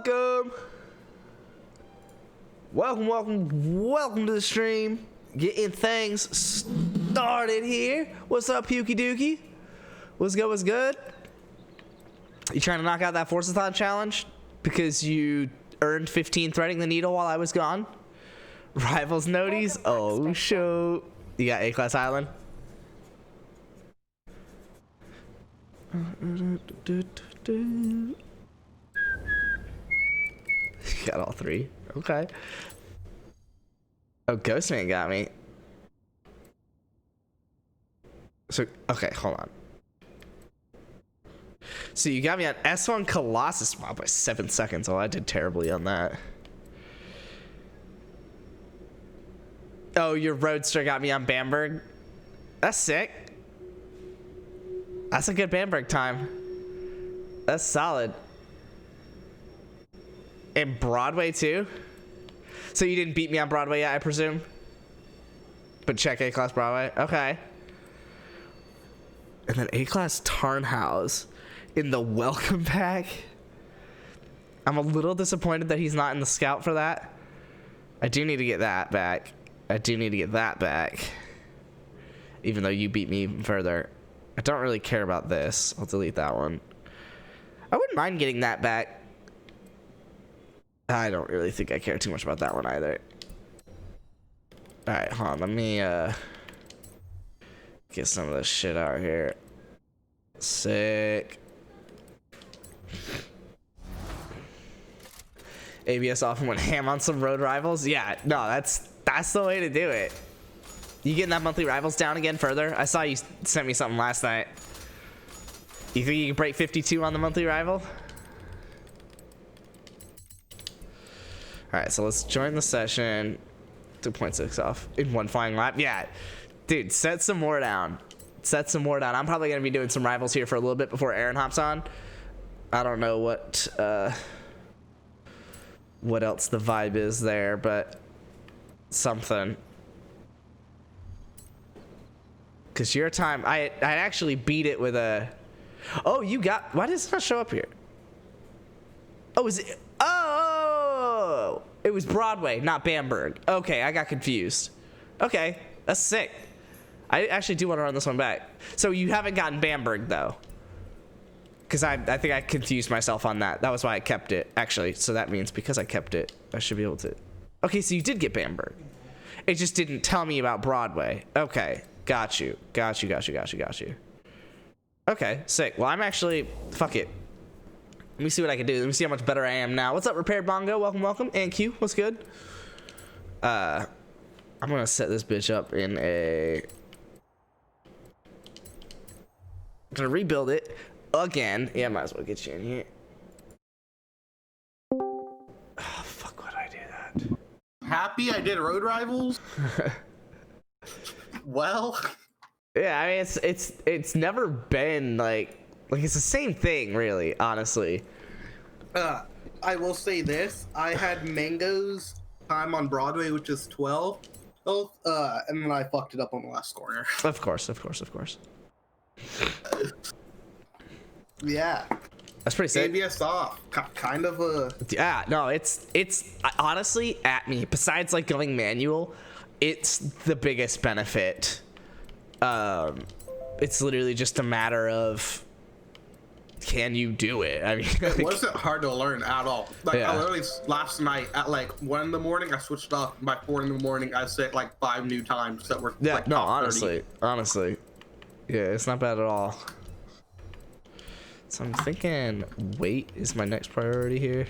welcome. Welcome to the stream. Getting things started here. What's up, Pukey Dookie? What's good? You trying to knock out that FORZA challenge because you earned 15 threading the needle while I was gone? Rivals noties? Oh, shoot. You got A-Class Island? You got all three. Okay. Oh, Ghostman got me. So, okay, hold on. So you got me on S1 Colossus mob by 7 seconds. Oh, I did terribly on that. Oh, your Roadster got me on Bamberg. That's sick. That's a good Bamberg time. That's solid. And Broadway too? So you didn't beat me on Broadway yet, I presume? But check A-Class Broadway. Okay. And then A-Class Tarnhouse in the welcome pack. I'm a little disappointed that he's not in the scout for that. I do need to get that back. Even though you beat me even further. I don't really care about this. I'll delete that one. I wouldn't mind getting that back. I don't really think I care too much about that one either. Alright, hold on. Let me get some of this shit out here. Sick. ABS off and went ham on some road rivals. Yeah, no, that's the way to do it. You getting that monthly rivals down again further? I saw you sent me something last night. You think you can break 52 on the monthly rival? Alright, so let's join the session. 2.6 off in one flying lap. Yeah, dude, set some more down. I'm probably going to be doing some rivals here for a little bit before Aaron hops on. I don't know what else the vibe is there, but something. Because your time, I actually beat it with a... Oh, you got... Why does it not show up here? Oh, is it... Oh! It was Broadway, not Bamberg. Okay, I got confused. Okay, that's sick. I actually do want to run this one back. So you haven't gotten Bamberg, though. Because I think I confused myself on that. That was why I kept it, actually. So that means because I kept it, I should be able to... Okay, so you did get Bamberg. It just didn't tell me about Broadway. Okay, got you. Okay, sick. Well, I'm actually... Fuck it. Let me see what I can do. Let me see how much better I am now. What's up, Repaired Bongo? Welcome. And Q, what's good? I'm going to set this bitch up in a... I'm going to rebuild it again. Yeah, might as well get you in here. Oh, fuck, why did I do that? Happy I did road rivals? Well... Yeah, I mean, it's never been like it's the same thing, really, honestly. I will say this: I had Mango's time on Broadway, which is 12, and then I fucked it up on the last corner. Of course. Yeah, that's pretty sick. ABS off, kind of a. Yeah, no, it's honestly at me. Besides like going manual, it's the biggest benefit. It's literally just a matter of can you do it? I mean, it wasn't hard to learn at all. Like, yeah. I literally last night at like 1 in the morning, I switched off. By 4 in the morning, I set like 5 new times that were like no, top 30. honestly, yeah, it's not bad at all. So I'm thinking weight is my next priority here.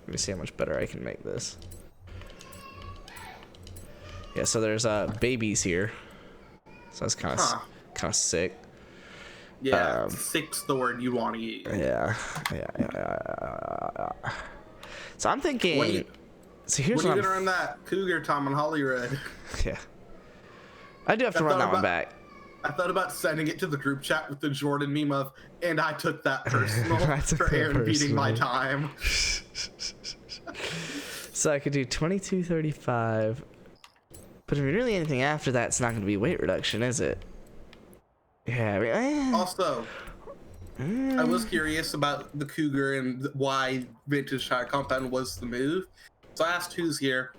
Let me see how much better I can make this. Yeah, so there's babies here. So that's kind of sick. Yeah, sick's the word you want to use. Yeah. So I'm thinking. So here's when are you gonna run that Cougar time on Hollywood? Yeah. I do have to run that one back. I thought about sending it to the group chat with the Jordan meme of, and I took that personal for Aaron beating my time. So I could do 22:35. But if really anything after that, it's not going to be weight reduction, is it? Yeah. I mean, Also, I was curious about the Cougar and why vintage tire compound was the move. So I asked who's here,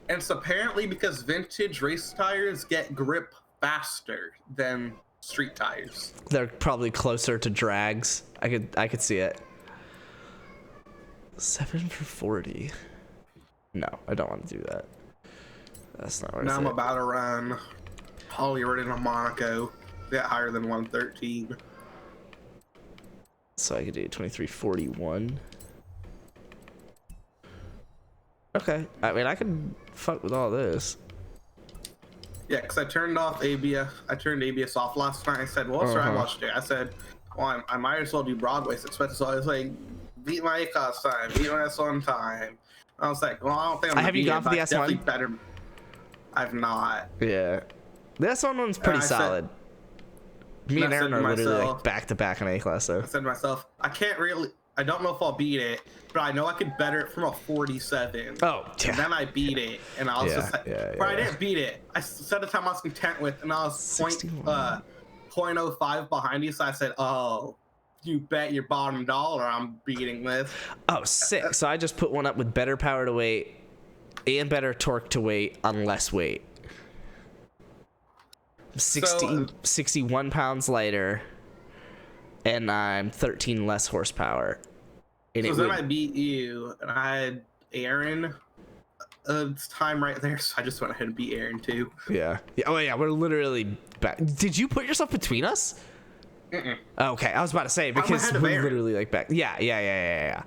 and it's apparently because vintage race tires get grip faster than street tires. They're probably closer to drags. I could see it. 7 for 40. No, I don't want to do that. That's not worth it. Now I'm about to run Hollywood into Monaco. Get higher than 113. So I could do 2341. Okay. I mean, I can fuck with all this. Yeah, because I turned off ABS. I turned ABS off last night. I said, well, what's the right watch day? I said, well, I might as well do Broadway. So I was like, beat my A-class time, beat my S1 time. I was like, well, I don't think I'm gonna have you beat gone it, for the but S1? Better. I've not. Yeah. The S1 one's pretty solid. Me and Aaron are literally like back to back in A-class though. I said to myself, I don't know if I'll beat it, but I know I could better it from a 47. Oh, yeah. And then I beat it, and I was just like, but I didn't beat it. I set a time I was content with, and I was 0.05 behind you, so I said, oh, you bet your bottom dollar I'm beating this. Oh, sick. So I just put one up with better power to weight and better torque to weight on less weight. 61 pounds lighter, and I'm 13 less horsepower. And so then I beat you, and I had Aaron. It's time right there, so I just went ahead and beat Aaron too. Yeah. Oh yeah, we're literally back. Did you put yourself between us? Okay, I was about to say because we're literally like back. Yeah.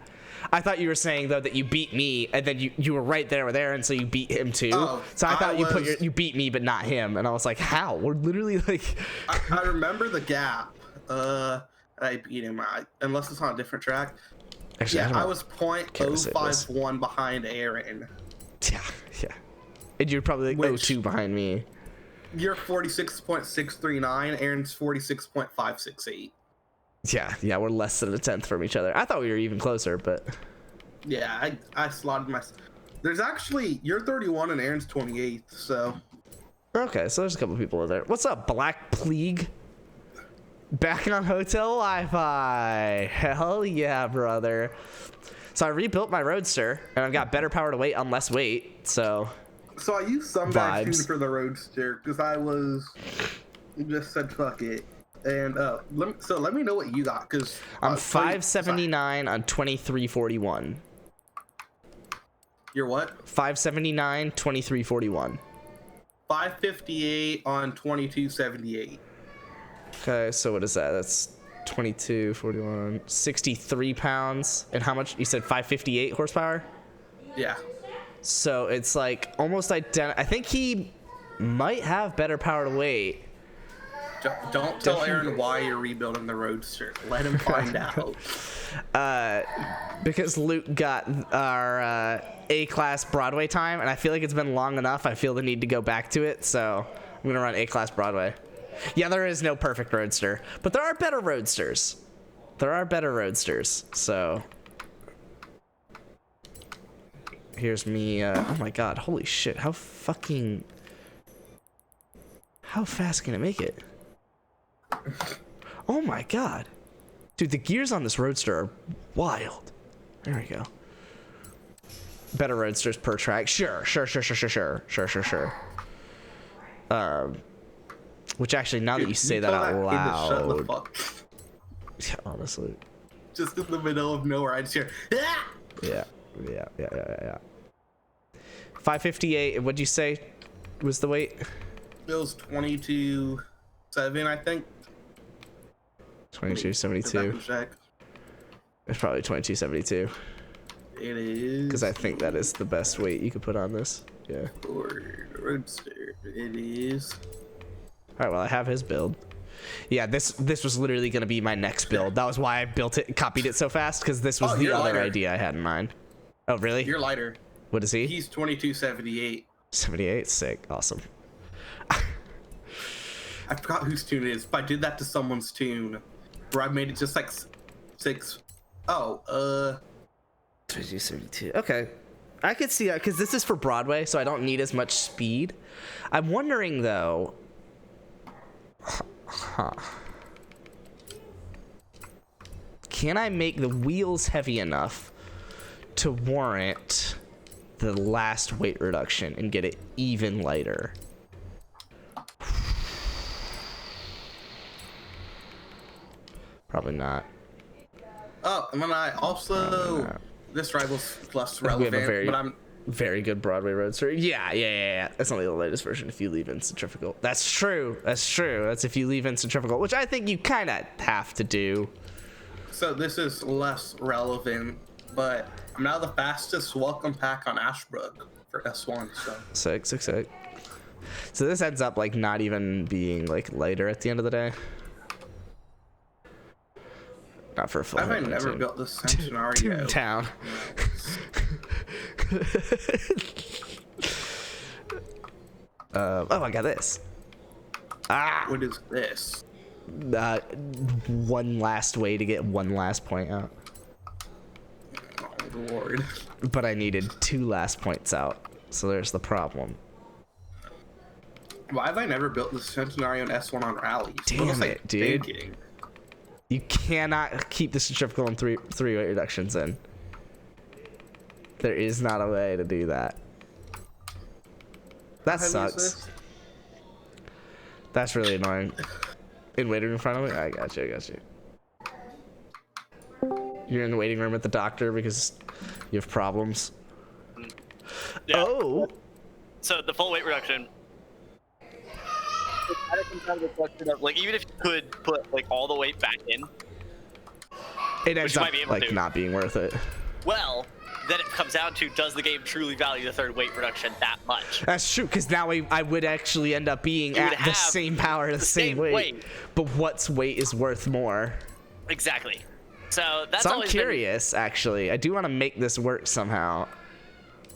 I thought you were saying though that you beat me, and then you were right there with Aaron, so you beat him too. Oh, so I thought you beat me, but not him, and I was like, how? We're literally like. I remember the gap. I beat him. Unless it's on a different track. Actually, yeah, I was 0.051 behind Aaron. Yeah. And you're probably like 0.02 behind me. You're 46.639. Aaron's 46.568. Yeah, we're less than a tenth from each other. I thought we were even closer, but yeah, I slotted myself. There's actually you're 31 and Aaron's 28, so okay, so there's a couple people in there. What's up, Black Pleague? Back on Hotel Wi-Fi. Hell yeah, brother. So I rebuilt my Roadster, and I've got better power to weight on less weight. So I used some guy tune for the Roadster because I just said fuck it. And let me know what you got, because I'm 579 on 2341. You're what? 579, 2341. 558 on 2278. Okay, so what is that? That's 2241, 63 pounds. And how much? You said 558 horsepower? Yeah. So it's like almost identical. I think he might have better power to weight. Don't tell Aaron why you're rebuilding the Roadster. Let him find out. Because Luke got our A-class Broadway time, and I feel like it's been long enough. I feel the need to go back to it, so I'm gonna run A-class Broadway. Yeah, there is no perfect Roadster, but there are better Roadsters. So here's me. Oh my god, holy shit! How fast can it make it? Oh my god. Dude, the gears on this Roadster are wild. There we go. Better Roadsters per track. Sure. Which actually, now that you say that out loud. Shut the fuck. Yeah, honestly. Just in the middle of nowhere, I just hear, ah! Yeah. 558, what'd you say was the weight? It was 22.7, I think. 2272. It's probably 2272. It is. Because I think that is the best weight you could put on this. Yeah. Roadster. It is. All right. Well, I have his build. Yeah. This was literally gonna be my next build. That was why I built it, copied it so fast, because this was the other idea I had in mind. Oh, really? You're lighter. What is he? He's 2278. 78. Sick. Awesome. I forgot whose tune it is, but I did that to someone's tune, where I made it just like 6. Oh, 2272. Okay. I could see that, because this is for Broadway, so I don't need as much speed. I'm wondering, though. can I make the wheels heavy enough to warrant the last weight reduction and get it even lighter? Probably not. Oh, and then I also this rival's less relevant, We have a very, but I'm very good Broadway Roadster. Yeah. That's only the latest version if you leave in centrifugal. That's true. That's if you leave in centrifugal, which I think you kind of have to do. so this is less relevant, but I'm now the fastest welcome pack on Ashbrook for S1. So Sick. So this ends up like not even being like lighter at the end of the day. Not for a full. I've never built this scenario. Town. Oh, I got this. What is this? One last way to get one last point out. Oh Lord. But I needed 2 last points out, so there's the problem. Why have I never built this scenario in S1 on rallies? Damn What was I it, dude. thinking? You cannot keep the centrifugal and three weight reductions in. There is not a way to do that. That How heavy is sucks. this? That's really annoying. In waiting in front of me? I got you. You're in the waiting room at the doctor because you have problems. Yeah. Oh! So the full weight reduction. It kind of comes down to the question of, like, even if you could put like all the weight back in, It ends you up might be able like to. not being worth it. well, then it comes down to, does the game truly value the third weight reduction that much? That's true, because now I would actually end up being You would at the have same power, the same weight. But what's weight is worth more? Exactly. So that's So I'm always curious, actually. I do want to make this work somehow.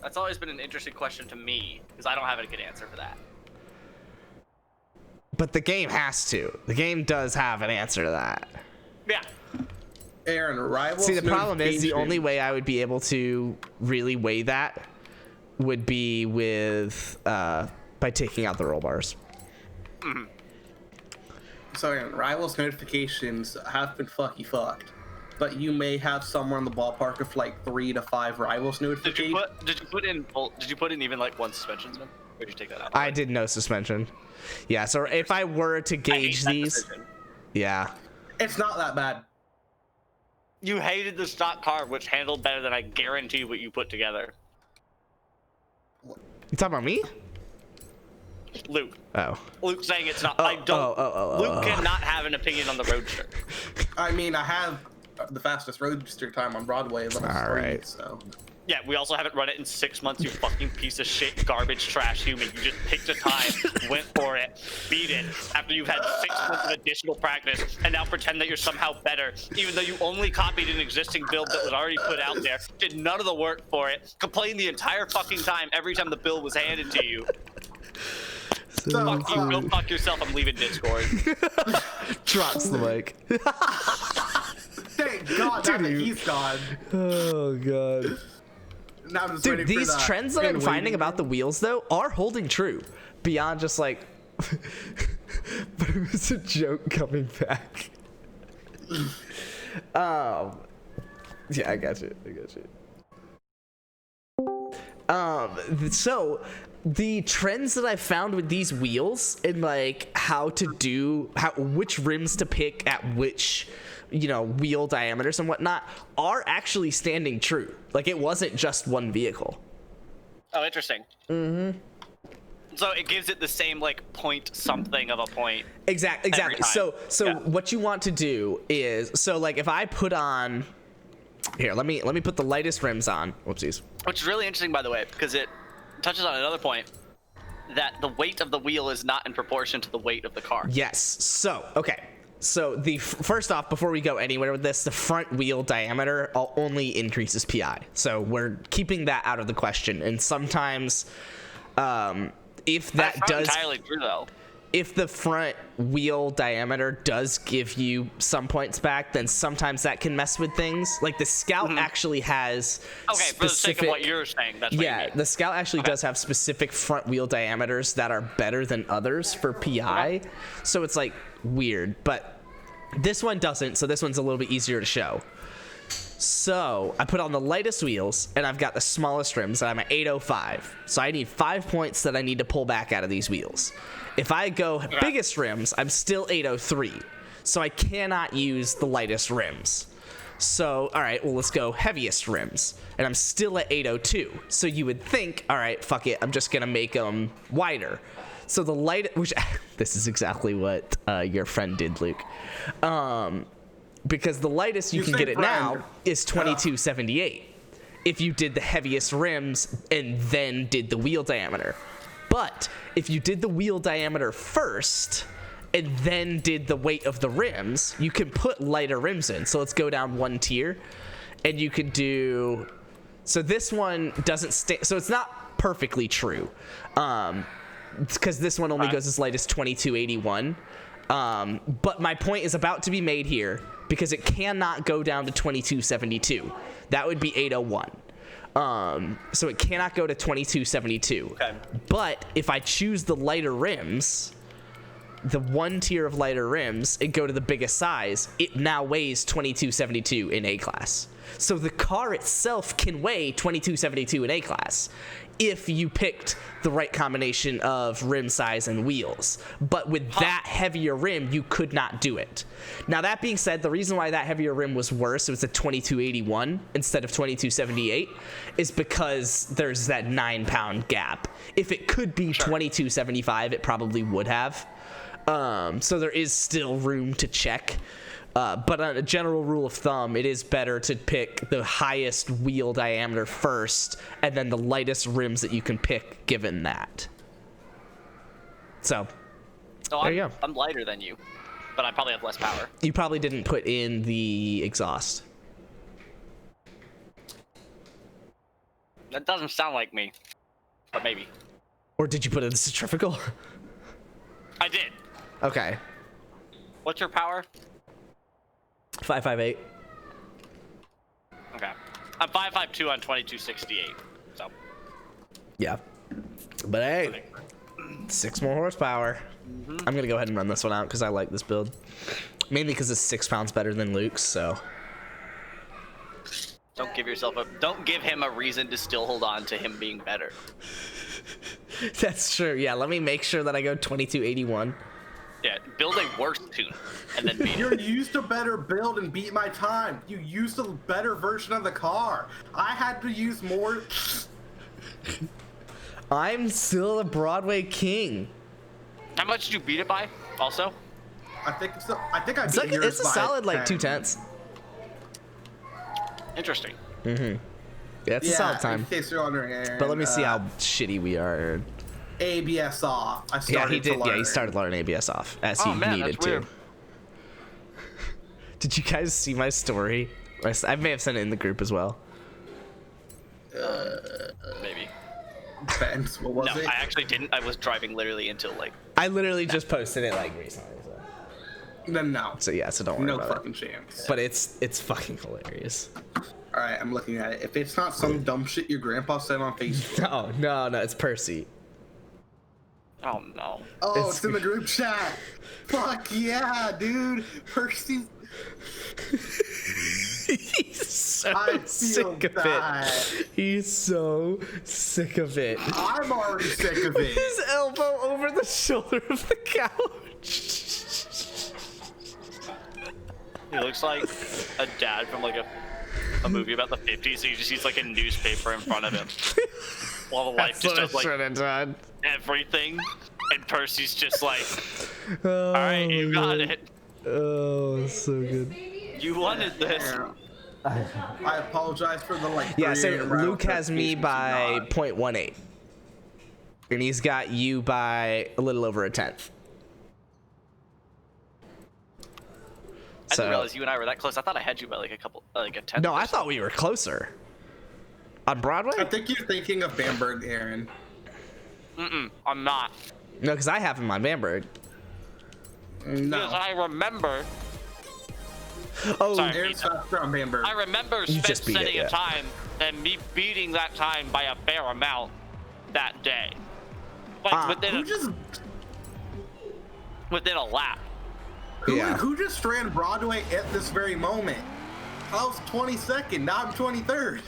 that's always been an interesting question to me, because I don't have a good answer for that. But the game has to. The game does have an answer to that. Yeah. Aaron, rivals. See, the problem is the notification. only way I would be able to really weigh that would be with by taking out the roll bars. So Aaron, rivals notifications have been fucked, but you may have somewhere in the ballpark of like 3 to 5 rivals Did you notifications. put in even like 1 suspension zone? Or did you take that out? I did no suspension. Yeah, so if I were to I hate gauge that these, decision. yeah. It's not that bad. You hated the stock car, which handled better than I guarantee what you put together. You talking about me? Luke. Oh. Luke saying it's not. Oh, I don't. oh. Luke cannot have an opinion on the Roadster. I mean, I have the fastest roadster time on Broadway. Level All 3, right. So Yeah, we also haven't run it in 6 months, you fucking piece of shit, garbage, trash human. You just picked a time, went for it, beat it, after you've had 6 months of additional practice, and now pretend that you're somehow better, even though you only copied an existing build that was already put out there, did none of the work for it, complained the entire fucking time every time the build was handed to you. Fuck you, go fuck yourself, I'm leaving Discord. Drops the mic. thank God that he's gone. Oh, God. Now I'm just Dude, waiting for these the trends that I'm waiting finding room. about the wheels, though, are holding true. Beyond just like... but it was a joke coming back. Yeah, I got you. So the trends that I found with these wheels and like which rims to pick at which, wheel diameters and whatnot are actually standing true. Like it wasn't just one vehicle. Oh, interesting. Mm-hmm. So it gives it the same like point something of a point. Exactly. Every time. So Yeah. what you want to do is, so like if I put on here, let me put the lightest rims on. Whoopsies. Which is really interesting, by the way, because it touches on another point, that the weight of the wheel is not in proportion to the weight of the car. Yes. So, okay. So the first off, before we go anywhere with this, the front wheel diameter only increases PI. So we're keeping that out of the question. And sometimes, if that That's not does, entirely true, though. if the front wheel diameter does give you some points back, then sometimes that can mess with things. Like the Scout actually has Okay, for the sake of what you're saying, that's what you yeah, mean. the Scout actually does have specific front wheel diameters that are better than others for PI. So it's like weird, but this one doesn't, so this one's a little bit easier to show. So I put on the lightest wheels, and I've got the smallest rims, and I'm at 805. So I need 5 points that I need to pull back out of these wheels. If I go biggest rims, I'm still 803. So I cannot use the lightest rims. So, all right, well, let's go heaviest rims. And I'm still at 802. So you would think, all right, fuck it, I'm just going to make them wider. So the light, which this is exactly what your friend did, Luke. Because the lightest you can get it now is 2278 if you did the heaviest rims and then did the wheel diameter. But if you did the wheel diameter first and then did the weight of the rims, you can put lighter rims in. So let's go down one tier, and you could do, so this one doesn't stay, so it's not perfectly true. Because this one only goes as light as 2281. But my point is about to be made here, because it cannot go down to 2272. That would be 801. So it cannot go to 2272. Okay. But if I choose the lighter rims, the one tier of lighter rims, and go to the biggest size, it now weighs 2272 in A class. So the car itself can weigh 2272 in A class if you picked the right combination of rim size and wheels. But with that heavier rim, you could not do it. Now, that being said, the reason why that heavier rim was worse, it was a 2281 instead of 2278, is because there's that 9-pound gap. If it could be 2275, it probably would have. So there is still room to check. But on a general rule of thumb, it is better to pick the highest wheel diameter first and then the lightest rims that you can pick given that. So there you go. I'm lighter than you, but I probably have less power. You probably didn't put in the exhaust. That doesn't sound like me, but maybe. Or did you put in the centrifugal? I did. Okay. What's your power? 558. Okay. I'm 552 on 2268. So. Yeah. But hey, 6 more horsepower. I'm gonna go ahead and run this one out because I like this build. Mainly because it's 6 pounds better than Luke's, so. Don't give him a reason to still hold on to him being better. That's true. Yeah, let me make sure that I go 2281. Yeah, build a worse tune and then beat it. You used a better build and beat my time. You used a better version of the car. I had to use more. I'm still a Broadway king. How much did you beat it by? Also, I think I It's beat like yours it's a by solid like 10. 2/10. interesting. Yeah, it's a solid time. In case you're wondering, Aaron, But let me see how shitty we are, Aaron. ABS off. I started Yeah, he did. to learn. Yeah, he started learning ABS off as he needed to. Weird. Did you guys see my story? I may have sent it in the group as well. Maybe. Depends. What was No, it? I actually didn't. I was driving literally until like. I literally just posted it like recently. Then no. So yeah, so don't worry No about fucking it. chance. But it's fucking hilarious. All right, I'm looking at it. If it's not some dumb shit your grandpa said on Facebook. No, it's Percy. Oh no. Oh, it's in the group chat. Fuck yeah, dude. Percy. He's so I feel sick of bad. it. He's so sick of it. I'm already sick of it. His elbow over the shoulder of the couch. He looks like a dad from like a movie about the 50s. So he just sees like a newspaper in front of him. While the wife just does like everything. And Percy's just like, all right, you got it. Oh, so good. You wanted this. I apologize for the like. Yeah, so 3 Luke has me by 0.18. And he's got you by a little over a 10th. I didn't realize you and I were that close. I thought I had you by like a 10th. No, I thought we were closer. On Broadway? I think you're thinking of Bamberg, Aaron. I'm not. No, because I have him on Bamberg. No. Because I remember. Oh, Sorry, Aaron's faster on Bamberg. I remember You just beat it, setting yeah. a time and me beating that time by a fair amount that day. Like within a lap. Who just ran Broadway at this very moment? I was 22nd. Now I'm 23rd.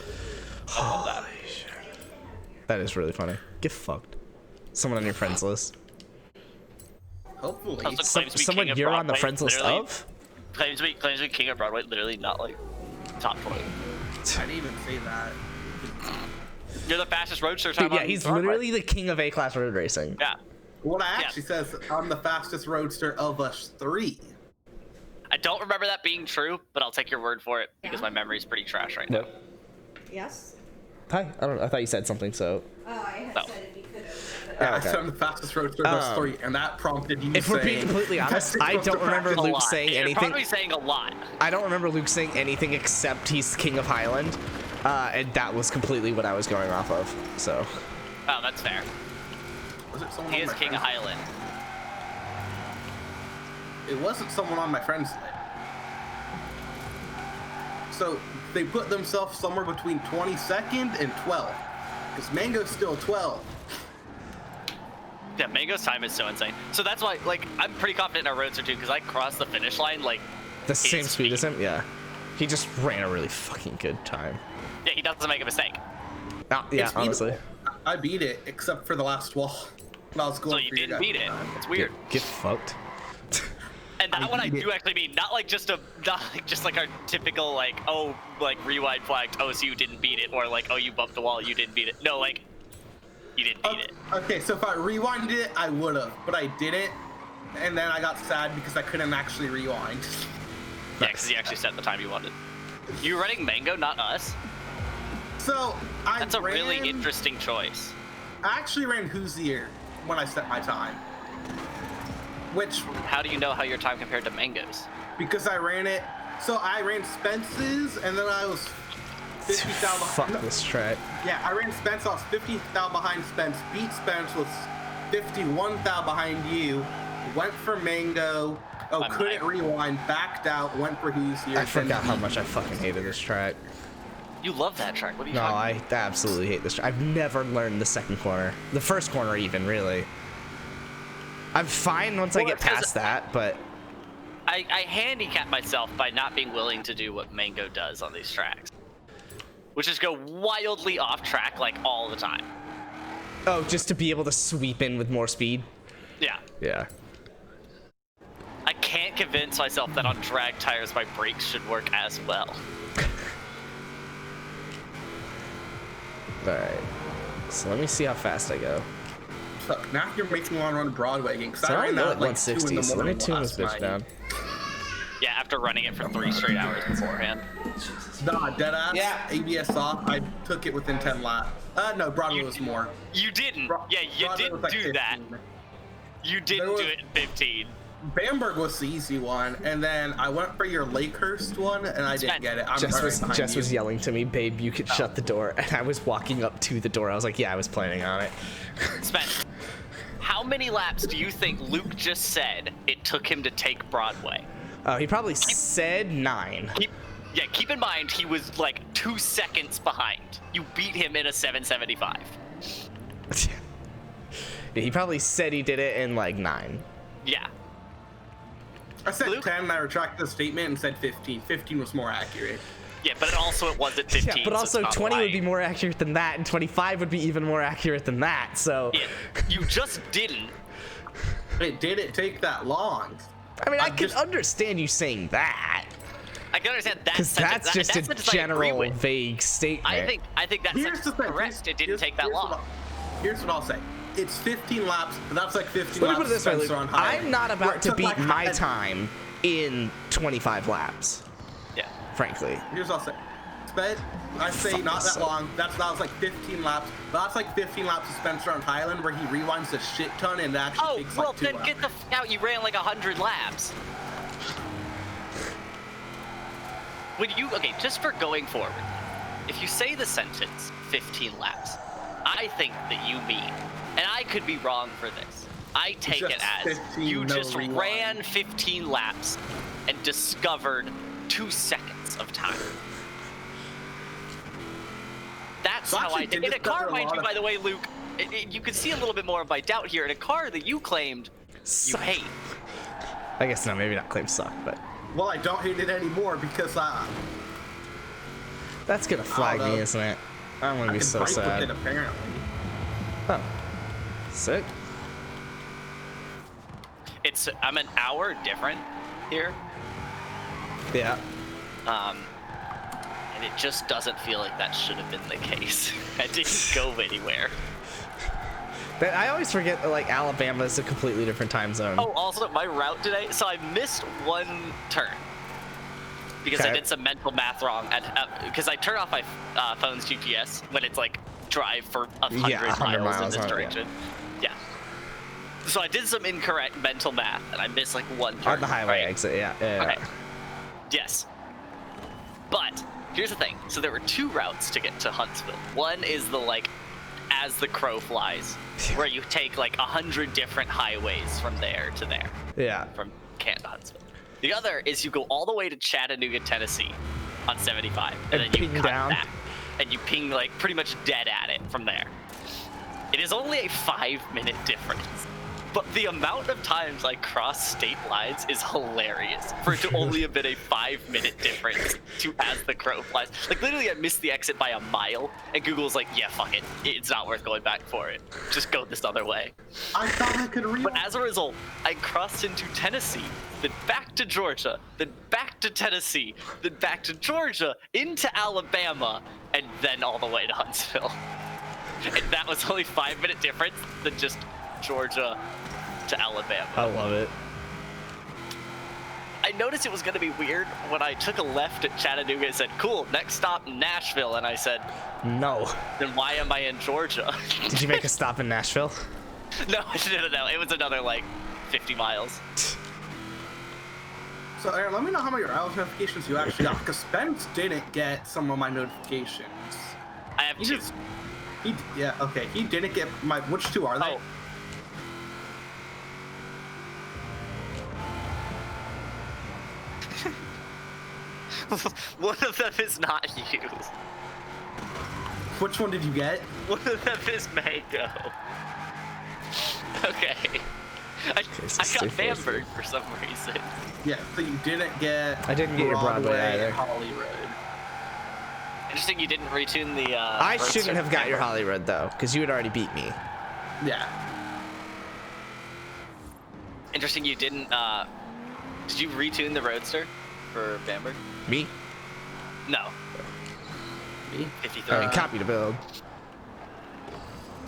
Holy shit. That is really funny. Get fucked. Someone on your friends list. Hopefully. Also claims to be Someone king of you're on the Broadway, friends list literally of? Claims to be king of Broadway, literally not like top 20. I didn't even say that. You're the fastest roadster time Dude, yeah, on he's Broadway. literally the king of A-class road racing. Yeah. What I actually says, I'm the fastest roadster of us 3. I don't remember that being true, but I'll take your word for it because my memory's pretty trash right now. What? Yes? Hi. I thought you said something, so. Oh, I had No. said if you could have. Yeah, okay. I said I'm the fastest roadster of us 3, and that prompted you If we're being saying completely honest, that I you're supposed don't to remember practice A Luke lot. saying You're anything. probably saying a lot. I don't remember Luke saying anything except he's king of Highland. And that was completely what I was going off of, so. Oh, that's fair. Was it someone He on is my king of friends Highland. list? It wasn't someone on my friends list. So they put themselves somewhere between 22nd and 12th. Because Mango's still 12. Yeah, Mango's time is so insane. So that's why, like, I'm pretty confident in our roadster too, because I crossed the finish line, like, The same his speed as him? Yeah. He just ran a really fucking good time. yeah, he doesn't make a mistake. Yeah, It's beatable. honestly. I beat it, except for the last wall. When I was going So you for your didn't guys' beat it. time. It's weird. Get fucked. And that one I beat it. do actually mean, not like just like our typical like, oh, like rewind flagged, oh, so you didn't beat it, or like, oh, you bumped the wall, you didn't beat it. No, like, you didn't beat it. Okay, so if I rewinded it, I would have, but I didn't, and then I got sad because I couldn't actually rewind. Yeah, because you actually set the time you wanted. You were running Mango, not us. So That's a really interesting choice. I actually ran Hoosier when I set my time, which How do you know how your time compared to Mango's? because I ran it. So I ran Spence's, and then I was 50 thou Fuck behind. this track. Yeah, I ran Spence. I was 50 thou behind Spence. Beat Spence was 51 thou behind you. Went for Mango. Oh, I'm couldn't like- rewind. Backed out. Went for Hoosier. I forgot how beat- much I fucking hated this track. You love that track. What are you No, talking I absolutely hate this track. I've never learned the second corner. The first corner even, really. I'm fine once I Well, get it's 'cause past that, but I handicap myself by not being willing to do what Mango does on these tracks, which is go wildly off track like all the time. oh, just to be able to sweep in with more speed. Yeah, Yeah. I can't convince myself that on drag tires my brakes should work as well. All right. So let me see how fast I go. Fuck, now you're making me want to run Broadway again. Cause So I I ran only go that at at like 2 in 160. the So let me morning tune this last bitch night. down. Yeah, after running it for 3 straight hours beforehand. Nah, deadass. Yeah. ABS off. I took it within 10 laps. No, Broadway was more. You didn't. Bro- Yeah, you Broadway didn't was like do that. 15. You didn't was- do it in 15. Bamberg was the easy one, and then I went for your Lakehurst one, and I didn't get it. I'm Jess right was behind Jess you. was yelling to me, "Babe, you could shut the door." And I was walking up to the door. I was like, "Yeah, I was planning on it." Spence, how many laps do you think Luke just said it took him to take Broadway? Oh, he probably said 9. Keep in mind he was like 2 seconds behind. You beat him in a 775. Yeah, he probably said he did it in like 9. Yeah. I said Luke? 10, and I retracted the statement and said 15. 15 was more accurate. Yeah, but it wasn't 15. Yeah, but so also it's not 20 would be lying. more accurate than that, and 25 would be even more accurate than that. So, Yeah, you just didn't. It didn't take that long. I mean, I I'm can just- understand you saying that, I can understand that because sentence. that's just that a sentence I agree general, with. vague statement. I think that Here's sentence the is thing. correct. It didn't take that here's long. Here's what I'll say. It's 15 laps, but that's like 15 Let me laps. put it this way, Spencer Luke. on high. I'm not Where about it to took, beat like, my time in 25 laps, Yeah. frankly. Here's what I'll say. Sped, I say Fuck not that myself. long. That was like 15 laps. But that's like 15 laps of Spencer on Highland where he rewinds a shit ton and it actually Oh, takes well, like 2 then laps. get the out. You ran like 100 laps. Okay, just for going forward, if you say the sentence 15 laps, I think that you mean, and I could be wrong for this, I take it Just as 15, you no just rewind. ran 15 laps and discovered 2 seconds of time. That's So how I actually, did. In a it does car, a mind lot you, of- by the way, Luke, you can see a little bit more of my doubt here. In a car that you claimed you Suck. hate. I guess no, maybe not claim suck, but Well, I don't hate it anymore because That's gonna flag know. me, isn't it? I'm gonna I be can so break with sad. it, apparently. Oh, sick. I'm an hour different here. Yeah. And it just doesn't feel like that should have been the case. I didn't go anywhere. But I always forget that, like, Alabama is a completely different time zone. Oh, also my route today. So I missed one turn because I Okay. did some mental math wrong. Because I turn off my phone's GPS when it's like drive for 100, Yeah, 100 miles in miles, this yeah. direction. Yeah. So I did some incorrect mental math and I missed like one turn. On the highway right? exit, yeah. Okay. Yes. But here's the thing. So there were two routes to get to Huntsville. One is the like as the crow flies, where you take like 100 different highways from there to there, Yeah. from Canton to Huntsville. The other is you go all the way to Chattanooga, Tennessee on 75, and then you ping cut down. back, and you ping like pretty much dead at it from there. It is only a 5-minute difference. But the amount of times I cross state lines is hilarious. For it to only have been a 5-minute difference to as the crow flies. Like literally I missed the exit by a mile and Google's like, yeah, fuck it. It's not worth going back for it. Just go this other way. I thought I could read. But as a result, I crossed into Tennessee, then back to Georgia, then back to Tennessee, then back to Georgia, into Alabama, and then all the way to Huntsville. And that was only 5-minute difference than just Georgia to Alabama. I love it. I noticed it was going to be weird when I took a left at Chattanooga and said, cool, next stop Nashville. And I said, No. then why am I in Georgia? Did you make a stop in Nashville? No. It was another like 50 miles. So Aaron, let me know how many hours notifications you actually got, because Spence didn't get some of my notifications. I have two. He didn't get my. Which two are they? Oh. One of them is not you. Which one did you get? One of them is Mango. Okay. I got Bamberg for some reason. Yeah, so you didn't get. I didn't get your Broadway either. and Holly Road. Interesting you didn't retune the I Roadster shouldn't have got your Bamberg. Hollywood though, because you had already beat me. Yeah. Interesting you didn't did you retune the Roadster for Bamberg? Me? No. Me? 53. I mean, copy to build.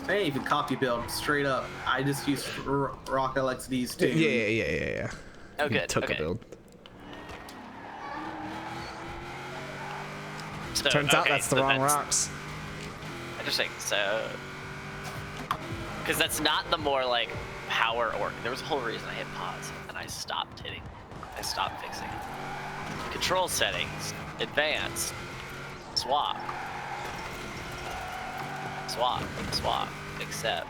I didn't even copy build straight up. I just used Rock LXDs too. Yeah. Oh You good. took okay. a build. So, Turns out okay, that's the so wrong rocks. Interesting. So because that's not the more like power orc. There was a whole reason I hit pause and I stopped hitting. I stopped fixing it. Control settings, advanced, swap, accept.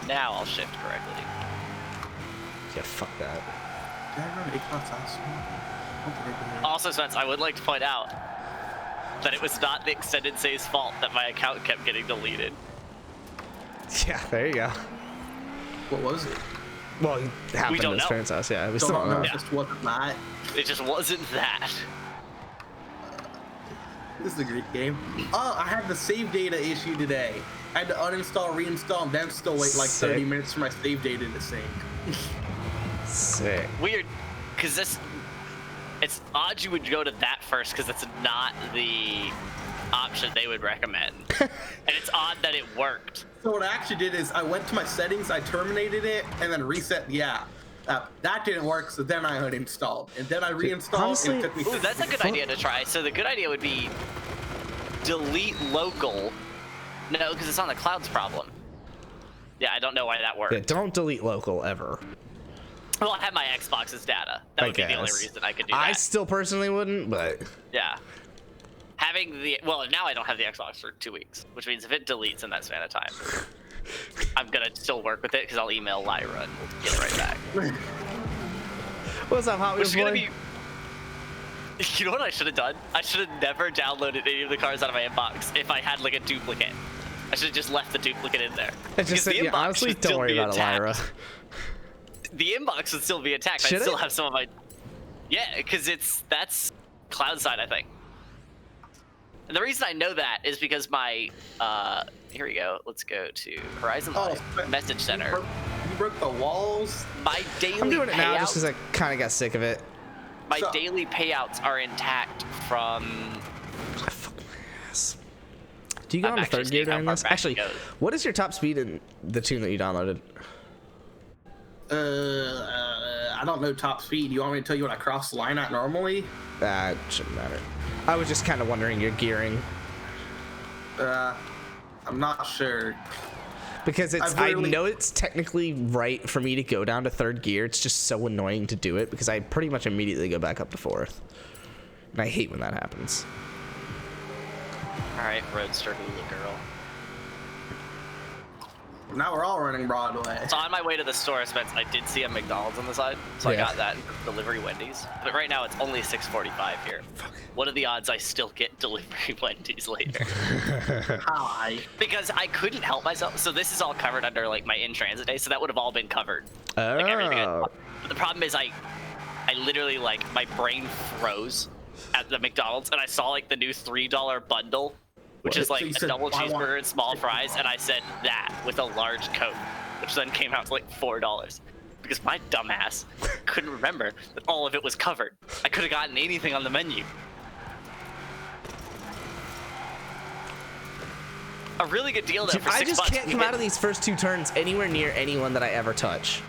Now I'll shift correctly. Yeah, fuck that. Did I run Acorn's last one? What did I do? Also, Spence, I would like to point out that it was not the extended save's fault that my account kept getting deleted. Yeah, there you go. What was it? Well, it happened don't at his know. parents' house. Yeah, we Don't still don't know. know. It just wasn't that. It just wasn't that. This is a great game. Oh, I had the save data issue today. I had to uninstall, reinstall, and then still wait like 30 Sick. minutes for my save data to sync. Sick. Weird, because it's odd you would go to that first, because it's not the option they would recommend. And it's odd that it worked. So what I actually did is I went to my settings, I terminated it, and then reset the app. That didn't work, so then I uninstalled. And then I reinstalled, honestly- and it took me Ooh, that's a good Fuck. idea to try. So the good idea would be delete local. No, because it's on the clouds problem. Yeah, I don't know why that worked. Yeah, don't delete local ever. Well, I have my Xbox's data. That I would be the only guess. reason I could do that. I still personally wouldn't, but Yeah. Having the now I don't have the Xbox for 2 weeks, which means if it deletes in that span of time, I'm gonna still work with it because I'll email Lyra and we'll get it right back. what's up, Hot Which Wheels is gonna boy? be. You know what I should have done? I should have never downloaded any of the cars out of my inbox if I had like a duplicate. I should have just left the duplicate in there. It's just Because that, the yeah, inbox honestly, should don't still worry be about it, intact. Lyra. The inbox would still be intact. Should I'd still it? have some of my. Yeah, because that's cloud side, I think. And the reason I know that is because my, here we go. Let's go to Horizon Live Message Center. You broke the walls. My daily I'm doing it now just payouts, because I kind of got sick of it. my daily payouts are intact from. Fuck my ass. Do you go I'm on the actually third gear seeing how during far this? back it Actually, goes. what is your top speed in the tune that you downloaded? I don't know top speed. You want me to tell you what I cross the line at normally? That shouldn't matter. I was just kind of wondering your gearing. I'm not sure. Because it's, I've literally- I know it's technically right for me to go down to third gear. It's just so annoying to do it because I pretty much immediately go back up to fourth. And I hate when that happens. All right, Roadster Hula Girl. Now we're all running Broadway. So on my way to the store, Spence, I did see a McDonald's on the side, so I Yeah. got that delivery Wendy's. But right now it's only 6:45 here. What are the odds I still get delivery Wendy's later? Hi. Because I couldn't help myself. So this is all covered under like my in-transit day, so that would have all been covered. Like everything. Oh. But the problem is I literally like my brain froze at the McDonald's, and I saw like the new $3 bundle, which is So like you a said, double "I want cheeseburger and small fries, and I said that with a large Coke, which then came out to like $4 because my dumbass couldn't remember that all of it was covered. I could have gotten anything on the menu. A really good deal though Dude, for $6. I just can't You come get- out of these first two turns anywhere near anyone that I ever touch.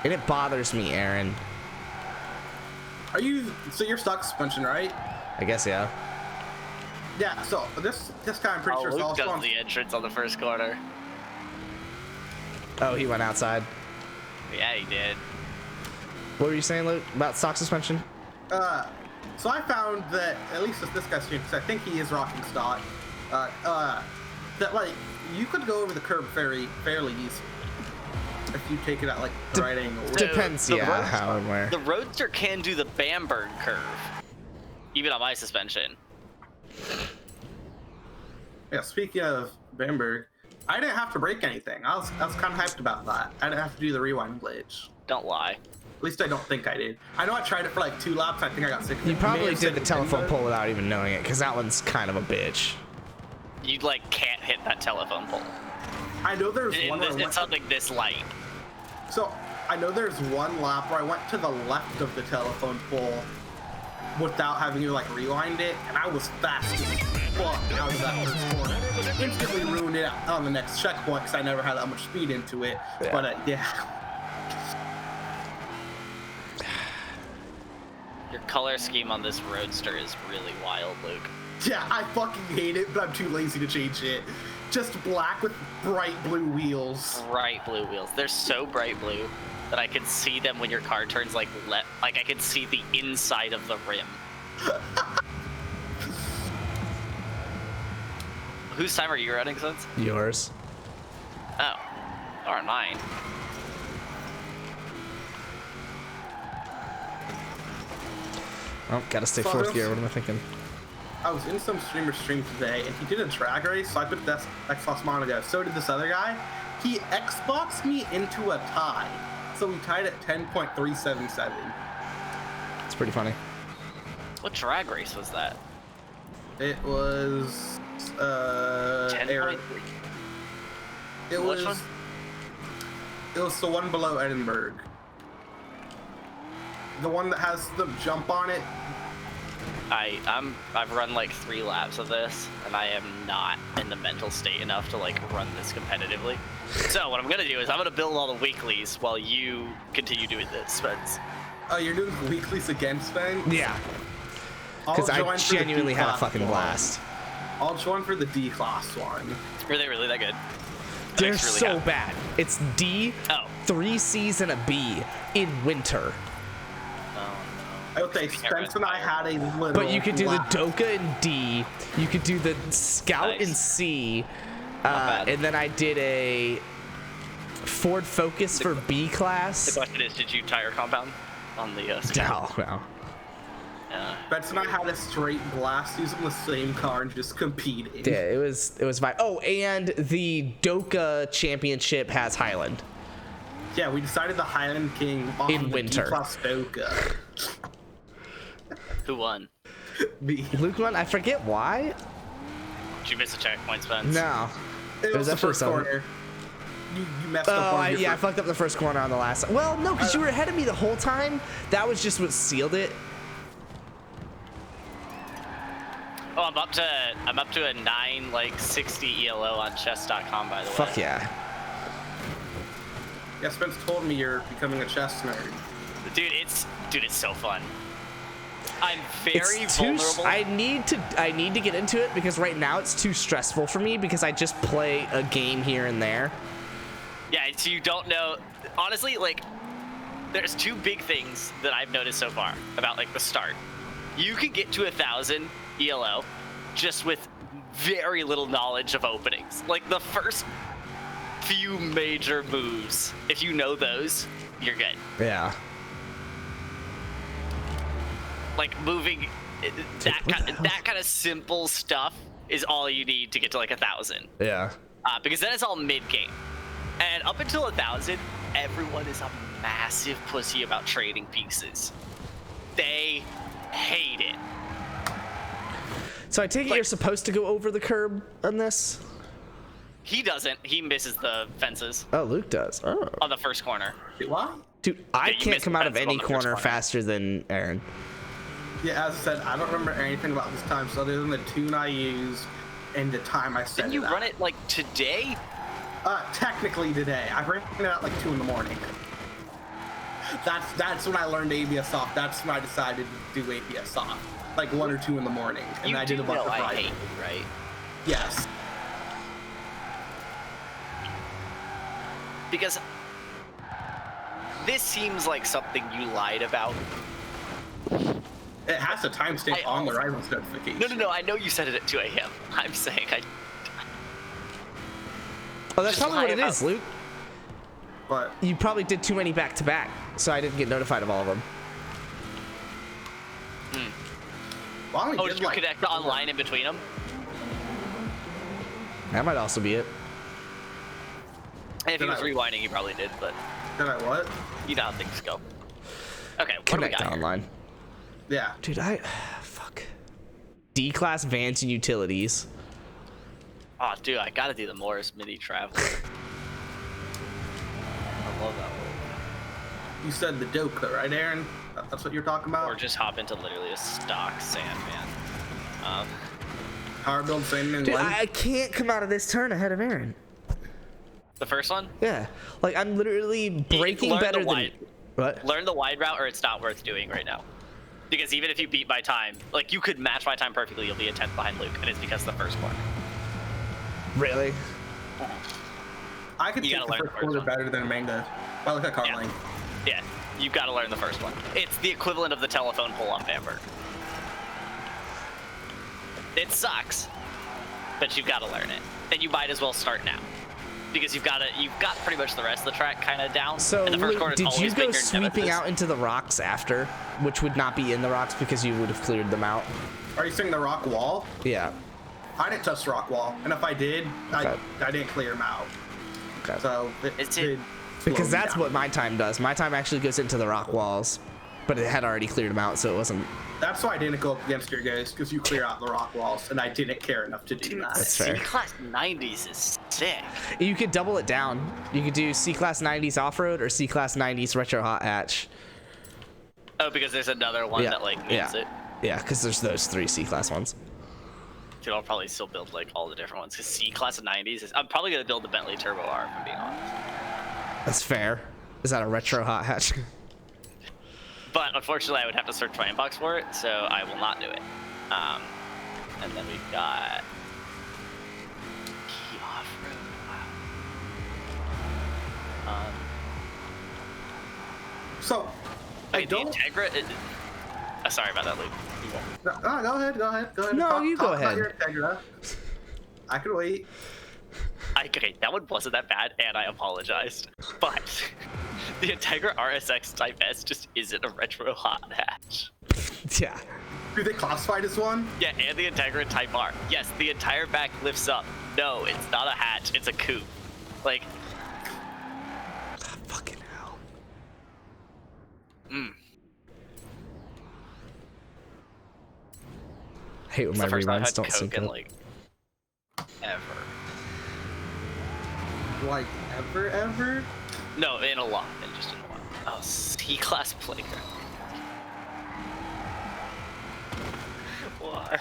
And it bothers me, Aaron. Are you? So you're stock suspension, right? I guess, yeah. Yeah. So this guy, I'm pretty Oh, sure is Luke also does on. the entrance on the first corner. Oh, he went outside. Yeah, he did. What were you saying, Luke, about stock suspension? So I found that at least with this guy's stream, because I think he is rocking stock. That like you could go over the curb fairly easily if you take it at like the right angle. Depends, the yeah, road- how and where. The Roadster can do the Bamberg curve, even on my suspension. Yeah. Speaking of Bamberg, I didn't have to break anything. I was kind of hyped about that. I didn't have to do the rewind glitch. Don't lie. At least I don't think I did. I know I tried it for like 2 laps. I think I got sick of it. You May probably have said did the it telephone anyway. pole without even knowing it, because that one's kind of a bitch. You like can't hit that telephone pole. I know there's one where I It's went something this light. So, I know there's one lap where I went to the left of the telephone pole without having to like rewind it, and I was fast as fuck out of that first corner. Instantly ruined it on the next checkpoint because I never had that much speed into it. Yeah. But yeah. Your color scheme on this Roadster is really wild, Luke. Yeah, I fucking hate it, but I'm too lazy to change it. Just black with bright blue wheels. Bright blue wheels. They're so bright blue that I can see them when your car turns like left. Like I can see the inside of the rim. Whose time are you running since? Yours. Oh, or mine. Oh, gotta stay So fourth this- gear. What am I thinking? I was in some streamer's stream today, and he did a drag race, so I put that Xbox Monaco. So did this other guy. He Xboxed me into a tie. So we tied at 10.377. It's pretty funny. What drag race was that? It was 10.3. It Which was one? It was the one below Edinburgh. The one that has the jump on it. I've run like 3 laps of this, and I am not in the mental state enough to like run this competitively. So what I'm gonna do is I'm gonna build all the weeklies while you continue doing this, Spence. Oh, you're doing weeklies against Ben? Yeah, I'll because I join for the genuinely had a D-class fucking one. blast. I'll join for the D-class one. Were they really that good? They're Thanks, really so good. bad. It's D, Oh. 3 C's and a B in winter. Okay, Spence and I had a little. But you could do the lap. Doka in D. You could do the Scout in Nice. C. bad. And then I did a Ford Focus for B The class. question is, did you tire compound on the No. Spence and I had a straight blast using the same car and just competing. Yeah, it was fine. Oh, and the Doka Championship has Highland. Yeah, we decided the Highland King on In the winter. D-class Doka. Who won? B. Luke won. I forget why. Did you miss a checkpoint, Spence? No. It was the definitely first something. corner. You messed up Oh, on your yeah, I first- fucked up the first corner on the last. Well, no, because you were ahead of me the whole time. That was just what sealed it. Oh, I'm up to a 960 ELO on chess.com, by the way. Fuck yeah. Yeah, Spence told me you're becoming a chess nerd. Dude, it's so fun. I'm very It's too. vulnerable. I need to get into it because right now it's too stressful for me because I just play a game here and there. Yeah, so you don't know. Honestly, like, there's two big things that I've noticed so far about like the start. You can get to 1,000 ELO just with very little knowledge of openings. Like the first few major moves, if you know those, you're good. Yeah. Like moving that kind of simple stuff is all you need to get to like 1,000. Yeah. Because then it's all mid game, and up until 1,000, everyone is a massive pussy about trading pieces. They hate it. So I take it Like- you're supposed to go over the curb on this? He doesn't. He misses the fences Oh, Luke does. Oh. on the first corner. Wait, what? Dude, I you can't missed come out of the fence on any the first corner corner. faster than Aaron. Yeah, as I said, I don't remember anything about this time, so other than the tune I used and the time I set Didn't you it run at. it like today? Technically today. I ran it at like 2 in the morning. That's when I learned ABS off. That's when I decided to do ABS off. Like 1 or 2 in the morning. And You I did do a bunch know of I riding. hate you, right? Yes. Because this seems like something you lied about. It has a timestamp I on the also- Rivals notification. No. I know you said it at 2 a.m. I'm saying Oh, that's Just probably lie what it about- is, Luke. But You probably did too many back to back, so I didn't get notified of all of them. well, I only Oh, did did you like connect the 4. online in between them? That might also be it. And if he Did was I- rewinding, he probably did, but Did I what? you know how things go. Okay, what Connect do we got here? online. Yeah. Dude, fuck. D-class vans and utilities. Oh, dude, I gotta do the Morris Mini Traveler. I love that one. You said the dope though, right, Aaron? That's what you're talking about? Or just hop into literally a stock Sandman. Power build same in Dude, one? I can't come out of this turn ahead of Aaron. The first one? Yeah. Like, I'm literally breaking learn the better than... wide- What? Learn the wide route or it's not worth doing right now. Because even if you beat my time, like you could match my time perfectly, you'll be a 10th behind Luke, and it's because of the first corner. Really? I could You take gotta the learn the first first quarter one. better than Mango. If I look at car Yeah. length. Yeah, you've got to learn the first one. It's the equivalent of the telephone pull-up Amber. It sucks, but you've got to learn it, and you might as well start now, because you've got pretty much the rest of the track kind of down. So, and the first Luke, corner's did you always go been your sweeping nemesis. out into the rocks after? Which would not be in the rocks because you would have cleared them out? Are you saying the rock wall? Yeah. I didn't touch the rock wall, and if I did, Okay. I didn't clear them out. Okay. So It's it Because slowed me that's down. what my time does. My time actually goes into the rock walls, but it had already cleared them out, so it wasn't... That's why I didn't go up against your guys, because you clear out the rock walls, and I didn't care enough to do that. That's fair. C-Class 90s is sick. You could double it down. You could do C-Class 90s off-road or C-Class 90s retro hot hatch. Oh, because there's another one Yeah, that like yeah. needs it. Yeah, because there's those 3 C-Class ones. Dude, I'll probably still build like all the different ones because C-Class 90s is. I'm probably gonna build the Bentley Turbo R, if I'm being honest. That's fair. Is that a retro hot hatch? But unfortunately, I would have to search my inbox for it, so I will not do it. And then we've got key off-road. Wow. So, I Wait, the don't. Integra. Sorry about that, Luke. No, go ahead. No, you go talk about ahead. your Integra. I could wait. Okay, that one wasn't that bad, and I apologized. But the Integra RSX Type S just isn't a retro hot hatch. Yeah. Do they classify it as one? Yeah, and the Integra Type R. Yes, the entire back lifts up. No, it's not a hatch, it's a coupe. Like, Fucking hell. hate when It's my the first time I've rewinds had don't Coke sync in up. like ever. Like ever? No, in a while. Just in a while. Oh, C-class playground. Why?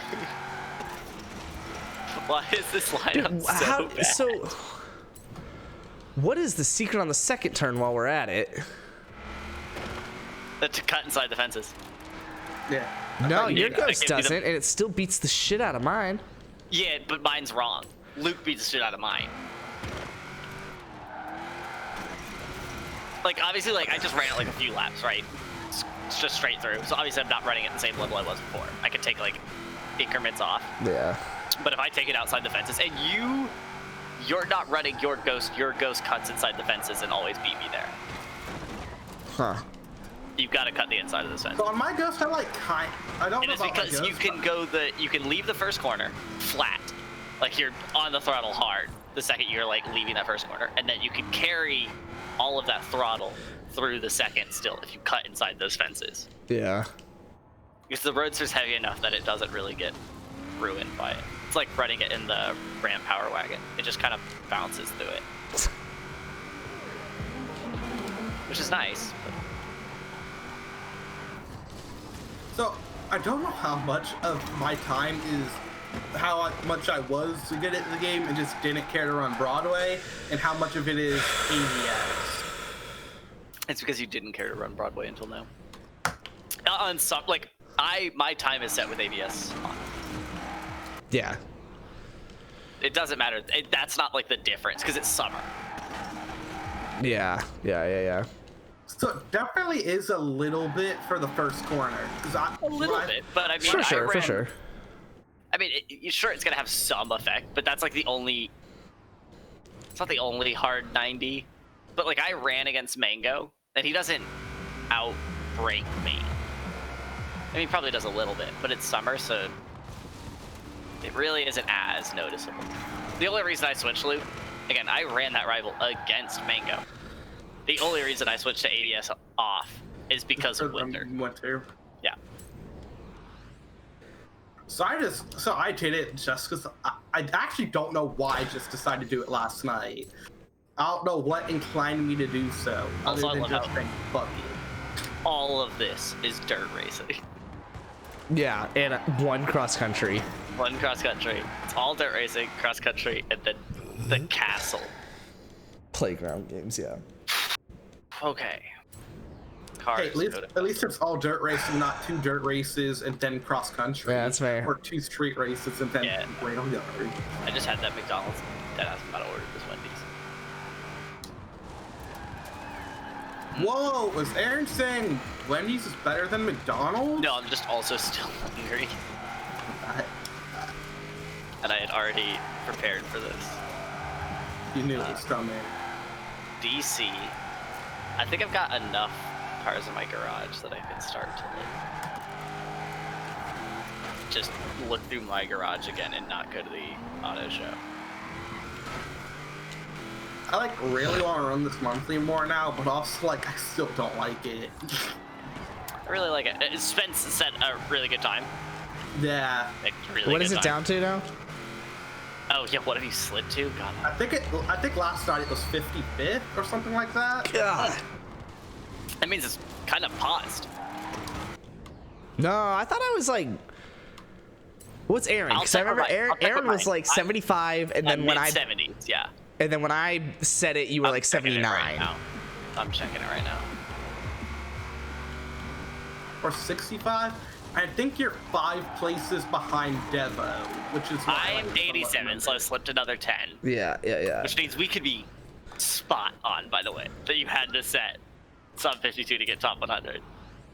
Why is this lineup so bad? So, what is the secret on the second turn while we're at it? To cut inside the fences. Yeah. No, you your did. I ghost gave you the- doesn't, and it still beats the shit out of mine. Yeah, but mine's wrong. Luke beats the shit out of mine. Like, obviously, like, I just ran it like a few laps, right? It's just straight through. So obviously I'm not running at the same level I was before. I could take, like, increments off. Yeah. But if I take it outside the fences, and you're not running your ghost cuts inside the fences and always beat me there. Huh. You've got to cut the inside of the fence. So on my ghost, I don't And know it's about my because ghost, you can leave the first corner flat, like you're on the throttle hard the second you're like leaving that first corner, and then you can carry all of that throttle through the second still if you cut inside those fences. Yeah. Because the roadster's heavy enough that it doesn't really get ruined by it. It's like running it in the Ram Power Wagon. It just kind of bounces through it. Which is nice. But... So I don't know how much of my time is how much I was to get into the game and just didn't care to run Broadway, and how much of it is ABS. It's because you didn't care to run Broadway until now. On some, like, my time is set with ABS on. Yeah. It doesn't matter. That's not like the difference because it's summer. Yeah. Yeah. So it definitely is a little bit for the first corner. A little bit, but I mean, For sure. I mean, sure, it's gonna have some effect, but that's like the only. It's not the only hard 90, but like I ran against Mango, and he doesn't outbreak me. I mean, he probably does a little bit, but it's summer, so it really isn't as noticeable. The only reason I switched, Luke, again, I ran that rival against Mango. The only reason I switched to ABS off is because of winter. Yeah. So I did it just because I actually don't know why I just decided to do it last night. I don't know what inclined me to do so, Also, other I than love just how- saying fuck it. All of this is dirt racing. Yeah, and one cross country. One cross country. It's all dirt racing, cross country, and then the castle. Playground games, yeah. Okay. Cars. Hey, at least it's all dirt racing, not 2 dirt races and then cross country. Yeah, that's fair. Or 2 street races and then rail yard. I just had that McDonald's that I was about to order this Wendy's. Whoa, was Aaron saying Wendy's is better than McDonald's? No, I'm just also still hungry. And I had already prepared for this. You knew it was coming. DC. I think I've got enough cars in my garage that I can start to like just look through my garage again and not go to the auto show. I like really want to run this monthly more now, but also like I still don't like it. I really like it. Spence set a really good time. Yeah. Like, really What good is it time. down to now? Oh yeah, what have you slid to? God. I think last night it was 55th or something like that. God. That means it's kind of paused. No, I thought I was like. What's Aaron? I'll Because I check remember with mine. Aaron was like 75, and then when I mid-70s, yeah. and then when I said it, you were I'm like checking it 79. right now. I'm checking it right now. Or 65. I think you're 5 places behind Devo, which is why I am like 87, so I slipped another 10. Yeah. Which means we could be spot on, by the way, that you had to set sub 52 to get top 100.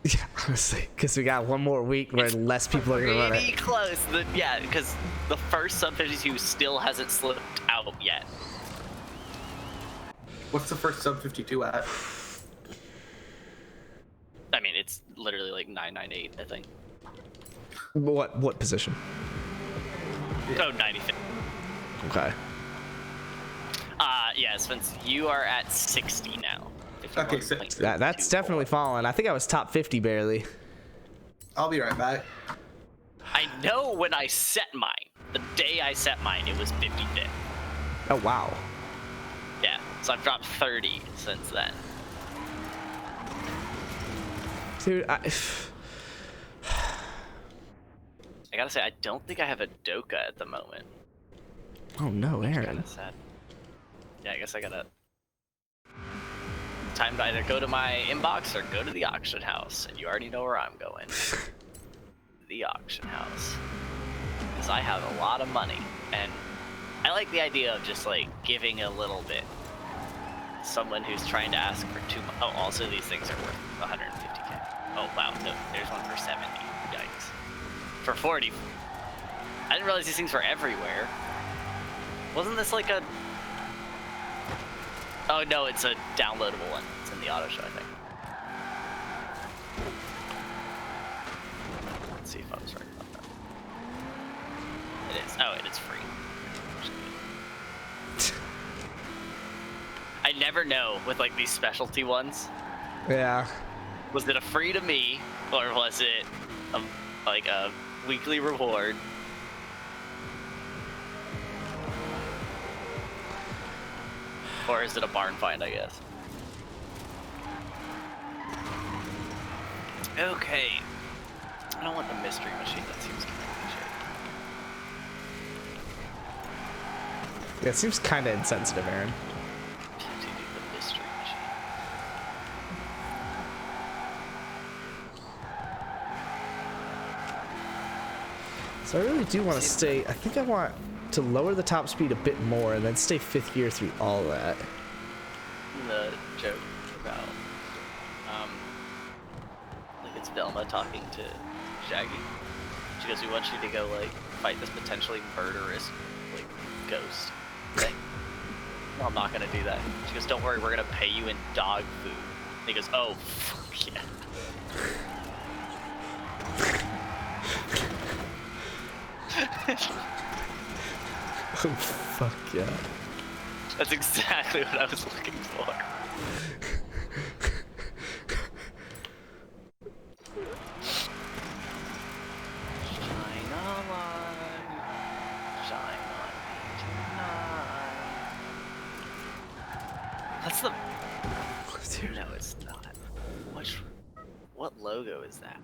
Yeah, honestly, because we got one more week where less people are gonna run Pretty it. close. Yeah, because the first sub 52 still hasn't slipped out yet. What's the first sub 52 at? I mean, it's literally like 998, I think. What position? Oh, 95. Okay. Yeah, Spence, you are at 60 now. Okay, so That's definitely fallen. I think I was top 50 barely. I'll be right back. I know when I set mine, the day I set mine, it was 55th. Oh, wow. Yeah, so I've dropped 30 since then. Dude, I gotta say, I don't think I have a Doka at the moment. oh no, Aaron. Kind of sad. Yeah, I guess I gotta... Time to either go to my inbox or go to the auction house, and you already know where I'm going. The auction house. Because I have a lot of money, and I like the idea of just, like, giving a little bit. Someone who's trying to ask for too much. Oh, also these things are worth 150k. Oh, wow, no, there's one for 70. Yikes. For 40. I didn't realize these things were everywhere. Wasn't this like a... Oh, no, it's a downloadable one. It's in the auto show, I think. Let's see if I was right about that. It is. Oh, it is free. I never know with like these specialty ones. Yeah. Was it a free to me, or was it like a weekly reward? Or is it a barn find, I guess? Okay. I don't want the mystery machine, that seems kind of shit. Yeah, it seems kind of insensitive, Aaron. To do the mystery machine. So I really do want to stay. I think I want to lower the top speed a bit more and then stay 5th gear through all that. The joke about, like it's Velma talking to Shaggy. She goes, "We want you to go like fight this potentially murderous like ghost thing." No, I'm not gonna do that. She goes, "Don't worry, we're gonna pay you in dog food." And he goes, "Oh, fuck yeah." Oh, fuck yeah. That's exactly what I was looking for. Shine on, shine on me tonight. That's the... No, it's not. What logo is that?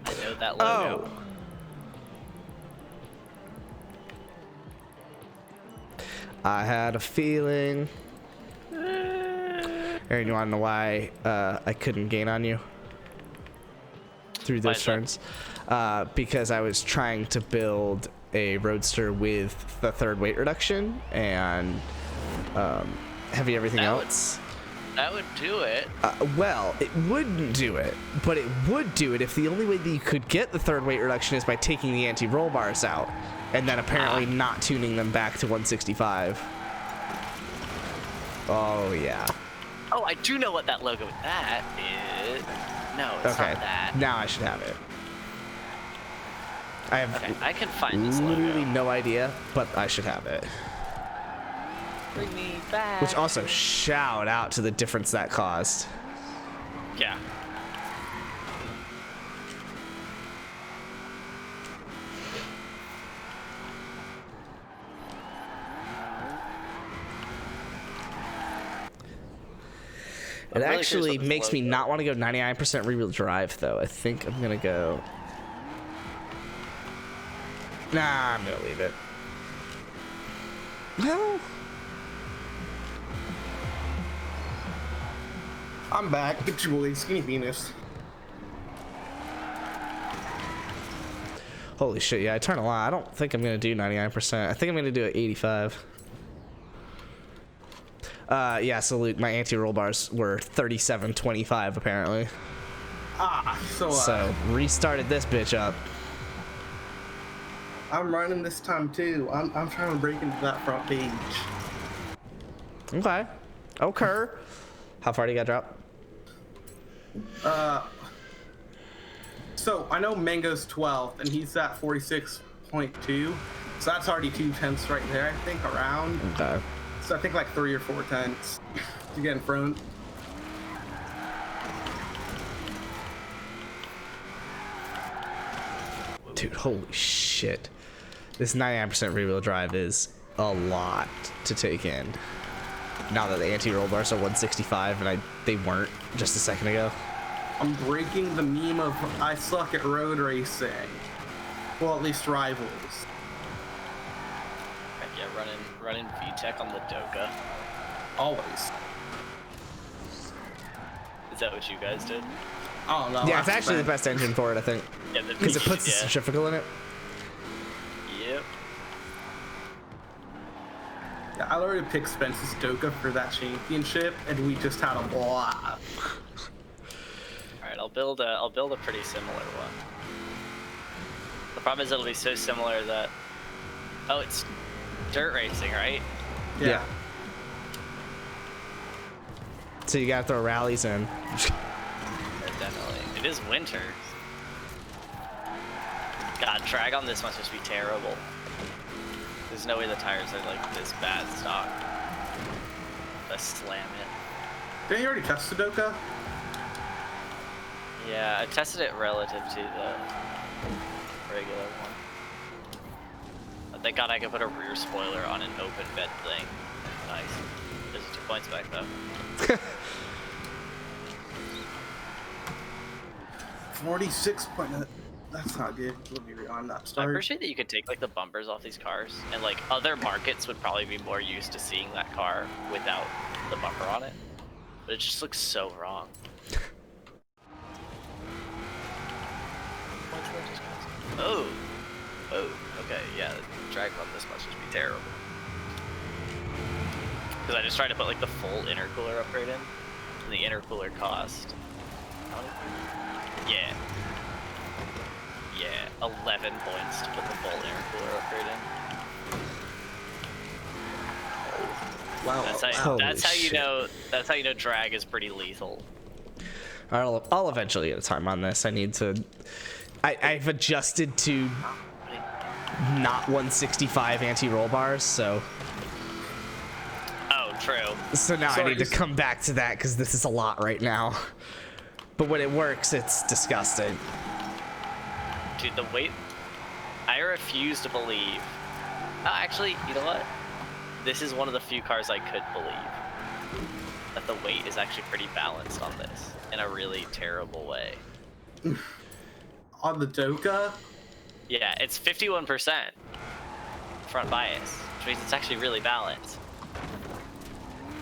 I know that logo. Oh. I had a feeling. Aaron, you want to know why I couldn't gain on you through those turns? Because I was trying to build a roadster with the 3rd weight reduction and heavy everything else. That would do it. Well, it wouldn't do it, but it would do it if the only way that you could get the 3rd weight reduction is by taking the anti-roll bars out and then apparently not tuning them back to 165. Oh, yeah. Oh, I do know what that logo is. That is... No, it's not that. Now I should have it. I have Okay, I can find this logo. literally no idea, but I should have it. Bring me back. Which also, shout out to the difference that caused. Yeah. It actually makes me not want to go 99% rear-wheel drive, though. I think I'm going to go... Nah, I'm going to leave it. Well... I'm back. Get your boy, Skinny Penis. Holy shit, yeah, I turn a lot. I don't think I'm going to do 99%. I think I'm going to do it 85. Yeah, so Luke, my anti-roll bars were 37.25 apparently. So restarted this bitch up. I'm running this time too. I'm trying to break into that front page. Okay. How far do you got drop? So I know Mango's 12th and he's at 46.2. So that's already 2/10 right there, I think, around. Okay. So I think like 3 or 4 tenths to get in front. Dude, holy shit. This 99% rear-wheel drive is a lot to take in. Now that the anti-roll bars are 165 and they weren't just a second ago. I'm breaking the meme of I suck at road racing. Well, at least rivals. Heck yeah, running VTEC on the Doka. Always. Is that what you guys did? I don't know. Yeah, it's actually the best engine for it, I think. Yeah, Because it puts the centrifugal in it. Yep. Yeah, I already picked Spence's Doka for that championship, and we just had a blast. Alright, I'll build a pretty similar one. The problem is it'll be so similar that it's dirt racing, right? Yeah. So you gotta throw rallies in. Yeah, definitely. It is winter. God, drag on this must just be terrible. There's no way the tires are like this bad stock. Let's slam it. Didn't you already test the Doka? Yeah, I tested it relative to the regular one. Thank God I could put a rear spoiler on an open bed thing. Nice. There's 2 points back though. 46 point. That's not good. Let me rewind that I start. appreciate that you could take like the bumpers off these cars, and like other markets would probably be more used to seeing that car without the bumper on it. But it just looks so wrong. Oh, okay, yeah. The drag on this must just be terrible. Because I just tried to put like the full intercooler upgrade in, and the intercooler cost. Yeah. Yeah, 11 points to put the full intercooler upgrade in. Wow. That's how you know. That's how you know drag is pretty lethal. I'll eventually get a time on this. I need to. I've adjusted to not 165 anti-roll bars, so. Oh, true. So now I need to come back to that because this is a lot right now. But when it works, it's disgusting. Dude, the weight. I refuse to believe. Actually, you know what? This is one of the few cars I could believe that the weight is actually pretty balanced on this in a really terrible way. On the Doka? Yeah, it's 51% front bias, which means it's actually really balanced.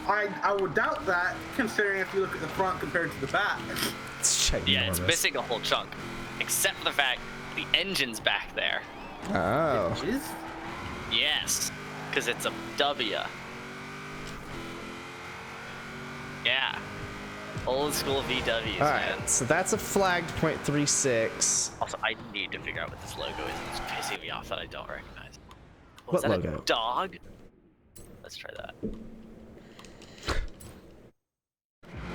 I would doubt that, considering if you look at the front compared to the back. It's ginormous. Yeah, it's missing a whole chunk, except for the fact the engine's back there. Oh. It is? Yes, because it's a W. Yeah. Old school VWs, All man. right, so that's a flagged .36. Also, I need to figure out what this logo is. It's pissing me off that I don't recognize. What is that logo? A dog? Let's try that.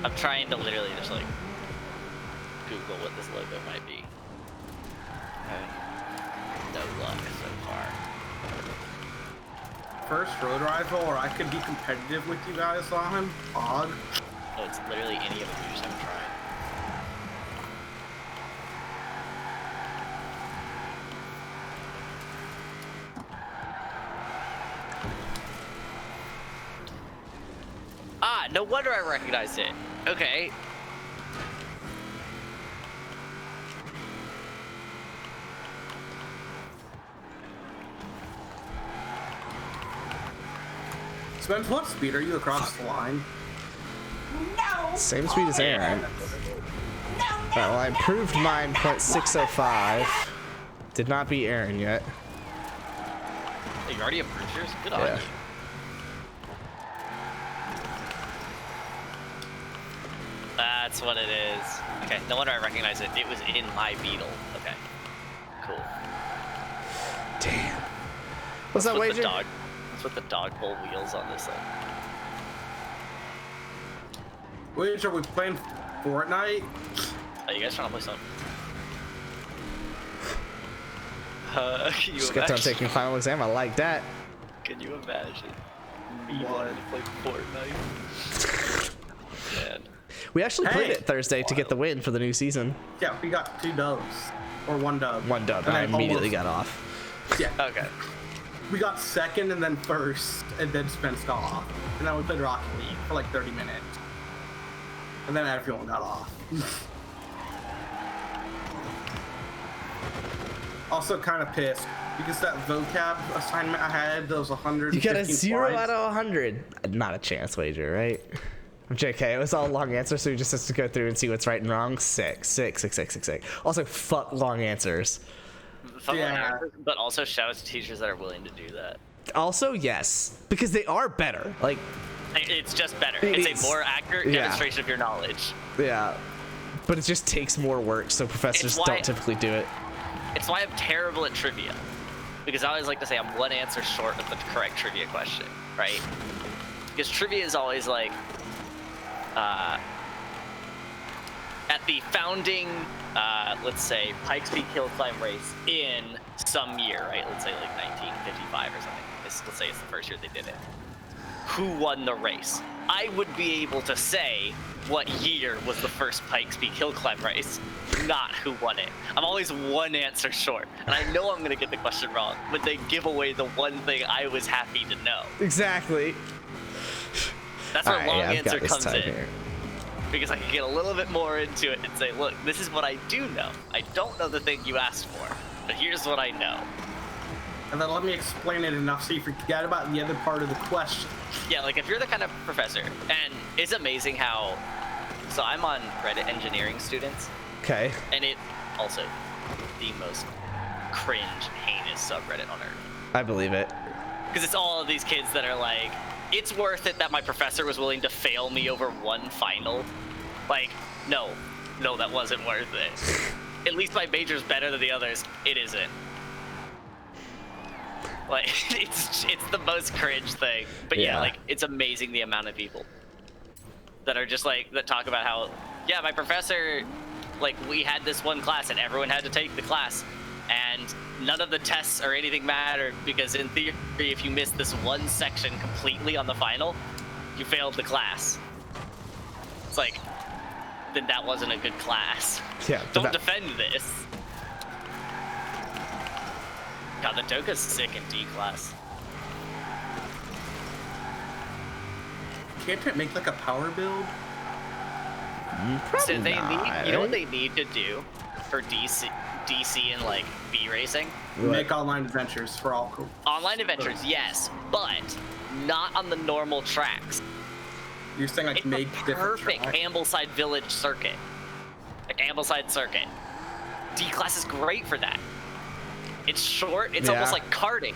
I'm trying to literally just like Google what this logo might be. Okay. No luck so far. First road rival, or I could be competitive with you guys on him. Odd. No, it's literally any of them. You just haven't tried. Ah, no wonder I recognized it. Okay. Spence, what speed are you across the line? Same speed as Aaron. Alright, well, I improved mine .605. Did not beat Aaron yet. Hey, you already improved yours? Good on Yeah. you. That's what it is. Okay, no wonder I recognize it. It was in my Beetle. Okay. Cool. Damn. What's that That's what wager? the dog. That's what the dog pull wheels on this thing. Wait, are we playing Fortnite? Oh, you guys trying to play something? Can you Just got done imagine? taking final exam. I like that. Can you imagine me wanting to play Fortnite? Man. We actually played Hey. it Thursday to get the win for the new season. Yeah, we got 2 dubs. or one dub. One dub. And I then immediately almost- got off. Yeah. Okay. We got second and then first, and then Spence got off. And then we played Rocket League for like 30 minutes. And then everyone got off. Also kind of pissed because that vocab assignment I had, that was 100. You got a 0 out of 100. Not a chance wager, right? I'm JK. It was all long answers, so we just have to go through and see what's right and wrong. Six. Also, fuck long answers. Yeah. But also shout out to teachers that are willing to do that. Also, yes, because they are better. Like, It's just better. It's- It's a more accurate yeah. demonstration of your knowledge. yeah, but it just takes more work, so professors It's why- don't typically do it. It's why I'm terrible at trivia. Because I always like to say I'm one answer short of the correct trivia question, right? Because trivia is always like, at the founding, let's say, Pikes Peak Hill Climb race in some year, right? Let's say like 1955 or something. Let's say it's the first year they did it. Who won the race? I would be able to say what year was the first Pikes Peak Hill Climb race, not who won it. I'm always one answer short, and I know I'm gonna get the question wrong, but they give away the one thing I was happy to know. Exactly. That's where Alright, long yeah, I've answer got this comes time in. here. Because I can get a little bit more into it and say, look, this is what I do know. I don't know the thing you asked for, but here's what I know. And then let me explain it enough so you forget about the other part of the question. Yeah, like if you're the kind of professor, and it's amazing how, so I'm on Reddit engineering students, Okay. and it also the most cringe, heinous subreddit on earth. I believe it. Because it's all of these kids that are like, it's worth it that my professor was willing to fail me over one final. Like, no, that wasn't worth it. At least my major's better than the others. It isn't. Like, it's the most cringe thing. But yeah, Yeah. like, it's amazing the amount of people that are just like, that talk about how, yeah, my professor, like, we had this one class and everyone had to take the class. And none of the tests or anything mattered because in theory, if you missed this one section completely on the final, you failed the class. It's like, then that wasn't a good class. Yeah. but Don't that- defend this. God, the Doka's sick in D class. Can't it make like a power build? So they not, need, you know what right? they need to do for DC and like B racing? What? Make online adventures for all. Online adventures, yes, but not on the normal tracks. You're saying like It's make a different perfect tracks? Ambleside Village circuit. Like Ambleside Circuit. D class is great for that. It's short, it's Yeah. almost like karting.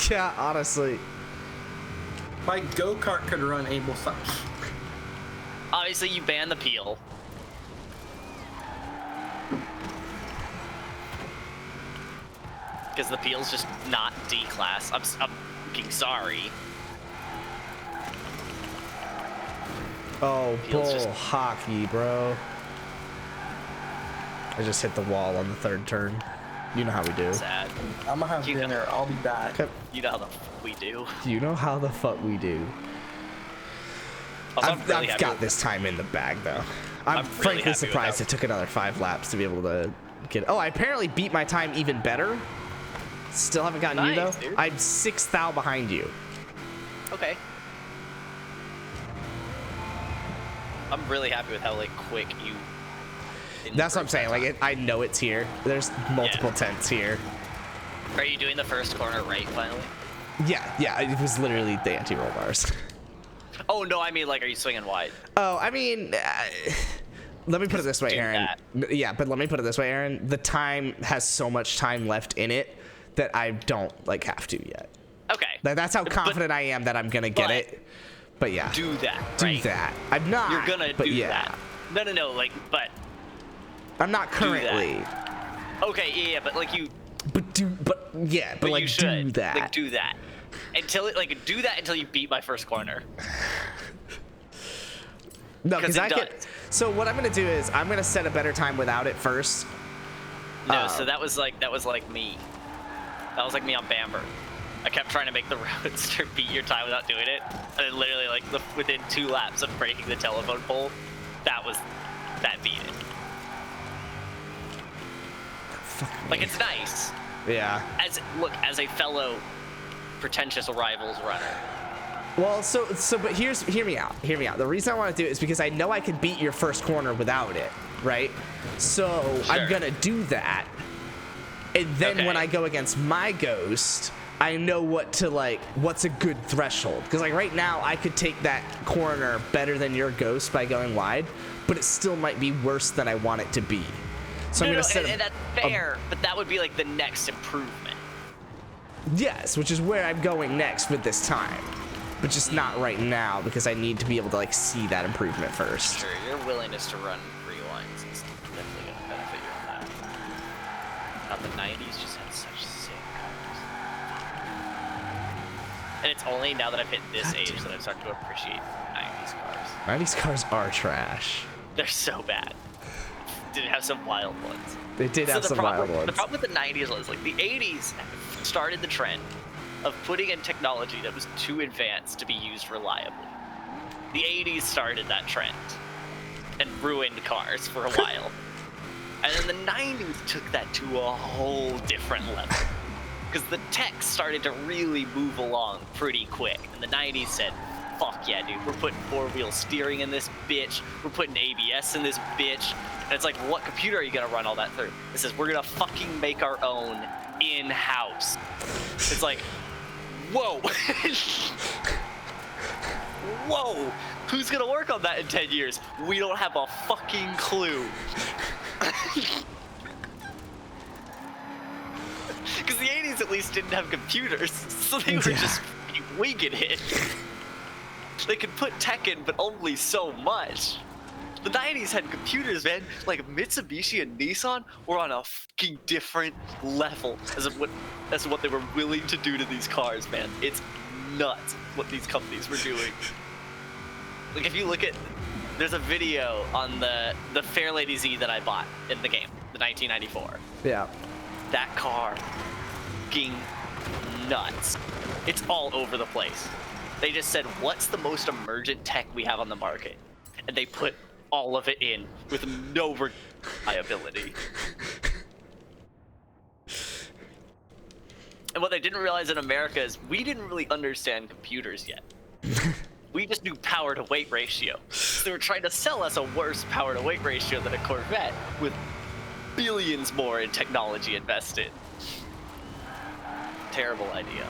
Yeah, honestly. My go-kart could run Ambleside. Obviously, you ban the peel. Because the peel's just not D class. I'm fucking sorry. Oh, Feels bull just- hockey, bro. I just hit the wall on the third turn. You know how we do. Sad. I'm gonna have You know- dinner. I'll be back. Okay. You know how the f we do. You know how the fuck we do. Also, I've, really I've happy got with- this time in the bag, though. I'm really frankly happy with surprised that. it took another 5 laps to be able to get. Oh, I apparently beat my time even better. Still haven't gotten you, though. Nice, dude. I'm 6 thou behind you. Okay. I'm really happy with how like quick you. That's what I'm improved saying. that Like, time. I know it's here. There's multiple Yeah. tents here. Are you doing the first corner right finally? Yeah, it was literally the anti-roll bars. Oh no, I mean like, are you swinging wide? Oh, I mean, let me put it this way, do Aaron. Yeah, but let me put it this way, Aaron. The time has so much time left in it that I don't like have to yet. Okay. Like, that's how But confident I am that I'm gonna get but it. But yeah, Do that. do Right? that. I'm not. You're gonna but do yeah, that. No, like, but I'm not that. currently. okay, yeah, but like you, But yeah, but like you should do that. Like, do that until it like do that until you beat my first corner. No, 'Cause because it I could. does. So what I'm gonna do is I'm gonna set a better time without it first. No, so that was like me. That was like me on Bamber. I kept trying to make the roadster beat your time without doing it, and then literally like within 2 laps of breaking the telephone pole, that beat it. Like, it's nice. Yeah. As a fellow pretentious rivals runner. Well, but hear me out. The reason I want to do it is because I know I could beat your first corner without it, right? So Sure. I'm gonna do that, and then when I go against my ghost, I know what's a good threshold. Because like right now, I could take that corner better than your ghost by going wide, but it still might be worse than I want it to be. So I'm gonna set and that's fair, but that would be like the next improvement. Yes, which is where I'm going next with this time. But just not right now, because I need to be able to like see that improvement first. Sure, your willingness to run rewinds is definitely going to benefit you on that. Now, the 90s just had such sick cars. And it's only now that I've hit this age that I'm starting to appreciate 90s cars. 90s cars are trash. They're so bad. Did have some wild ones. They did have some wild ones. The problem with the 90s was like the 80s started the trend of putting in technology that was too advanced to be used reliably. The 80s started that trend and ruined cars for a while. And then the 90s took that to a whole different level. Because the tech started to really move along pretty quick. And the 90s said, fuck yeah, dude, we're putting four-wheel steering in this bitch. We're putting ABS in this bitch. And it's like, what computer are you gonna run all that through? It says, we're gonna fucking make our own in-house. It's like, whoa. Whoa. Who's gonna work on that in 10 years? We don't have a fucking clue. Because the 80s at least didn't have computers, so they were just winging it. They could put tech in, but only so much. The 90s had computers, man. Like Mitsubishi and Nissan were on a fucking different level as what they were willing to do to these cars, man. It's nuts what these companies were doing. Like if you look at, there's a video on the Fairlady Z that I bought in the game, the 1994. Yeah. That car, fucking nuts. It's all over the place. They just said, what's the most emergent tech we have on the market? And they put all of it in with no reliability. And what they didn't realize in America is we didn't really understand computers yet. We just knew power to weight ratio. So they were trying to sell us a worse power to weight ratio than a Corvette with billions more in technology invested. Terrible idea.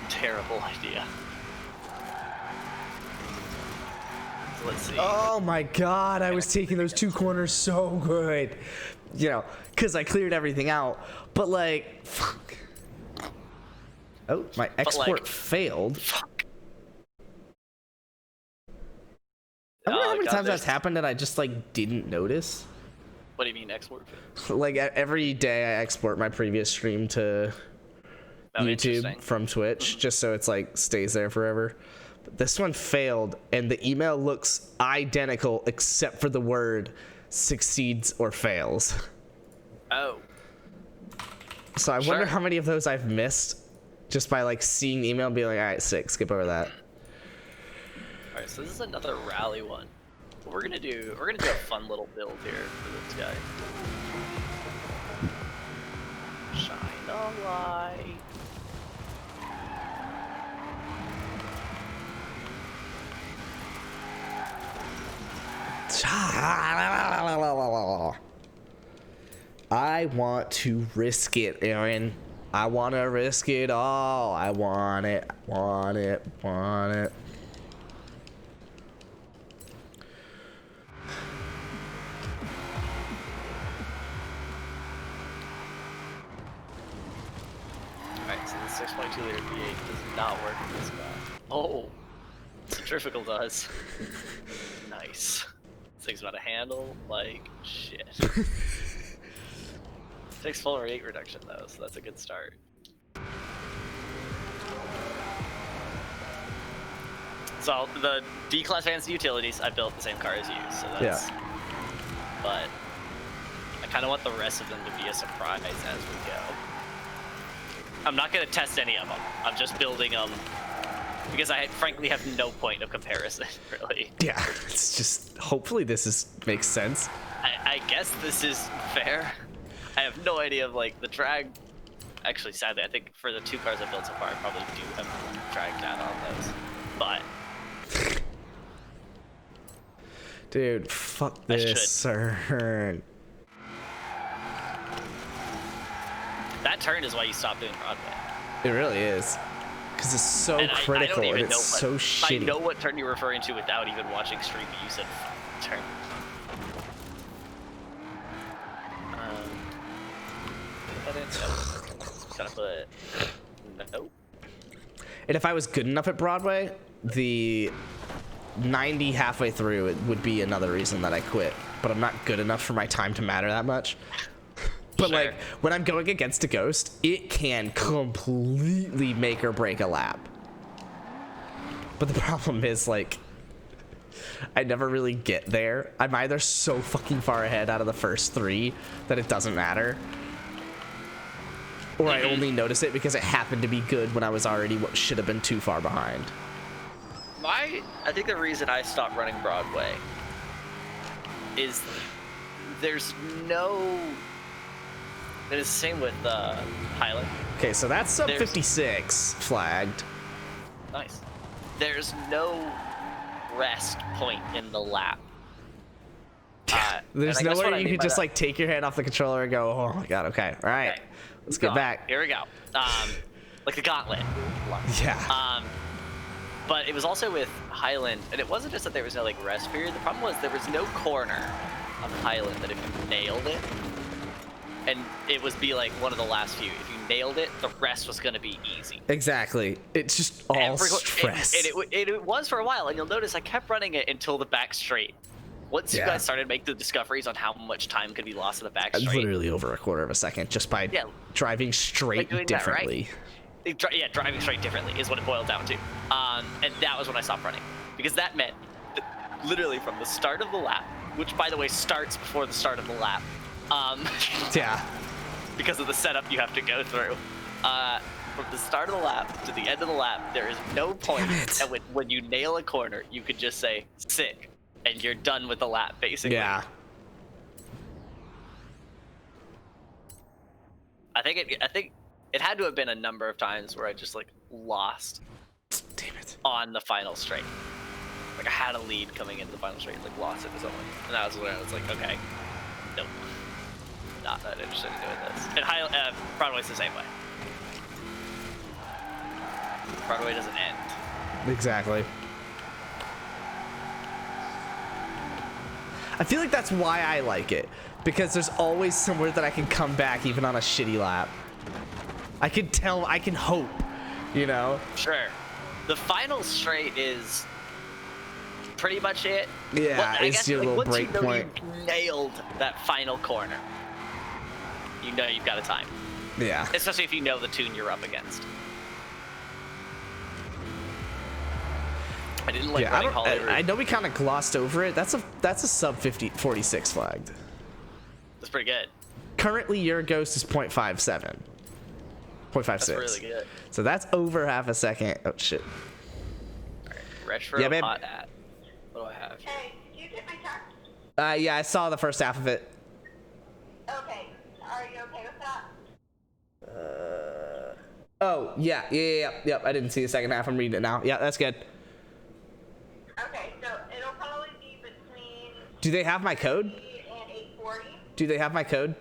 Terrible idea. So let's see. Oh my god, I was taking those two corners so good. You know, because I cleared everything out. But like, fuck. Oh, my export failed. Fuck. I wonder how many God, times that's happened and I just like didn't notice. What do you mean export? Like every day I export my previous stream to YouTube from Twitch just so it's like stays there forever. But this one failed and the email looks identical except for the word succeeds or fails. Oh. So I wonder how many of those I've missed just by like seeing the email and being like, all right, sick, skip over that. All right, so this is another rally one. We're gonna do a fun little build here for this guy. Shine a light. I want to risk it, Aaron. I want to risk it all. I want it, want it, want it. Alright, so the 6.2 liter V8 does not work in this guy. Oh, centrifugal does. Nice. This thing's about to handle like shit. Takes full rate reduction though, so that's a good start. So the D-Class Fancy Utilities, I built the same car as you, so that's... Yeah. But I kind of want the rest of them to be a surprise as we go. I'm not going to test any of them. I'm just building them because I frankly have no point of comparison, really. Yeah, it's just, hopefully this makes sense. I guess this is fair. I have no idea of like the drag. Actually, sadly, I think for the 2 cars I've built so far, I probably do have drag data on those. But dude, fuck I this, should. sir. That turn is why you stop doing Broadway. It really is. Because it's so And critical I don't even and it's know so shitty. I know what turn you're referring to without even watching stream, but you said turn. Put that in? No. Gotta put no. And if I was good enough at Broadway, the 90 halfway through it would be another reason that I quit. But I'm not good enough for my time to matter that much. But Sure. like when I'm going against a ghost, it can completely make or break a lap. But the problem is like I never really get there. I'm either so fucking far ahead out of the first 3 that it doesn't matter, or I only notice it because it happened to be good when I was already what should have been too far behind. I think the reason I stopped running Broadway is there's no. It is the same with Highland. Okay, so that's sub There's- 56 flagged. Nice. There's no rest point in the lap. There's and I guess what nowhere I you mean could by just that- like take your hand off the controller and go, oh my god, okay, all right, Okay. let's get back. Here we go. Like the gauntlet. Yeah. But it was also with Highland, and it wasn't just that there was no like rest period. The problem was there was no corner on Highland that if you nailed it, and it was be like one of the last few. If you nailed it, the rest was gonna be easy. Exactly. It's just all stress. And it was for a while, and you'll notice I kept running it until the back straight. Once you Yeah. guys started making the discoveries on how much time could be lost in the back straight, Literally over a quarter of a second just by driving straight doing that, right? differently. Yeah, driving straight differently is what it boiled down to. And that was when I stopped running. Because that meant that literally from the start of the lap, which by the way starts before the start of the lap, Yeah. because of the setup you have to go through. From the start of the lap to the end of the lap, there is no point. Damn it. And when you nail a corner, you could just say, sick, and you're done with the lap, basically. Yeah. I think it had to have been a number of times where I just like lost Damn it. on the final straight. Like I had a lead coming into the final straight, like lost it to someone, and that was when I was like, okay, nope, not that interested in doing this. And Broadway's the same way. Broadway doesn't end. Exactly. I feel like that's why I like it, because there's always somewhere that I can come back even on a shitty lap. I can tell, I can hope, you know? Sure. The final straight is pretty much it. Yeah, I it's guess, your like, little once break you know point. you nailed that final corner, you know you've got a time. Yeah. Especially if you know the tune you're up against. I didn't like Yeah, running Hollywood. I know we kind of glossed over it. That's a sub 46 flagged. That's pretty good. Currently, your ghost is 0.57. 0.56. That's really good. So that's over half a second. Oh shit. Retro Yeah, babe. hot at. What do I have? Hey, did you get my text? Yeah, I saw the first half of it. Okay, are you okay with that? Oh yeah. Yep. I didn't see the second half. I'm reading it now. Yeah, that's good. Okay, so it'll probably be between Do they have my code? 8 and 8:40. Do they have my code?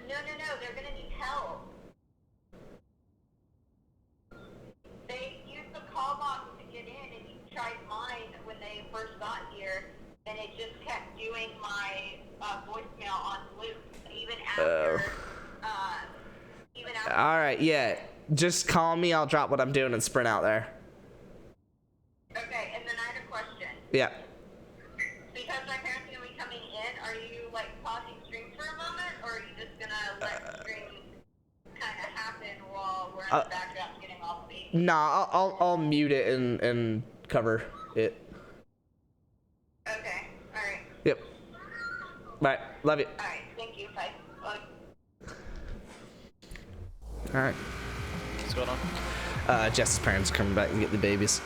No, they're gonna need help. They used the call box to get in, and you tried mine when they first got here, and it just kept doing my voicemail on loop, even after. All right. Yeah. Just call me. I'll drop what I'm doing and sprint out there. Okay, and then I had a question. Yeah. Because my parents are gonna be coming in, are you like pausing stream for a moment, or are you just gonna let stream kind of happen while we're in the background getting all the baby? Nah. I'll mute it and cover it. Okay, alright. Yep. Bye. Love you. Alright, thank you. Bye. Bye. All right. What's going on? Jess's parents are coming back and get the babies.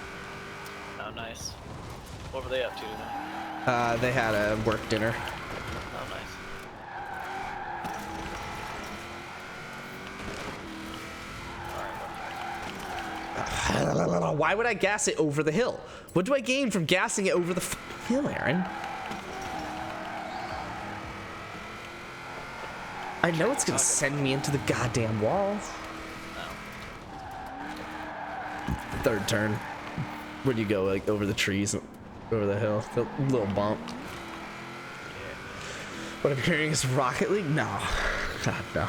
Oh, nice. What were they up to tonight? They had a work dinner. Oh, nice. Why would I gas it over the hill? What do I gain from gassing it over the hill, Aaron? I know it's gonna send me into the goddamn wall. Third turn. When you go like over the trees, over the hill, the little bump. What I'm hearing is Rocket League? No. God, no.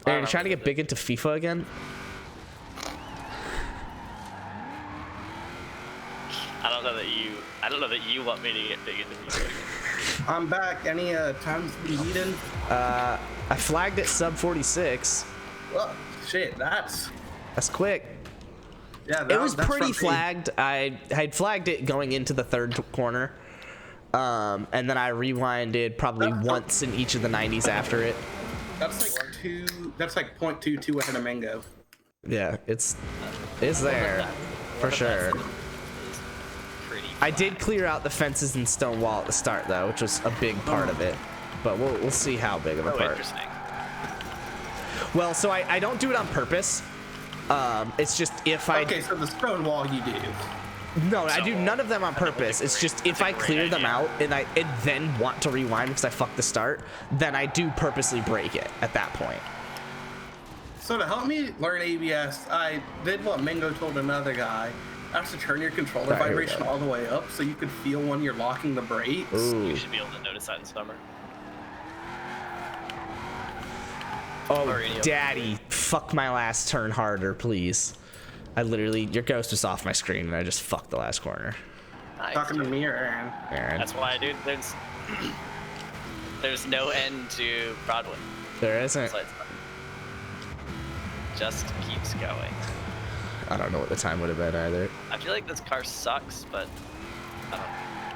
Aaron, you trying to get big into FIFA again? I don't know that you want me to get big into FIFA. I'm back. Any times we needed? I flagged it sub 46. Well, shit, that's quick. yeah. It was that's pretty from me. flagged. I had flagged it going into the third corner. And then I rewinded probably once in each of the 90s after it. That's like 0.22 ahead of Mango. Yeah, it's there for sure. I did clear out the fences and stone wall at the start though, which was a big part of it. But we'll see how big of a part. Interesting. Well, so I don't do it on purpose. It's just if I Okay, so the stone wall you do. no, I do none of them on purpose. It's just if I clear them out and I then want to rewind because I fucked the start, then I do purposely break it at that point. So to help me learn ABS, I did what Mango told another guy. I have to turn your controller Alright, here we vibration go. all the way up so you can feel when you're locking the brakes. Ooh. You should be able to notice that in summer. Oh, Radio. daddy, fuck my last turn harder, please. I literally, your ghost was off my screen and I just fucked the last corner. Nice, Talking to dude. me or Aaron? Aaron, That's why, dude. There's no end to Broadway. there isn't. So it's just keeps going. I don't know what the time would have been either. I feel like this car sucks, but I don't.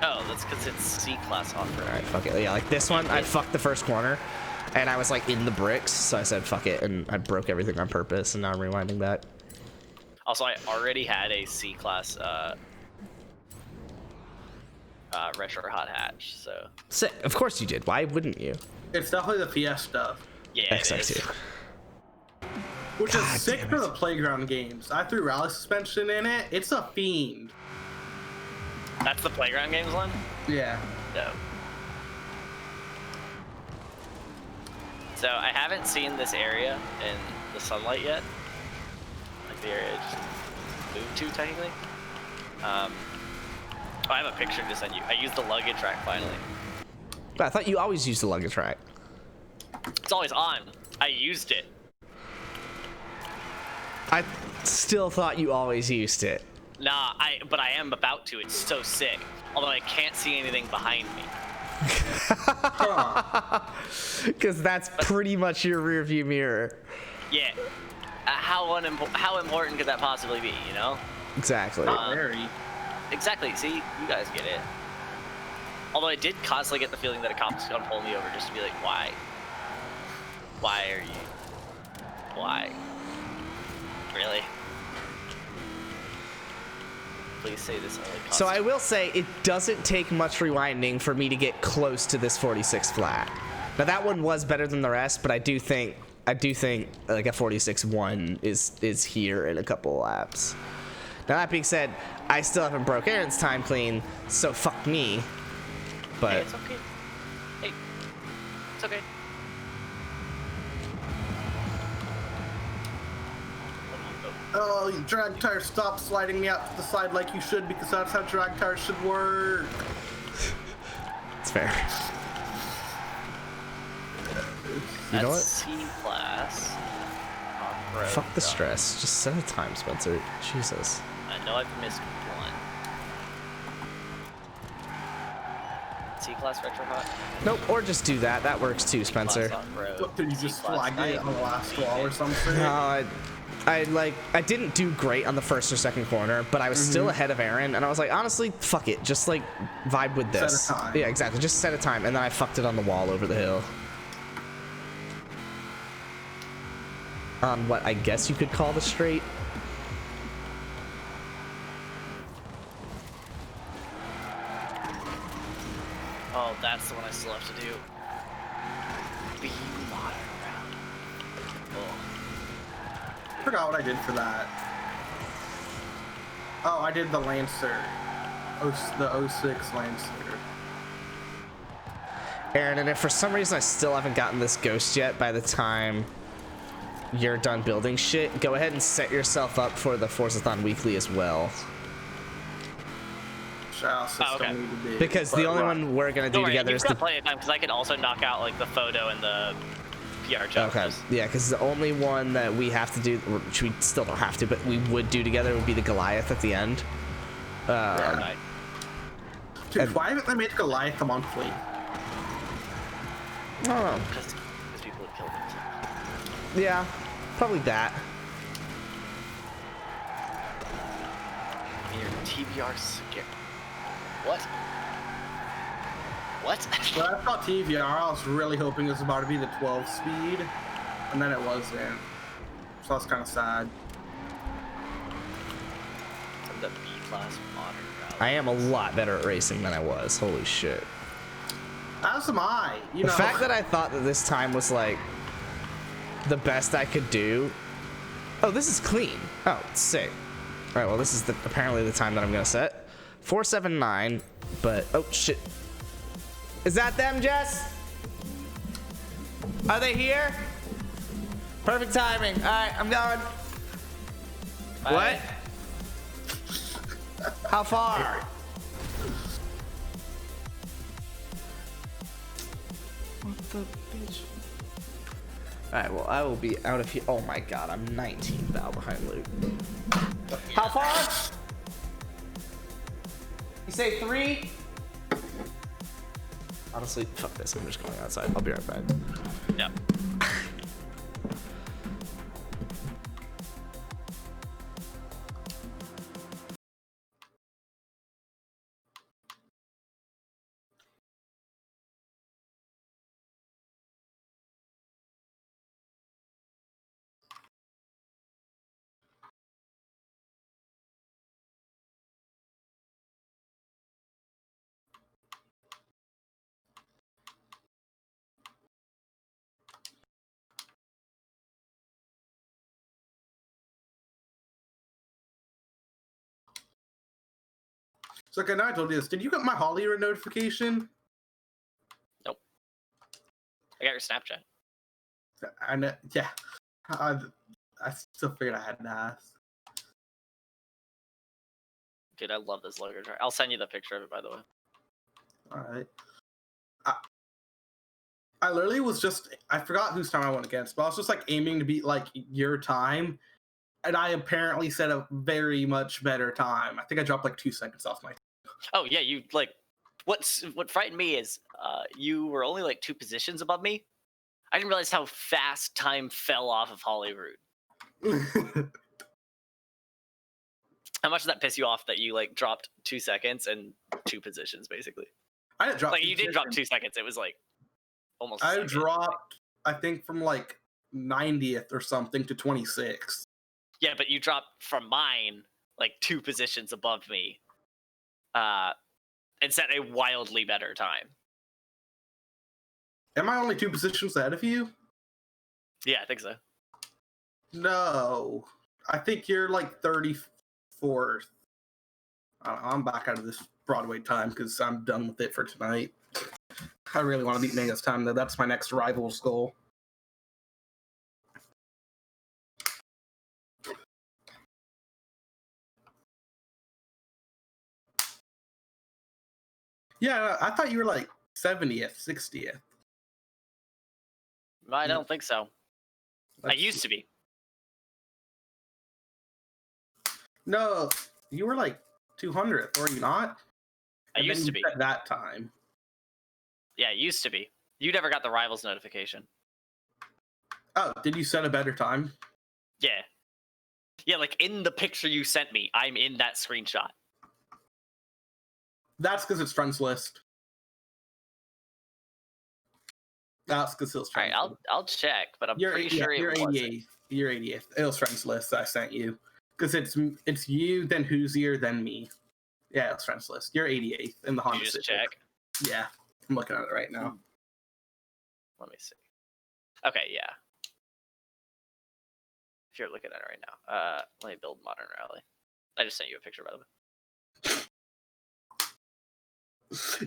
Oh, that's because it's C-class off-road. All right, fuck it. Yeah, like this one, I fucked the first corner and I was like in the bricks, so I said fuck it and I broke everything on purpose and now I'm rewinding back. Also, I already had a C-class retro hot hatch, so Sick. Of course you did. Why wouldn't you? It's definitely the Fiesta, yeah. It is. XI2. which God is sick damn for it. the playground games. I threw rally suspension in it. It's a fiend. That's the playground games one. Yeah. No. So I haven't seen this area in the sunlight yet. Like the area I just moved to technically. Oh, I have a picture to send you. I used the luggage rack finally. But I thought you always used the luggage rack. It's always on. I used it. I still thought you always used it. Nah, but I am about to. It's so sick. Although I can't see anything behind me. Because that's pretty much your rear view mirror. Yeah. How important could that possibly be, you know? Exactly. Very. Exactly. See, you guys get it. Although I did constantly get the feeling that a cop was gonna pull me over just to be like, why? Why are you? Why? Really? Please say this only costs. So I will say it doesn't take much rewinding for me to get close to this 46 flat. Now that one was better than the rest, but I do think like a 46-1 is here in a couple laps. Now that being said, I still haven't broke Aaron's time clean, so fuck me. But Hey, it's okay. Hey, it's okay. Oh, you drag tires, stop sliding me out to the side like you should, because that's how drag tires should work. it's fair. You That's know what? C-class. Off-road Fuck the stuff. stress. Just set a time, Spencer. Jesus. I know I've missed one. C-class retro hot. Nope, or just do that. That works too, Spencer. C-class off-road, What, did you just C-class flag it on the night, last wall or something? No, I didn't do great on the first or second corner, but I was still ahead of Aaron, and I was like, honestly, fuck it, just like vibe with Set a this. time. Yeah, exactly, just set a time, and then I fucked it on the wall over the hill. On what I guess you could call the straight. Oh, that's the one I still have to do. Be modern around. Forgot what I did for that. Oh, I did the Lancer. The 06 Lancer. Aaron, and if for some reason I still haven't gotten this ghost yet by the time you're done building shit, go ahead and set yourself up for the Forzathon Weekly as well. Okay. Because the only one we're gonna do together is you've the... got plenty of time, because I can also knock out like the photo and the PR jobs. Okay, yeah, because the only one that we have to do, which we still don't have to, but we would do together, would be the Goliath at the end. Right. Dude, why haven't they made Goliath a monthly? I don't know. Because people have killed it. Yeah, probably that. Your TBR scare. What? What? When I saw TVR, I was really hoping it was about to be the 12 speed, and then it wasn't. So that's kind of sad. The B-class modern rally. I am a lot better at racing than I was. Holy shit. As am I. You The know. fact that I thought that this time was like the best I could do. Oh, this is clean. Oh, sick. All right, well, this is apparently the time that I'm gonna set. 479, but oh shit. Is that them, Jess? Are they here? Perfect timing. All right, I'm going. Bye. What? How far? What the bitch? Alright, well, I will be out of here. Oh my god, I'm 19 thou behind Luke. How far? You say 3? Honestly, fuck this. I'm just going outside. I'll be right back. Yeah. So, okay, now I told you this. Did you get my Hollywood notification? Nope. I got your Snapchat. I know. Yeah. I still figured I had to ask. Dude, I love this logo chart. I'll send you the picture of it, by the way. All right. I literally was just, I forgot whose time I went against, but I was just like aiming to beat like your time. And I apparently set a very much better time. I think I dropped like 2 seconds off my. Oh yeah, you like. What frightened me is you were only like 2 positions above me. I didn't realize how fast time fell off of Holyrood. How much did that piss you off that you like dropped 2 seconds and 2 positions basically? I didn't drop. Like you didn't drop 2 seconds. It was like almost. I dropped, I think, from like 90th or something to 26. Yeah, but you dropped from mine like 2 positions above me, and set a wildly better time. Am I only 2 positions ahead of you? Yeah, I think so. No, I think you're like 34th. I'm back out of this Broadway time because I'm done with it for tonight. I really want to beat Nega's time though. That's my next rival's goal. Yeah, I thought you were like 70th, 60th. I don't think so. I Let's used see. to be. No, you were like 200th, were you not? I And used then to you be. set that time. Yeah, it used to be. You never got the rivals notification. Oh, did you set a better time? Yeah. Yeah, like in the picture you sent me, I'm in that screenshot. That's because it's friends list. That's because it's All right, friends list. I'll check, but I'm pretty sure you're it wasn't. 88th. You're 88th. It was friends list I sent you. Because it's you, then Hoosier, then me. Yeah, it's friends list. You're 88th in the Did Honda you just Civic. check? Yeah, I'm looking at it right now. Let me see. Okay, yeah. you're looking at it right now. Let me build modern rally. I just sent you a picture, by the way.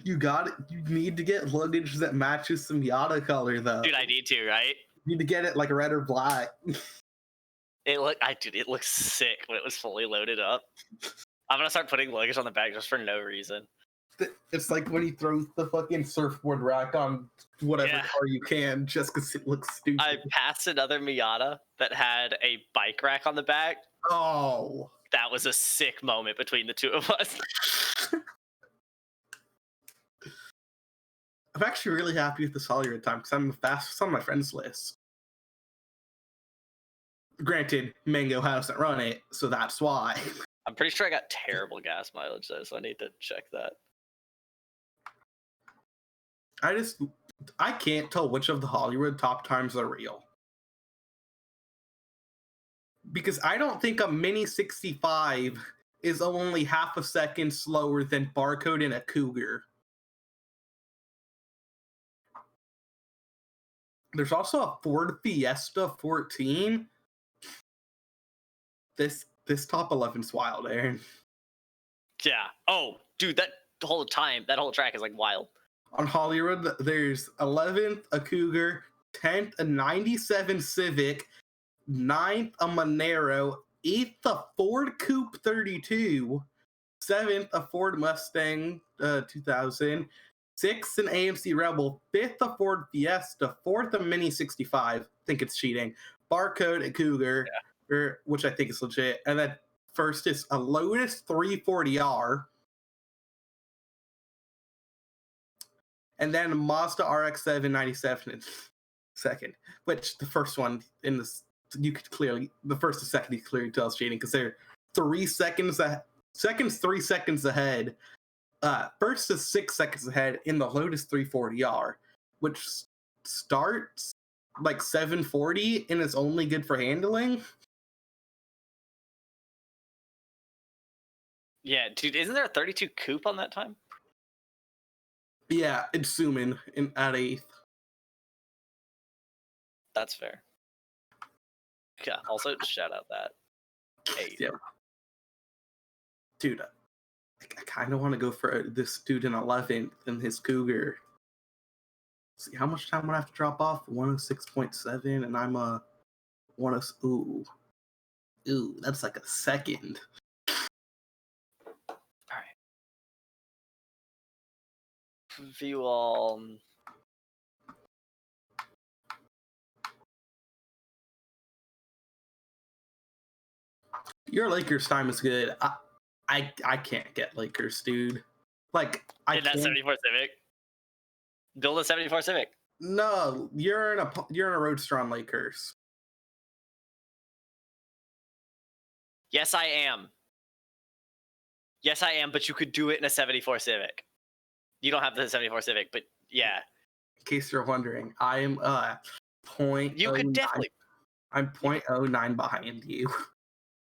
You got it. You need to get luggage that matches some Yada color, though. Dude, I need to, right? You need to get it like red or black. It looks sick when it was fully loaded up. I'm gonna start putting luggage on the back just for no reason. It's like when he throws the fucking surfboard rack on whatever car you can, just because it looks stupid. I passed another Miata that had a bike rack on the back. Oh, That was a sick moment between the two of us. I'm actually really happy with this Hollywood time because I'm the fastest on my friends list. Granted, Mango hasn't run it, so that's why. I'm pretty sure I got terrible gas mileage though, so I need to check that. I can't tell which of the Hollywood top times are real. Because I don't think a Mini 65 is only half a second slower than Barcode in a Cougar. There's also a Ford Fiesta 14. This top 11's wild, Aaron. Yeah. Oh, dude, that whole track is like wild. On Hollywood, there's 11th a Cougar, 10th a 97 Civic, 9th a Monero, 8th a Ford Coupe 32, 7th a Ford Mustang 2000, 6th an AMC Rebel, 5th a Ford Fiesta, 4th a Mini 65. Think it's cheating. Barcode a Cougar, which I think is legit, and then first is a Lotus 340R. And then Mazda RX-7 97 second, which the first one in this, the first and second, you clearly tell is cheating because they're 3 seconds, 3 seconds ahead. First is 6 seconds ahead in the Lotus 340R, which starts like 740 and is only good for handling. Yeah, dude, isn't there a 32 coupe on that time? Yeah, it's zooming at 8th. That's fair. Yeah, also shout out that 8. Yeah. Dude, I kind of want to go for this dude in 11th in his Cougar. See how much time would I have to drop off? 106.7, and I'm a 106. Ooh, that's like a second. View all. Your Lakers time is good. I can't get Lakers, dude. Like I In that 74 Civic. Build a 74 Civic. No, you're in a Roadster on Lakers. Yes, I am. Yes, I am. But you could do it in a 74 Civic. You don't have the 74 Civic, but yeah. In case you're wondering, I am point. You could definitely. I'm 0.09 behind you.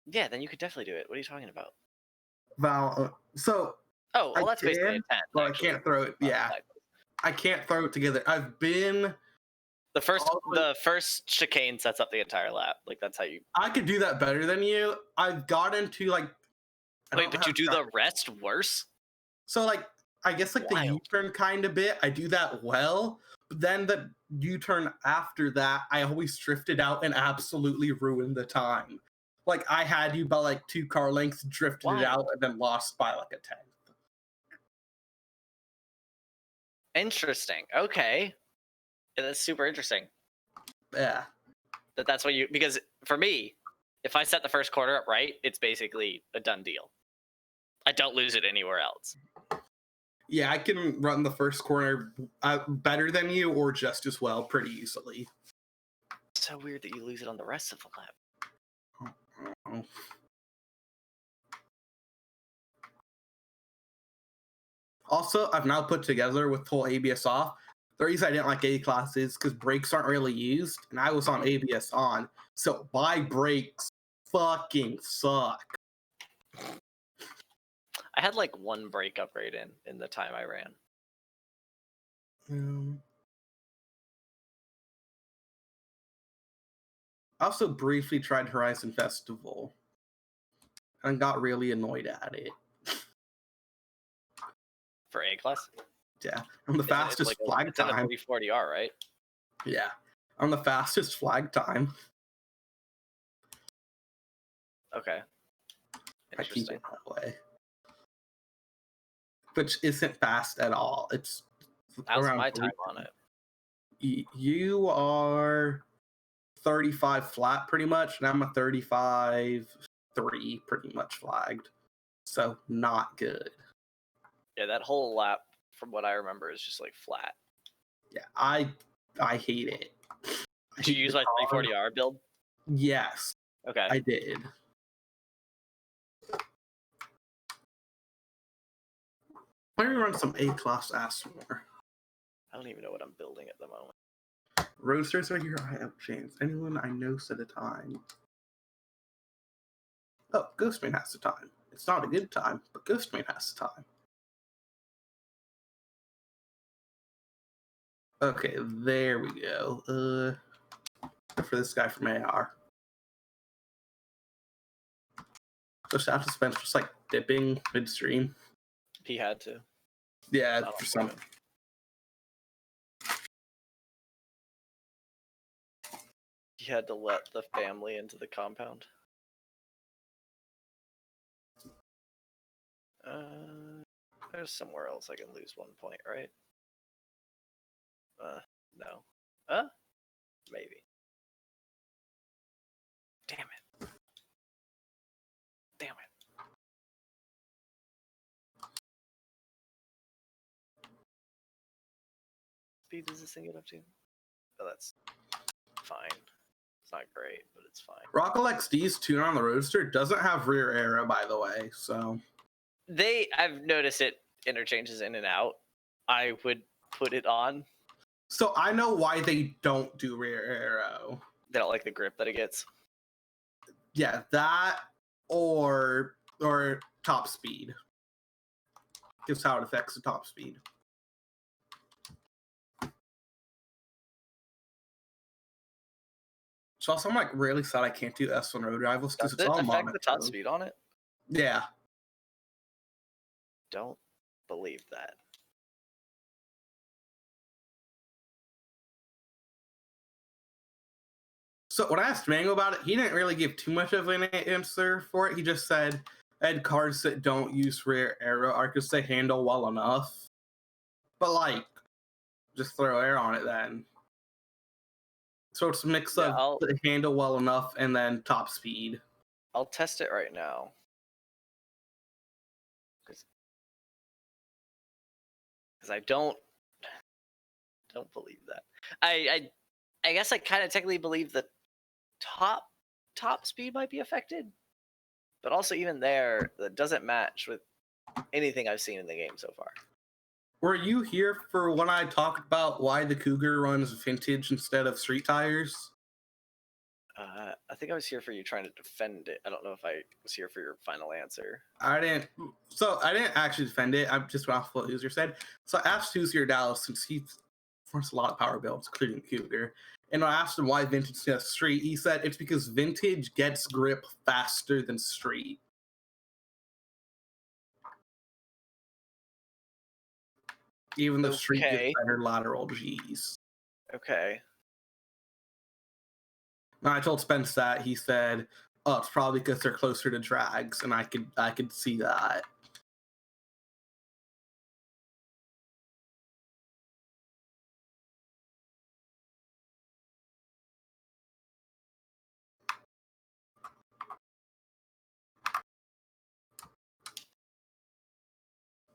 Yeah, then you could definitely do it. What are you talking about? Val, so. Oh, well, that's basically a 10. Well, I can't throw it. Yeah, I can't throw it together. I've been. The first chicane sets up the entire lap. Like that's how you. I could do that better than you. I've got into like. Wait, but you do the rest worse? So like, I guess like the U-turn kind of bit, I do that well. But then the U-turn after that, I always drifted out and absolutely ruined the time. Like I had you by like 2 car lengths, drifted it out, and then lost by like a 10th. Interesting. Okay. Yeah, that's super interesting. Yeah. That's what because for me, if I set the first quarter up right, it's basically a done deal. I don't lose it anywhere else. Yeah, I can run the first corner better than you or just as well pretty easily. It's so weird that you lose it on the rest of the lap. Oh. Also, I've now put together with full ABS off. The reason I didn't like A class is because brakes aren't really used, and I was on ABS on. So my brakes fucking suck. I had like 1 brake upgrade in the time I ran. I also briefly tried Horizon Festival and got really annoyed at it. For A class? Yeah, I'm the fastest flag it's like time. a 340R, right? Yeah, I'm the fastest flag time. Okay. I keep Interesting. it that way. Which isn't fast at all. It's How's around my time on it? You are 35 flat pretty much, and I'm a 35 3 pretty much flagged. So not good. Yeah, that whole lap, from what I remember, is just like flat. Yeah, I hate it. Did you use my 340R build? Yes, Okay. I did. Let me run some A-class Asmore. I don't even know what I'm building at the moment. Roasters are here. I have James. Anyone I know set a time. Oh, Ghostman has the time. It's not a good time, but Ghostman has the time. Okay, there we go. For this guy from AR. Just have to spend just like dipping midstream. He had to. Yeah, Oh, for some. okay. He had to let the family into the compound. There's somewhere else I can lose 1 point, right? No. Maybe. Damn it. Damn it. Speed does this thing get up to? Oh, that's fine. It's not great, but it's fine. Rockle XD's tune on the Roadster doesn't have rear arrow, by the way, so. I've noticed it interchanges in and out. I would put it on. So I know why they don't do rear arrow. They don't like the grip that it gets. Yeah, that or top speed. Gives how it affects the top speed. So also I'm like really sad I can't do S1 road rivals because Does it's it all affect mono. the top speed on it? Yeah. Don't believe that. So when I asked Mango about it, he didn't really give too much of an answer for it. He just said, "Ed, cards that don't use rear arrow are because they handle well enough." But like, just throw air on it then. So it's a mix of they handle well enough and then top speed. I'll test it right now. Because I don't believe that. I guess I kind of technically believe the top speed might be affected, but also even there, that doesn't match with anything I've seen in the game so far. Were you here for when I talked about why the Cougar runs vintage instead of street tires? I think I was here for you trying to defend it. I don't know if I was here for your final answer. I didn't actually defend it. I just went off what Hoosier said. So I asked Hoosier Dallas, since he runs a lot of power builds, including Cougar. And I asked him why vintage instead of street. He said it's because vintage gets grip faster than street. Even though street gets better lateral Gs. Okay. When I told Spence that, he said, "Oh, it's probably because they're closer to drags," and I could see that.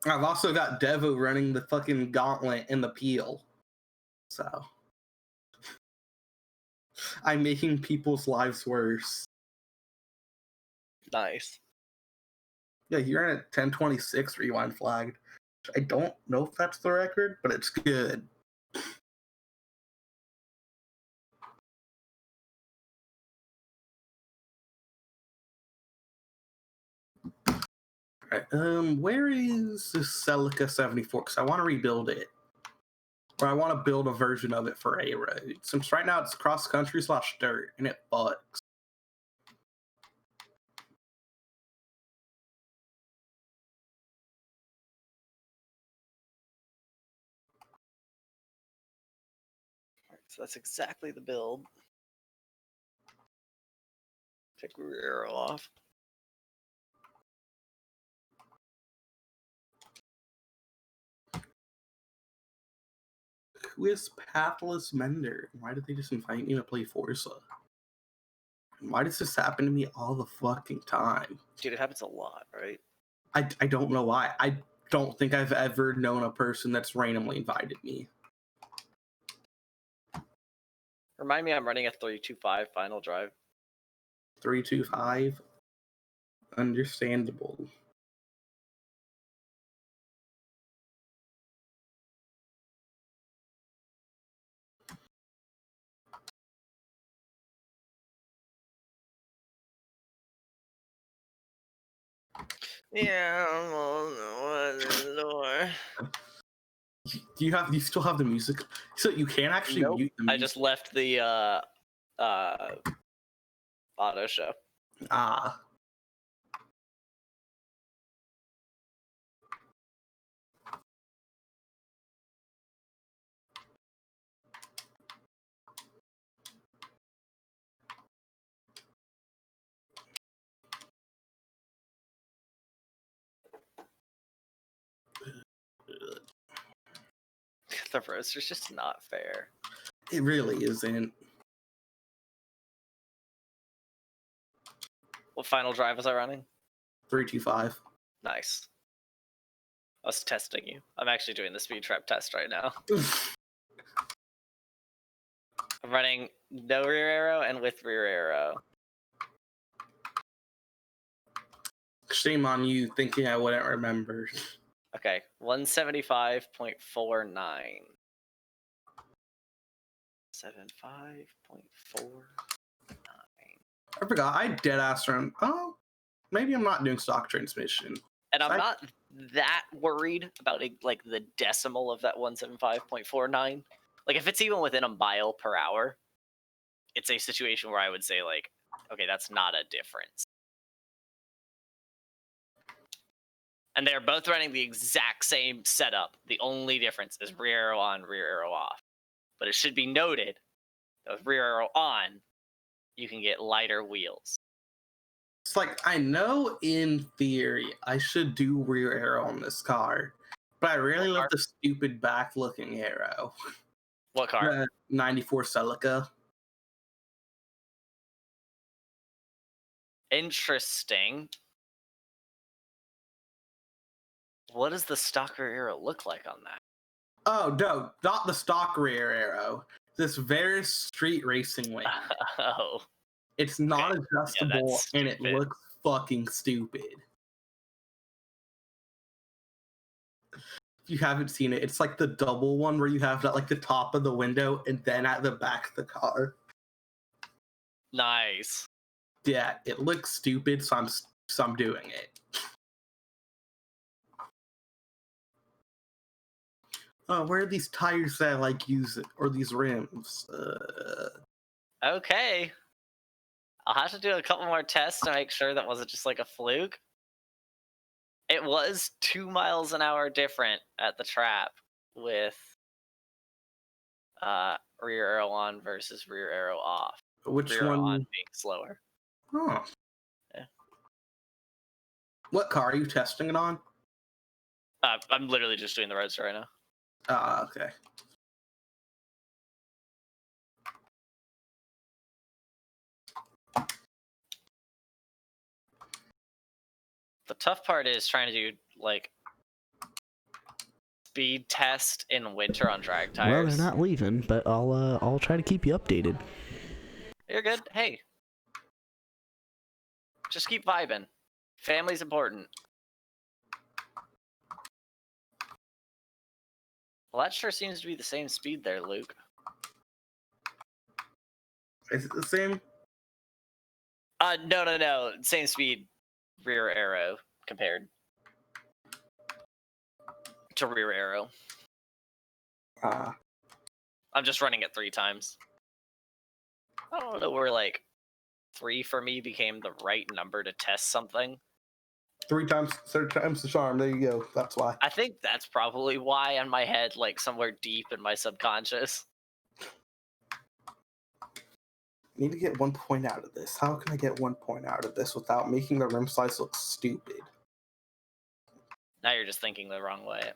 I've also got Devo running the fucking gauntlet in the peel. So I'm making people's lives worse. Nice. Yeah, you're at 10:26 rewind flagged. I don't know if that's the record, but it's good. Alright, where is this Celica 74? Because I want to rebuild it. Or I want to build a version of it for a road. Since right now it's cross country / dirt, and it fucks. So that's exactly the build. Take rear arrow off. Who is Pathless Mender? Why did they just invite me to play Forza? Why does this happen to me all the fucking time? Dude, it happens a lot, right? I don't know why. I don't think I've ever known a person that's randomly invited me. Remind me, I'm running a 325 final drive. 325. Understandable. Yeah, I'm on the door. Do you still have the music? So you can actually Nope. mute the music. I just left the auto show. Ah. The roaster's just not fair. It really isn't. What final drive was I running? 325. Nice. I was testing you. I'm actually doing the speed trap test right now. I'm running no rear arrow and with rear arrow. Shame on you thinking I wouldn't remember. Okay, 175.49. 75.49. I forgot. I dead ass run. Oh, maybe I'm not doing stock transmission. And I'm not that worried about like the decimal of that 175.49. Like if it's even within a mile per hour, it's a situation where I would say like, okay, that's not a difference. And they're both running the exact same setup. The only difference is rear arrow on, rear arrow off. But it should be noted that with rear arrow on, you can get lighter wheels. It's like, I know in theory I should do rear arrow on this car, but I really love the stupid back looking arrow. What car? The 94 Celica. Interesting. What does the stock rear arrow look like on that? Oh, no, not the stock rear arrow. This very street racing wing. Oh. It's not Okay. adjustable, Yeah, and it looks fucking stupid. If you haven't seen it, it's like the double one where you have that like the top of the window and then at the back of the car. Nice. Yeah, it looks stupid, so I'm doing it. Oh, where are these tires that I like use it, or these rims? Okay. I'll have to do a couple more tests to make sure that wasn't just like a fluke. It was 2 miles an hour different at the trap with rear arrow on versus rear arrow off. Which rear one? Arrow on being slower. Oh. Yeah. What car are you testing it on? I'm literally just doing the roadster right now. Ah, okay. The tough part is trying to do like speed test in winter on drag tires. Well, they're not leaving, but I'll try to keep you updated. You're good. Hey, just keep vibing. Family's important. Well, that sure seems to be the same speed there, Luke. Is it the same? No. Same speed, rear arrow compared to rear arrow. I'm just running it 3 times. I don't know where, like, 3 for me became the right number to test something. 3 times, third time's the charm. There you go. That's why. I think that's probably why in my head, like, somewhere deep in my subconscious. Need to get 1 point out of this. How can I get 1 point out of this without making the rim size look stupid? Now you're just thinking the wrong way.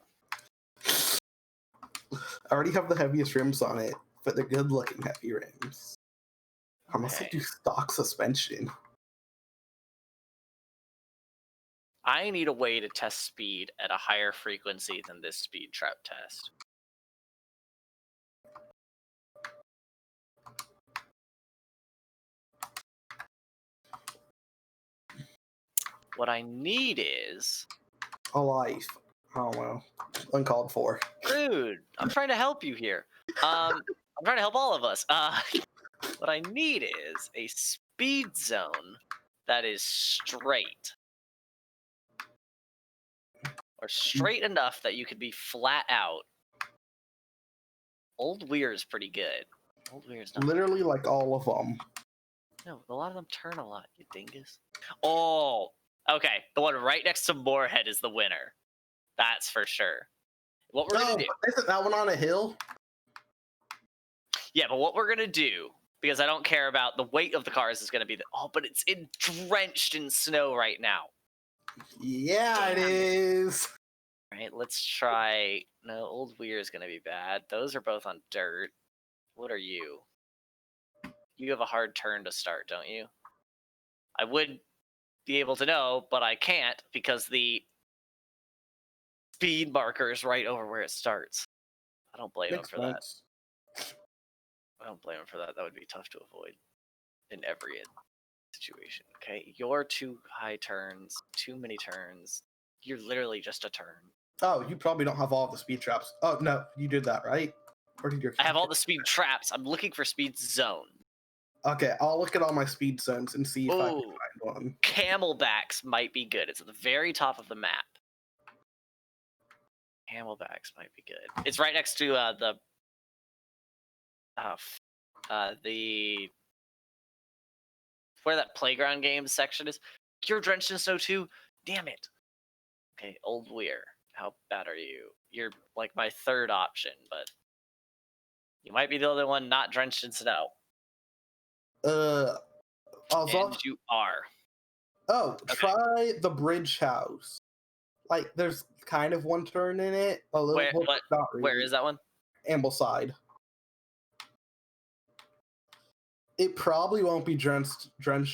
I already have the heaviest rims on it, but they're good-looking heavy rims. I must Okay. do stock suspension. I need a way to test speed at a higher frequency than this speed trap test. What I need is... A life. I don't know. Uncalled for. Dude, I'm trying to help you here. I'm trying to help all of us. What I need is a speed zone that is straight. Or straight enough that you could be flat out. Old Weir is pretty good. Old Weir's not... Literally like all of them. No, a lot of them turn a lot, you dingus. Oh, okay. The one right next to Moorhead is the winner. That's for sure. What we're No, gonna do? but isn't that one on a hill? Yeah, but what we're gonna do, because I don't care about the weight of the cars, is gonna be the... Oh, but it's drenched in snow right now. Yeah, it is. All right, let's try... No, Old Weir is gonna be bad. Those are both on dirt. What are you? You have a hard turn to start, don't you? I would be able to know, but I can't because the speed marker is right over where it starts. I don't blame him Makes for that. sense. I don't blame him for that. That would be tough to avoid in every situation. Okay, your 2 high turns, too many turns. You're literally just a turn. Oh, you probably don't have all the speed traps. Oh, no, you did that, right? Or did your... I have all the speed traps. I'm looking for speed zone. Okay, I'll look at all my speed zones and see if I can Ooh. find one. Camelbacks might be good. It's at the very top of the map. Camelbacks might be good. It's right next to the where that playground games section is. You're drenched in snow too. Damn it. Okay, Old Weir. How bad are you? You're like my 3rd option, but you might be the only one not drenched in snow. And you are. Oh, Okay. try the bridge house. Like, there's kind of one turn in it. A little Where, bit, but not really. where is that one? Ambleside. It probably won't be drenched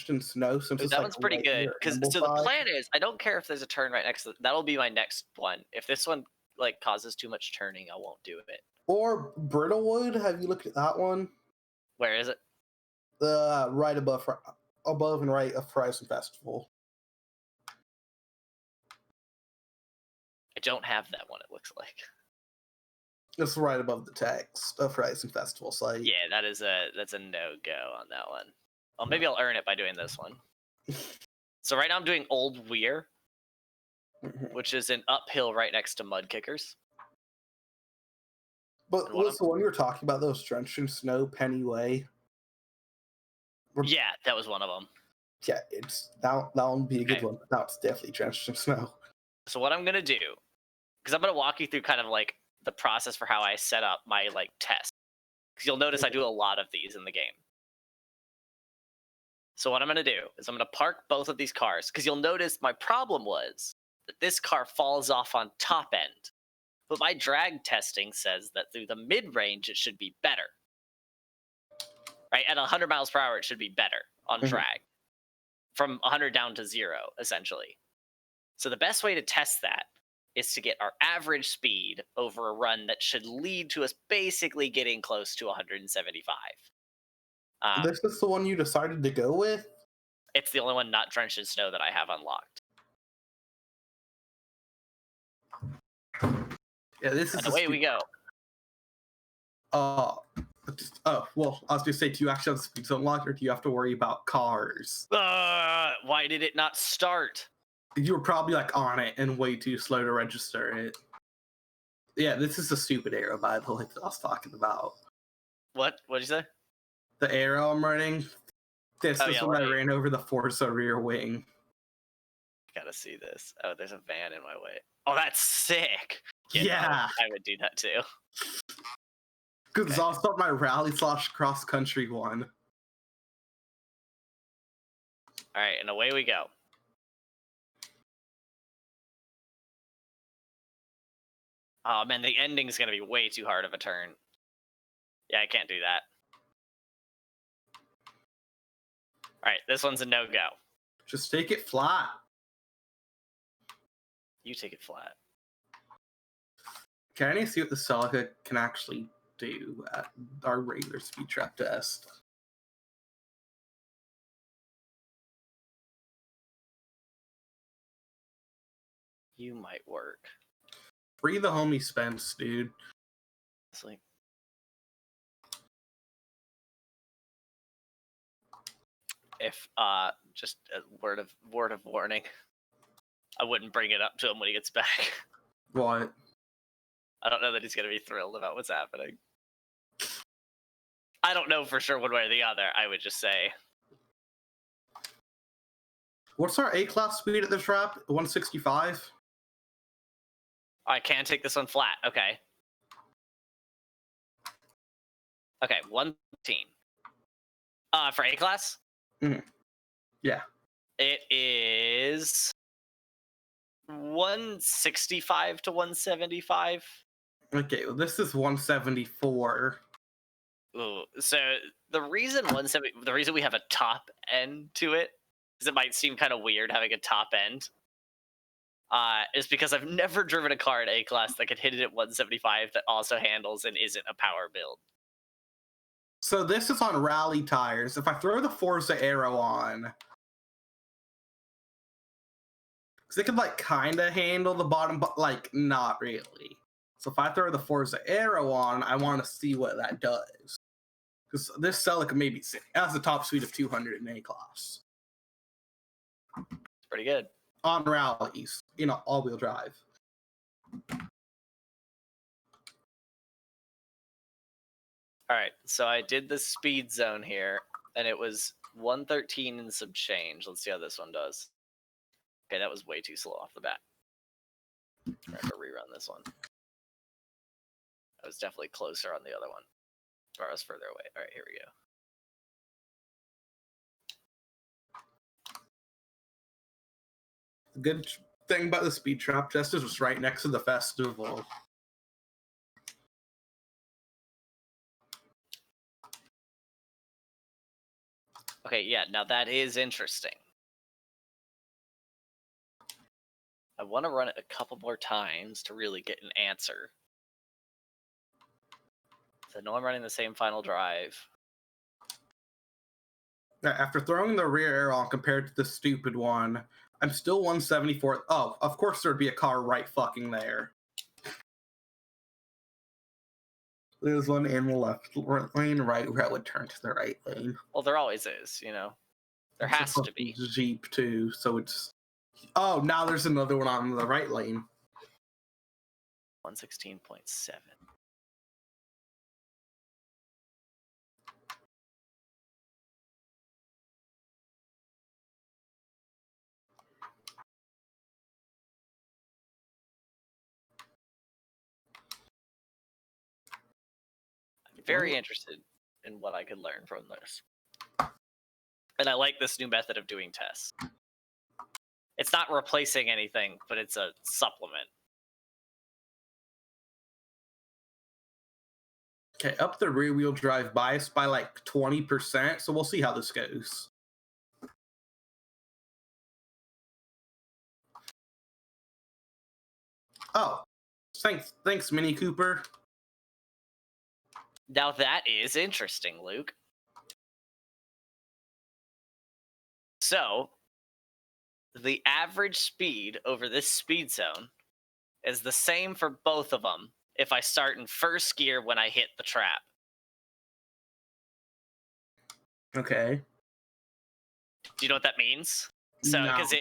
in snow since it's That like one's pretty right good. near Because so the Ambleside. plan is, I don't care if there's a turn right next to that'll be my next one. If this one like causes too much turning, I won't do it. Or Brittlewood. Have you looked at that one? Where is it? Right above and right of Horizon Festival. I don't have that one, it looks like. It's right above the text of Horizon Festival site. Yeah, that's a no-go on that one. Well, maybe I'll earn it by doing this one. So right now I'm doing Old Weir, which is an uphill right next to Mud Kickers. But was the one you were talking about, those drenched in snow, Penny Way? Yeah, that was one of them. Yeah, that one would be a good one. Now it's definitely drenched in snow. So what I'm gonna do, because I'm gonna walk you through kind of like the process for how I set up my like test. Because you'll notice I do a lot of these in the game. So what I'm gonna do is I'm gonna park both of these cars, because you'll notice my problem was that this car falls off on top end. But my drag testing says that through the mid-range it should be better. Right? At 100 miles per hour it should be better on drag. From 100 down to 0, essentially. So the best way to test that is to get our average speed over a run that should lead to us basically getting close to 175. This is the one you decided to go with? It's the only one not drenched in snow that I have unlocked. Yeah, this is And away we go. well, I was going to say, do you actually have the speed unlocked, or do you have to worry about cars? Why did it not start? You were probably like on it and way too slow to register it. Yeah, this is a stupid arrow, by the way, that I was talking about. What'd you say? The arrow I'm running. This Oh, is yeah, when I let me- ran over the FORZA rear wing. Gotta see this. Oh, there's a van in my way. Oh, that's sick. Yeah. I would do that too. Because it's Okay. also my rally / cross country one. All right, and away we go. Oh man, the ending's gonna be way too hard of a turn. Yeah, I can't do that. All right, this one's a no-go. Just take it flat. You take it flat. Can I need to see what the Celica can actually do at our regular speed trap test? You might work. Free the homie Spence, dude. Honestly. If just a word of warning, I wouldn't bring it up to him when he gets back. What? I don't know that he's gonna be thrilled about what's happening. I don't know for sure one way or the other. I would just say What's our A-class speed at the trap? 165? I can take this one flat. Okay. Okay, 113. For A class? Yeah. It is 165 to 175. Okay, well, this is 174. Ooh, so the reason we have a top end to it, because it might seem kind of weird having a top end, is because I've never driven a car in A class that could hit it at 175 that also handles and isn't a power build. So this is on rally tires. If I throw the FORZA arrow on, because it can like kind of handle the bottom, but like not really. So if I throw the FORZA arrow on, I want to see what that does. Because this Celica maybe has a top speed of 200 in A class It's pretty good. on rallies, all-wheel drive. All right, so I did the speed zone here, and it was 113 and some change. Let's see how this one does. Okay, that was way too slow off the bat. I have to rerun this one. I was definitely closer on the other one. Or I was further away. All right, here we go. The good thing about the speed trap test is it's right next to the festival. Okay, yeah, now that is interesting. I want to run it a couple more times to really get an answer. So I know I'm running the same final drive. After throwing the rear arrow on compared to the stupid one, I'm still 174. Oh, of course there'd be a car right fucking there. There's one in the left lane, right where I would turn to the right lane. Well, there always is, There has to be. Jeep too, so it's. Oh, now there's another one on the right lane. 116.7. I'm very interested in what I could learn from this. And I like this new method of doing tests. It's not replacing anything, but it's a supplement. Okay, up the rear wheel drive bias by like 20%, so we'll see how this goes. Oh, thanks, Mini Cooper. Now that is interesting, Luke. So, the average speed over this speed zone is the same for both of them if I start in first gear when I hit the trap. Okay. Do you know what that means? So, No. because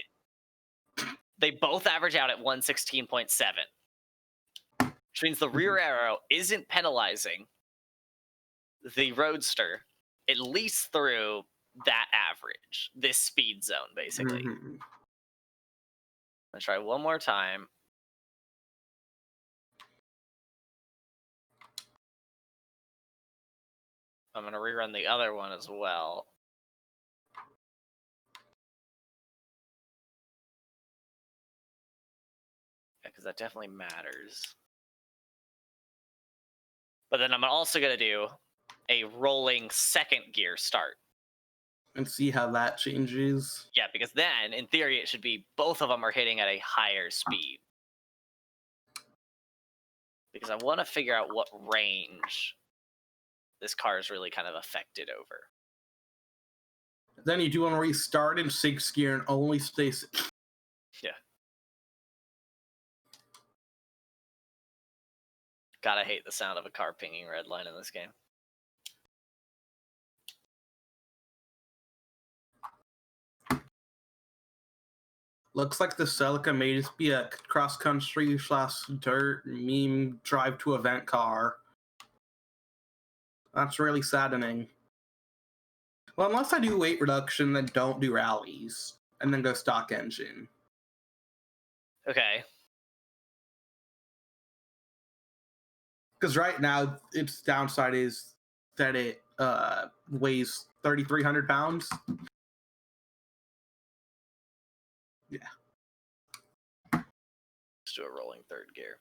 they both average out at 116.7, which means the rear arrow isn't penalizing the Roadster at least through that average, this speed zone, basically. Mhm. Let's try one more time. I'm going to rerun the other one as well. Yeah, because that definitely matters. But then I'm also going to do a rolling second gear start. And see how that changes. Yeah, because then, in theory, it should be both of them are hitting at a higher speed. Because I want to figure out what range this car is really kind of affected over. Then you do want to restart in 6th gear and only stay. Yeah. Gotta hate the sound of a car pinging red line in this game. Looks like the Celica may just be a cross-country / dirt meme drive to event car. That's really saddening. Well, unless I do weight reduction, then don't do rallies. And then go stock engine. Okay. Because right now, its downside is that it weighs 3,300 pounds. Yeah. Let's do a rolling third gear.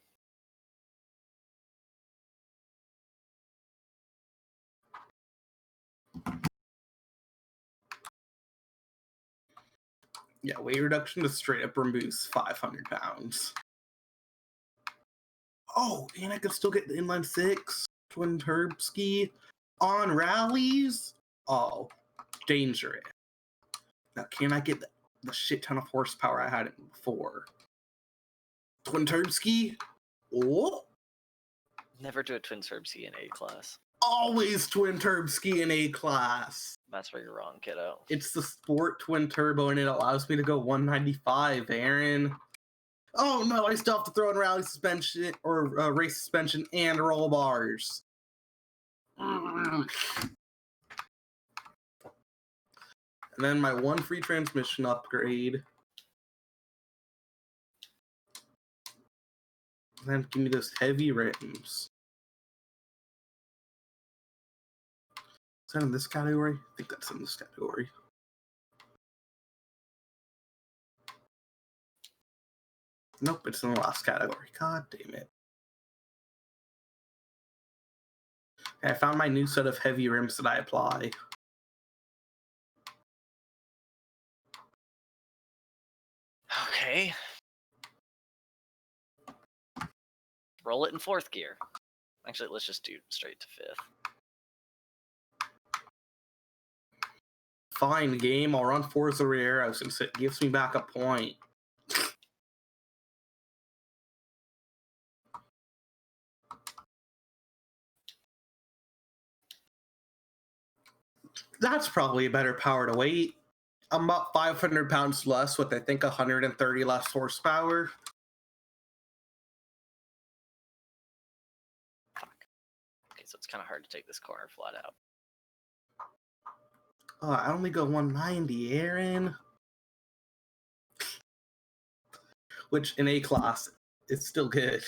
Yeah, weight reduction to straight up removes 500 pounds. Oh, and I can still get the inline 6 twin turb ski on rallies. Oh, dangerous. Now, can I get the shit ton of horsepower I had before? Twin turb ski? Oh, Never do a twin turb C in A class. always twin turb ski in A class. That's where you're wrong, kiddo. It's the sport twin turbo, and it allows me to go 195, Aaron. Oh no, I still have to throw in rally suspension or race suspension and roll bars. And then my one free transmission upgrade. And then give me those heavy rims. Is that in this category? I think that's in this category. Nope, it's in the last category. God damn it. I found my new set of heavy rims that I apply. Okay. Roll it in 4th gear. Actually, let's just do straight to 5th. Fine, game. I'll run Forza Rear since it gives me back a point. That's probably a better power to weight. I'm about 500 pounds less with, I think, 130 less horsepower. Okay, so it's kind of hard to take this corner flat out. I only go 190, Aaron. Which, in A class, is still good.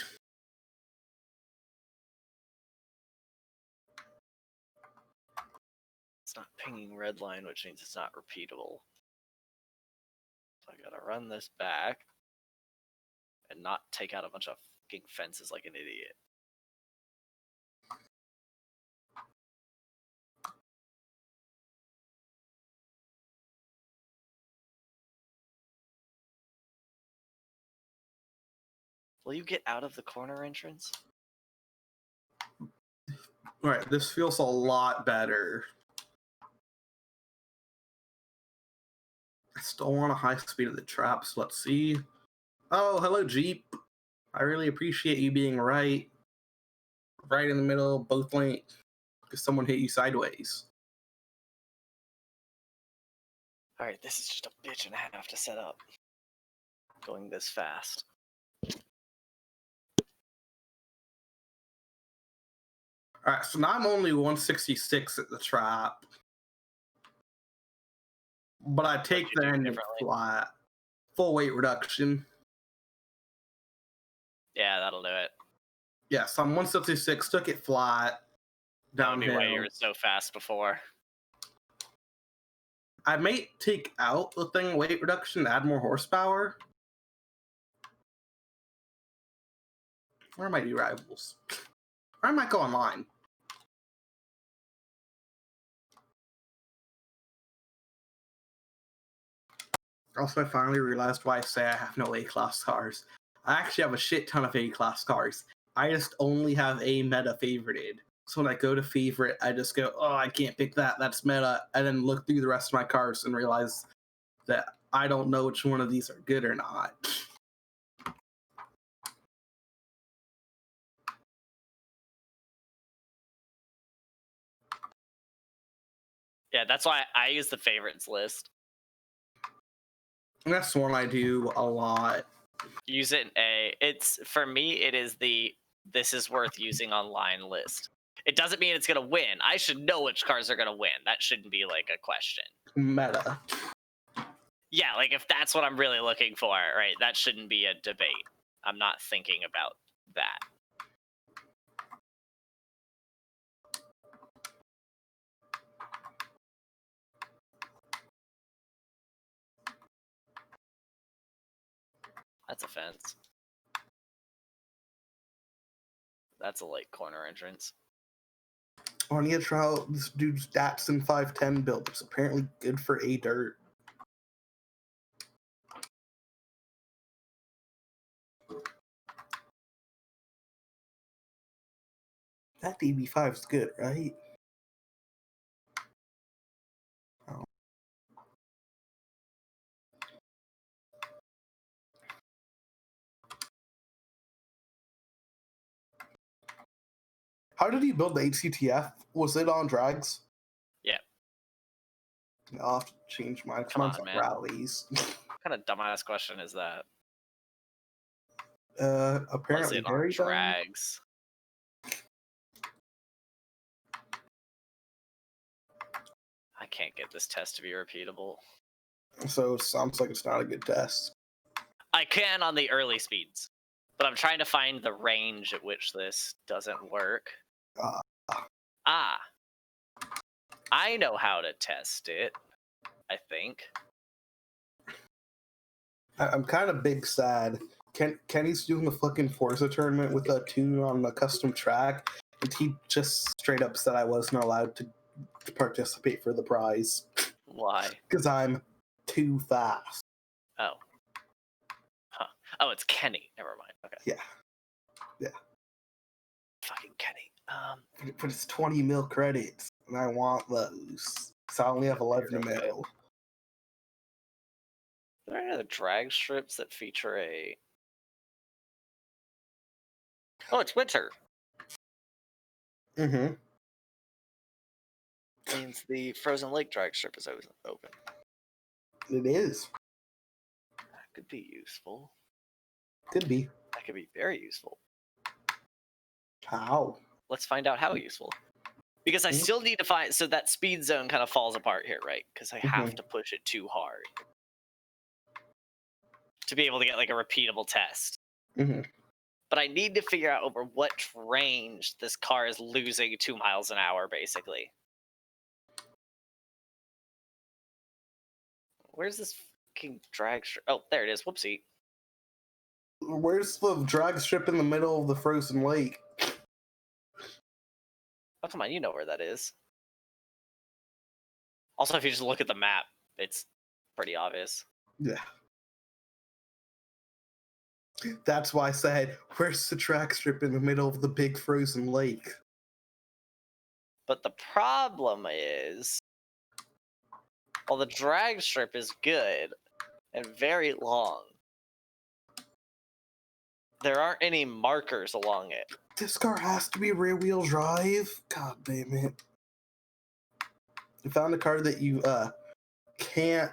It's not pinging red line, which means it's not repeatable. So I gotta run this back and not take out a bunch of fucking fences like an idiot. Will you get out of the corner entrance? Alright, this feels a lot better. I still want a high speed of the traps. Let's see. Oh, hello, Jeep. I really appreciate you being right. Right in the middle, both lanes. Because someone hit you sideways. Alright, this is just a bitch and a half to set up. Going this fast. All right, so now I'm only 166 at the trap, but I take you the do ending differently? flat. Full weight reduction. Yeah, that'll do it. Yeah, so I'm 166, took it flat, That would be why you downhill. were so fast before. I may take out the thing weight reduction to add more horsepower. Where are my new rivals? Or I might go online. Also, I finally realized why I say I have no A-class cars. I actually have a shit ton of A-class cars. I just only have A meta favorited. So when I go to favorite, I just go, oh, I can't pick that, that's meta, and then look through the rest of my cars and realize that I don't know which one of these are good or not. Yeah, that's why I use the favorites list. And that's one I do a lot. Use it in A. It's for me. It is the this is worth using online list. It doesn't mean it's gonna win. I should know which cars are gonna win. That shouldn't be like a question. Meta. Yeah, like if that's what I'm really looking for, right? That shouldn't be a debate. I'm not thinking about that. That's a fence. That's a late corner entrance. I need to try out this dude's Datsun 510 build. It's apparently good for A dirt. That DB5 is good, right? Oh. How did he build the HCTF? Was it on drags? Yeah. I'll have to change mine. Come Mine's on, on man. rallies. What kind of dumbass question is that? Was Apparently it on very dumb. drags? I can't get this test to be repeatable. So it sounds like it's not a good test. I can on the early speeds, but I'm trying to find the range at which this doesn't work. I know how to test it, I think. I'm kind of big sad. Kenny's doing a fucking Forza tournament with a tune on a custom track, and he just straight up said I wasn't allowed to participate for the prize. Why? Because I'm too fast. Oh. Huh. Oh, it's Kenny. Never mind. Okay. Yeah. Fucking Kenny. But it's 20 mil credits, and I want those. So I only have 11 mil. Are there any other drag strips that feature a... Oh, it's winter. Mm-hmm. Means the Frozen Lake drag strip is open. It is. That could be useful. Could be. That could be very useful. How? Let's find out how useful. Because I still need to find... So that speed zone kind of falls apart here, right? Because I have to push it too hard to be able to get like a repeatable test. Mm-hmm. But I need to figure out over what range this car is losing 2 miles an hour, basically. Where's this fucking drag strip? Oh, there it is. Whoopsie. Where's the drag strip in the middle of the frozen lake? Oh, come on. You know where that is. Also, if you just look at the map, it's pretty obvious. Yeah. That's why I said, where's the drag strip in the middle of the big frozen lake? But the problem is, while the drag strip is good and very long, there aren't any markers along it. This car has to be rear-wheel drive? God damn it. I found a car that you can't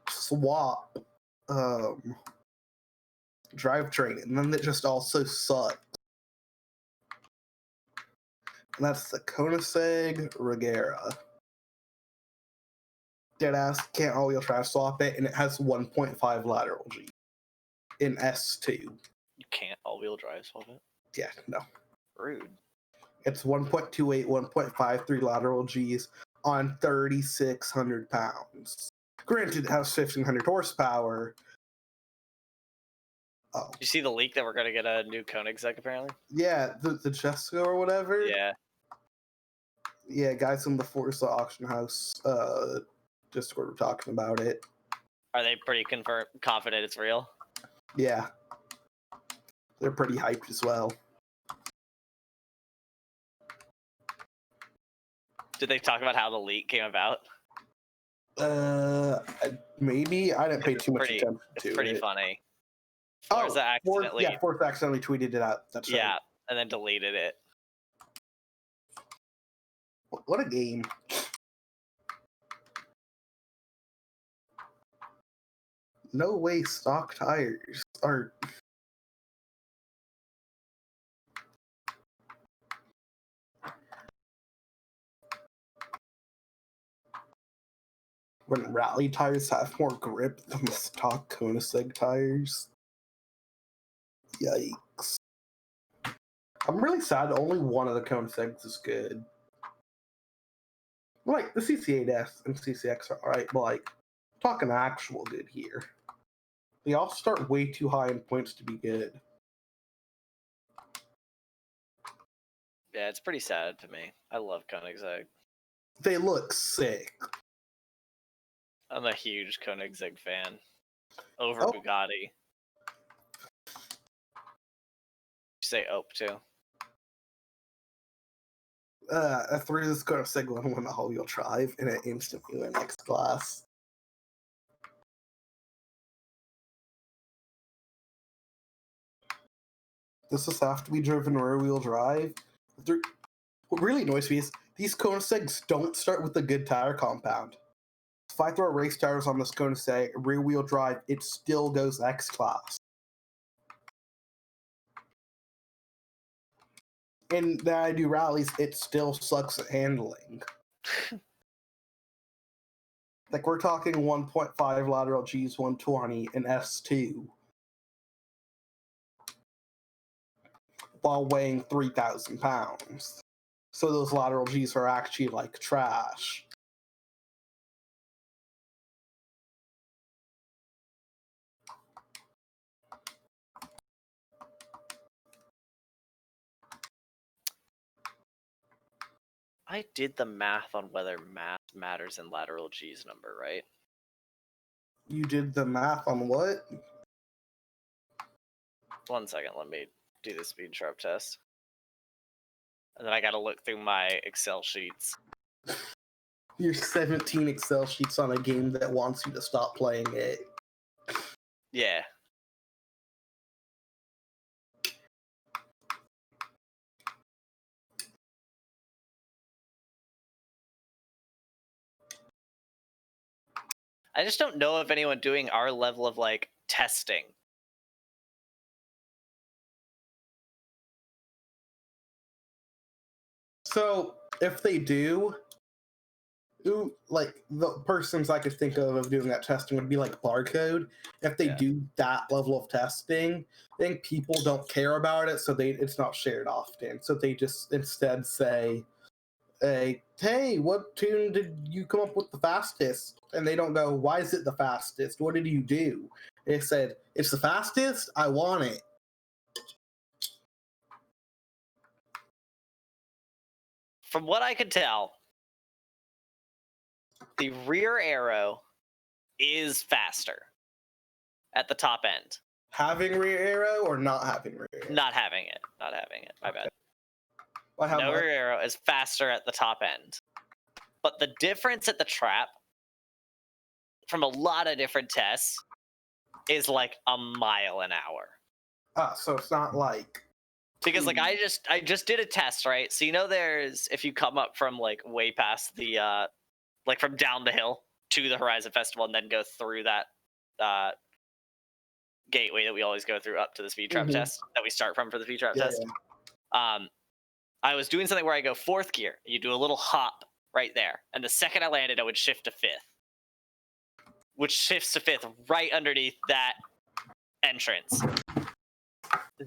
swap drivetrain, and then it just also sucks. And that's the Koenigsegg Regera. Deadass, can't all-wheel drive swap it, and it has 1.5 lateral G in S2. You can't all-wheel drive swap it. Yeah, no. Rude. It's 1.28, 1.53 lateral Gs on 3,600 pounds. Granted, it has 1,500 horsepower. Oh. You see the leak that we're gonna get a new Koenigsegg apparently? Yeah, the Jessica or whatever. Yeah. Yeah, guys in the FORZA auction house Discord were talking about it. Are they pretty confident it's real? Yeah. They're pretty hyped as well. Did they talk about how the leak came about? Maybe. I didn't pay too much Pretty- attention to it. It's pretty funny. Oh, Forza accidentally. yeah, Forza accidentally tweeted it out. That's right. Yeah, and then deleted it. What a game. No way stock tires are... When rally tires have more grip than the stock Koenigsegg tires. Yikes. I'm really sad only one of the Koenigsegg's is good. Like, the CC8S and CCX are alright, but like, talking actual good here. They all start way too high in points to be good. Yeah, it's pretty sad to me. I love Koenigsegg. They look sick. I'm a huge Koenigsegg fan. Over Oh. Bugatti. You say Ope too? I threw this Koenigsegg one when the all-wheel drive, and it instantly went X class. Does this have to be driven rear-wheel drive? What really annoys me is these Koenigsegg's don't start with a good tire compound. If I throw race tires on this Koenigsegg rear-wheel drive, it still goes X class. And then I do rallies, it still sucks at handling. Like, we're talking 1.5 lateral Gs 120 and S2 while weighing 3,000 pounds. So those lateral Gs are actually like trash. I did the math on whether mass matters in lateral G's number, right? You did the math on what? 1 second, let me do the speed sharp test. And then I gotta look through my Excel sheets. Your 17 Excel sheets on a game that wants you to stop playing it. Yeah. I just don't know of anyone doing our level of like testing. So if they do, like the persons I could think of doing that testing would be like Barcode. If they do that level of testing, I think people don't care about it, so it's not shared often. So they just instead say, hey, what tune did you come up with the fastest? And they don't go, why is it the fastest? What did you do? They said, it's the fastest, I want it. From what I could tell, the rear arrow is faster at the top end. Having rear arrow or not having rear arrow? Not having it. Not having it. My bad. Well, how No much? rear arrow is faster at the top end. But the difference at the trap from a lot of different tests is like a mile an hour. So it's not like... Because like I just did a test, right? So you know there's if you come up from like way past the like from down the hill to the Horizon Festival and then go through that gateway that we always go through up to the speed trap test that we start from for the speed trap test. I was doing something where I go fourth gear. You do a little hop right there. And the second I landed, I would shift to fifth. Which shifts to fifth right underneath that entrance.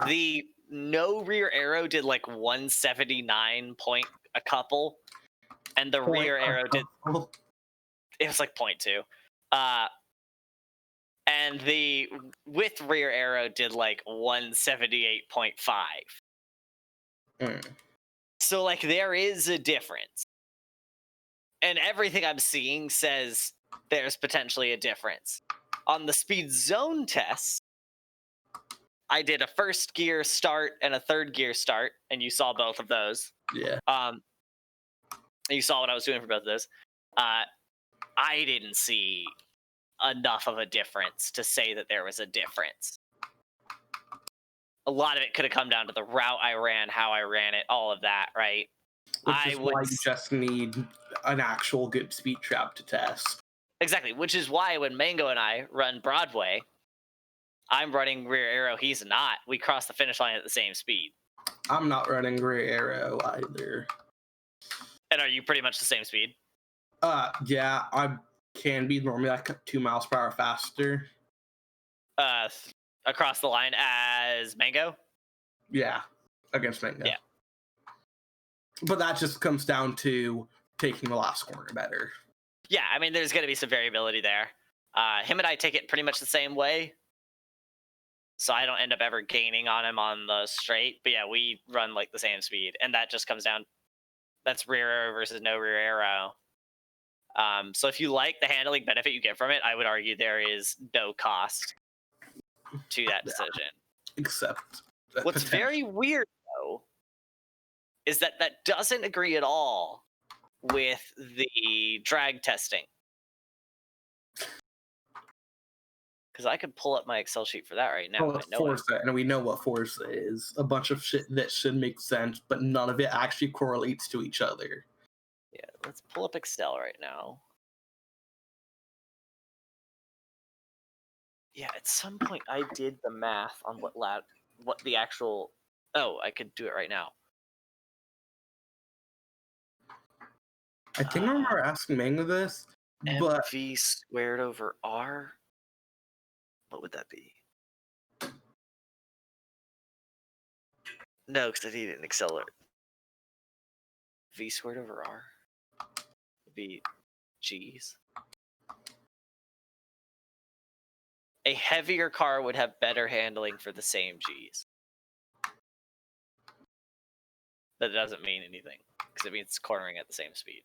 The no rear arrow did like 179 point a couple. And the rear arrow did... It was like 0.2. And the with rear arrow did like 178.5. So like there is a difference. And everything I'm seeing says there's potentially a difference. On the speed zone test, I did a first gear start and a third gear start, and you saw both of those. Yeah. You saw what I was doing for both of those. I didn't see enough of a difference to say that there was a difference. A lot of it could have come down to the route I ran, how I ran it, all of that, right? Why you just need an actual good speed trap to test. Exactly, which is why when Mango and I run Broadway, I'm running rear arrow, he's not. We cross the finish line at the same speed. I'm not running rear arrow either. And are you pretty much the same speed? Yeah, I can be normally like 2 miles per hour faster. Across the line as Mango? Yeah, against Mango. Yeah. But that just comes down to taking the last corner better. Yeah, I mean, there's going to be some variability there. Him and I take it pretty much the same way. So I don't end up ever gaining on him on the straight. But yeah, we run like the same speed. And that just comes down, that's rear arrow versus no rear arrow. So if you like the handling benefit you get from it, I would argue there is no cost to that decision. Except what's very weird, though, is that that doesn't agree at all with the drag testing. Because I could pull up my Excel sheet for that right now. Well, it's FORZA, and we know what FORZA is. A bunch of shit that should make sense, but none of it actually correlates to each other. Yeah, let's pull up Excel right now. Yeah, at some point I did the math on what the actual... Oh, I could do it right now. I think I remember asking Mango this, but... MV squared over R? What would that be? No, because I need an accelerator. V squared over R? Would be G's. A heavier car would have better handling for the same G's. That doesn't mean anything, because it means it's cornering at the same speed.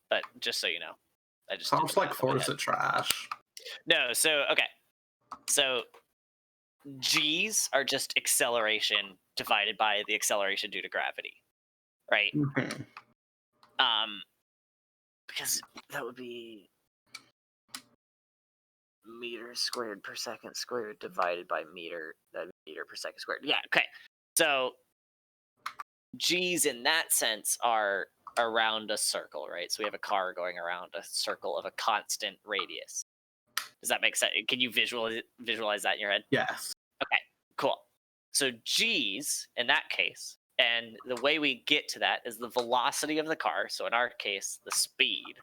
But just so you know, I just sounds like FORZA trash. No, so okay, so G's are just acceleration divided by the acceleration due to gravity, right? Mm-hmm. Because that would be meters squared per second squared divided by meter per second squared. Yeah, okay. So G's in that sense are around a circle, right? So we have a car going around a circle of a constant radius. Does that make sense? Can you visualize that in your head? Yes. Okay, cool. So G's in that case, and the way we get to that is the velocity of the car. So in our case, the speed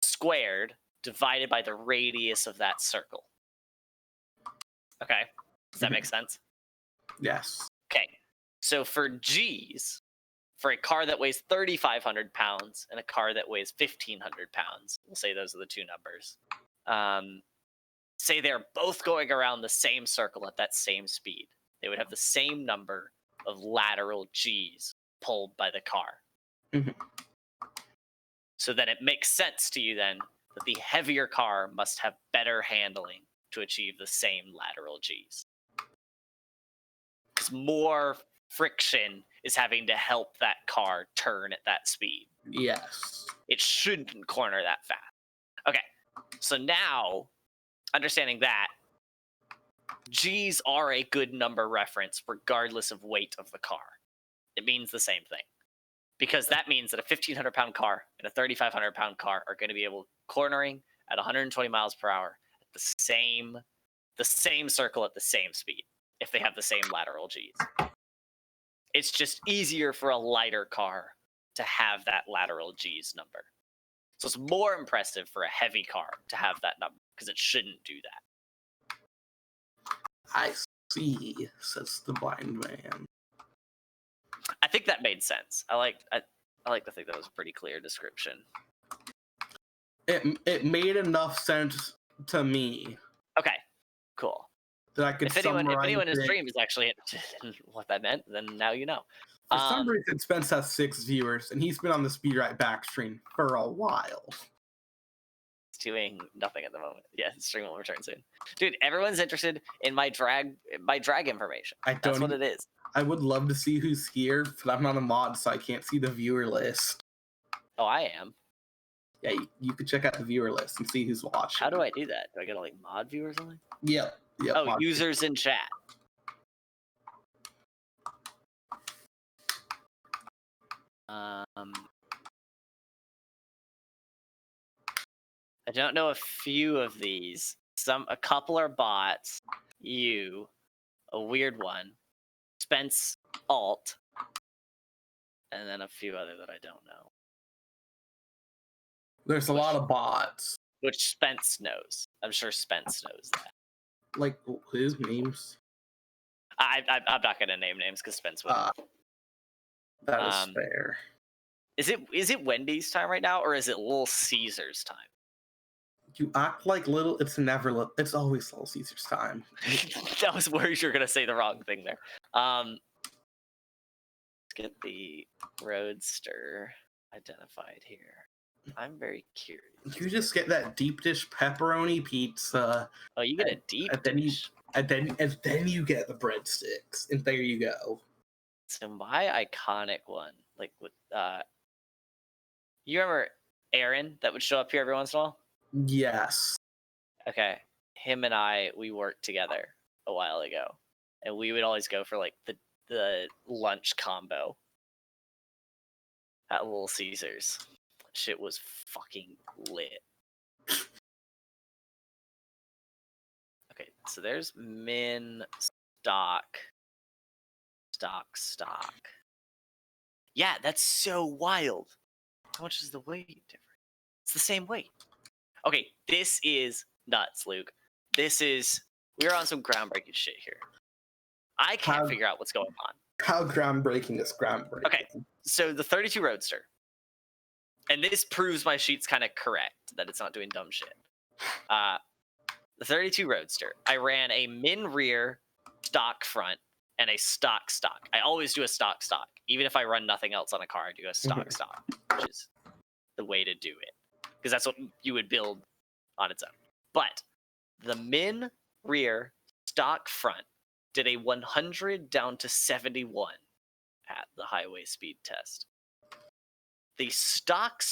squared divided by the radius of that circle. Okay, does that make sense? Yes. Okay, so for G's, for a car that weighs 3,500 pounds and a car that weighs 1,500 pounds, we'll say those are the two numbers. Say they're both going around the same circle at that same speed. They would have the same number of lateral G's pulled by the car. Mm-hmm. So then it makes sense to you then that the heavier car must have better handling to achieve the same lateral G's. Because more friction is having to help that car turn at that speed. Yes. It shouldn't corner that fast. Okay, so now, understanding that, G's are a good number reference regardless of weight of the car. It means the same thing. Because that means that a 1,500 pound car and a 3,500 pound car are going to be able cornering at 120 miles per hour at the same circle at the same speed if they have the same lateral G's. It's just easier for a lighter car to have that lateral G's number. So it's more impressive for a heavy car to have that number because it shouldn't do that. I see, says the blind man. I think that made sense. I like to think that was a pretty clear description. It made enough sense to me Okay, cool. that I could If anyone in it. stream is actually interested in what that meant, then now you know. For some reason, Spence has 6 viewers, and he's been on the Speed Right Back stream for a while. It's doing nothing at the moment. Yeah, the stream will return soon. Dude, everyone's interested in my drag information. That's what it is. I would love to see who's here, but I'm not a mod, so I can't see the viewer list. Oh, I am. Yeah, you could check out the viewer list and see who's watching. How do I do that? Do I go to like mod view or something? Yep. Oh, users in chat. I don't know a few of these. A couple are bots. You, a weird one. Spence alt, and then a few other that I don't know. There's a lot of bots. Which Spence knows. I'm sure Spence knows that. Like, whose names? I'm not gonna name names because Spence would. That is fair. Is it Wendy's time right now, or is it Little Caesar's time? You act like little. It's never. It's always Little Caesar's time. I was worried you were gonna say the wrong thing there. Let's get the Roadster identified here. I'm very curious. You just get that deep dish pepperoni pizza. Oh, you get a deep dish. And then you get the breadsticks, and there you go. So my iconic one, like with you remember Aaron that would show up here every once in a while? Yes. Okay. Him and we worked together a while ago. And we would always go for like the lunch combo at Little Caesars. Shit was fucking lit. Okay, so there's min stock. Yeah, that's so wild. How much is the weight difference? It's the same weight. Okay, this is nuts, Luke. We're on some groundbreaking shit here. I can't figure out what's going on. How groundbreaking is groundbreaking? Okay, so the 32 Roadster. And this proves my sheet's kind of correct, that it's not doing dumb shit. The 32 Roadster. I ran a min rear, stock front, and a stock. I always do a stock. Even if I run nothing else on a car, I do a stock, which is the way to do it. Because that's what you would build on its own. But the min rear, stock front did a 100 down to 71 at the highway speed test. The stock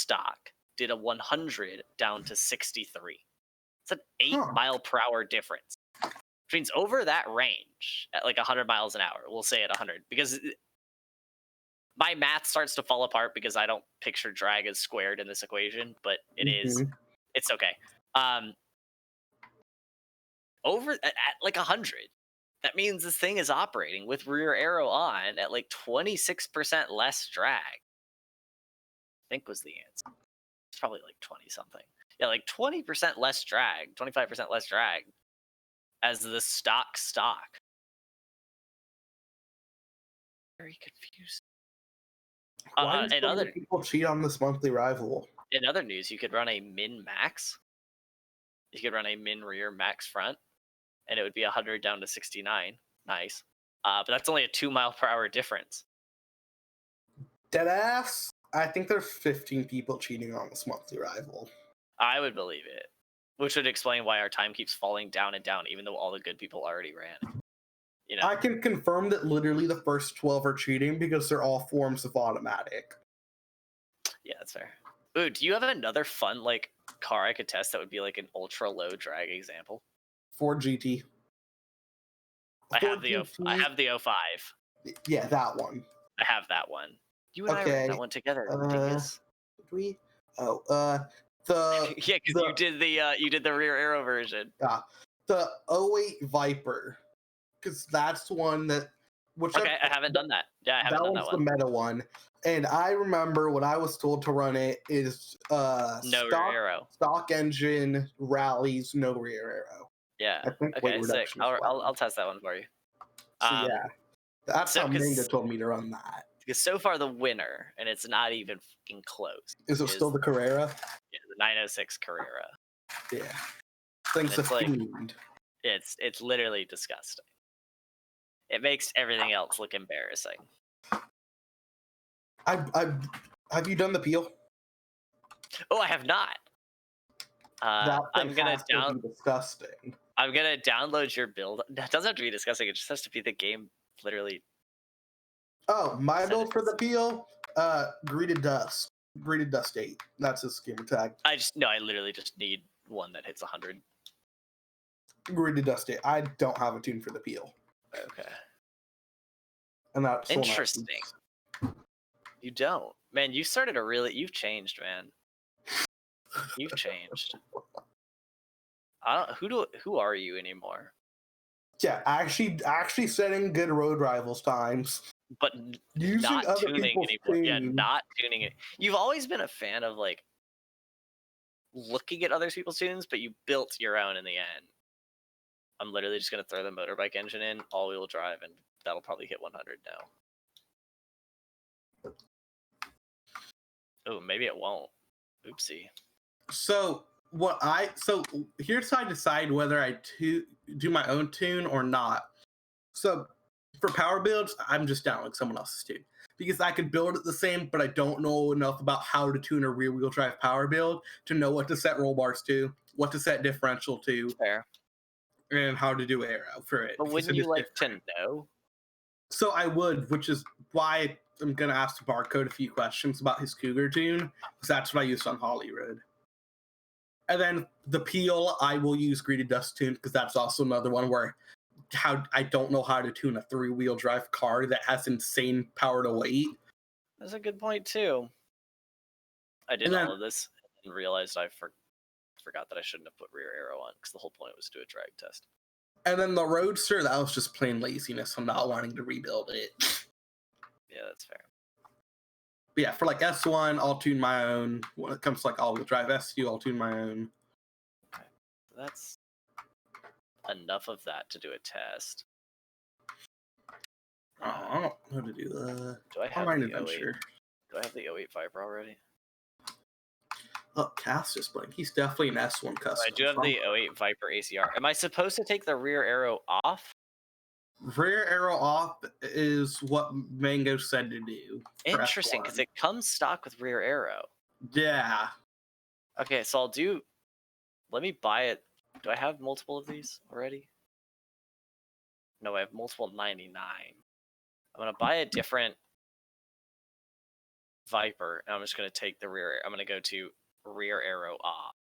did a 100 down to 63. It's an 8 mile per hour difference. Which means over that range, at like 100 miles an hour, we'll say at 100, because my math starts to fall apart because I don't picture drag as squared in this equation, but it is. It's okay. Over at like 100, that means this thing is operating with rear arrow on at like 26% less drag. I think was the answer. It's probably like 20 something. Yeah, like 20% less drag, 25% less drag as the stock. Very confused. Why do so many people cheat on this monthly rival? In other news, you could run a min max. You could run a min rear max front, and it would be 100 down to 69. Nice. But that's only a 2 mile per hour difference. Deadass? I think there's 15 people cheating on this monthly rival. I would believe it. Which would explain why our time keeps falling down and down, even though all the good people already ran. You know? I can confirm that literally the first 12 are cheating because they're all forms of automatic. Yeah, that's fair. Ooh, do you have another fun like car I could test that would be like an ultra low drag example? Ford GT. I have the 05. Yeah, that one. I have that one. You and I ran that one together. Dingus. Did we? The yeah, because you did the rear arrow version. Yeah, the 08 Viper, because that's one that which Okay, I haven't done that. Yeah, I haven't that done one's that the one. meta one. And I remember when I was told to run it is No rear arrow. stock engine rallies, no rear arrow. Yeah. I think weight Okay, sick. reduction as I'll well. test that one for you. So yeah, that's so how 'cause- Minga told me to run that. Because so far the winner, and it's not even fucking close. Is it still the Carrera? Yeah, the 906 Carrera. Yeah. Thing's a It's like- fiend. It's literally disgusting. It makes everything else look embarrassing. Have you done the peel? Oh, I have not. That thing I'm gonna has to be disgusting. I'm gonna download your build. That doesn't have to be disgusting. It just has to be the game. Literally, Oh, my build for the peel, Greeted Dust. Greeted Dust 8. That's his gamer tag. I literally just need one that hits 100. Greeted Dust 8. I don't have a tune for the peel. Okay. And that's so nice. Interesting. You don't, man. You've changed, man. You've changed. Who are you anymore? Yeah, actually setting good road rivals times. But Using not other tuning people's anymore. Yeah, tunes. not tuning it. You've always been a fan of like looking at other people's tunes, but you built your own in the end. I'm literally just gonna throw the motorbike engine in, all-wheel drive, and that'll probably hit 100 now. Oh, maybe it won't. Oopsie. So here's how I decide whether I do my own tune or not. So for power builds, I'm just downloading someone else's tune because I could build it the same, but I don't know enough about how to tune a rear wheel drive power build to know what to set roll bars to, what to set differential to, Fair. and how to do arrow for it. But because wouldn't it you is like different. to know? So I would, which is why I'm gonna ask Barcode a few questions about his Cougar tune, because that's what I used on Hollywood. And then the peel, I will use Greeted Dust tune because that's also another one where I don't know how to tune a 3-wheel drive car that has insane power to weight. That's a good point too. I did And then- all of this and realized I forgot that I shouldn't have put rear arrow on because the whole point was to do a drag test. And then the Roadster, that was just plain laziness. I'm not wanting to rebuild it. Yeah, that's fair. But yeah, for like S1, I'll tune my own. When it comes to like all-wheel drive SU, I'll tune my own. That's enough of that to do a test. Oh, I don't know how to do the Do I have online the 08? adventure. Do I have the 08 Viper already? Oh, Cass is playing. He's definitely an S1 custom. I do have the 08 Viper ACR. Am I supposed to take the rear arrow off? Rear arrow off is what Mango said to do. for Interesting, S1. because it comes stock with rear arrow. Yeah. Okay, so I'll do. Let me buy it. Do I have multiple of these already? No, I have multiple 99. I'm gonna buy a different Viper, and I'm just gonna take the rear. I'm gonna go to rear arrow off.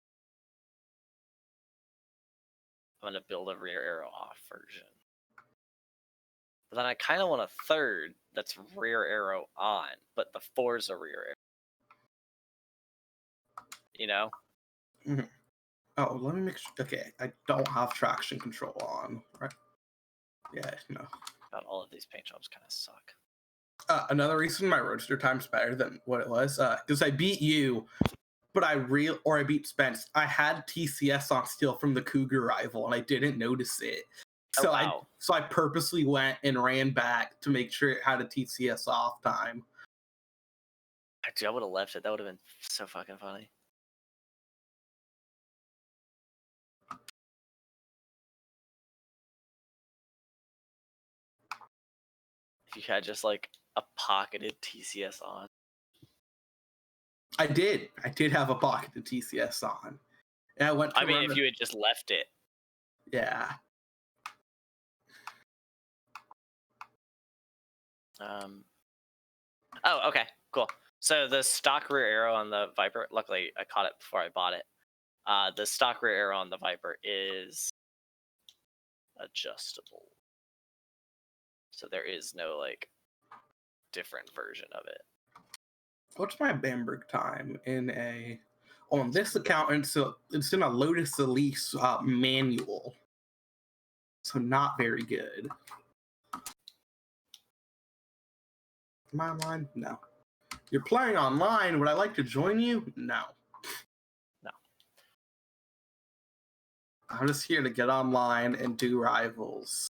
I'm gonna build a rear arrow off version. But then I kind of want a third that's rear arrow on, but the FORZA rear arrow. You know? Oh, let me make sure. Okay, I don't have traction control on. Right? Yeah, no. God, all of these paint jobs kind of suck. Another reason my Roadster time's better than what it was, because I beat you, but I beat Spence. I had TCS on still from the Cougar rival, and I didn't notice it. Oh, So wow. I purposely went and ran back to make sure it had a TCS off time. Dude, I would have left it. That would have been so fucking funny. If you had just like a pocketed TCS on. I did have a pocketed TCS on. And I went to I mean, run if the- you had just left it. Yeah. Oh, okay, cool. So the stock rear arrow on the Viper, luckily I caught it before I bought it. The stock rear arrow on the Viper is adjustable. So there is no like different version of it. What's my Bamberg time on this account? It's in a Lotus Elise manual, so not very good. Am I online? No. You're playing online. Would I like to join you? No. No. I'm just here to get online and do rivals.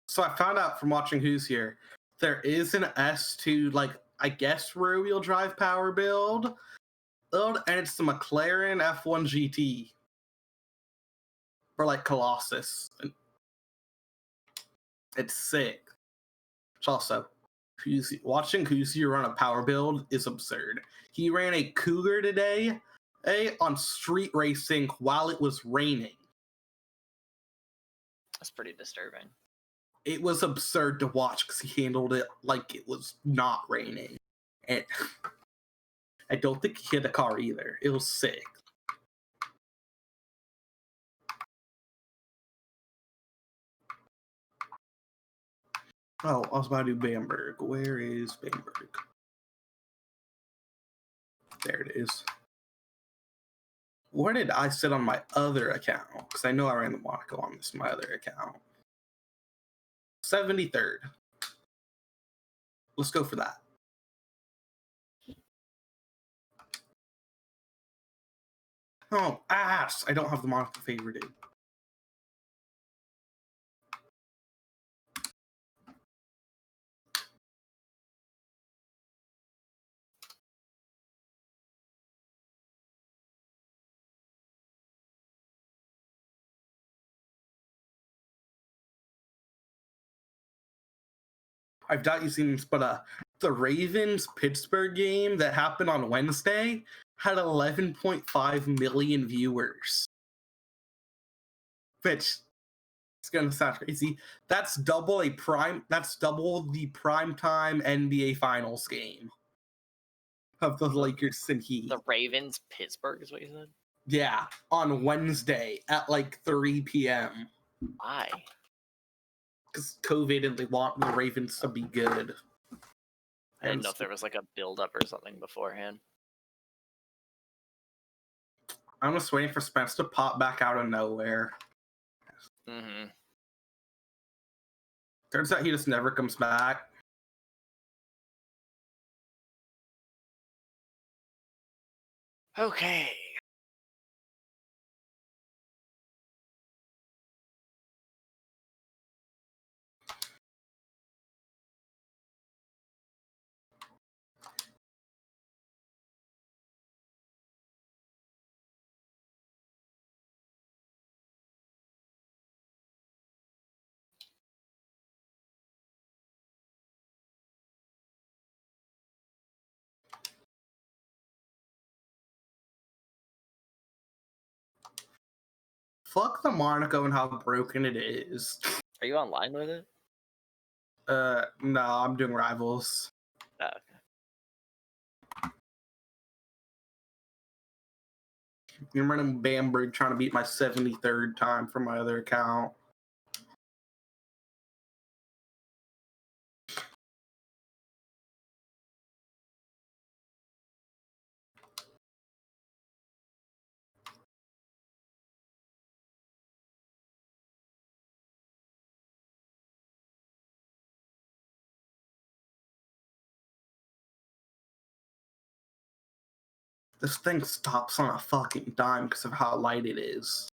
So I found out from watching Who's Here, there is an S2, like, I guess rear-wheel drive power build, and it's the McLaren F1 GT for like Colossus. And it's sick. It's also watching Kuzi run a power build is absurd. He ran a Cougar today on street racing while it was raining. That's pretty disturbing. It was absurd to watch because he handled it like it was not raining. And I don't think he hit a car either. It was sick. Oh, I was about to do Bamberg. Where is Bamberg? There it is. Where did I sit on my other account? Because I know I ran the Monaco on my other account. 73rd. Let's go for that. Oh, ass! I don't have the Monaco favorited. I doubt you've seen this, but the Ravens-Pittsburgh game that happened on Wednesday had 11.5 million viewers. Which, it's gonna sound crazy. That's double the primetime NBA Finals game of the Lakers and Heat. The Ravens, Pittsburgh is what you said? Yeah, on Wednesday at like 3 p.m. Why? Because COVID and they want the Ravens to be good. I didn't know if there was like a build-up or something beforehand. I'm just waiting for Spence to pop back out of nowhere. Mm-hmm. Turns out he just never comes back. Okay. Fuck the Monaco and how broken it is. Are you online with it? No, I'm doing rivals. Oh, okay. I'm running Bamberg trying to beat my 73rd time from my other account. This thing stops on a fucking dime because of how light it is.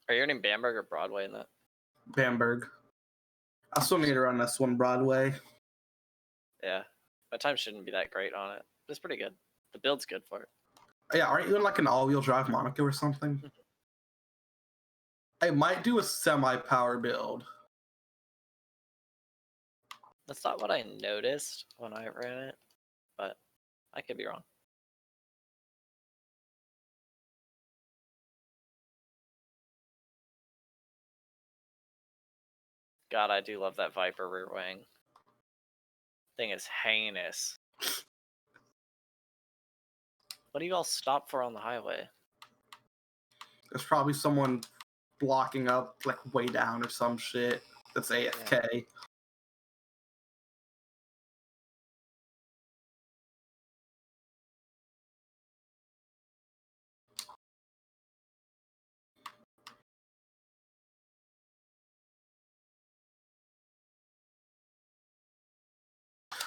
Are you running Bamberg or Broadway in that? Bamberg. I still need to run this one Broadway. Yeah. My time shouldn't be that great on it. It's pretty good. The build's good for it. Yeah, aren't you in like an all-wheel drive Monaco or something? I might do a semi-power build. That's not what I noticed when I ran it, but I could be wrong. God, I do love that Viper rear wing. Thing is heinous. What do you all stop for on the highway? There's probably someone blocking up, like, way down or some shit that's AFK.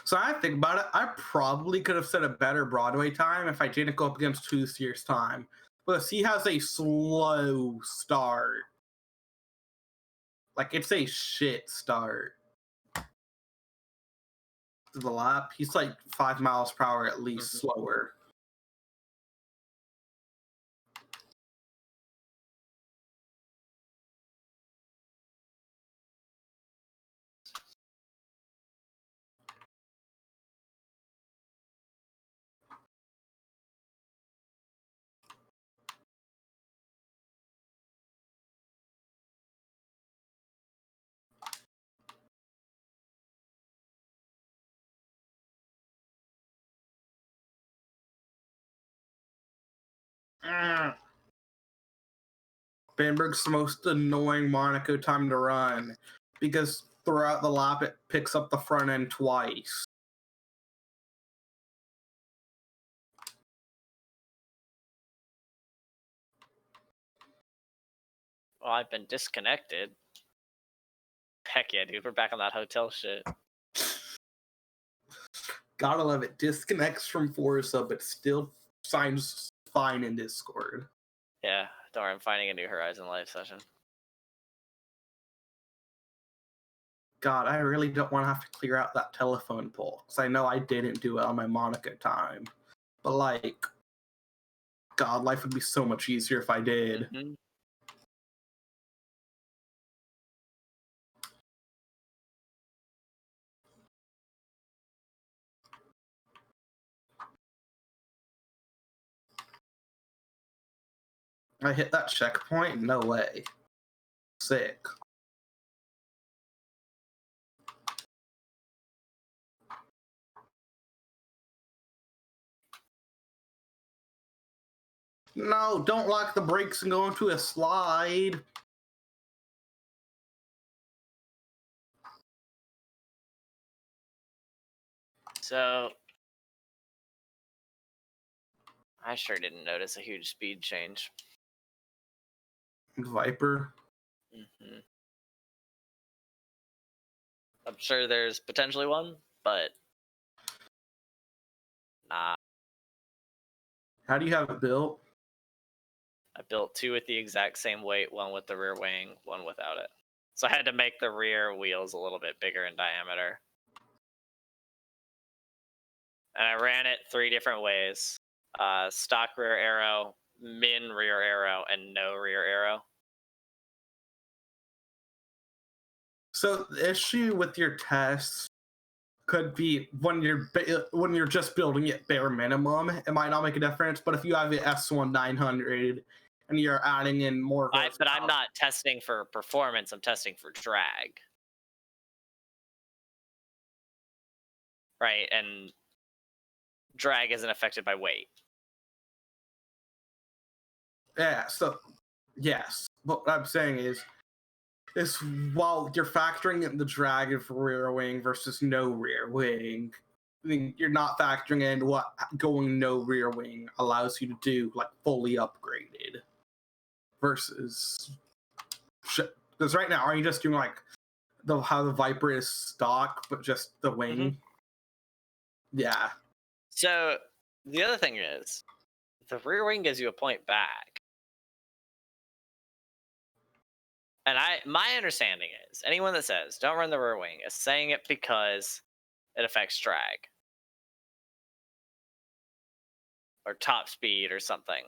So I think about it, I probably could have set a better Broadway time if I didn't go up against Hoosier's time. Because he has a slow start. Like, it's a shit start. To the lap, he's like 5 miles per hour at least slower. Bamberg's the most annoying Monaco time to run because throughout the lap it picks up the front end twice. Well, I've been disconnected. Heck yeah, dude. We're back on that hotel shit. Gotta love it. Disconnects from FORZA, but still signs fine in Discord. Yeah, don't worry, I'm finding a new Horizon Live session. God, I really don't want to have to clear out that telephone pole because I know I didn't do it on my Monaco time. But, like, God, life would be so much easier if I did. Mm-hmm. I hit that checkpoint? No way. Sick. No, don't lock the brakes and go into a slide. So, I sure didn't notice a huge speed change. Viper. Mm-hmm. I'm sure there's potentially one, but nah. How do you have it built? I built two with the exact same weight, one with the rear wing, one without it. So I had to make the rear wheels a little bit bigger in diameter. And I ran it 3 different ways. Stock rear arrow, min rear arrow, and no rear arrow. So the issue with your tests could be when you're just building it bare minimum, it might not make a difference. But if you have the S1 900 and you're adding in more, But I'm not testing for performance. I'm testing for drag. Right, and drag isn't affected by weight. yeah. So yes, but what I'm saying is while you're factoring in the drag of rear wing versus no rear wing, I mean, you're not factoring in what going no rear wing allows you to do, like fully upgraded, versus because right now, are you just doing like how the Viper is stock, but just the wing? Mm-hmm. Yeah. So the other thing is, the rear wing gives you a point back. And my understanding is, anyone that says don't run the rear wing is saying it because it affects drag or top speed or something.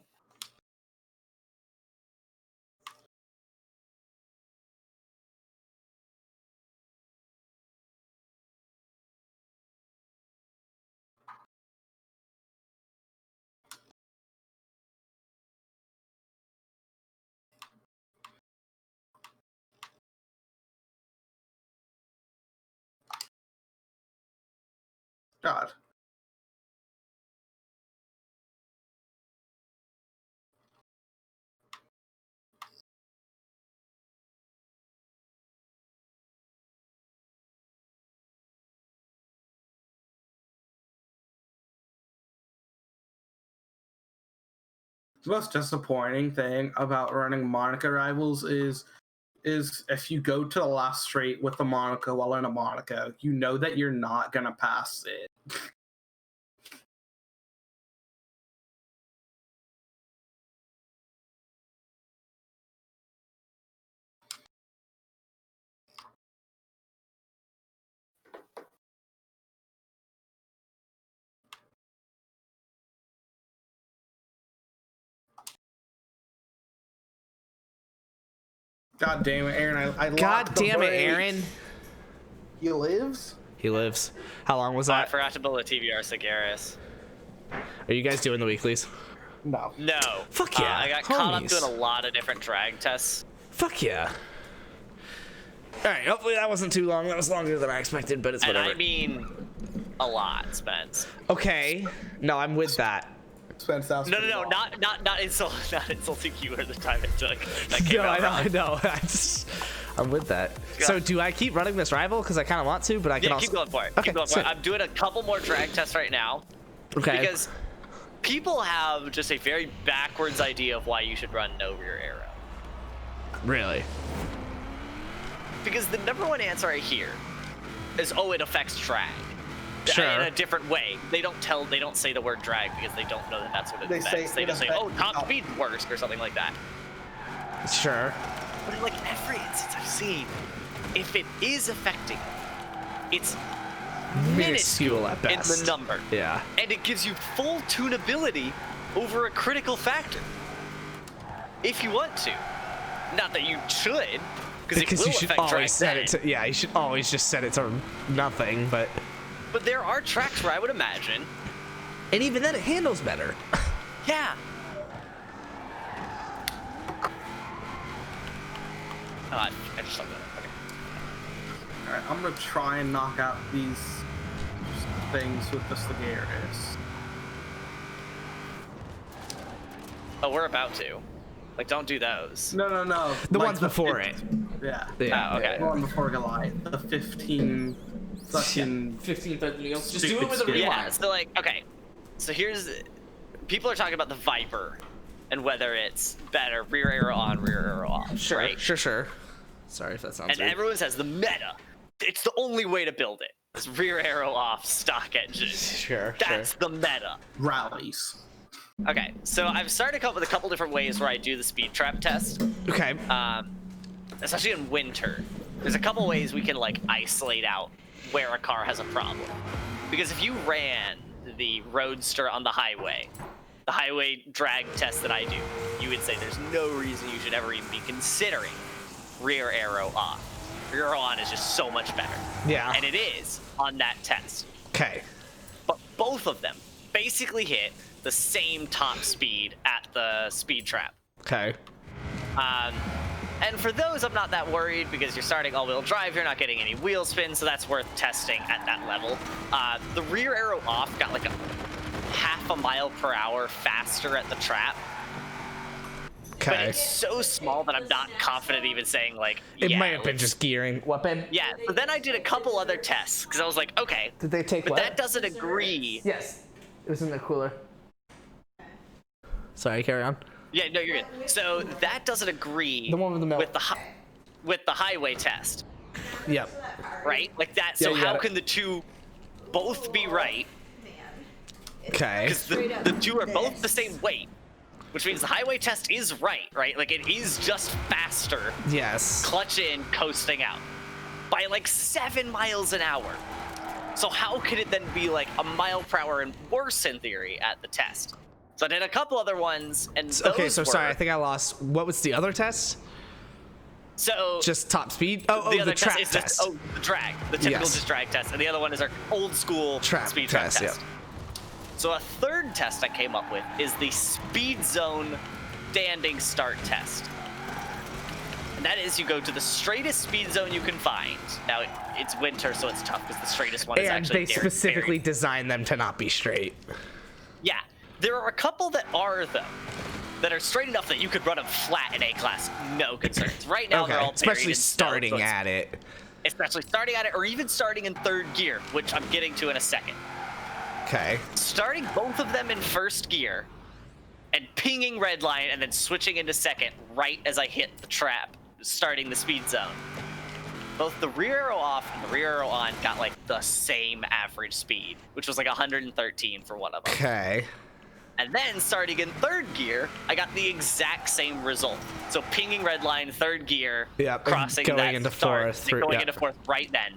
God. The most disappointing thing about running Monica Rivals is if you go to the last straight with the Monaco while in a Monaco, you know that you're not gonna pass it. God damn it, Aaron! I God locked the damn it, brake. Aaron. He lives. He lives. How long was I that? forgot to build a TVR Sagaris. Are you guys doing the weeklies? No. No. Fuck yeah, I got caught up homies. doing a lot of different drag tests. Fuck yeah. All right, hopefully that wasn't too long. That was longer than I expected, but it's And whatever. I mean, a lot, Spence. Okay. No, I'm with that. Spence, that was No, pretty long. not insulting you or the time it took. That came No, out I wrong. know. I'm with that. So do I keep running this rival? Because I kind of want to, but I can Yeah, also... keep going for it. Okay, Keep going for sweet. it. I'm doing a couple more drag tests right now. Okay. Because people have just a very backwards idea of why you should run no rear arrow. Really? Because the number one answer I hear is, oh, it affects drag. Sure. In a different way. They don't say the word drag because they don't know that that's what it They affects. say They it just say, affects oh, top top. speed worse or something like that. Sure. But in like every instance I've seen, if it is affecting, it's Minuscule at in best. the number. Yeah. And it gives you full tunability over a critical factor. If you want to. Not that you should, because it will you should affect drag always set it then. to... Yeah, you should always just set it to nothing, but... But there are tracks where I would imagine, And even then, it handles better. yeah. Oh, I just don't know. Okay. Alright, I'm gonna try and knock out these things with the Sagaris. Oh, we're about to. Like, don't do those. No. The Like ones before fif- it. Yeah. Yeah. Oh, okay. The one before Goliath. The 15 fucking... 15 just Stupid do it with a skin. Yeah, so like, okay. So here's, people are talking about the Viper and whether it's better rear arrow on, rear arrow off, Sure, right? sure. Sorry if that sounds And weird. everyone says the meta, it's the only way to build it. It's rear arrow off stock engine. Sure, That's the meta. rallies. Okay, so I've started to come up with a couple different ways where I do the speed trap test. Okay. Especially in winter. There's a couple ways we can like isolate out where a car has a problem. Because if you ran the Roadster on the highway drag test that I do, you would say there's no reason you should ever even be considering rear arrow off. Rear arrow on is just so much better. Yeah. And it is on that test. Okay. But both of them basically hit the same top speed at the speed trap. Okay. And for those, I'm not that worried because you're starting all-wheel drive, you're not getting any wheel spin, so that's worth testing at that level. The rear arrow off got like a half a mile per hour faster at the trap, but Okay. it's so small that I'm not confident even saying like, It yeah, might have been let's- just gearing. What, babe? Yeah, but then I did a couple other tests because I was like, okay, Did they take but what? that doesn't agree. Yes. It was in the cooler. Sorry, carry on. Yeah, no, you're good. So that doesn't agree The one with the milk. with the highway test. Yep. Right? Like that. Yeah, So you how got it. can the two both be right? Okay. Because the two are both the same weight, which means the highway test is right? Like it is just faster, Yes. clutch in, coasting out by like 7 miles an hour. So how could it then be like a mile per hour and worse in theory at the test? So I did a couple other ones, and those Okay, so were, sorry, I think I lost. What was the other test? so Just top speed? Oh, the the other trap test is test. just the drag, the typical Yes. just drag test, and the other one is our old school Trap speed trap test, test. So a third test I came up with is the speed zone standing start test. And that is you go to the straightest speed zone you can find. Now, it's winter, so it's tough because the straightest one is And actually they specifically designed them to not be straight. Yeah. There are a couple that are, though, that are straight enough that you could run them flat in A-class. No concerns. Right now, they're all buried especially in snow, starting so it's- at it. Especially starting at it, or even starting in third gear, which I'm getting to in a second. Okay. Starting both of them in first gear, and pinging red line, and then switching into second right as I hit the trap, starting the speed zone. Both the rear arrow off and the rear arrow on got like the same average speed, which was like 113 for one of them. Okay. And then starting in third gear, I got the exact same result. So pinging red line, third gear, Yep, and crossing going that into start, fourth, and going yep. into fourth right then.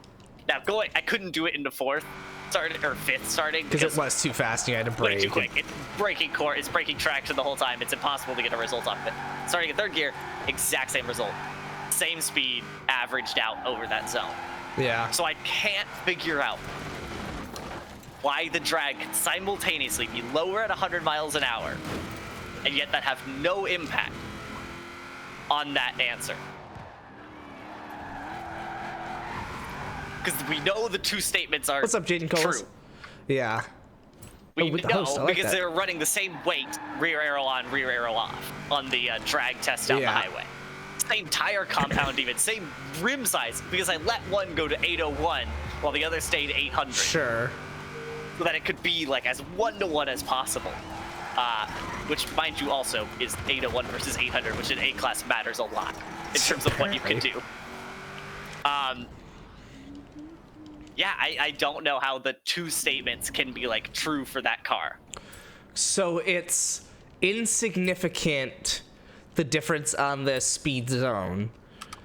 Now I couldn't do it into fourth, or fifth starting Because it was too fast and you had to way brake. too quick. It's breaking it's breaking traction the whole time. It's impossible to get a result off of it. Starting in third gear, exact same result. Same speed, averaged out over that zone. Yeah. So I can't figure out why the drag can simultaneously be lower at 100 miles an hour, and yet that have no impact on that answer. Because we know the two statements are What's up, Jaden Coles? true. Yeah. We with the know host, I like because that. they're running the same weight, rear arrow on, rear arrow off, on the drag test down the Yeah. highway. Same tire compound even, same rim size, because I let one go to 801 while the other stayed 800. Sure. So that it could be like as 1-to-1 as possible. Which, mind you, also is 801 versus 800, which in A-class matters a lot in terms of what you can do. Yeah, I don't know how the two statements can be like true for that car. So it's insignificant, the difference on the speed zone.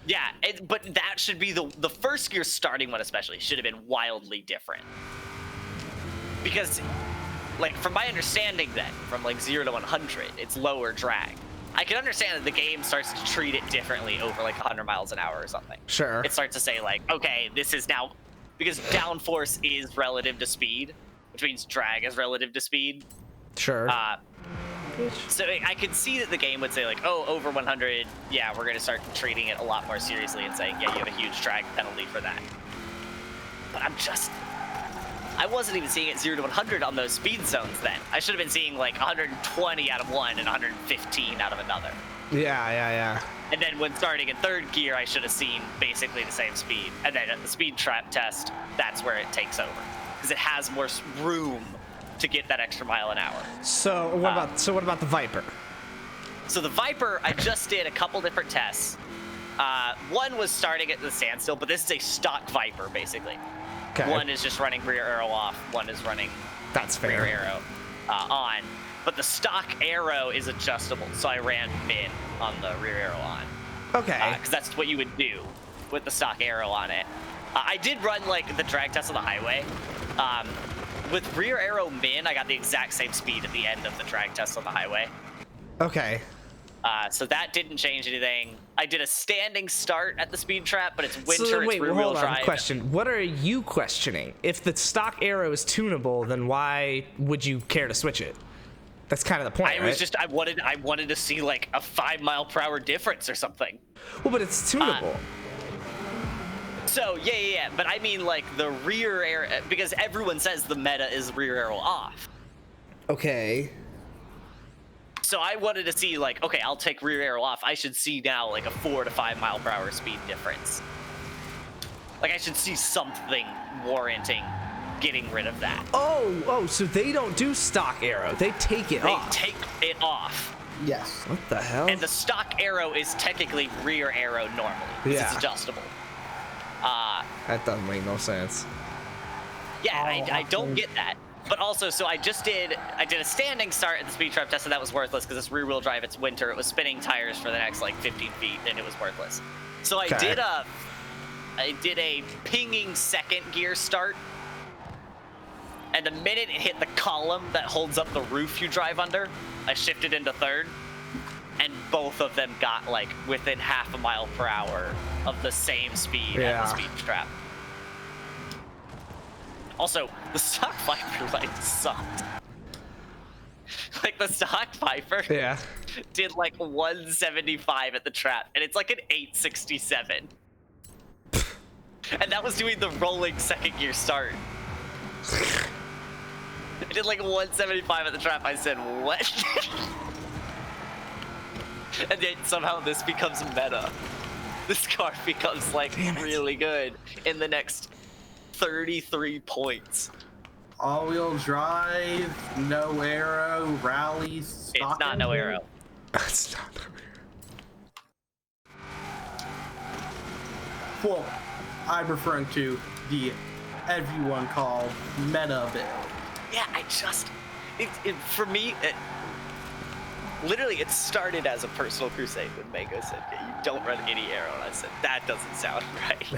Yeah, but that should be the first gear starting one especially should have been wildly different. Because, like, from my understanding then, from like 0 to 100, it's lower drag. I can understand that the game starts to treat it differently over like 100 miles an hour or something. Sure. It starts to say like, okay, this is now, because downforce is relative to speed, which means drag is relative to speed. Sure. So I could see that the game would say like, oh, over 100, yeah, we're going to start treating it a lot more seriously and saying, yeah, you have a huge drag penalty for that. But I wasn't even seeing it 0 to 100 on those speed zones then. I should have been seeing like 120 out of one and 115 out of another. Yeah. And then when starting in third gear, I should have seen basically the same speed. And then at the speed trap test, that's where it takes over. Because it has more room to get that extra mile an hour. So what about the Viper? So the Viper, I just did a couple different tests. One was starting at the standstill, but this is a stock Viper, basically. Okay. One is just running rear arrow off, one is running That's fair. rear arrow on. But the stock arrow is adjustable, so I ran min on the rear arrow on. Okay. Because that's what you would do with the stock arrow on it. I did run like the drag test on the highway. With rear arrow min, I got the exact same speed at the end of the drag test on the highway. Okay. So that didn't change anything. I did a standing start at the speed trap, but it's winter, So it's wait, rear hold wheel on. drive. Question: what are you questioning? If the stock arrow is tunable, then why would you care to switch it? That's kind of the point, I right? was just I wanted to see like a 5 mile per hour difference or something. Well, but it's tunable. So yeah, but I mean like the rear arrow, because everyone says the meta is rear arrow off. Okay. So I wanted to see like, okay, I'll take rear arrow off. I should see now like a 4 to 5 mile per hour speed difference. Like I should see something warranting getting rid of that. Oh, so they don't do stock arrow. They take it They off. take it off. Yes. What the hell? And the stock arrow is technically rear arrow normally. 'Cause Yeah. It's adjustable. That doesn't make no sense. Yeah, I don't get that. But also, so I did a standing start at the speed trap test, and that was worthless because it's rear wheel drive, it's winter, it was spinning tires for the next like 15 feet, and it was worthless. So I Okay. did a pinging second gear start, and the minute it hit the column that holds up the roof you drive under, I shifted into third, and both of them got like within half a mile per hour of the same speed at Yeah. the speed trap. Also, the stock Viper light sucked. like the stock Viper Yeah. did like 175 at the trap, and it's like an 867. And that was doing the rolling second gear start. I did like 175 at the trap. I said, what? And then somehow this becomes meta. This car becomes like really good in the next 33 points. All-wheel drive, no aero, rally, stock It's not no engine. aero. It's not. Well, I'm referring to the everyone call meta build. Yeah, for me, literally it started as a personal crusade when Mango said, yeah, you don't run any aero, and I said, that doesn't sound right.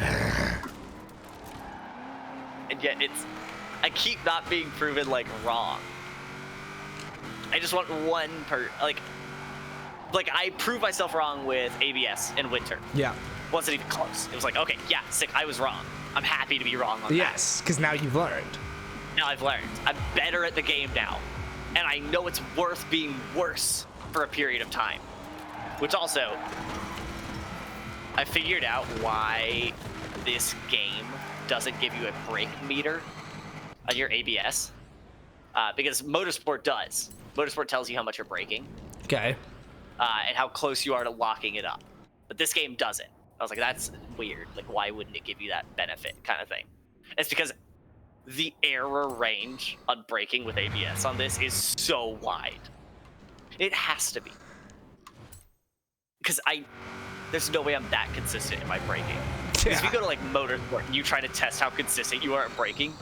And yet I keep not being proven like wrong. I just want one like I proved myself wrong with ABS in winter. Yeah. Wasn't even close. It was like, okay, yeah, sick, I was wrong. I'm happy to be wrong on that. Yes, because now you've learned. Now I've learned. I'm better at the game now. And I know it's worth being worse for a period of time. Which also, I figured out why this game doesn't give you a brake meter on your ABS. Because Motorsport does. Motorsport tells you how much you're braking. Okay. And how close you are to locking it up. But this game doesn't. I was like, that's weird. Like, why wouldn't it give you that benefit kind of thing? It's because the error range on braking with ABS on this is so wide. It has to be. Because there's no way I'm that consistent in my braking. Because if you go to like Motorsport and you try to test how consistent you are at braking,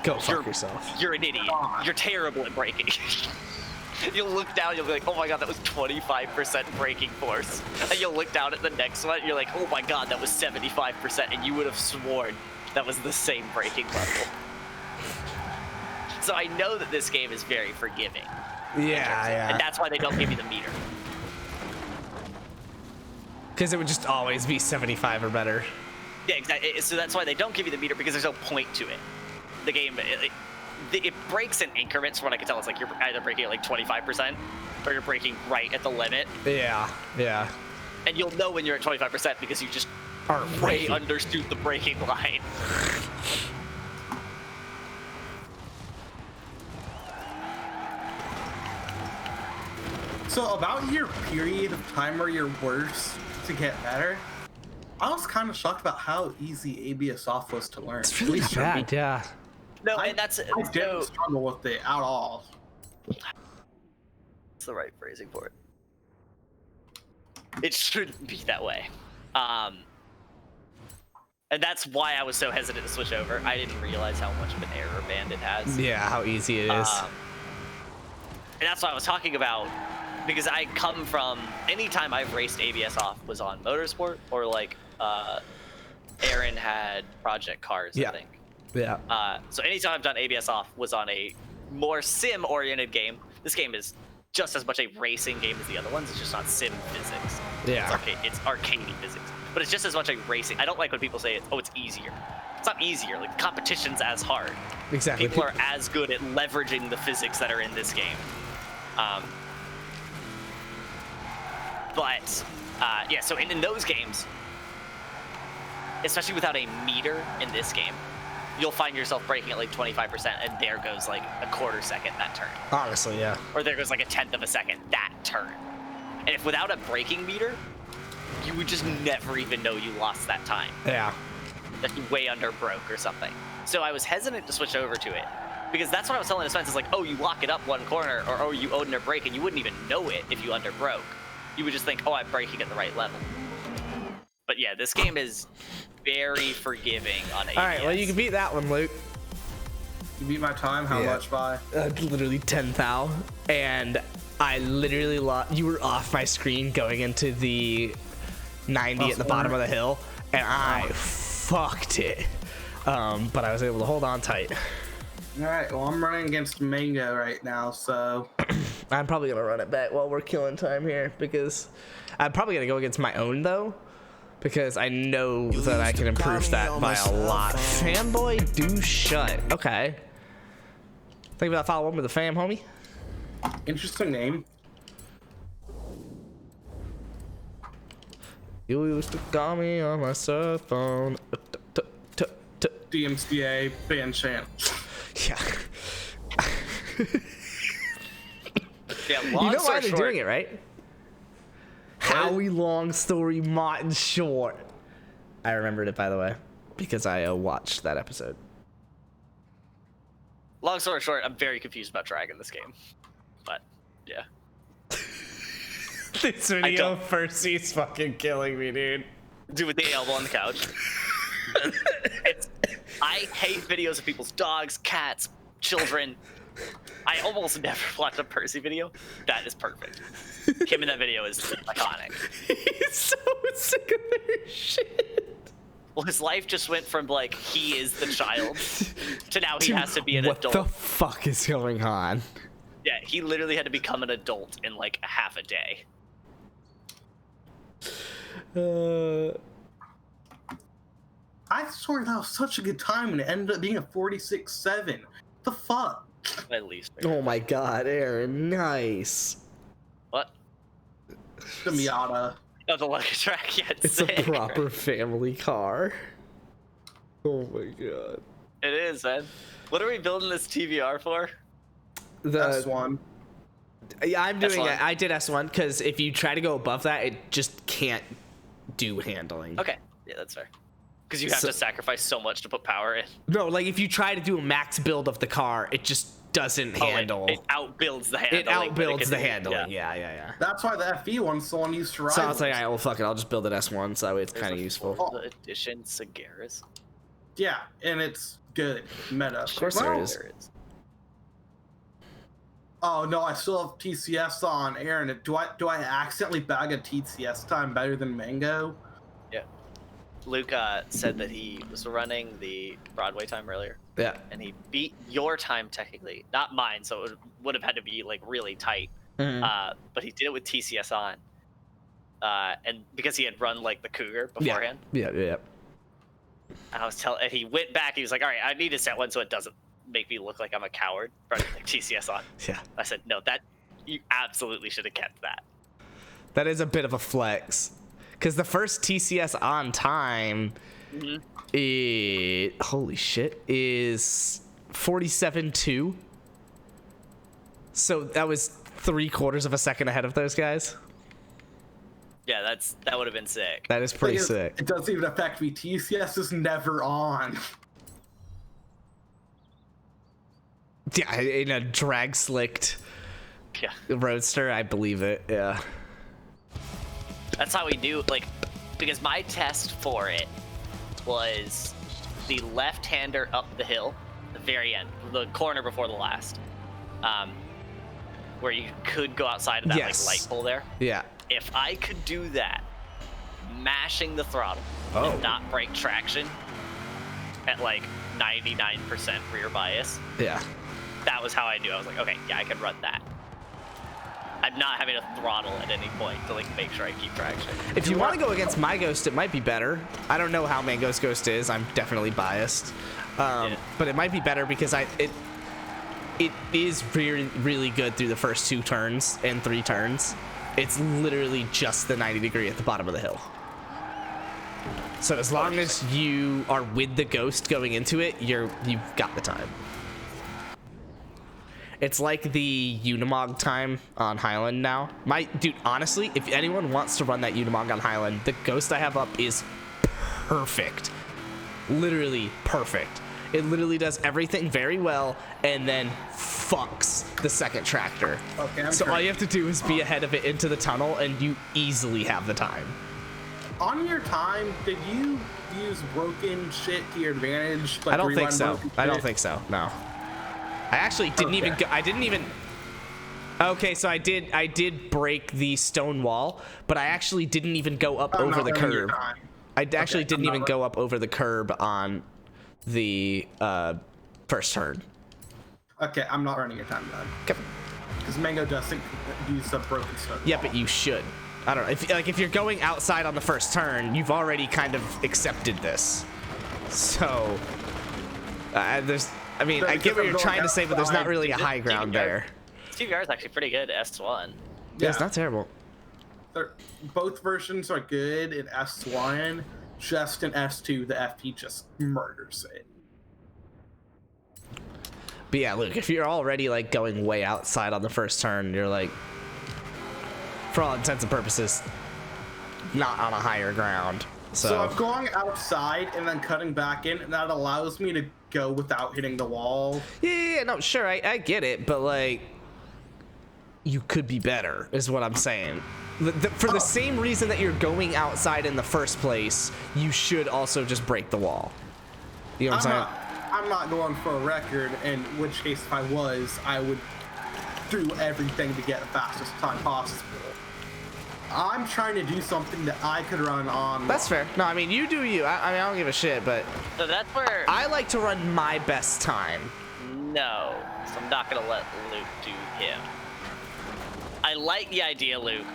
Go fuck yourself. You're an idiot. You're terrible at braking. You'll look down, you'll be like, oh my god, that was 25% braking force. And you'll look down at the next one, you're like, oh my god, that was 75%, and you would have sworn that was the same braking level. So I know that this game is very forgiving. Yeah. And that's why they don't give you the meter. Because it would just always be 75 or better. Yeah, exactly. So that's why they don't give you the meter, because there's no point to it. The game, it breaks in increments. From what I can tell, it's like you're either braking at like 25% or you're braking right at the limit. Yeah. And you'll know when you're at 25% because you just way undershoot the braking line. So about your period of time where you're worse to get better, I was kind of shocked about how easy ABS off was to learn. It's really not bad, yeah. No, and that's I didn't struggle with it at all. That's the right phrasing for it. It shouldn't be that way. And that's why I was so hesitant to switch over. I didn't realize how much of an error band it has. Yeah, how easy it is. And that's what I was talking about, because I come from, anytime I've raced ABS off was on Motorsport, or like Aaron had Project Cars, I think. Yeah. So anytime I've done ABS off was on a more sim-oriented game. This game is just as much a racing game as the other ones. It's just not sim physics. Yeah. It's arcadey physics. But it's just as much a racing. I don't like when people say, it's easier. It's not easier. Like, competition's as hard. Exactly. People are as good at leveraging the physics that are in this game. Yeah, so in those games, especially without a meter in this game, you'll find yourself braking at like 25%, and there goes like a quarter second that turn. Honestly, yeah. Or there goes like a tenth of a second that turn. And if without a braking meter, you would just never even know you lost that time. Yeah. That you way under broke or something. So I was hesitant to switch over to it, because that's what I was telling the fans. Is like, oh, you lock it up one corner, or oh, you under brake, and you wouldn't even know it if you under broke. You would just think, oh, I'm braking at the right level. But yeah, this game is very forgiving on ABS. All right, well, you can beat that one, Luke. You beat my time? How much by? Literally 10,000. And I literally you were off my screen going into the 90 at the bottom of the hill, and I fucked it. But I was able to hold on tight. All right, well, I'm running against Mango right now, so I'm probably gonna run it back while we're killing time here, because I'm probably gonna go against my own though, because I know that I can improve that by a lot. Fanboy, do shut. Okay. Think about follow one with the fam, homie. Interesting name. You used to call me on my cell phone. DMCA band chant. Yeah. Yeah, You long know why story they're short, doing it, right? Howie long story Martin short. I remembered it, by the way, because I watched that episode. long story short, I'm very confused about drag in this game. But, yeah. This video first is fucking killing me, dude. Dude with the elbow on the couch. I hate videos of people's dogs, cats, children. I almost never watch a Percy video. That is perfect. Him in that video is iconic. He's so sick of their shit. Well, his life just went from, like, he is the child to now he has to be an adult. What the fuck is going on? Yeah, he literally had to become an adult in, like, a half a day. I swear that was such a good time and it ended up being a 46-7. The fuck? At least. Oh my god, Aaron, nice. What? The Miata. Oh, the lucky track, yeah, It's sick. a proper family car. Oh my god. It is, man. What are we building this TVR for? That's one. Yeah, I'm doing S1. it. I did S1 because if you try to go above that, it just can't do handling. Okay, yeah, that's fair. Because you have to sacrifice so much to put power in. No, like if you try to do a max build of the car, it just doesn't handle. It outbuilds the handling. It outbuilds can the do. handling. Yeah. That's why the FE one's the one used to ride. So I was like, all right, well, fuck it. I'll just build an S1, so that way it's kind of useful. The edition Sagaris. Yeah, and it's good meta. Of course there is. Oh no, I still have TCS on. Aaron, do I accidentally bag a TCS time better than Mango? Yeah. Luke said that he was running the Broadway time earlier. Yeah. And he beat your time technically, not mine, so it would have had to be like really tight. Mhm. But he did it with TCS on, and because he had run like the Cougar beforehand. Yeah. And I was and he went back. He was like, "All right, I need to set one so it doesn't make me look like I'm a coward running like TCS on." Yeah. I said, "No, that you absolutely should have kept that." That is a bit of a flex. Because the first TCS on time, holy shit, is 47.2. So that was 3/4 of a second ahead of those guys. Yeah, that would have been sick. That is pretty Like, sick. It doesn't even affect me. TCS is never on. Yeah, in a drag slicked Yeah, roadster, I believe it. Yeah. that's how we do. Like, because my test for it was the left-hander up the hill, the very end, the corner before the last, where you could go outside of that Yes. like light pole there. Yeah. If I could do that, mashing the throttle Oh. and not break traction at like 99% rear bias, Yeah. that was how I knew. I was like, okay, yeah, I can run that. I'm not having to throttle at any point to like make sure I keep traction. If you want to go against my Ghost, it might be better. I don't know how Mango's Ghost is. I'm definitely biased. But it might be better because it is really, really good through the first 2 turns and 3 turns. It's literally just the 90 degree at the bottom of the hill. So as long as you are with the Ghost going into it, you've got the time. It's like the Unimog time on Highland now. Dude, honestly, if anyone wants to run that Unimog on Highland, the Ghost I have up is perfect. Literally perfect. It literally does everything very well and then fucks the second tractor. Okay, So all you have to do is be ahead of it into the tunnel and you easily have the time. On your time, did you use broken shit to your advantage? Like I don't think rerun so. broken I don't shit? think so. No. I actually didn't even go. I didn't even. Okay, so I did break the stone wall, but I actually didn't even go up I'm over not the running your curb. time. I actually Okay, didn't I'm even not go up over the curb on the first turn. Okay, I'm not running your time then. Okay. Because Mango doesn't use the broken stuff. Yeah, but you should. I don't know. If you're going outside on the first turn, you've already kind of accepted this. So I get what you're trying to say, but there's not really a high ground there. CVR is actually pretty good at S1. Yeah, it's not terrible. Both versions are good in S1. Just in S2, the FP just murders it. But yeah, look, if you're already like going way outside on the first turn, you're like, for all intents and purposes, not on a higher ground. So I'm going outside and then cutting back in, and that allows me to go without hitting the wall. Yeah, no, sure, I get it, but like, you could be better, is what I'm saying. For the same reason that you're going outside in the first place, you should also just break the wall. You know what I'm saying? I'm not going for a record, in which case if I was, I would do everything to get the fastest time possible. I'm trying to do something that I could run on. That's fair. No, I mean, you do you. I mean, I don't give a shit, but So that's where I like to run my best time. no. So I'm not gonna let Luke do him. I like the idea, Luke,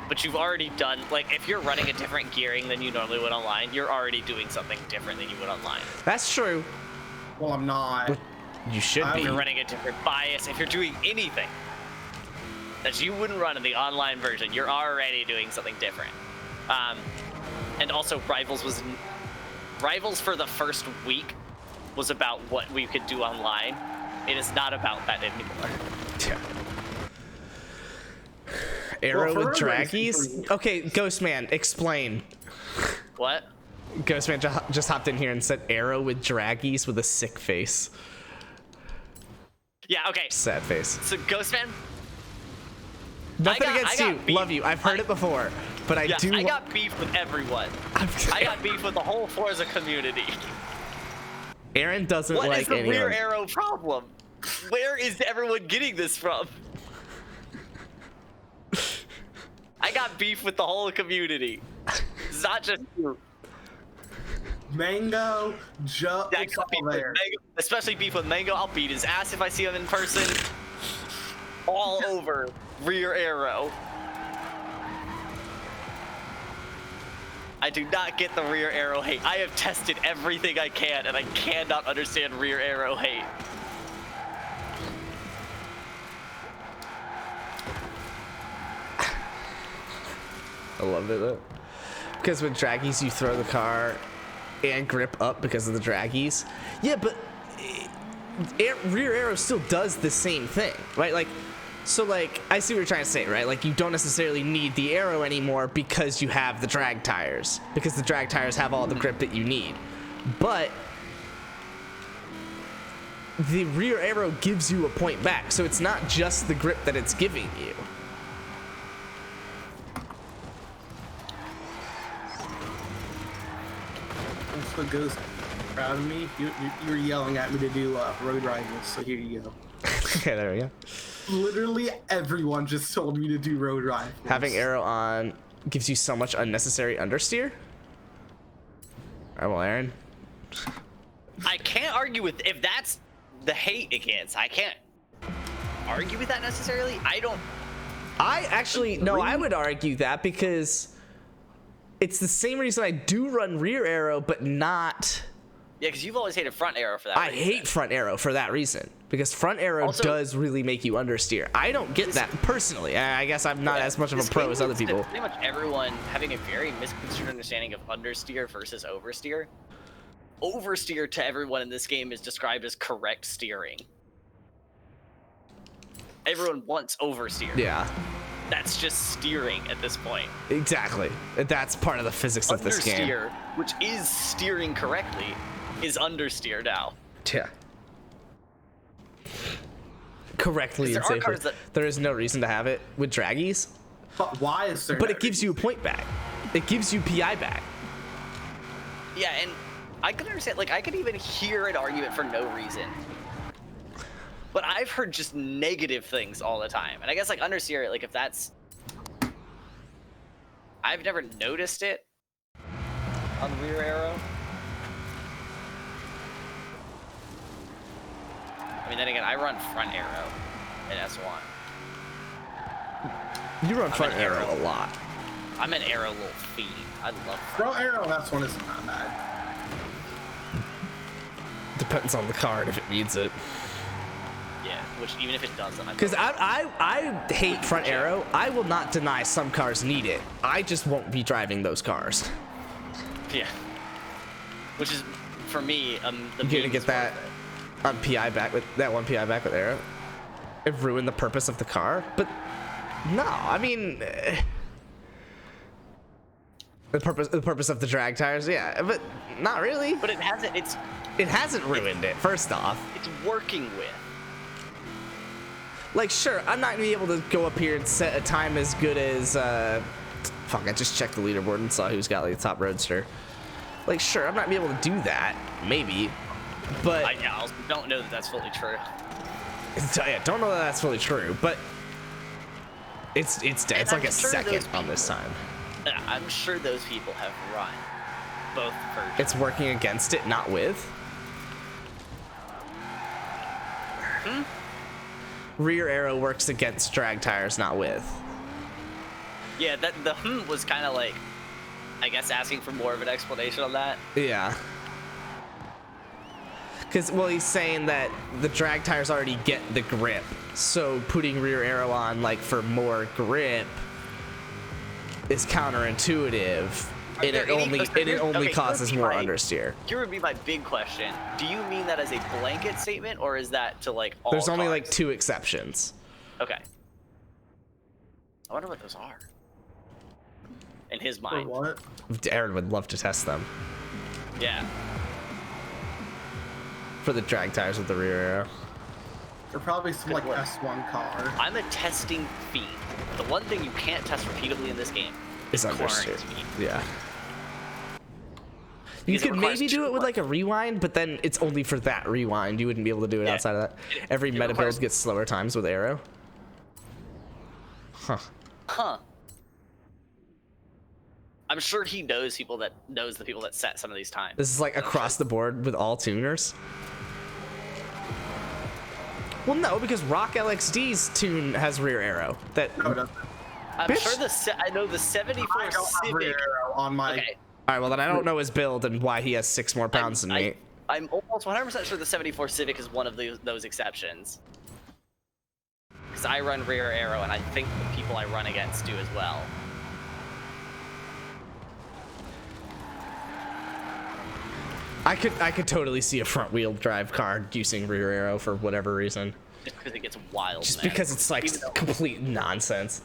but you've already done, like, if you're running a different gearing than you normally would online, you're already doing something different than you would online. That's true. Well, I'm not. But you should be. You're running a different bias. If you're doing anything that you wouldn't run in the online version, you're already doing something different. And also, Rivals for the first week was about what we could do online. It is not about that anymore. Yeah. Arrow Well, with for draggies? Okay, Ghostman, explain. What? Ghostman just hopped in here and said arrow with draggies with a sick face. Yeah, okay. Sad face. So, Ghostman, Nothing I against got you. beef. Love you. I've heard it before. But I do. I got beef with everyone. I got beef with the whole Forza community. Aaron doesn't What like is the anyone. rear arrow problem? Where is everyone getting this from? I got beef with the whole community. It's not just you. Mango, Joe, Yeah, I it's got all beef with there. Mango, especially beef with Mango. I'll beat his ass if I see him in person. All over rear arrow. I do not get the rear arrow hate. I have tested everything I can, and I cannot understand rear arrow hate. I love it though. Because with draggies, you throw the car and grip up because of the draggies. Yeah, but rear arrow still does the same thing, right? Like, so like, I see what you're trying to say, right? Like, you don't necessarily need the arrow anymore because you have the drag tires, because the drag tires have all the grip that you need. But the rear arrow gives you a point back, so it's not just the grip that it's giving you. So Ghost, proud of me. You were yelling at me to do road rivals, so here you go. Okay, there we go. Literally everyone just told me to do road rivals. Having arrow on gives you so much unnecessary understeer. Alright, well, Aaron. I can't argue with if that's the hate against. I can't argue with that necessarily. I actually, no, I would argue that because it's the same reason I do run rear arrow, but not. Yeah, because you've always hated front arrow for that I reason. hate front arrow for that reason. Because front arrow Also, does really make you understeer. I don't get that personally. I guess I'm not as much of a This pro game as other leads to people. Pretty much everyone having a very misconstrued understanding of understeer versus oversteer. Oversteer to everyone in this game is described as correct steering. Everyone wants oversteer. Yeah, That's just steering at this point. exactly. That's part of the physics of this game. Understeer, which is steering correctly, is understeer now. Yeah. Correctly There and are safely. cars that- There is no reason to have it with draggies, But why is there? but no it gives you a point back. It gives you PI back. Yeah, and I can understand, like, I could even hear an argument for no reason. But I've heard just negative things all the time. And I guess, like, understeer, like, if that's... I've never noticed it on the rear arrow. I mean, then again, I run front arrow in S1. You run front an arrow arrow. a lot. I'm an arrow little fiend. I love Throw arrow. That's one isn't that bad. Depends on the card if it needs it. Yeah. which even if it doesn't, Because I hate front arrow. I will not deny some cars need it. I just won't be driving those cars. Yeah. Which is, for me, the You're gonna get that on PI back with that one PI back with arrow. It ruined the purpose of the car. But no, I mean the purpose of the drag tires, yeah, but not really. But it hasn't ruined it. First off, it's working with. Like, sure, I'm not gonna be able to go up here and set a time as good as fuck, I just checked the leaderboard and saw who's got like the top roadster. Like, sure, I'm not gonna be able to do that, maybe, but I also don't know that that's fully true. Yeah, don't know that that's fully true, but it's dead. It's like a second on this time. I'm sure those people have run both versions. It's working against it, not with. Rear arrow works against drag tires, not with. Yeah, that the was kind of like, I guess, asking for more of an explanation on that. Yeah. Because, well, he's saying that the drag tires already get the grip, so putting rear arrow on, like, for more grip is counterintuitive. And it only causes more understeer. Here would be my big question. Do you mean that as a blanket statement, or is that to, like, all There's only, cars? like, 2 exceptions. Okay. I wonder what those are. In his For mind. what? Aaron would love to test them. Yeah. For the drag tires with the rear arrow. They're probably some like work. S1 car. I'm a testing fiend. The one thing you can't test repeatedly in this game It's is cornering understeer. speed. Yeah. You Because it could requires maybe do two it with work. like a rewind, but then it's only for that rewind. You wouldn't be able to do it Yeah. outside of that. Every It meta requires- build gets slower times with arrow. Huh. Huh. I'm sure he knows the people that set some of these times. This is like across the board with all tuners. Well, no, because Rock LXD's tune has rear arrow. That. No, All it doesn't. I'm Bitch. sure I know the 74 I don't have rear Civic. arrow on my. Okay. right, well then I don't know his build and why he has 6 more pounds than me. I'm almost 100% sure the 74 Civic is one of those exceptions. Because I run rear arrow, and I think the people I run against do as well. I could totally see a front wheel drive car using rear arrow for whatever reason. Just because it gets wild, Just man. because it's like Even though- complete nonsense.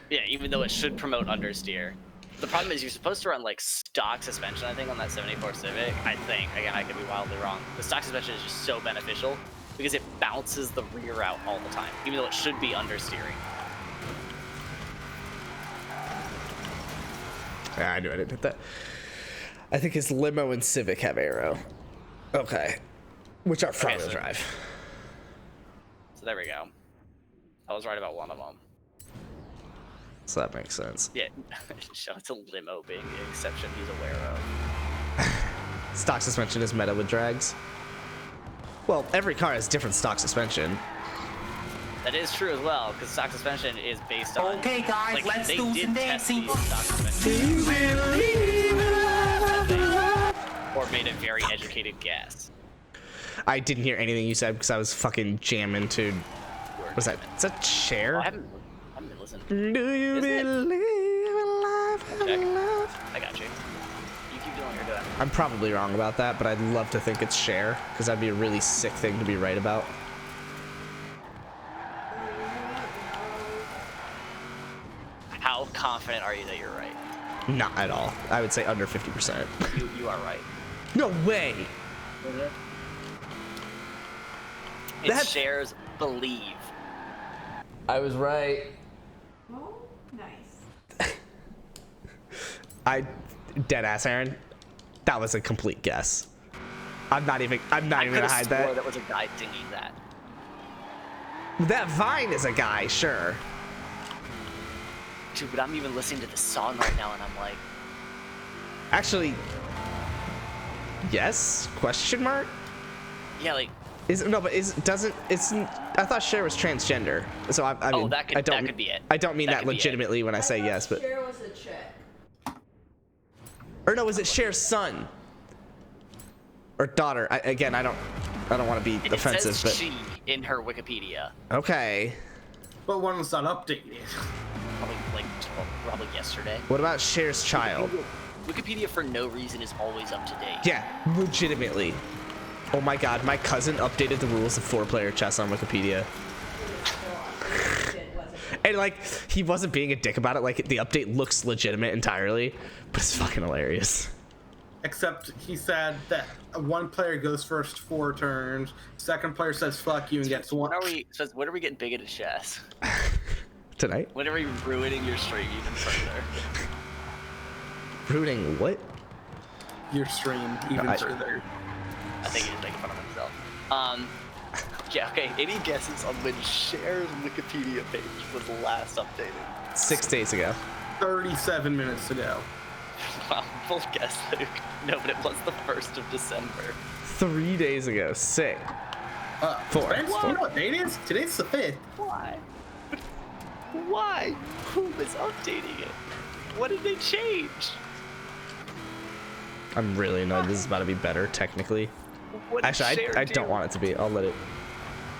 Yeah, even though it should promote understeer. The problem is you're supposed to run like stock suspension, I think, on that 74 Civic. I think. Again, I could be wildly wrong. The stock suspension is just so beneficial because it bounces the rear out all the time, even though it should be understeering. Yeah, I knew I didn't hit that. I think his limo and Civic have arrow. Okay. Which are front wheel so- drive. So there we go. I was right about one of them. So that makes sense. Yeah, shout out to limo being the exception he's aware of. Stock suspension is meta with drags. Well, every car has different stock suspension. That is true as well, because stock suspension is based on. Okay, guys, like, let's they do did some test dancing. these stock suspension or made a very educated guess. I didn't hear anything you said because I was fucking jamming to. Was that? Is that Cher? I haven't been listening. Do you Is it? believe in life Check. and love? I got you. You keep doing what you're doing. I'm probably wrong about that, but I'd love to think it's Cher because that'd be a really sick thing to be right about. How confident are you that you're right? Not at all. I would say under 50%. You are right. No way. It's That- shares believe. I was right. Oh, nice. Dead ass, Aaron. That was a complete guess. I'm not even gonna hide that. That was a guy singing that. That Vine is a guy, sure. Dude, but I'm even listening to the song right now, and I'm like, Actually, yes? Question mark? yeah, like, I thought Cher was transgender. So I mean, that could be it. I don't mean That that could be it. legitimately when I say yes, but Cher was a chick. or no, was it Cher's son or daughter? I don't. I don't want to be It offensive, says but she in her Wikipedia. okay. But one was not updated. Probably yesterday. What about Cher's child? Wikipedia for no reason is always up to date. Yeah, legitimately. Oh my god, my cousin updated the rules of 4-player chess on Wikipedia. And like, he wasn't being a dick about it. Like, the update looks legitimate entirely, but it's fucking hilarious. Except he said that one player goes first 4 turns, second player says fuck you and gets one. When are we getting big into chess? Tonight? When are we ruining your stream even further? Ruining what? Your stream even further. I think he's making fun of himself. Yeah, okay, any guesses on when Cher's Wikipedia page was last updated? 6 days ago. 37 minutes ago. Wow, full guess, Luke. No, but it was the 1st of December. 3 days ago. Sick. 4. Friends, do you know what date it is? Today's the 5th. Why? Why? Who was updating it? What did they change? I'm really annoyed. This is about to be better, technically. What did Actually, Cher I do? don't want it to be. I'll let it.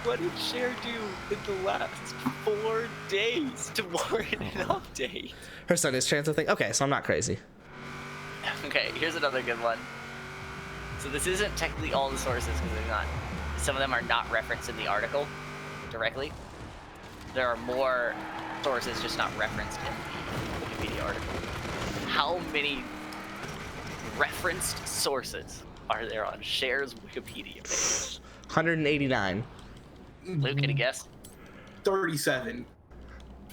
What did Cher do in the last 4 days to warrant an update? Her son is trans, I think. Okay, so I'm not crazy. Okay, here's another good one. So this isn't technically all the sources because they're not. Some of them are not referenced in the article directly. There are more sources just not referenced in the Wikipedia article. How many referenced sources are there on Cher's Wikipedia page? 189. Luke, any guess? 37.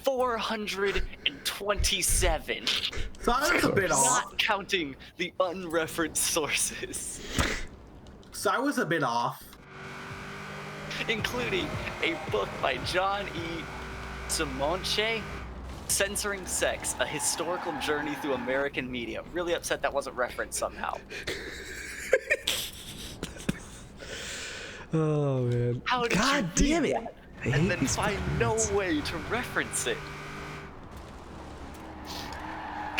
427. So I was a bit off. Not counting the unreferenced sources. So I was a bit off. Including a book by John E. Simonche, Censoring Sex, A Historical Journey Through American Media. Really upset that wasn't referenced somehow. Oh, man. How did God you damn read it. that I and hate then these find no way to reference it?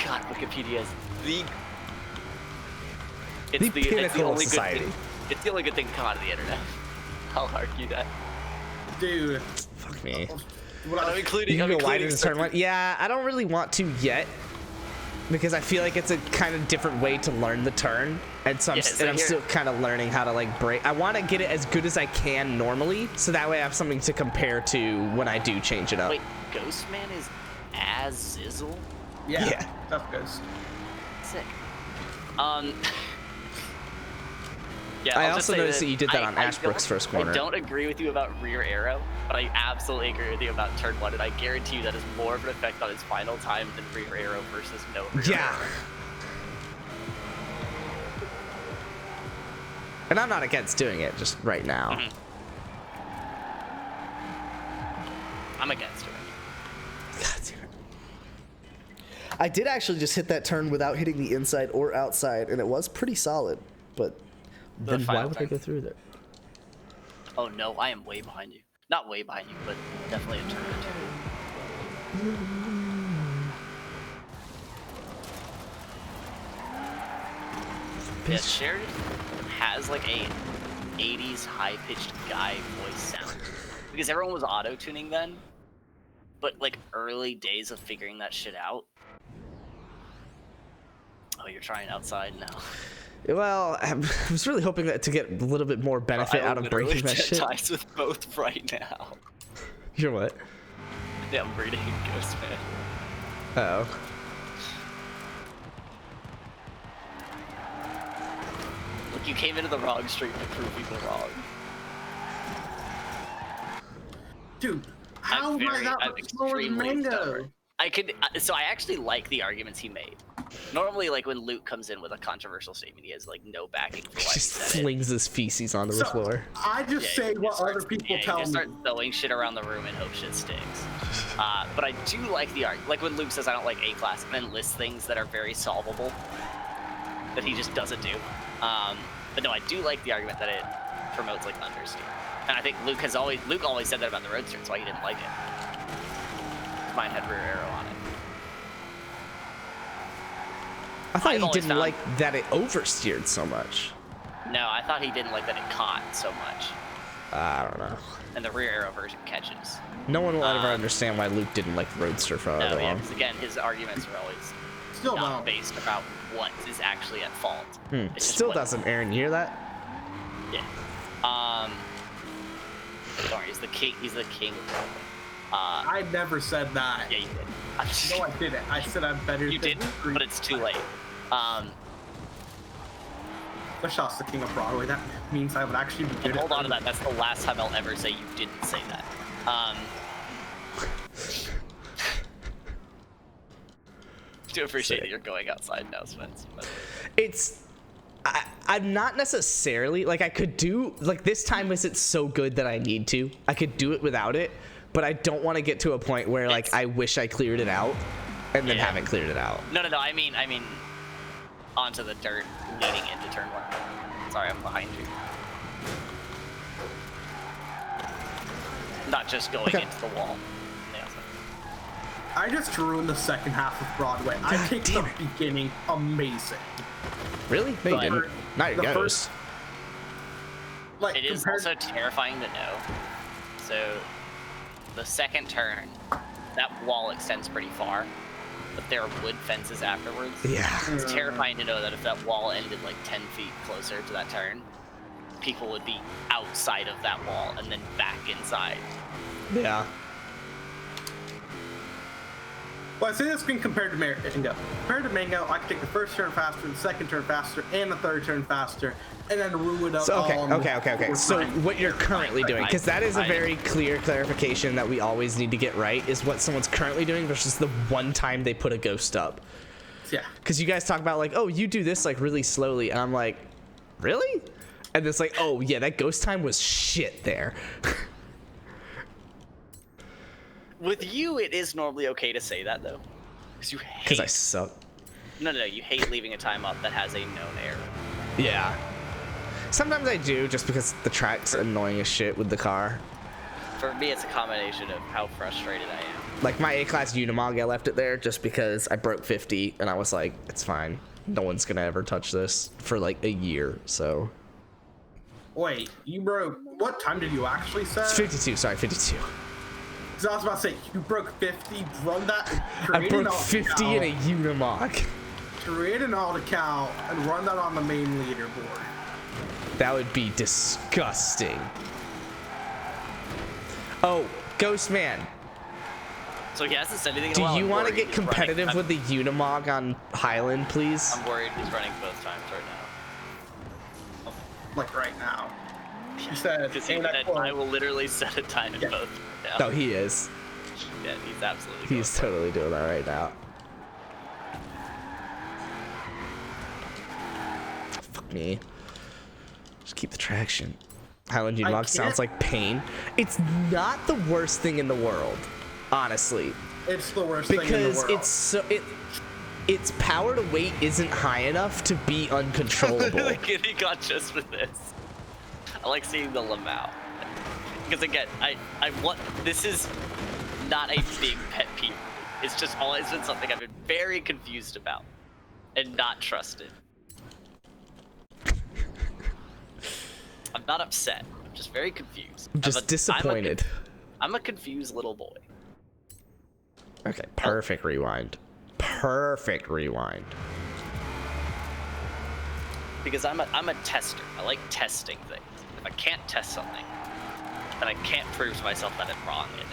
God, Wikipedia is the... It's The pinnacle of only society. good thing. It's the only good thing to come out of the internet. I'll argue that. Dude. Fuck me. What I'm I, including. You I'm can go including wider than a certain one. Yeah, I don't really want to yet. Because I feel like it's a kind of different way to learn the turn. And so I'm, Yeah, so I'm here- still kind of learning how to like break. I want to get it as good as I can normally. So that way I have something to compare to when I do change it up. Wait, Ghostman is Azizzle? yeah. Tough ghost. Sick. Yeah, I I'll just also say noticed that you did that on Ashbrook's don't- first corner. I don't agree with you about rear arrow, but I absolutely agree with you about turn 1, and I guarantee you that is more of an effect on his final time than rear arrow versus no rear Yeah. arrow. And I'm not against doing it just right now. Mhm. I'm against doing it. God damn it. I did actually just hit that turn without hitting the inside or outside, and it was pretty solid. But The Then why final would I turn. go through there? Oh no, I am way behind you. Not way behind you, but definitely a turn or two. Yeah, Sheridan has like a 80s high-pitched guy voice sound. Because everyone was auto-tuning then, but like early days of figuring that shit out. Oh, you're trying outside now. Well, I was really hoping that to get a little bit more benefit out of breaking that shit. Ties with both right now. You're what? Yeah, I'm reading Ghostman. Oh. Look, you came into the wrong street to prove people wrong. Dude, how I'm am I that I'm much slower than extremely Mango? stubborn. So I actually like the arguments he made. Normally, like when Luke comes in with a controversial statement, he has like no backing for why he Just said it. flings his feces onto the floor. I just Yeah, say he what just other starts- people yeah, he tell just me. starts throwing shit around the room and hope shit sticks. But I do like the argument. Like when Luke says I don't like A-class and then lists things that are very solvable that he just doesn't do. But no, I do like the argument that it promotes like understeer. And I think Luke always said that about the Roadster. That's why he didn't like it. Mine had rear arrow on it. I thought I've he always didn't found- like that it oversteered so much. No, I thought he didn't like that it caught so much, I don't know. and the rear arrow version catches. No one will ever understand why Luke didn't like Roadster for No, however yeah, long. because again, his arguments are always Still not won't. based about what is actually at fault. It's just Still what- doesn't, Aaron. You hear that? Yeah. Don't worry, he's the king. He's the king. I never said that. Yeah, you did. No, I didn't. I said I'm better You than did, but it's too late. Bishop's the king of Broadway. That means I would actually be good And hold at on to that. That's the last time I'll ever say you didn't say that. Do appreciate that you're going outside now, Spence. But I'm not necessarily like I could do like this time isn't so good that I need to. I could do it without it, but I don't want to get to a point where like I wish I cleared it out and then Yeah. haven't cleared it out. no. I mean, onto the dirt leading into turn one. Sorry, I'm behind you. Not just going Okay. into the wall. Yeah. I just ruined the second half of Broadway. I think the damn it. beginning amazing. Really? No, you But- didn't. Not your The ghost. first- Like It is compared- also terrifying to know. So, the second turn, that wall extends pretty far, but there are wood fences afterwards. Yeah. It's terrifying to know that if that wall ended like 10 feet closer to that turn, people would be outside of that wall and then back inside. Yeah. Well, I say this being compared to Mango. Compared to Mango, I can take the first turn faster, the second turn faster, and the third turn faster, and then ruin it So all. in okay. four So times. what you're currently doing, because that is a very clear clarification that we always need to get right, is what someone's currently doing versus the one time they put a ghost up. Yeah. Because you guys talk about like, oh, you do this like really slowly, and I'm like, really? And it's like, oh yeah, that ghost time was shit there. With you, it is normally okay to say that though, because you hate. Because I suck. No, you hate leaving a time up that has a known error. Yeah. Sometimes I do, just because the track's annoying as shit with the car. For me, it's a combination of how frustrated I am. Like my A-Class Unimog, I left it there just because I broke 50, and I was like, it's fine. No one's gonna ever touch this for like a year, so. Wait, you broke. What time did you actually set? It's 52, sorry, 52. 'Cause I was about to say, you broke 50, run that. I create an broke alt 50 in a account, Unimog. Create an alt account and run that on the main leaderboard. That would be disgusting. Oh, Ghost Man, So he hasn't said anything. in do a while. you I'm want to worried get he's running- competitive I'm- with the Unimog on Highland, please? I'm worried he's running both times right now. Like right now. He said, Because he "Ain't that said, I cool?" will literally set a time in Yeah. both. No, Yeah, he is. yeah, he's absolutely. He's going totally doing that right now. Fuck me. Just keep the traction. Highland Unimog can't- sounds like pain. It's not the worst thing in the world, honestly, It's the worst thing in the because world. it's so its power to weight isn't high enough to be uncontrollable. He got just for this. I like seeing the Lamau. Because again, I want, this is not a big pet peeve. It's just always been something I've been very confused about and not trusted. I'm not upset. I'm just very confused. I'm just disappointed. I'm a confused little boy. Okay, perfect rewind. Perfect rewind. Because I'm a tester. I like testing things. If I can't test something, then I can't prove to myself that I'm wrong in it.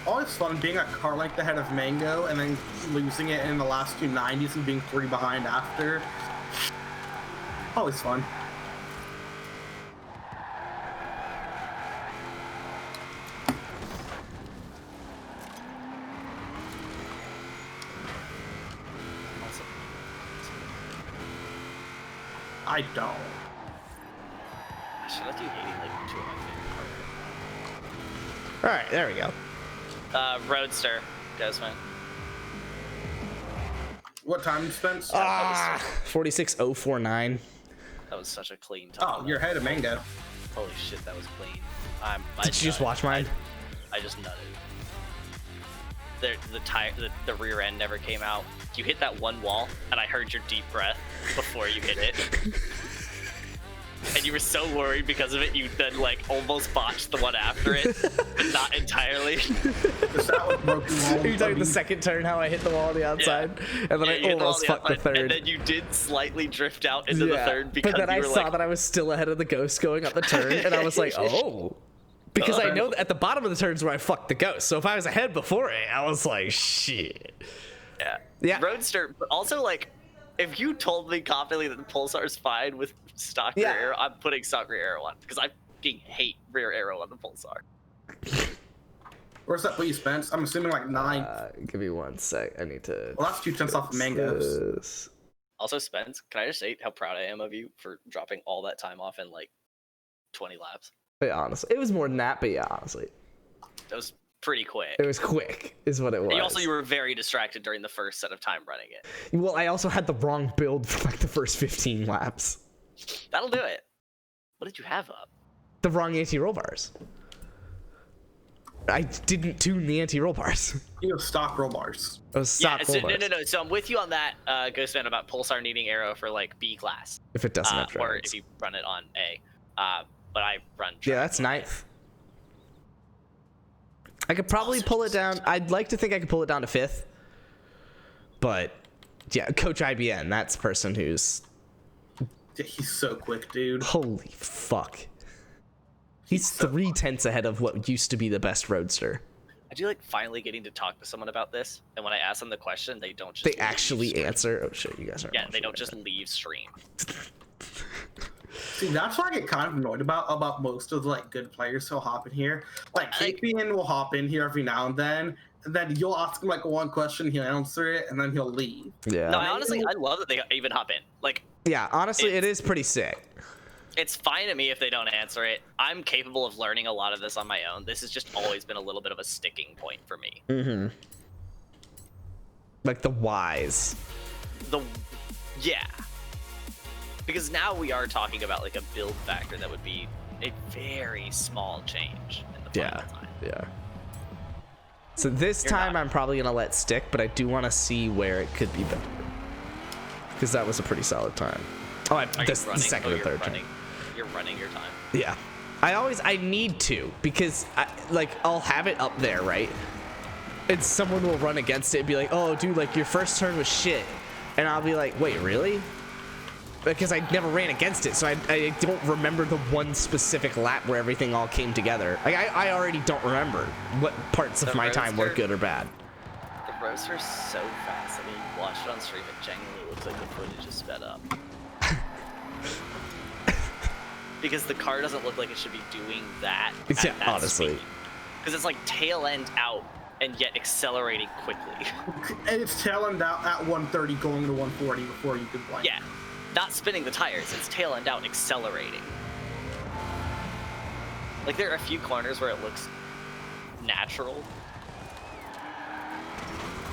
always fun being a car length ahead of Mango and then losing it in the last two 90s and being 3 behind after. Always fun. I don't. I should let you hating like 2 of my favorite All right, there we go. cars. Roadster, Desmond. What time, Spence? 46049. That was such a clean time. Oh, you're ahead of Mango. Holy shit, that was clean. I Did you just nutted. watch mine? I just nutted. the rear end never came out. You hit that one wall, and I heard your deep breath before you hit it. And you were so worried because of it, you then like almost botched the one after it, but not entirely. Is that what broken wall? You're talking the second turn, how I hit the wall on the outside, and then I almost fucked the third. And then you did slightly drift out into the third because but then you I were saw like, that I was still ahead of the ghost going up the turn, and I was like, oh. Because I know that at the bottom of the turns where I fucked the ghost, so if I was ahead before it, I was like, shit. Yeah. Roadster, but also like, if you told me confidently that the Pulsar's fine with stock rear arrow, I'm putting stock rear arrow on because I fucking hate rear arrow on the Pulsar. Where's that put you, Spence? I'm assuming like 9. Give me 1 sec. I need to. Well, that's 2 tenths off of mangoes. This. Also, Spence, can I just say how proud I am of you for dropping all that time off in like 20 laps? Yeah, honestly, it was more than that, but yeah, honestly, That was pretty quick. it was quick, is what it was. And you were very distracted during the first set of time running it. Well, I also had the wrong build for like the first 15 laps. That'll do it. What did you have up? The wrong anti-roll bars. I didn't tune the anti-roll bars. You have stock roll bars. It was stock roll bars. No. So I'm with you on that, Ghostman, about Pulsar needing arrow for like B class. If it doesn't have or dragons. if you run it on A. But I run. Yeah, that's 9th. I could probably pull it down. I'd like to think I could pull it down to 5th. But yeah, Coach IBN, that's the person who's. Yeah, he's so quick, dude. Holy fuck. He's so 3/10 ahead of what used to be the best roadster. I do like finally getting to talk to someone about this, and when I ask them the question, they don't just. They leave actually stream. answer. Oh shit, you guys aren't. Yeah, they watching don't right just now. leave stream. See, that's what I get kind of annoyed about most of the like good players who hop in here. Like KPN will hop in here every now and then you'll ask him like one question, he'll answer it, and then he'll leave. Yeah. No, I love that they even hop in. Like, Yeah, honestly, it is pretty sick. it's fine to me if they don't answer it. I'm capable of learning a lot of this on my own. This has just always been a little bit of a sticking point for me. Mm-hmm. Like the whys. Yeah. Because now we are talking about like a build factor that would be a very small change in the final time. Yeah. So this time I'm probably gonna let stick, but I do want to see where it could be better. Because that was a pretty solid time. Oh, the second or third time. You're running your time. Yeah. I need to, because I'll have it up there, right? And someone will run against it and be like, oh dude, like your first turn was shit. And I'll be like, wait, really? Because I never ran against it, so I don't remember the one specific lap where everything all came together. Like I already don't remember what parts of my time were good or bad. The roadster's so fast. I mean, you watch it on stream, it genuinely looks like the footage is sped up. Because the car doesn't look like it should be doing that. Yeah, honestly. Because it's like tail end out and yet accelerating quickly. And it's tail end out at 130 going to 140 before you can blink. Yeah. Not spinning the tires, it's tail end out and accelerating. Like there are a few corners where it looks natural.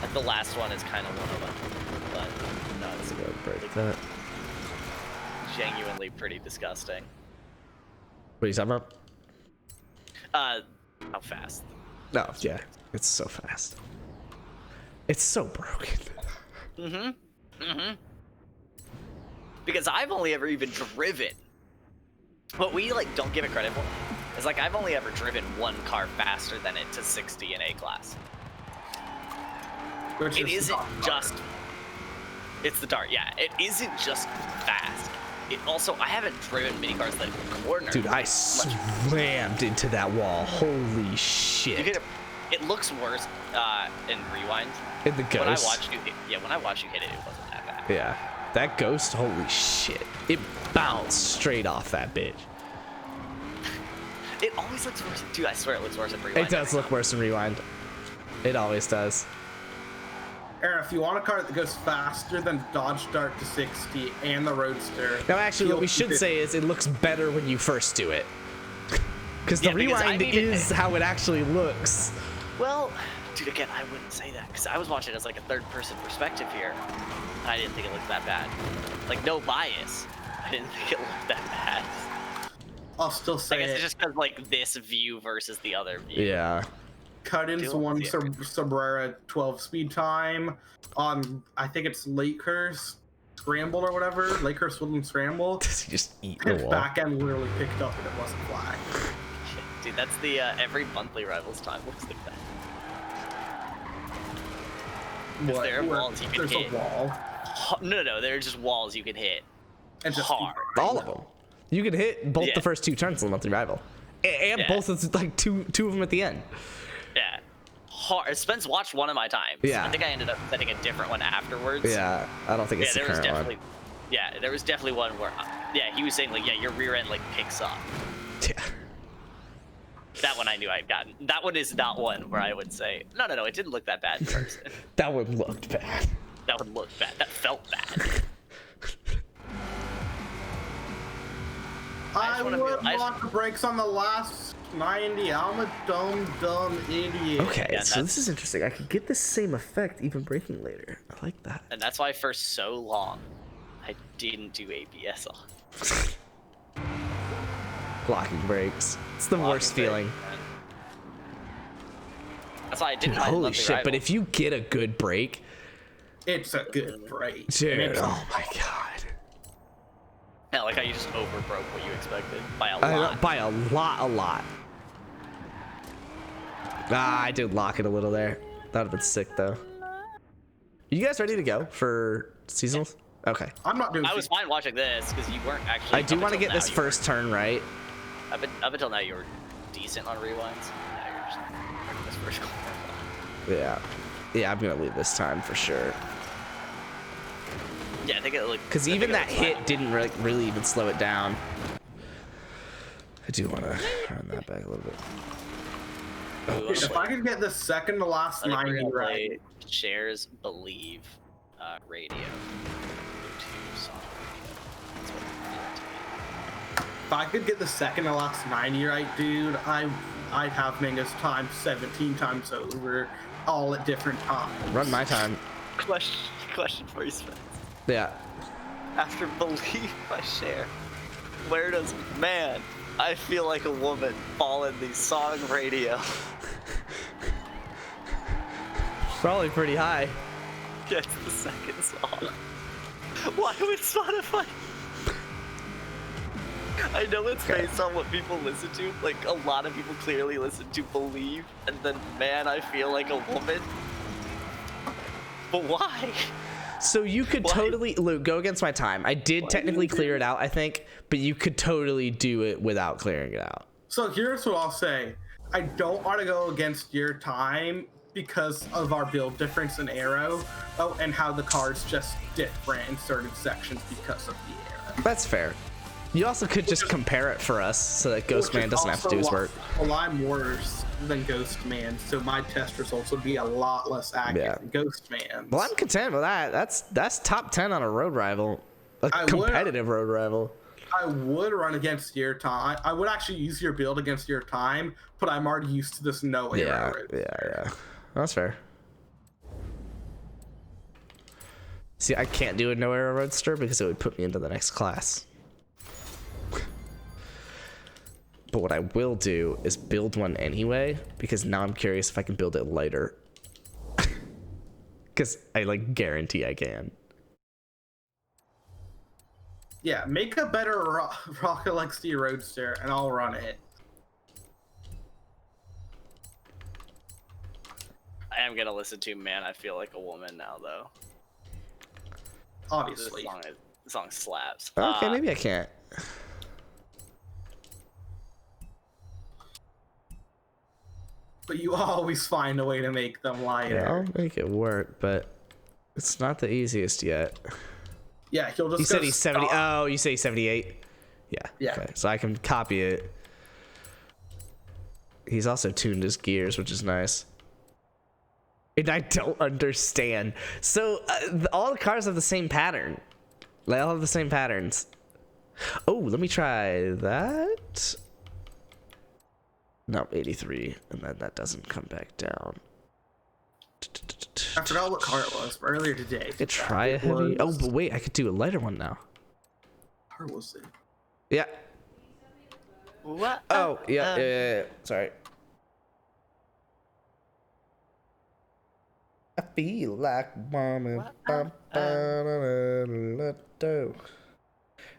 Like the last one is kind of one of them, but no, it's Break that. genuinely pretty disgusting. What are you talking about? How fast? No, yeah, it's so fast. It's so broken. Because I've only ever even driven. What we like don't give it credit for is like I've only ever driven one car faster than it to 60 in A class. Which It is isn't not just. It's the dart, yeah. It isn't just fast. It also, I haven't driven mini cars that corner. Dude, I slammed into that wall. Holy shit. You get it looks worse in rewind. In the ghost. When I watched you, when I watched you hit it, it wasn't that bad. Yeah. That ghost, holy shit. It bounced straight off that bitch. It always looks worse. Dude, I swear it looks worse in rewind. It does look worse in rewind. It always does. Aaron, if you want a car that goes faster than Dodge Dart to 60 and the Roadster. Now, actually, what we should say is it looks better when you first do it. Because the rewind is how it actually looks. Well, dude, again, I wouldn't say that because I was watching it as like a third-person perspective here, and I didn't think it looked that bad. Like, no bias. I didn't think it looked that bad. I'll still say I guess it. it's just because like this view versus the other view. Yeah. cut-ins Do one the Cabrera 12 speed time on, I think it's Lakehurst Scramble or whatever. Lakehurst Woodland Scramble. Does he just eat the His wall? back end literally picked up and it wasn't flagged. Dude, that's the every monthly Rivals time looks like that. There are walls you can There's hit. a wall. No, there are just walls you can hit. And just Hard. All of them. You can hit both Yeah. the first 2 turns in the monthly rival, and Yeah. both of like two of them at the end. Yeah. Hard. Spence watched one of my times. Yeah. I think I ended up setting a different one afterwards. Yeah, I don't think Yeah, it's the there was current definitely. one. Yeah, there was definitely one where. Yeah, he was saying like, yeah, your rear end like picks up. Yeah. That one I knew I'd gotten. That one is not one where I would say, no, it didn't look that bad in person. That one looked bad. That one looked bad. That felt bad. I wanna would be- I just- lock the brakes on the last 90. I'm a dumb idiot. Okay, Yeah, so that's- this is interesting. I could get the same effect even braking later. I like that. And that's why for so long, I didn't do ABS on. Locking brakes. It's the worst Locking feeling. brake, man. That's why I didn't. Dude, mind holy monthly shit! But rival. if you get a good brake, It's a good break. dude, It's- oh my god. Yeah, like how you just overbroke what you expected by a lot. By a lot. Ah, I did lock it a little there. That would have been sick though. You guys ready to go for seasonals? Okay. I'm not doing I was fine watching this because you weren't actually. I do up want to until get now, this you first turn right. weren't- Up until now, you were decent on rewinds. Now you're just wrecking this first corner. Yeah, I'm gonna leave this time for sure. Yeah, I think it looked. Because even that hit didn't really even slow it down. I do want to run that back a little bit. Oh, If I could get the second to last I think we're 90 gonna right, play Shares Believe radio. Bluetooth song radio. That's what it meant. if I could get the second to last 90 right, dude, I'd have Mingus time 17 times over, all at different times. run my time. Question for you, Spence. Yeah. After Believe by Cher, where does Man, I Feel Like a Woman fall in the song radio? Probably pretty high. Gets the second song. Why would Spotify? I know it's Okay. based on what people listen to. Like, a lot of people clearly listen to Believe, and then Man, I Feel Like a Woman. But why? So you could Why? totally, Luke, go against my time. I did technically clear it out, I think, but you could totally do it without clearing it out. So here's what I'll say. I don't want to go against your time because of our build difference in Aero. Oh, and how the car's just different in certain sections because of the Aero. That's fair. You also could just compare it for us so that Ghost Which Man is doesn't have to do also his work. Well, I'm worse than Ghost Man, so my test results would be a lot less accurate Yeah. than Ghost Man's. Well, I'm content with that. That's top 10 on a road rival. A I would- competitive road rival. I would run against your time. I would actually use your build against your time, but I'm already used to this no Aero. Yeah. That's fair. See, I can't do a no arrow roadster because it would put me into the next class. But what I will do is build one anyway, because now I'm curious if I can build it lighter. Because I guarantee I can. Yeah, make a better Rocket LXD Roadster, and I'll run it. I am gonna listen to Man, I Feel Like a Woman now, though. Obviously. This song slaps. Okay, maybe I can't. But you always find a way to make them Yeah, lighter. I'll make it work, but it's not the easiest yet. Yeah, he'll just You go said he's 70. stop. Oh, you say 78? Yeah. Yeah. Okay, so I can copy it. He's also tuned his gears, which is nice. And I don't understand. So all the cars have the same pattern. They all have the same patterns. Oh, let me try that. No, 83, and then that doesn't come back down. I forgot what car it was earlier today. I could try a heavy. Oh, but wait, I could do a lighter one now. What car was it? Yeah. What? Oh, yeah. Sorry. feel like woman. There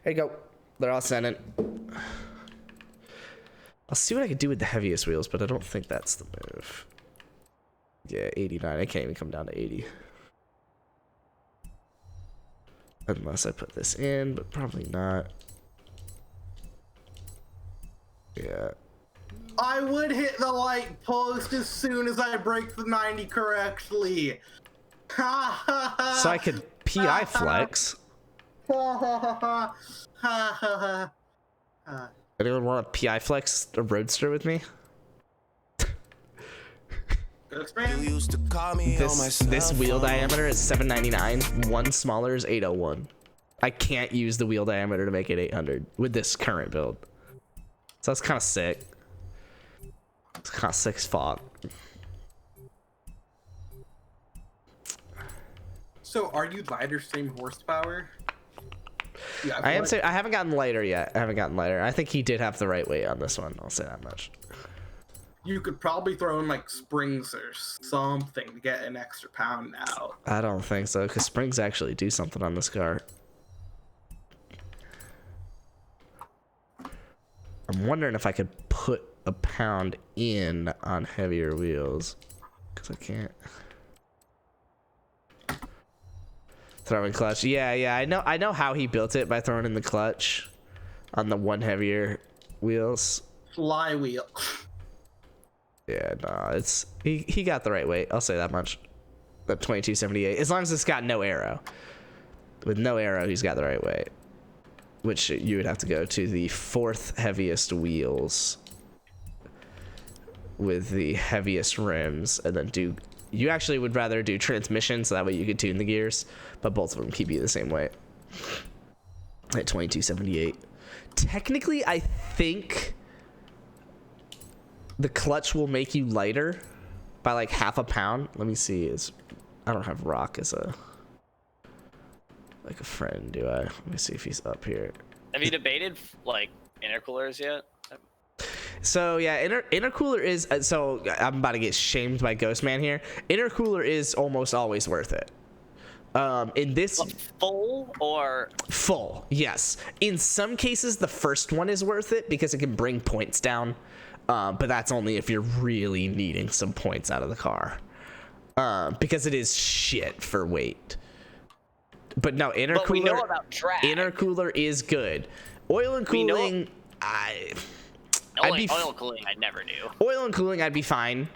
you go. They're all sending. I'll see what I can do with the heaviest wheels, but I don't think that's the move. Yeah, 89. I can't even come down to 80. Unless I put this in, but probably not. Yeah. I would hit the light post as soon as I break the 90 correctly. So I could PI flex. Anyone want to PI flex a roadster with me? This wheel diameter is 799. One smaller is 801. I can't use the wheel diameter to make it 800 with this current build. So that's kind of sick. It's kind of sick as fuck. So are you lighter, same horsepower? Yeah, I haven't gotten lighter yet. I haven't gotten lighter. I think he did have the right weight on this one. I'll say that much. You could probably throw in like springs or something to get an extra pound out. I don't think so, because springs actually do something on this car. I'm wondering if I could put a pound in on heavier wheels, because I can't. Throwing clutch. Yeah, I know how he built it by throwing in the clutch on the one heavier wheels. Flywheel. Yeah, no, it's he got the right weight. I'll say that much. That 2278. As long as it's got no arrow. With no arrow, he's got the right weight. Which you would have to go to the 4th heaviest wheels with the heaviest rims, and then do. You actually would rather do transmission, so that way you could tune the gears, but both of them keep you the same weight. At 2278. Technically, I think the clutch will make you lighter by like half a pound. Let me see. I don't have Rock as a friend, do I? Let me see if he's up here. Have you debated like intercoolers yet? So yeah, intercooler is. So I'm about to get shamed by Ghostman here. Intercooler is almost always worth it. In this full or full, yes. In some cases, the first one is worth it because it can bring points down. But that's only if you're really needing some points out of the car. Because it is shit for weight. But no, intercooler. But we know about drag. Intercooler is good. Oil and cooling, oil and cooling, I never do. Oil and cooling, I'd be fine.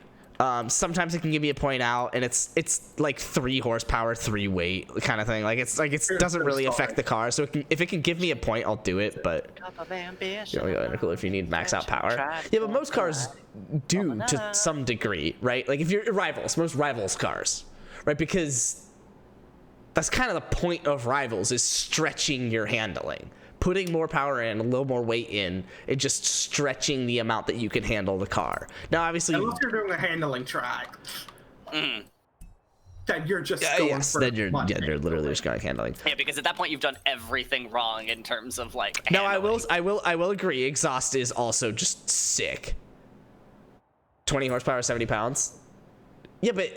Sometimes it can give me a point out, and it's like 3 horsepower, 3 weight kind of thing. Like it doesn't really affect the car. So if it can give me a point, I'll do it. But you only go intercooler if you need max out power. Yeah, but most cars do to some degree, right? Like if you're most rivals cars, right? Because that's kind of the point of rivals, is stretching your handling. Putting more power in, a little more weight in, and just stretching the amount that you can handle the car. Now, obviously, unless you're doing a handling track, then you're just going for then you're literally just going handling. Yeah, because at that point you've done everything wrong in terms of like. No, handling. I will agree. Exhaust is also just sick. 20 horsepower, 70 pounds. Yeah, but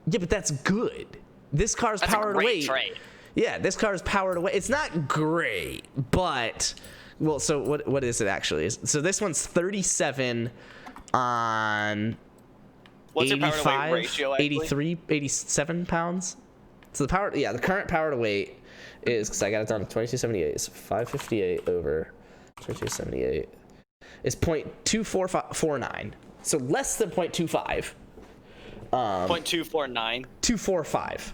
that's good. This car's power to weight. Trade. Yeah, this car is powered away. It's not great, but well, so what is it actually? So this one's 37 on What's 85, your power to weight ratio, 83, 87 pounds. So the current power to weight is, because I got it down to 2278, so 558 over 2278 is 0.2449. So less than 0.25. 0.249. 245.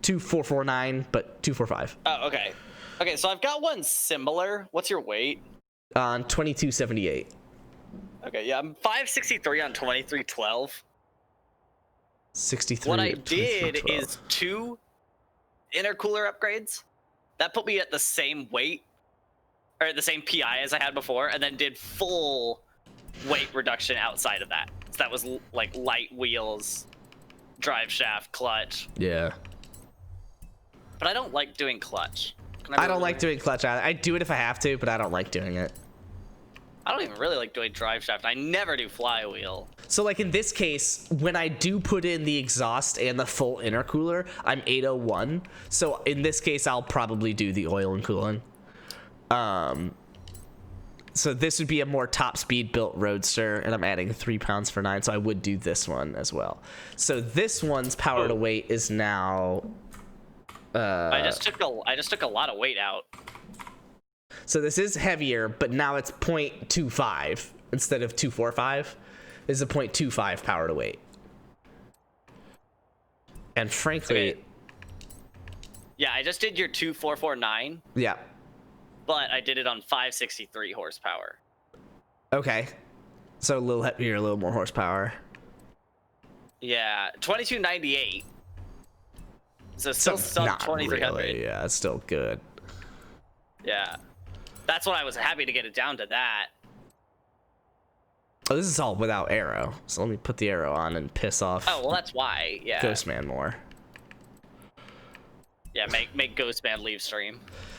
2449, but 245. Oh, okay. Okay, so I've got one similar. What's your weight? On 2278. Okay, yeah, I'm 563 on 2312. 63. What I did is 2 intercooler upgrades. That put me at the same weight, or the same PI as I had before, and then did full weight reduction outside of that. So that was like light wheels, drive shaft, clutch. Yeah. But I don't like doing clutch. I don't like doing clutch either. I do it if I have to, but I don't like doing it. I don't even really like doing drive shaft. I never do flywheel. So like in this case, when I do put in the exhaust and the full intercooler, I'm 801. So in this case, I'll probably do the oil and cooling. So this would be a more top speed built Roadster, and I'm adding 3 pounds for 9, so I would do this one as well. So this one's power to weight is now. I just took a lot of weight out. So this is heavier, but now it's 0.25 instead of 245. This is a 0.25 power to weight. And frankly, Okay. Yeah, I just did your 2449. yeah. But I did it on 563 horsepower. Okay. So a little heavier, a little more horsepower. Yeah, 2298. So still sub not 2300. really. Yeah, it's still good. Yeah. That's why I was happy to get it down to that. Oh, this is all without arrow. So let me put the arrow on and piss off Oh, well, that's why. Yeah. Ghostman more. Yeah, make Ghostman leave stream.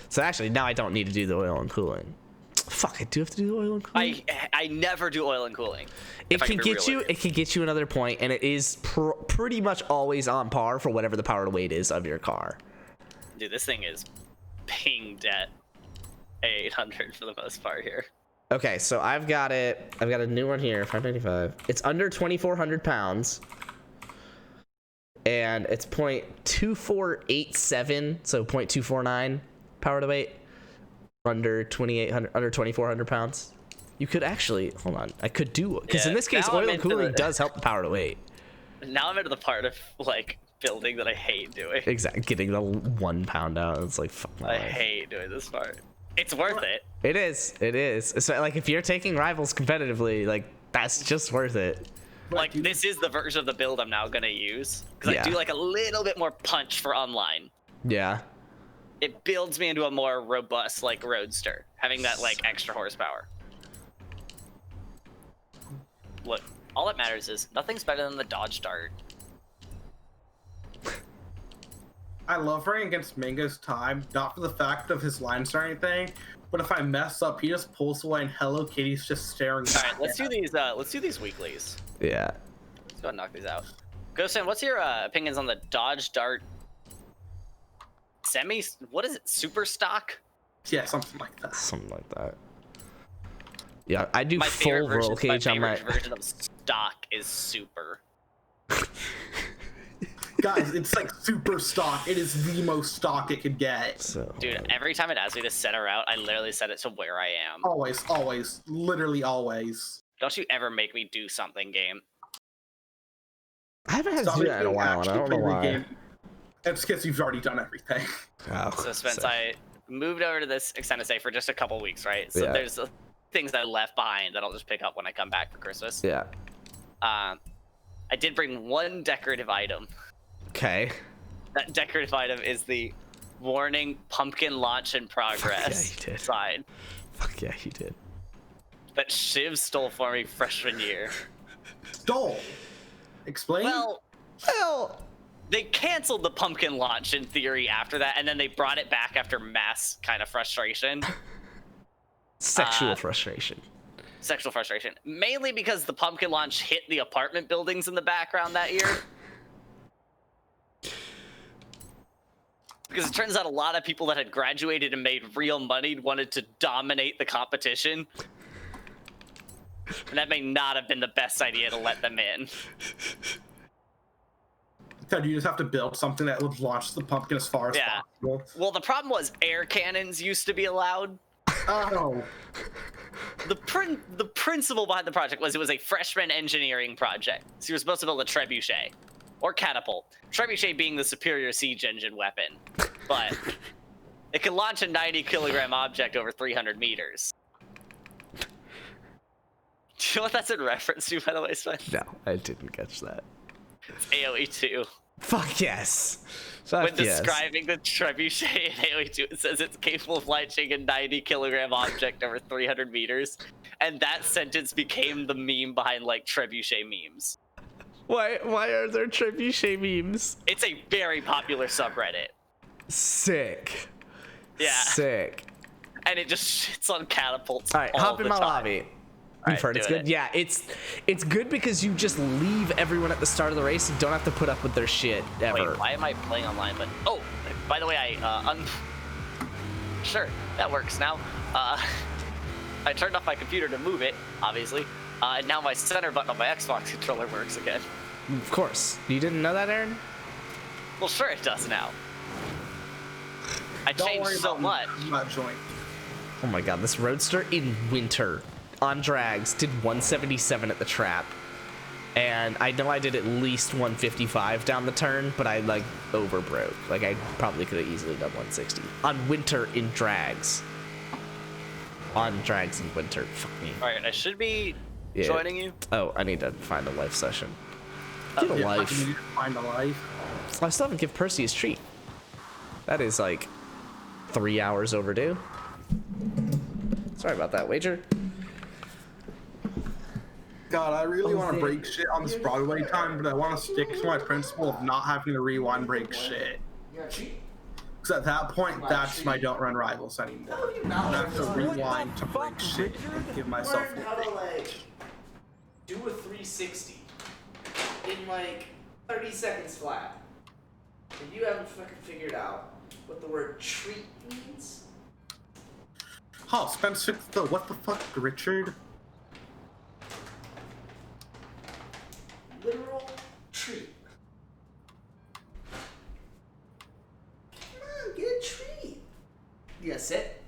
So actually, now I don't need to do the oil and cooling. Fuck, I do have to do the oil and cooling. I never do oil and cooling. It if I can be get real you. with It can get you another point, and it is pretty much always on par for whatever the power to weight is of your car. Dude, this thing is pinged at 800 for the most part here. Okay, so I've got it. I've got a new one here, 595. It's under 2,400 pounds, and it's 0.2487, so 0.249 power to weight. Under 2,800, under 2,400 pounds. You could actually hold on. I could do because in this case, now I'm oil and into cooling the- does help the power to weight. Now I'm into the part of like building that I hate doing. Exactly, getting the 1 pound out. It's like fuck my I life. hate doing this part. It's worth it. It is. It is. So, like if you're taking rivals competitively, like that's just worth it. Like this is the version of the build I'm now gonna use because Yeah. I do like a little bit more punch for online. Yeah. It builds me into a more robust like roadster, having that like extra horsepower. Look, all that matters is nothing's better than the Dodge Dart. I love running against Mango's time, not for the fact of his lines or anything, but if I mess up, he just pulls away and Hello Kitty's just staring All back. right, let's do these. Let's do these weeklies. Yeah. Let's go and knock these out. Ghostin, what's your opinions on the Dodge Dart semi? What is it? Super stock? Yeah, something like that. Something like that. Yeah, I do My favorite full roll version, my cage on my. favorite version of stock is super. Guys, it's like super stock. It is the most stock it could get. So, Dude, every time it asks me to set her out, I literally set it to where I am. Always, always, literally always. Don't you ever make me do something, game. I haven't had to Stop do that in a making while, and I don't know actually why. game. It's because you've already done everything. Oh, So Spence, so- I moved over to this extended stay for just a couple weeks, right? So Yeah. there's things that I left behind that I'll just pick up when I come back for Christmas. Yeah. I did bring one decorative item. Okay. That decorative item is the warning pumpkin launch in progress you did. sign Fuck yeah, you did. that Shiv stole for me freshman year. Stole. Explain. Well, Well. they canceled the pumpkin launch in theory after that, and then they brought it back after mass kind of frustration. Sexual frustration. Sexual frustration. Mainly because the pumpkin launch hit the apartment buildings in the background that year. Because it turns out a lot of people that had graduated and made real money wanted to dominate the competition. And that may not have been the best idea to let them in. So you just have to build something that would launch the pumpkin as far as Yeah. possible. Well, the problem was air cannons used to be allowed. Oh. The principle behind the project was it was a freshman engineering project. So you were supposed to build a trebuchet or catapult. Trebuchet being the superior siege engine weapon, but it could launch a 90-kilogram object over 300 meters. Do you know what that's in reference to, by the way, Sven? No, I didn't catch that. It's AoE 2. Fuck yes. When Fuck yes. describing the trebuchet in AoE 2, it says it's capable of launching a 90-kilogram object over 300 meters, and that sentence became the meme behind like trebuchet memes. Why are there trebuchet memes? It's a very popular subreddit. Sick. Yeah. Sick. And it just shits on catapults. All right, all hop in the my time. lobby. You've heard it's doing good? it. Yeah, it's good because you just leave everyone at the start of the race and don't have to put up with their shit ever. Wait, why am I playing online? But oh, by the way, sure, that works now. I turned off my computer to move it, obviously, and now my center button on my Xbox controller works again. Of course. You didn't know that, Aaron? Well, sure it does now. I Don't changed worry so about much. I'm not joined. Oh my god, this Roadster in winter on drags did 177 at the trap. And I know I did at least 155 down the turn, but I like overbroke. Like I probably could have easily done 160 on winter in drags. On drags in winter. Fuck me. All right, I should be Yeah. joining you. Oh, I need to find a life session. Get a Yeah, life. I need to find a life. I still haven't given Percy his treat. That is like 3 hours overdue. Sorry about that, Wager. God, I really want to break shit on this Broadway time, but I want to stick to my principle of not having to rewind break shit. Because at that point, that's my don't run rivals anymore. I don't have to rewind to break shit and give myself Learn how to like do a 360 in like 30 seconds flat. And you haven't fucking figured out what the word treat means? Oh, Spencer, what the fuck, Richard? Literal treat. Come on, get a treat. Yeah, sit.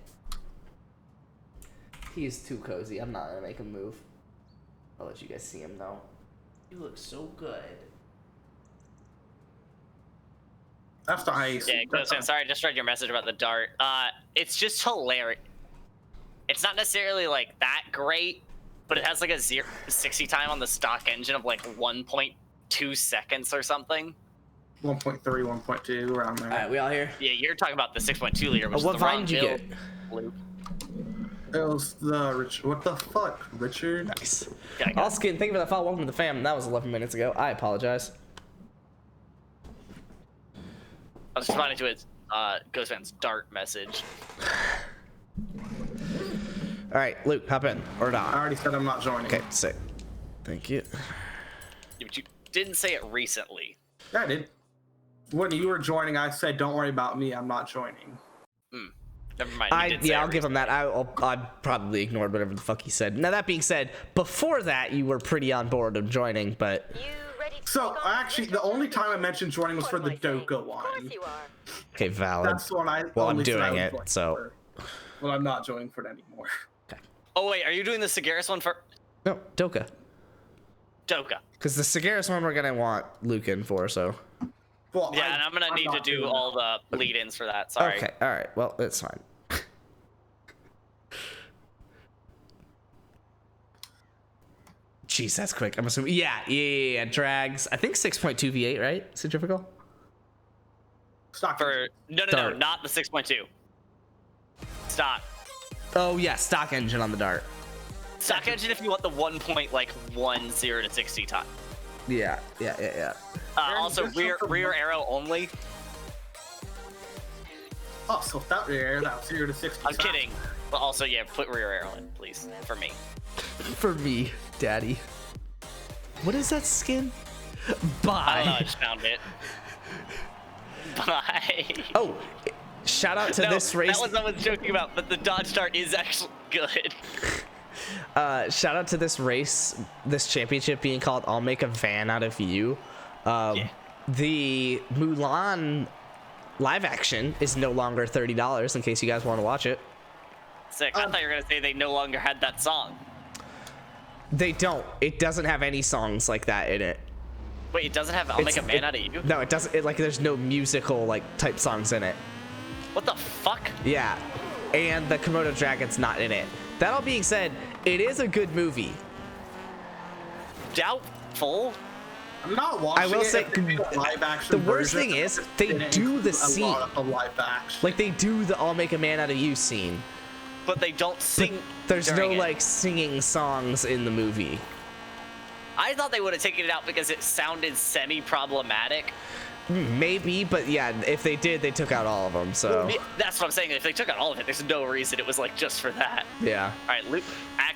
He is too cozy. I'm not gonna make him move. I'll let you guys see him though. You look so good. That's nice. Yeah, Ghost, sorry, I just read your message about the dart. It's just hilarious. It's not necessarily like that great, but it has like a 0-60 time on the stock engine of like 1.2 seconds or something. 1.3, 1.2, around there. Alright, we all here? Yeah, you're talking about the 6.2 liter, which What is the vine wrong did you build get? loop. It was the Richard. What the fuck, Richard? Nice. Yeah, I got it. Allskin, thank you for that follow. Welcome to the fam. That was 11 minutes ago. I apologize. I was responding to his Ghost Fan's dart message. All right, Luke, hop in or I not. already said I'm not joining. Okay, sick. Thank you. Yeah, but you didn't say it recently. Yeah, I did. When you were joining, I said, "Don't worry about me. I'm not joining." Never mind. you did say Yeah, it I'll give him that. I probably ignored whatever the fuck he said. Now that being said, before that you were pretty on board of joining, but You ready to So take on actually, this the only responsibility? time I mentioned joining was for the Of course, Doka Of course one. you are. okay, valid. That's the one I. Well, I'm only said I doing was it, joining so- for. Well, I'm not joining for it anymore. Oh wait, are you doing the Sagaris one for No, Doka. Doka? Because the Sagaris one we're gonna want Luke in for, so. Well, Yeah, and I'm gonna need to not do doing all that. the lead-ins for that. Sorry. Okay, all right. Well, it's fine. Jeez, that's quick. I'm assuming. Yeah. Drags. I think 6.2 V8, right? Centrifugal. Stock For no, Dart. not the 6.2. Stock. Oh yeah, stock engine on the Dart. Stock engine if you want the 1.10 to 60 time. Yeah. Also rear arrow only. Oh, so without the air, that was 0 to 60. I'm kidding. But also, yeah, put rear arrow in, please, for me. For me, Daddy. What is that skin? I don't know, I Bye. just found it. Bye. Oh, shout out to No, this race. that was what I was joking about, but the Dodge Dart is actually good. Shout out to this race, this championship being called "I'll Make a Van Out of You." Yeah. The Mulan live action is no longer $30. In case you guys want to watch it, Sick. I thought you were gonna say they no longer had that song. they don't. It doesn't have any songs like that in it. Wait, it doesn't have "I'll Make a Man Out of You"? No, it doesn't. Like, there's no musical like type songs in it. What the fuck? Yeah, and the Komodo Dragon's not in it. That all being said, it is a good movie. Doubtful. I'm not watching I will it say, if they do a live action the worst version. thing is they It do the includes a scene. lot of the live action. Like they do the "I'll Make a Man Out of You" scene. But they don't sing. There's no during it. like singing songs in the movie. I thought they would have taken it out because it sounded semi-problematic. Maybe, but yeah, if they did, they took out all of them. So That's what I'm saying. If they took out all of it, there's no reason it was like just for that. yeah. All right, Luke.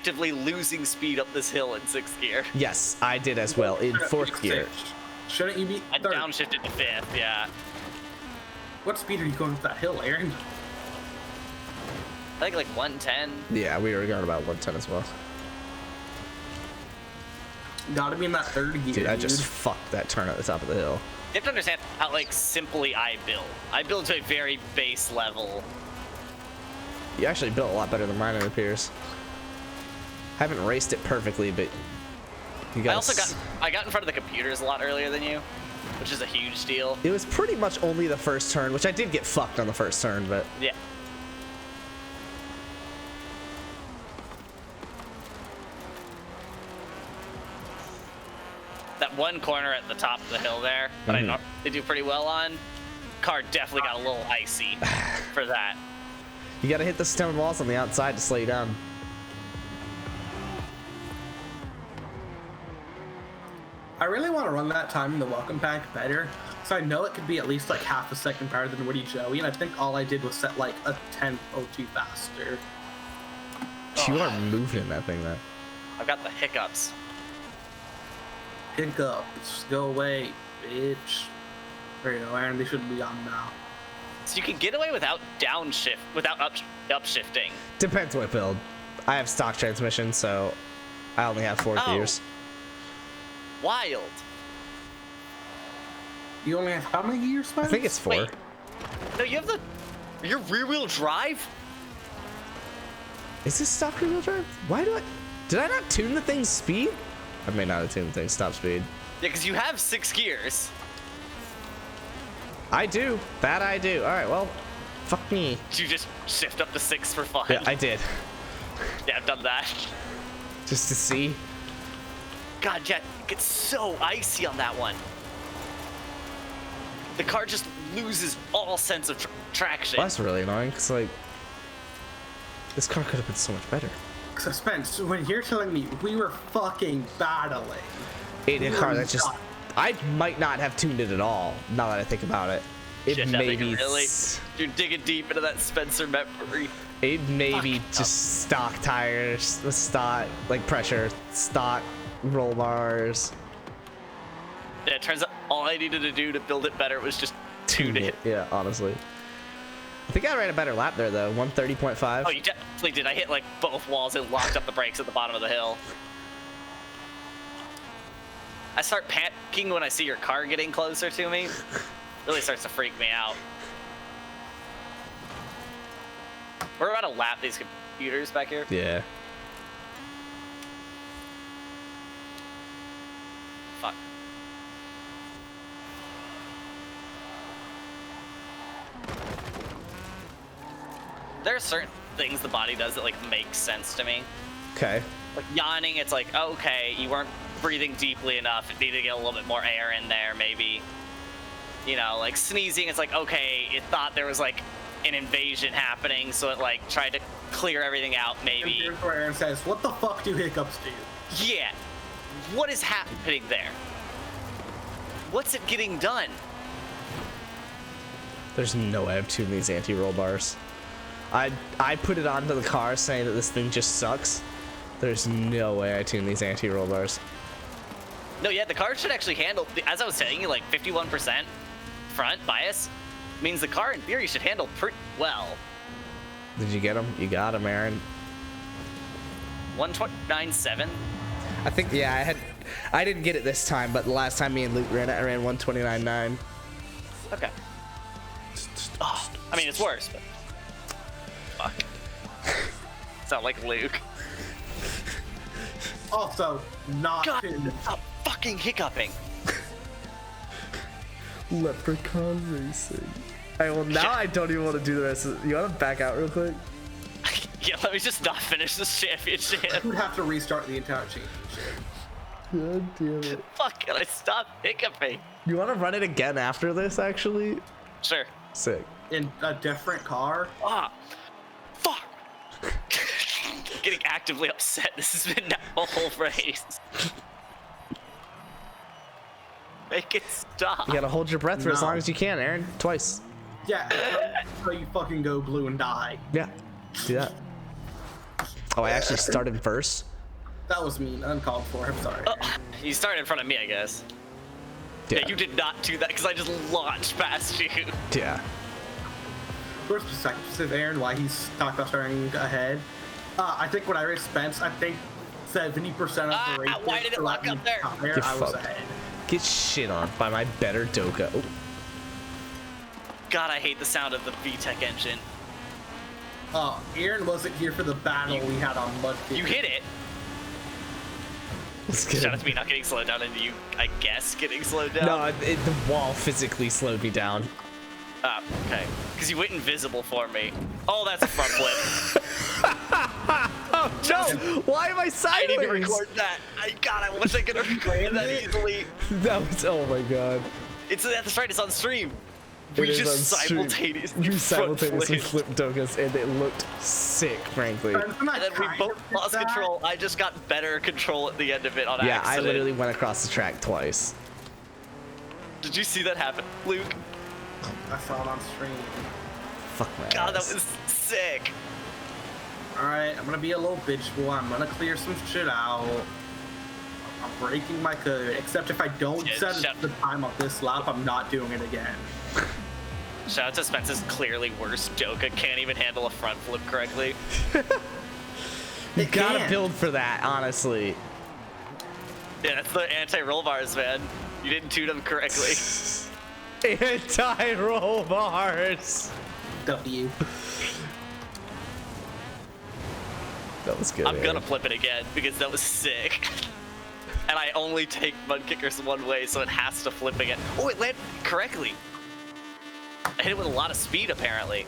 actively losing speed up this hill in 6th gear. Yes, I did as well in 4th gear. Shouldn't you be I third? downshifted to 5th, yeah. What speed are you going up that hill, Aaron? I think like 110. Yeah, we were going about 110 as well. Gotta be in that 3rd gear. Dude, I just fucked that turn at the top of the hill. You have to understand how like simply I build. I build to a very base level. You actually built a lot better than mine, it appears. I haven't raced it perfectly, but you guys. I got in front of the computers a lot earlier than you, which is a huge deal. It was pretty much only the first turn, which I did get fucked on the first turn, but Yeah. That one corner at the top of the hill there that I know they do pretty well on, car definitely got a little icy for that. you gotta hit the stone walls on the outside to slow you down. I really want to run that time in the welcome pack better, so I know it could be at least like half a second better than Woody Joey, and I think all I did was set like a 10 O2 faster. You are moving in that thing, though. I've got the hiccups. Hiccups, go away, bitch. There you go, Aaron. They shouldn't be on now. So you can get away without downshift, without upshifting. Depends what build. I have stock transmission, so I only have 4 gears. Wild. You only have how many gears, Spence? I think it's 4. Wait. No, you have your rear wheel drive? Is this stock rear wheel drive? Why do I? Did I not tune the thing's speed? I may not have tuned the thing's top speed. Yeah, because you have 6 gears. I do. That I do. All right. Well, fuck me. You just shift up to 6 for fun. Yeah, I did. Yeah, I've done that. Just to see. God, yeah, it gets so icy on that one. The car just loses all sense of traction. Well, that's really annoying. Cause like, this car could have been so much better. Suspense. When you're telling me we were fucking battling In a car that's just, I might not have tuned it at all. Now that I think about it, it Shit, may be. really, you're digging deep into that Spencer memory. It may be just stock tires, the stock like pressure, stock roll bars. Yeah, it turns out all I needed to do to build it better was just tune it. Yeah, honestly. I think I ran a better lap there though. 130.5. Oh, you definitely did. I hit like both walls and locked up the brakes at the bottom of the hill. I start panicking when I see your car getting closer to me. Really starts to freak me out. We're about to lap these computers back here. Yeah. Fuck. There are certain things the body does that like make sense to me. Okay. Like yawning, it's like, okay, you weren't breathing deeply enough. It needed to get a little bit more air in there, maybe. You know, like sneezing, it's like, okay, it thought there was like an invasion happening, so it like tried to clear everything out, And maybe. here's where Aaron says, "What the fuck do hiccups do?" Yeah. What is happening there? What's it getting done? There's no way I've tuned these anti-roll bars. I put it onto the car saying that this thing just sucks. There's no way I tune these anti-roll bars. No, yeah, the car should actually handle, as I was saying, like 51% front bias means the car in theory should handle pretty well. Did you get them? You got them, Aaron. 129.7. I think, yeah, I didn't get it this time, but the last time me and Luke ran it, I ran 129.9. Okay. Oh, I mean, it's worse, but fuck. Sound like Luke. Also, not God, tuned. stop fucking hiccuping. Leprechaun racing. Alright, well now I don't even want to do the rest of it. You want to back out real quick? Yeah, let me just not finish this championship. You would have to restart the entire championship. God damn it. Fuck, can I stop hiccuping? You want to run it again after this, actually? Sure. Sick. In a different car. Ah, fuck. Getting actively upset. This has been a whole race. Make it stop. You gotta hold your breath for as No. long as you can, Aaron. Twice. Yeah, so you fucking go blue and die. Yeah. Do that. Oh, I actually started first. That was mean, uncalled for. I'm sorry. Oh, you started in front of me, I guess. Yeah, you did not do that because I just launched past you. Yeah. First perspective, Aaron, why he's talking about starting ahead. I think when I raced Spence, I think 70% of the race. Why did it lock up there? I was ahead. Get shit on by my better Doka. Oh. God, I hate the sound of the VTEC engine. Aaron wasn't here for the battle we had on Mud. You hit it. Shout out to me not getting slowed down and you, I guess, getting slowed down. No, the wall physically slowed me down. Okay. Because you went invisible for me. Oh, that's a front flip. Oh, no! Why am I sideways? I need to record that. God, I wish I could have recorded that easily. That was, oh my god. That's right, it's on stream. It We is just on stream. simultaneously We simultaneously flipped. flipped Dokas, and it looked sick, frankly. And then we both lost control. I just got better control at the end of it on Yeah, accident. I literally went across the track twice. Did you see that happen, Luke? I saw it on stream. Fuck my God, that ass. was sick. Alright, I'm gonna be a little bitch boy. I'm gonna clear some shit out. I'm breaking my code. Except if I don't set the time of this lap, I'm not doing it again. Shout out to Spence's clearly worse Doka. Can't even handle a front flip correctly. You gotta build for that, honestly. Yeah, that's the anti-roll bars, man. You didn't tune them correctly. Anti-roll bars. W. That was good. I'm gonna flip it again because that was sick. And I only take mud kickers one way, so it has to flip again. Oh, it landed correctly. I hit it with a lot of speed, apparently.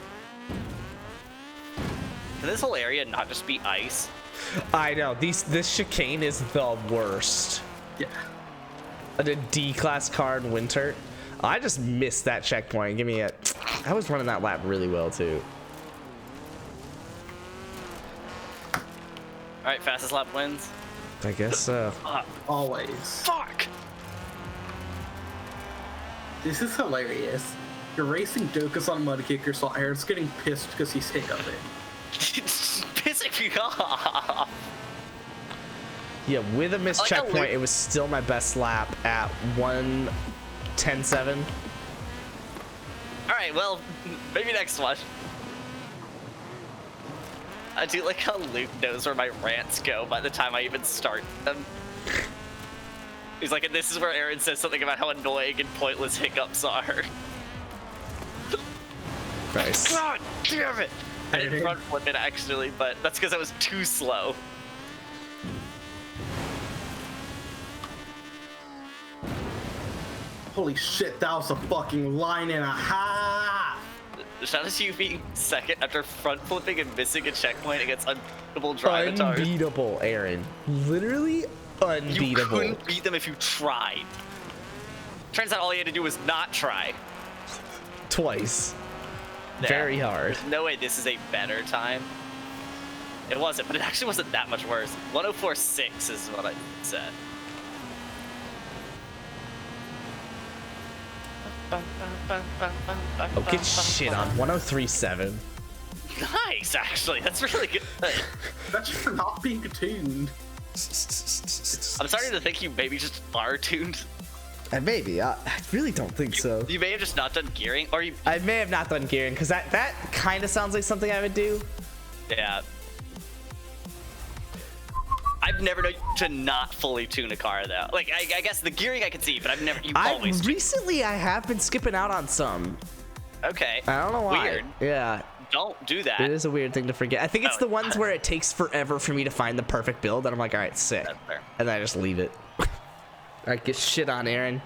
Can this whole area not just be ice? I know. This chicane is the worst. Yeah. A D-class car in winter. I just missed that checkpoint. Give me a... I was running that lap really well, too. All right, fastest lap wins. I guess so. Always. Fuck! This is hilarious. You're racing Dokas on mud kickers while Aaron's getting pissed because he's hiccuping. It's pissing me off. Yeah, with a missed I like how checkpoint, Luke- it was still my best lap at 1:10.7. All right, well, maybe next one. I do like how Luke knows where my rants go by the time I even start them. He's like, and this is where Aaron says something about how annoying and pointless hiccups are. Nice. God damn it! I didn't front flip it actually, but that's because I was too slow. Holy shit, that was a fucking line and a half! Shout out to you being second after front flipping and missing a checkpoint against unbeatable drivatars. Unbeatable, Aaron. Literally unbeatable. You couldn't beat them if you tried. Turns out all you had to do was not try. Twice. Yeah. Very hard. There's no way this is a better time. It wasn't, but it actually wasn't that much worse. 104.6 is what I said. Oh, get shit on. 103.7. Nice, actually. That's really good. That's for not being tuned. I'm starting to think you maybe just are tuned. Maybe. I really don't think so. You may have just not done gearing, or you. I may have not done gearing, because that kind of sounds like something I would do. Yeah. I've never known you to not fully tune a car though. Like I guess the gearing I can see, but I've never. You always. Recently, I have been skipping out on some. Okay. I don't know why. Weird. Yeah. Don't do that. It is a weird thing to forget. I think it's the ones where it takes forever for me to find the perfect build, and I'm like, all right, sick. That's fair. And then I just leave it. All right, get shit on, Aaron.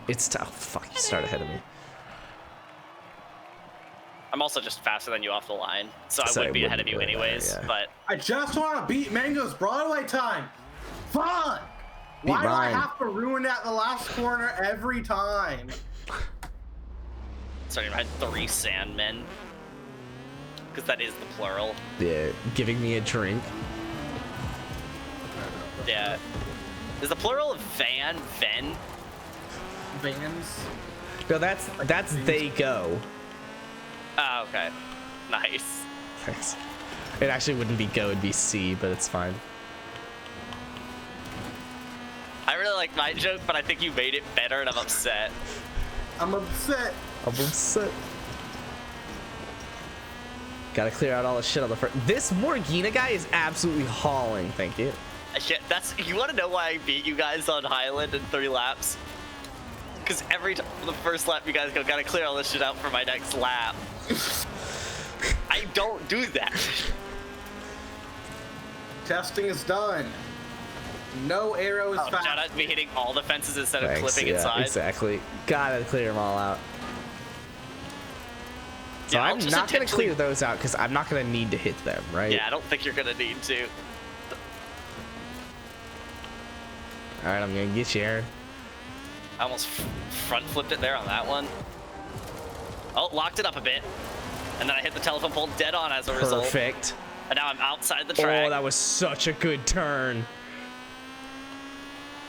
It's tough. Oh, fuck, you start ahead of me. I'm also just faster than you off the line, so I So would it be ahead of wouldn't you really matter, anyways. yeah. But I just want to beat Mango's Broadway time! Fuck! Why do I mine. have to ruin it at the last corner every time? sorry, I had 3 Sandmen. Because that is the plural. Yeah, giving me a drink. Yeah. Is the plural of van? Vans. No, that's they go. Oh, okay. Nice. Thanks. It actually wouldn't be go, it'd be C, but it's fine. I really like my joke, but I think you made it better, and I'm upset. I'm upset. I'm upset. Gotta clear out all the shit on the front. This Morgina guy is absolutely hauling, thank you. Shit, you want to know why I beat you guys on Highland in 3 laps? Because every time the first lap you guys go, gotta clear all this shit out for my next lap. I don't do that. Testing is done. No arrow is fast. Shout out to me hitting all the fences instead of Thanks, clipping yeah, inside. exactly. Gotta clear them all out. So Yeah, I'll I'm just not gonna intentionally- clear those out because I'm not gonna need to hit them, right? Yeah, I don't think you're gonna need to. All right, I'm gonna get you, Aaron. I almost front flipped it there on that one. Oh, locked it up a bit. And then I hit the telephone pole dead on as a result. Perfect. And now I'm outside the track. Oh, that was such a good turn.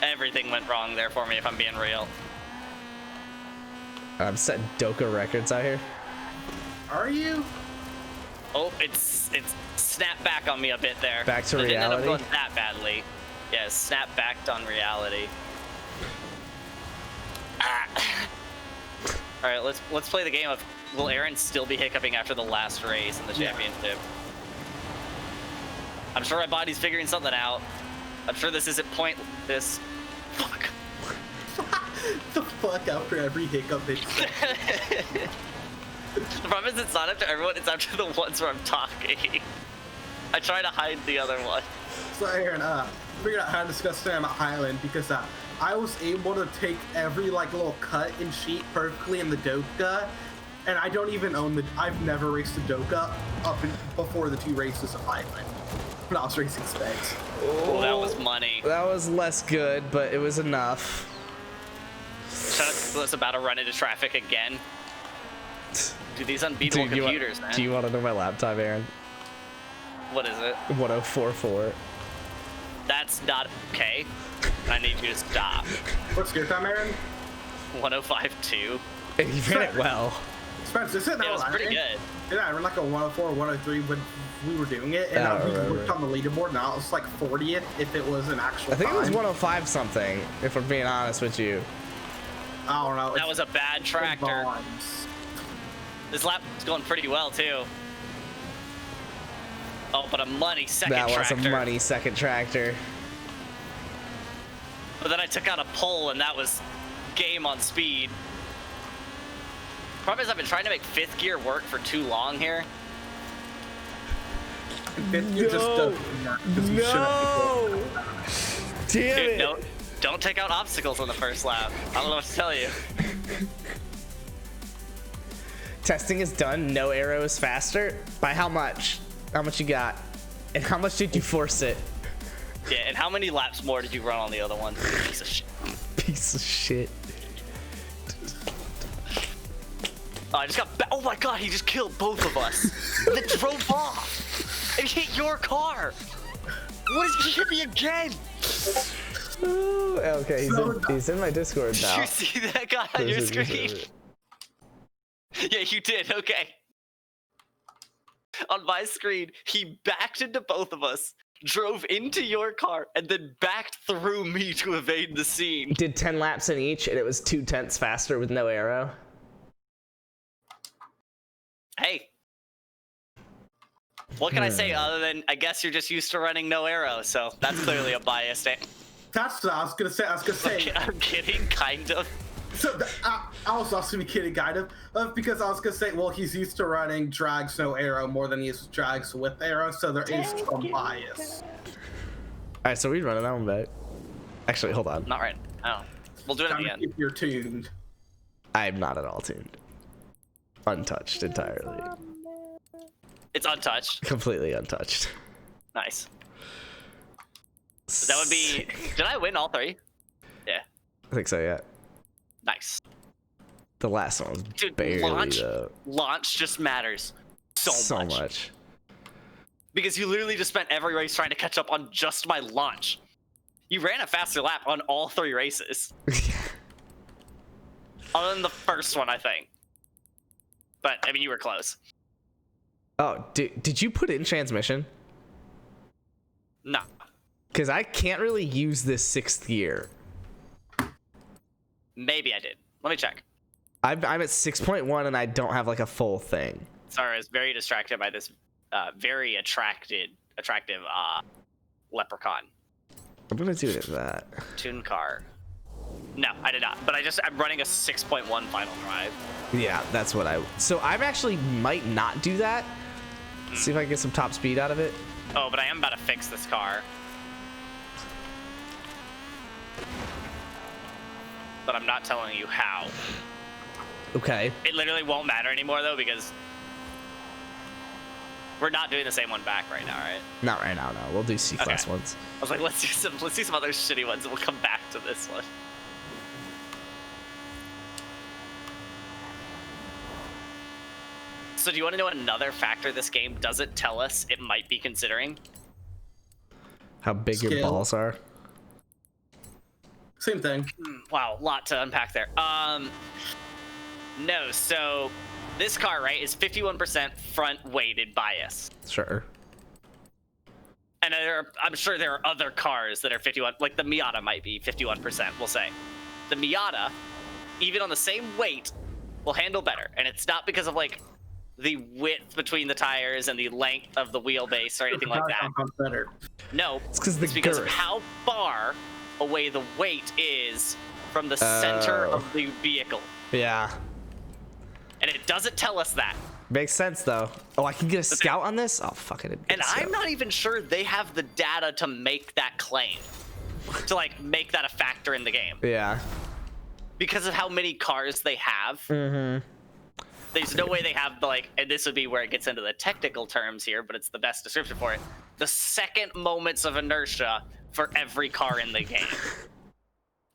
Everything went wrong there for me, if I'm being real. I'm setting Doka records out here. Are you? Oh, it's snapped back on me a bit there. Back to It didn't end up reality? going that badly. Yeah, snap backed on reality. All right, let's play the game of will Aaron still be hiccuping after the last race in the championship? I'm sure my body's figuring something out. I'm sure this isn't pointless. Fuck. The fuck after every hiccup it's The problem is it's not after everyone, it's after the ones where I'm talking. I try to hide the other one. So Aaron, figured out how to discuss Sam at Highland because I was able to take every like little cut and sheet perfectly in the Doka, and I don't even own I've never raced a Doka before the 2 races of Highland when I was racing specs. Oh, that was money. That was less good, but it was enough. Shout out to us about to run into traffic again. Dude, these unbeatable computers, man. Do you want to know my lap time, Aaron? What is it? 1044. That's not okay. I need you to stop. What's your time, Aaron? 105.2. You ran it well. Spencer, isn't that It was what I pretty ran? good. Yeah, I ran like a 104, 103 when we were doing it, and I we remember. worked on the leaderboard. Now it's like 40th if it was an actual. I think it was time. 105 something, if I'm being honest with you. I don't know. That was a bad tractor. This lap is going pretty well, too. Oh, but a money second That was tractor. a money second tractor. But then I took out a pole, and that was game on speed. Problem is, I've been trying to make 5th gear work for too long here. You just doesn't work 'cause you No! Damn Dude, it! no, don't take out obstacles on the first lap. I don't know what to tell you. Testing is done. No arrow is faster. By how much? How much you got? And how much did you force it? Yeah, and how many laps more did you run on the other one? Piece of shit. Piece of shit. Oh, I just got oh my god, he just killed both of us. And then drove off. And hit your car. What is he hit me again? Ooh, okay, he's in my Discord Did now. you see that guy on your screen? Yeah, you did. Okay. On my screen, he backed into both of us, drove into your car, and then backed through me to evade the scene. Did 10 laps in each, and it was 0.2 faster with no arrow. Hey. What can I say other than I guess you're just used to running no arrow, so that's clearly a bias. That's what I was gonna say. I'm kidding, kind of. So I was also kidding, kind of, because I was gonna say, well, he's used to running drags no arrow more than he is drags with arrow, so there is some bias. All right, so we running that one back. Actually, hold on. Not right. Oh, we'll do it at the end. If you're tuned. I'm not at all tuned. Untouched entirely. It's untouched. Completely untouched. Nice. That would be. Did I win all 3? Yeah. I think so, yeah. Nice. The last one was Dude, barely launch though. just matters so much. Because you literally just spent every race trying to catch up on just my launch. You ran a faster lap on all 3 races. Other than the first one, I think. But, I mean, you were close. Oh, did you put in transmission? No. Because I can't really use this 6th gear. Maybe I did. Let me check. I'm at 6.1 and I don't have like a full thing. Sorry, I was very distracted by this very attractive leprechaun. I'm gonna do it at that. Tune car. No, I did not. But I'm running a 6.1 final drive. Yeah, that's what so I'm actually might not do that. See if I can get some top speed out of it. Oh, but I am about to fix this car. But I'm not telling you how. Okay. It literally won't matter anymore though, because we're not doing the same one back right now, right? Not right now, no. We'll do C-class Okay. ones. I was like, let's do some other shitty ones, and we'll come back to this one. So do you want to know another factor this game doesn't tell us it might be considering? How big your Scale. balls are. Same thing. Wow, lot to unpack there. No, so this car, right, is 51% front weighted bias. Sure. And I'm sure there are other cars that are 51, like the Miata might be 51%, we'll say. The Miata, even on the same weight, will handle better. And it's not because of like the width between the tires and the length of the wheelbase or anything like that. Better. No, It's because because of girth. how far away the weight is from the center Oh. of the vehicle. Yeah. And it doesn't tell us that. Makes sense though. Oh, I can get a scout on this? Oh, fuck it. And I'm not even sure they have the data to make that claim. To like make that a factor in the game. Yeah. Because of how many cars they have. Mm-hmm. There's no way they have the like, and this would be where it gets into the technical terms here, but it's the best description for it. The second moments of inertia for every car in the game.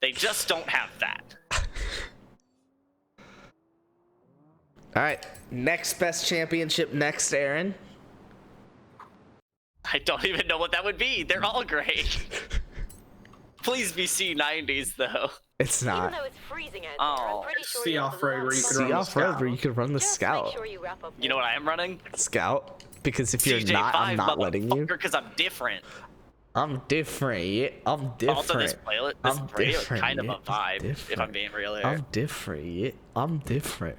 They just don't have that. All right. Next best championship next, Aaron. I don't even know what that would be. They're all great. Please be C90s though. It's Even not. though it's freezing out Oh, there, I'm pretty sure see you'll off-road love where you fun. can See run the off-road scout. where you could run the Just scout. make sure you wrap up You know what I am running? Scout? Because if you're not, I'm not letting you. Because I'm different. I'm different, yeah. I'm different. Also, this I'm radio is different, kind of yeah. a vibe, I'm if I'm being real here. I'm different, yeah. I'm different.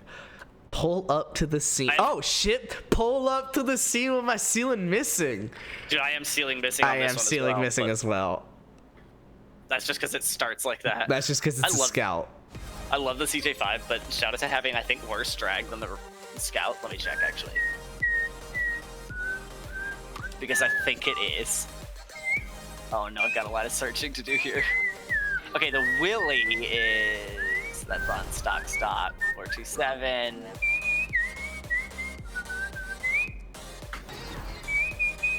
Pull up to the scene. I- Oh shit! Pull up to the scene with my ceiling missing. Dude, I am ceiling missing on I this am one ceiling as well, missing but as well. That's just because it starts like that. That's just because it's a love- scout. I love the CJ5, but shout out to having, I think, worse drag than the Scout. Let me check, actually. Because I think it is. Oh no, I've got a lot of searching to do here. Okay, the Willy is... That's on stock. 427.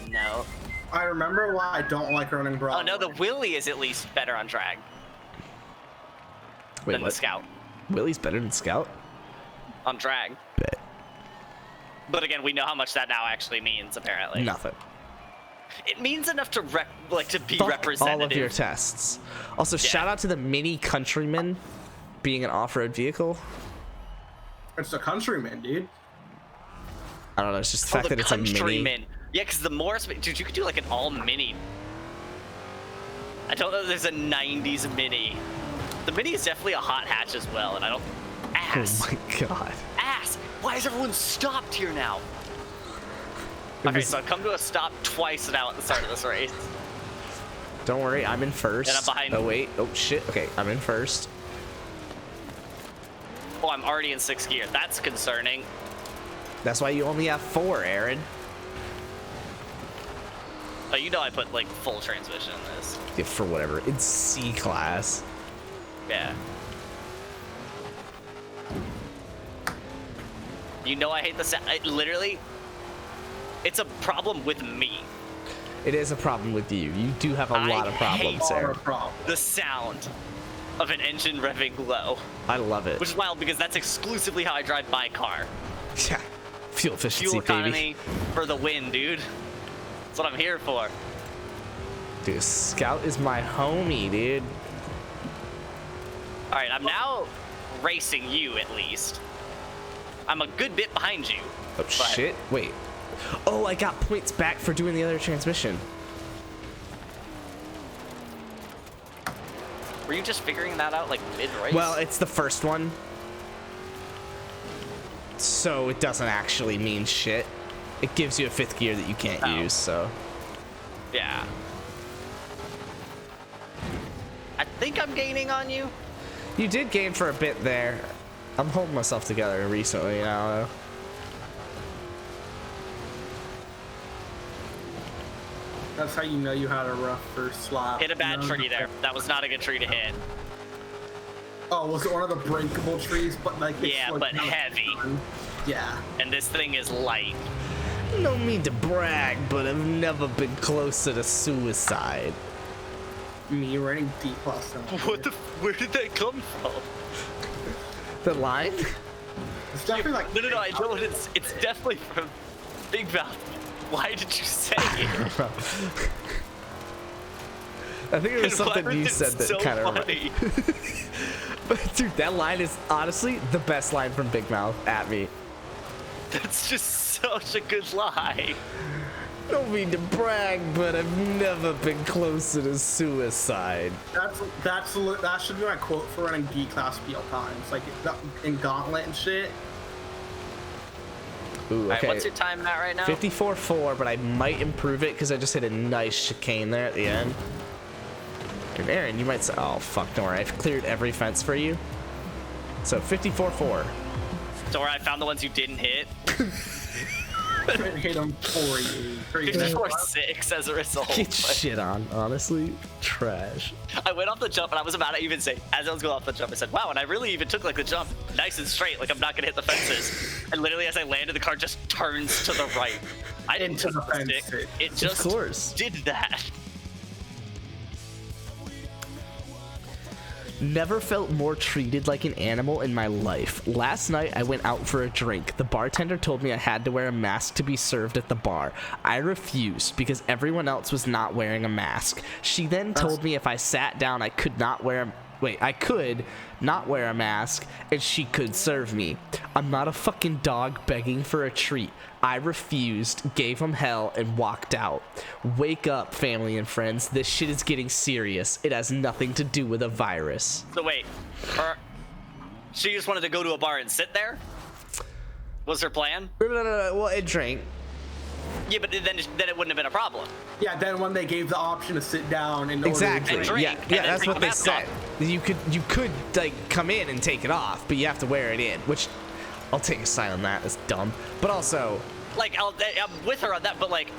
No. I remember why I don't like running Broadway. Oh no, the Willy is at least better on drag Wait, than what? the Scout. Willie's better than Scout? On drag. Bet. But again, we know how much that now actually means, apparently. Nothing. It means enough to to be Fuck representative. all of your tests. Also, shout out to the Mini Countryman being an off-road vehicle. It's a Countryman, dude. I don't know. It's just the Oh, fact the that it's a Countryman. mini. Yeah, because the Morris, dude, you could do like an all mini. I don't know if there's a 90s mini. The mini is definitely a hot hatch as well, and I don't. Ass. Oh my god. Ass. Why is everyone stopped here now? It Okay, was- so I've come to a stop twice now at the start of this race. Don't worry, I'm in first. And I'm behind. Oh wait. Oh shit. Okay, I'm in first. Oh, I'm already in 6th gear. That's concerning. That's why you only have 4, Aaron. Oh, you know I put like full transmission in this. Yeah, for whatever. It's C class. Yeah. You know I hate the sound. Literally, it's a problem with me. It is a problem with you. You do have a I lot of problems, hate- Not a Aaron. problem. The sound of an engine revving low, I love it. which is wild because that's exclusively how I drive my car. Yeah. Fuel efficiency, Fuel baby. economy for the win, dude. That's what I'm here for. Dude, Scout is my homie, dude. All right, I'm now racing you at least. I'm a good bit behind you. Oh But- shit. Wait. Oh, I got points back for doing the other transmission. Were you just figuring that out like mid-race? Well, it's the first one. So it doesn't actually mean shit. It gives you a 5th gear that you can't use, so. Yeah. I think I'm gaining on you. You did gain for a bit there. I'm holding myself together recently now. That's how you know you had a rough first lap. Hit a bad you know? tree there. That was not a good tree to hit. Oh, was it one of the breakable trees? But like, it's Yeah, like but not heavy. done. Yeah. And this thing is light. No mean to brag, but I've never been closer to suicide. Me running D plus. Where did that come from? The line? It's definitely like. No, I know it's definitely from Big Mouth. Why did you say it? I think it was And why something was you it said that so kind of. funny? But dude, that line is honestly the best line from Big Mouth at me. That's just such a good lie. Don't mean to brag, but I've never been closer to suicide. That should be my quote for running D class PL times, like in Gauntlet and shit. Ooh, Alright, okay. what's your time at right now? 54.4, but I might improve it because I just hit a nice chicane there at the end. And Aaron, you might say, oh fuck, don't worry, I've cleared every fence for you. So 54.4. So where I found the ones you didn't hit. Hit them for you. Crazy. 54.6 as a result. Get shit on, honestly. Trash. I went off the jump and I was about to even say, as I was going off the jump, I said, wow, and I really even took like the jump nice and straight, like I'm not gonna hit the fences. And literally as I landed, the car just turns to the right. I didn't Into the touch the fence. stick. It just course. did that. Never felt more treated like an animal in my life. Last night, I went out for a drink. The bartender told me I had to wear a mask to be served at the bar. I refused because everyone else was not wearing a mask. She then told me if I sat down, I could not wear a I could not wear a mask and she could serve me. I'm not a fucking dog begging for a treat. I refused, gave him hell, and walked out. Wake up, family and friends. This shit is getting serious. It has nothing to do with a virus. So wait, she just wanted to go to a bar and sit there? Was her plan? No. Well, it drank. Yeah, but then it wouldn't have been a problem. Yeah, then when they gave the option to sit down and Exactly. And drink, Yeah, and yeah, then that's take what the they mask said. off. You could like come in and take it off, but you have to wear it in, which I'll take a side on that. That's dumb. But also, Like, I'm with her on that, but like,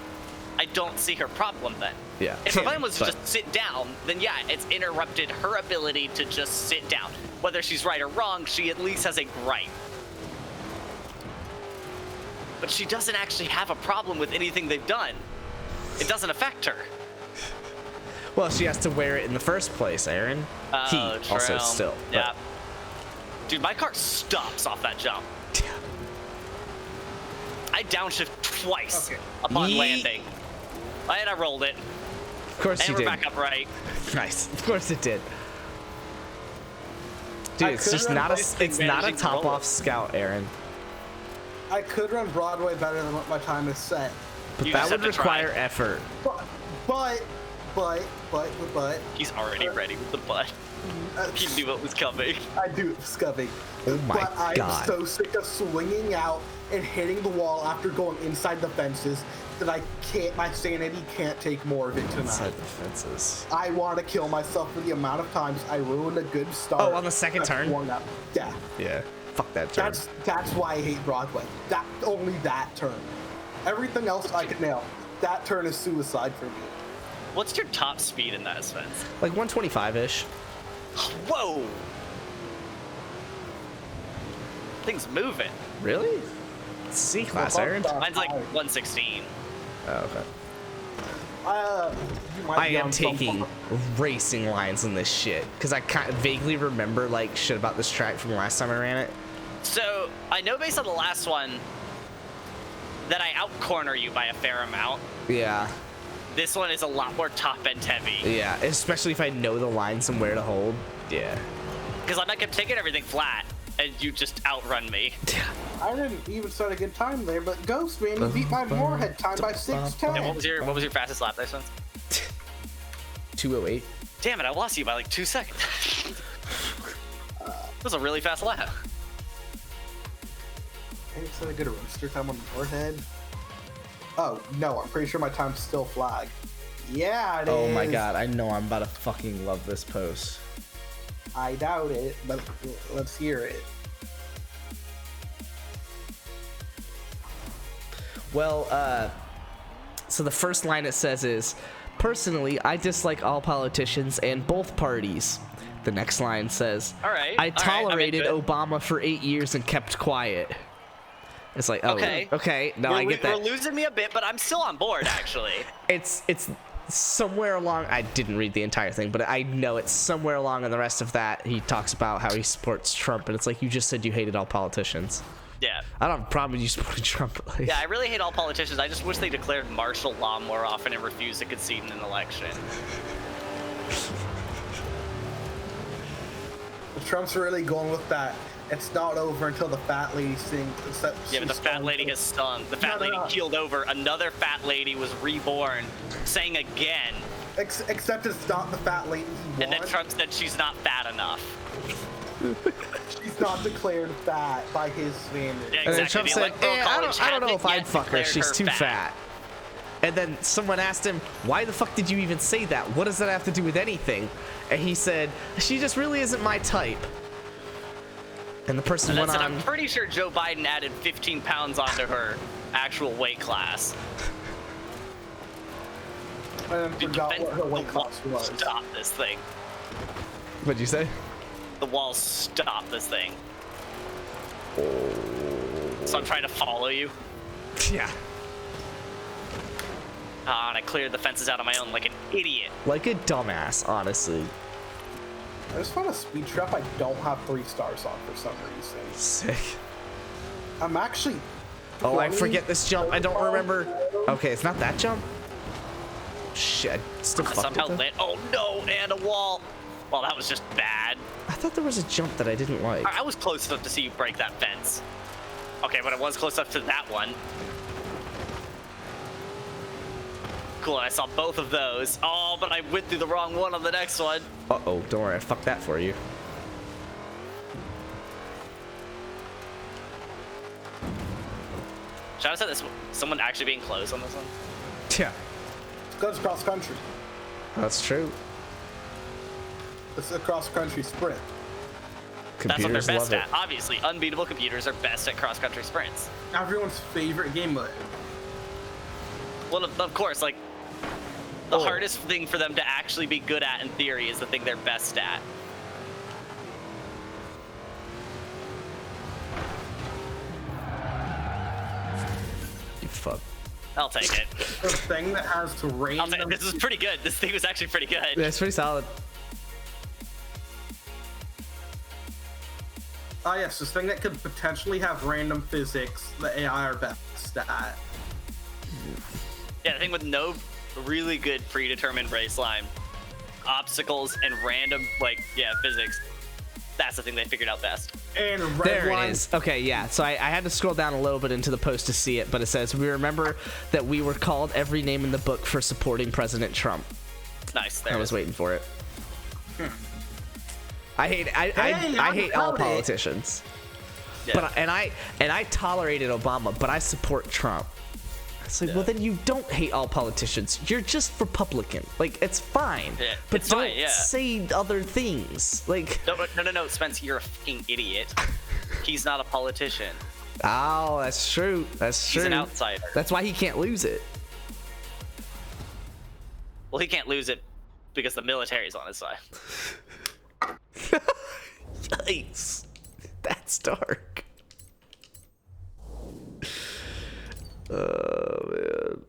I don't see her problem then. Yeah. If her plan was to But- just sit down, then yeah, it's interrupted her ability to just sit down. Whether she's right or wrong, she at least has a gripe. But she doesn't actually have a problem with anything they've done. It doesn't affect her. well, she has to wear it in the first place, Aaron. He also true. still. but- Yeah. Dude, my car stops off that jump. I downshift twice upon Yeet. landing. And I rolled it. Of course And you we're did. back upright. Nice. Of course it did. Dude, I it's just could've not a managed to top roll off it. scout, Aaron. I could run Broadway better than what my time is set. But You that just would have to try. require effort. But He's already ready with the butt. He knew what was coming. I do it, Scubby. Oh my but I'm God. so sick of swinging out and hitting the wall after going inside the fences that I can't. My sanity can't take more of it tonight. Inside the fences. I want to kill myself for the amount of times I ruined a good start. Oh, on the second I've turn? worn out. Yeah, Yeah. Fuck that turn. that's why I hate Broadway. That only that turn. Everything else I can nail. That turn is suicide for me. What's your top speed in that fence? Like 125-ish. Whoa! Thing's moving. Really? C-class, Aaron. Mine's like 116. Oh, okay. You might I be am on some taking racing lines in this shit because I kind of vaguely remember like shit about this track from last time I ran it. So, I know based on the last one that I out-corner you by a fair amount. Yeah, This one is a lot more top-end heavy. yeah. Especially if I know the lines and where to hold. Yeah. Because I'm like, I'm taking everything flat. and you just outrun me. I didn't even start a good time there, but Ghost, man, you beat my Moorhead time by 6:10. And what was your fastest lap, this one? 2:08. Damn it, I lost you by like 2 seconds. That was a really fast lap. I didn't start a good roaster time on the Moorhead. Oh, no, I'm pretty sure my time's still flagged. Yeah, it is. Oh my god, I know I'm about to fucking love this post. I doubt it, but let's hear it. Well, so the first line it says is, personally, I dislike all politicians and both parties. The next line says, All right, I I'm tolerated into it. Obama for 8 years and kept quiet. It's like, oh, okay, no, I get that. We're losing me a bit, but I'm still on board, actually. It's somewhere along, I didn't read the entire thing, but I know it's somewhere along in the rest of that he talks about how he supports Trump, and it's like, you just said you hated all politicians. Yeah. I don't have a problem with you supporting Trump. Like, Yeah, I really hate all politicians. I just wish they declared martial law more often and refused to concede in an election. Trump's really going with that. It's not over until the fat lady sings. Yeah, but the fat lady has stung. The fat lady keeled over. Another fat lady was reborn, sang again. Except it's not the fat lady he And then wants. Trump said she's not fat enough. She's not declared fat by his standards. Yeah, And then exactly. Trump The said, Electoral College I don't know hasn't if I'd yet fuck her. declared She's her too fat. And then someone asked him, why the fuck did you even say that? What does that have to do with anything? And he said, she just really isn't my type. And the person And went said, on. I'm pretty sure Joe Biden added 15 pounds onto her actual weight class. And then forgot what her weight The class walls was. stop this thing. What'd you say? The walls stop this thing. So I'm trying to follow you. Yeah. And I cleared the fences out on my own like an idiot. Like a dumbass, honestly. I just found a speed trap I don't have 3 stars on for some reason. Sick. I'm actually. Oh, I 20 forget this jump. I don't remember. Okay, it's not that jump. Shit, I still I fucked somehow it though. lit. Oh no, and a wall. Well, that was just bad. I thought there was a jump that I didn't like. I was close enough to see you break that fence. Okay, but I was close enough to that one. Cool, and I saw both of those. Oh, but I went through the wrong one on the next one. Uh-oh, don't worry, I fucked that for you. Should I have said this? Someone actually being close on this one? Yeah, Goes cross country. that's true. This is a cross country sprint. That's what they're Computers best love at. Obviously, unbeatable computers are best at cross-country sprints. Everyone's favorite game mode. Well, of course, like, the hardest thing for them to actually be good at in theory is the thing they're best at. it. You fuck. I'll take it. The thing that has to I'll take random. it. This is pretty good. This thing was actually pretty good. That's pretty solid. Ah, yes, this thing that could potentially have random physics. The AI are best at. Yeah, the thing with no really good predetermined raceline, obstacles, and random, like, yeah, physics. That's the thing they figured out best. And red There line. it is. Okay, yeah. So I had to scroll down a little bit into the post to see it, but it says, we remember that we were called every name in the book for supporting President Trump. Nice. There I it was is. waiting for it. I hate I hate all politicians. Yeah. But I tolerated Obama, but I support Trump. It's like, well, then you don't hate all politicians. You're just Republican. Like, it's fine. Yeah, but it's don't fine, yeah. say other things. Like, No, Spence, you're a fucking idiot. He's not a politician. oh, that's true. That's true. He's an outsider. That's why he can't lose it. Well, he can't lose it because the military's on his side. Yikes. That's dark. Oh, man.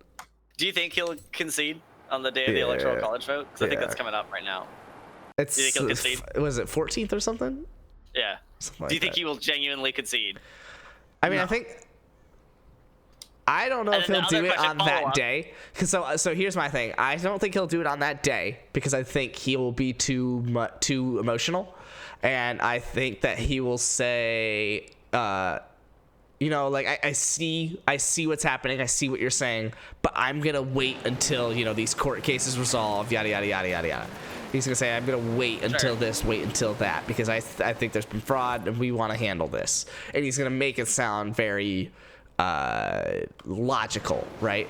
Do you think he'll concede on the day of the electoral Yeah. college vote? Because I think Yeah. that's coming up right now. It's, Do you think he'll concede? was it 14th or something? Yeah. Something like Do you think that. he will genuinely concede? I mean, I don't know And if then he'll the do other it question, on that follow-up. day. Cause so here's my thing. I don't think he'll do it on that day because I think he will be too emotional. And I think that he will say, you know, like, I see what's happening. I see what you're saying, but I'm going to wait until, you know, these court cases resolve, yada, yada, yada, yada, yada. He's going to say, I'm going to wait until this, wait until that, because I think there's been fraud and we want to handle this. And he's going to make it sound very logical, right?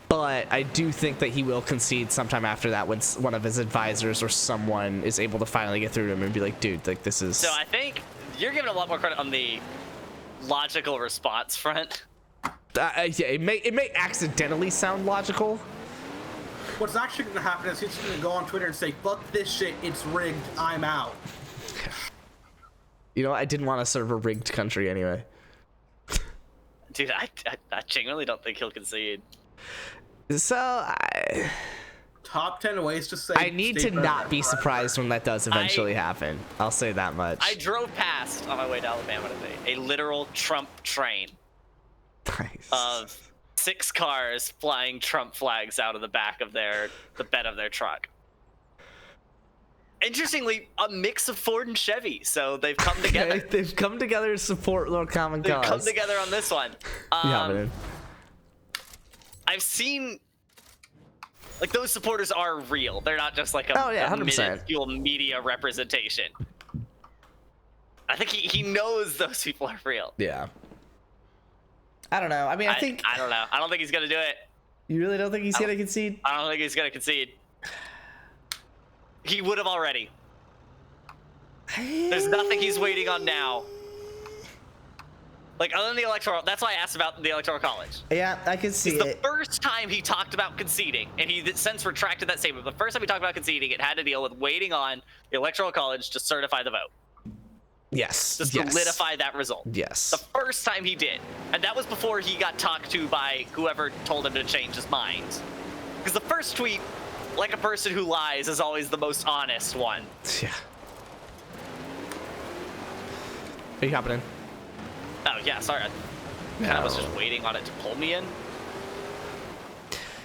But I do think that he will concede sometime after that when one of his advisors or someone is able to finally get through to him and be like, dude, like, this is... So I think you're giving a lot more credit on the logical response front. Yeah, it may accidentally sound logical. What's actually going to happen is he's going to go on Twitter and say, fuck this shit, it's rigged, I'm out. You know, I didn't want to serve a rigged country anyway. Dude, I genuinely don't think he'll concede. So, Top 10 ways to say... I need to not be surprised when that does eventually happen. I'll say that much. I drove past on my way to Alabama today a literal Trump train Nice. of 6 cars flying Trump flags out of the back of the bed of their truck. Interestingly, a mix of Ford and Chevy, so they've come together. Okay, they've come together to support their common They've cause. come together on this one. Yeah, man. I've seen, like, those supporters are real. They're not just like a 100%. minuscule media representation. I think he knows those people are real. Yeah. I don't know. I mean, I think... I don't know. I don't think he's gonna do it. You really don't think he's going to concede? I don't think he's gonna concede. He would have already. There's nothing he's waiting on now. Like, other than the electoral, that's why I asked about the electoral college. Yeah, I can see It's it. the first time he talked about conceding, and he since retracted that statement. The first time he talked about conceding, it had to deal with waiting on the electoral college to certify the vote. Yes. To solidify that result. Yes. The first time he did. And that was before he got talked to by whoever told him to change his mind. Because the first tweet, like a person who lies, is always the most honest one. Yeah. Are you hopping in? Oh, yeah, sorry. I was just waiting on it to pull me in.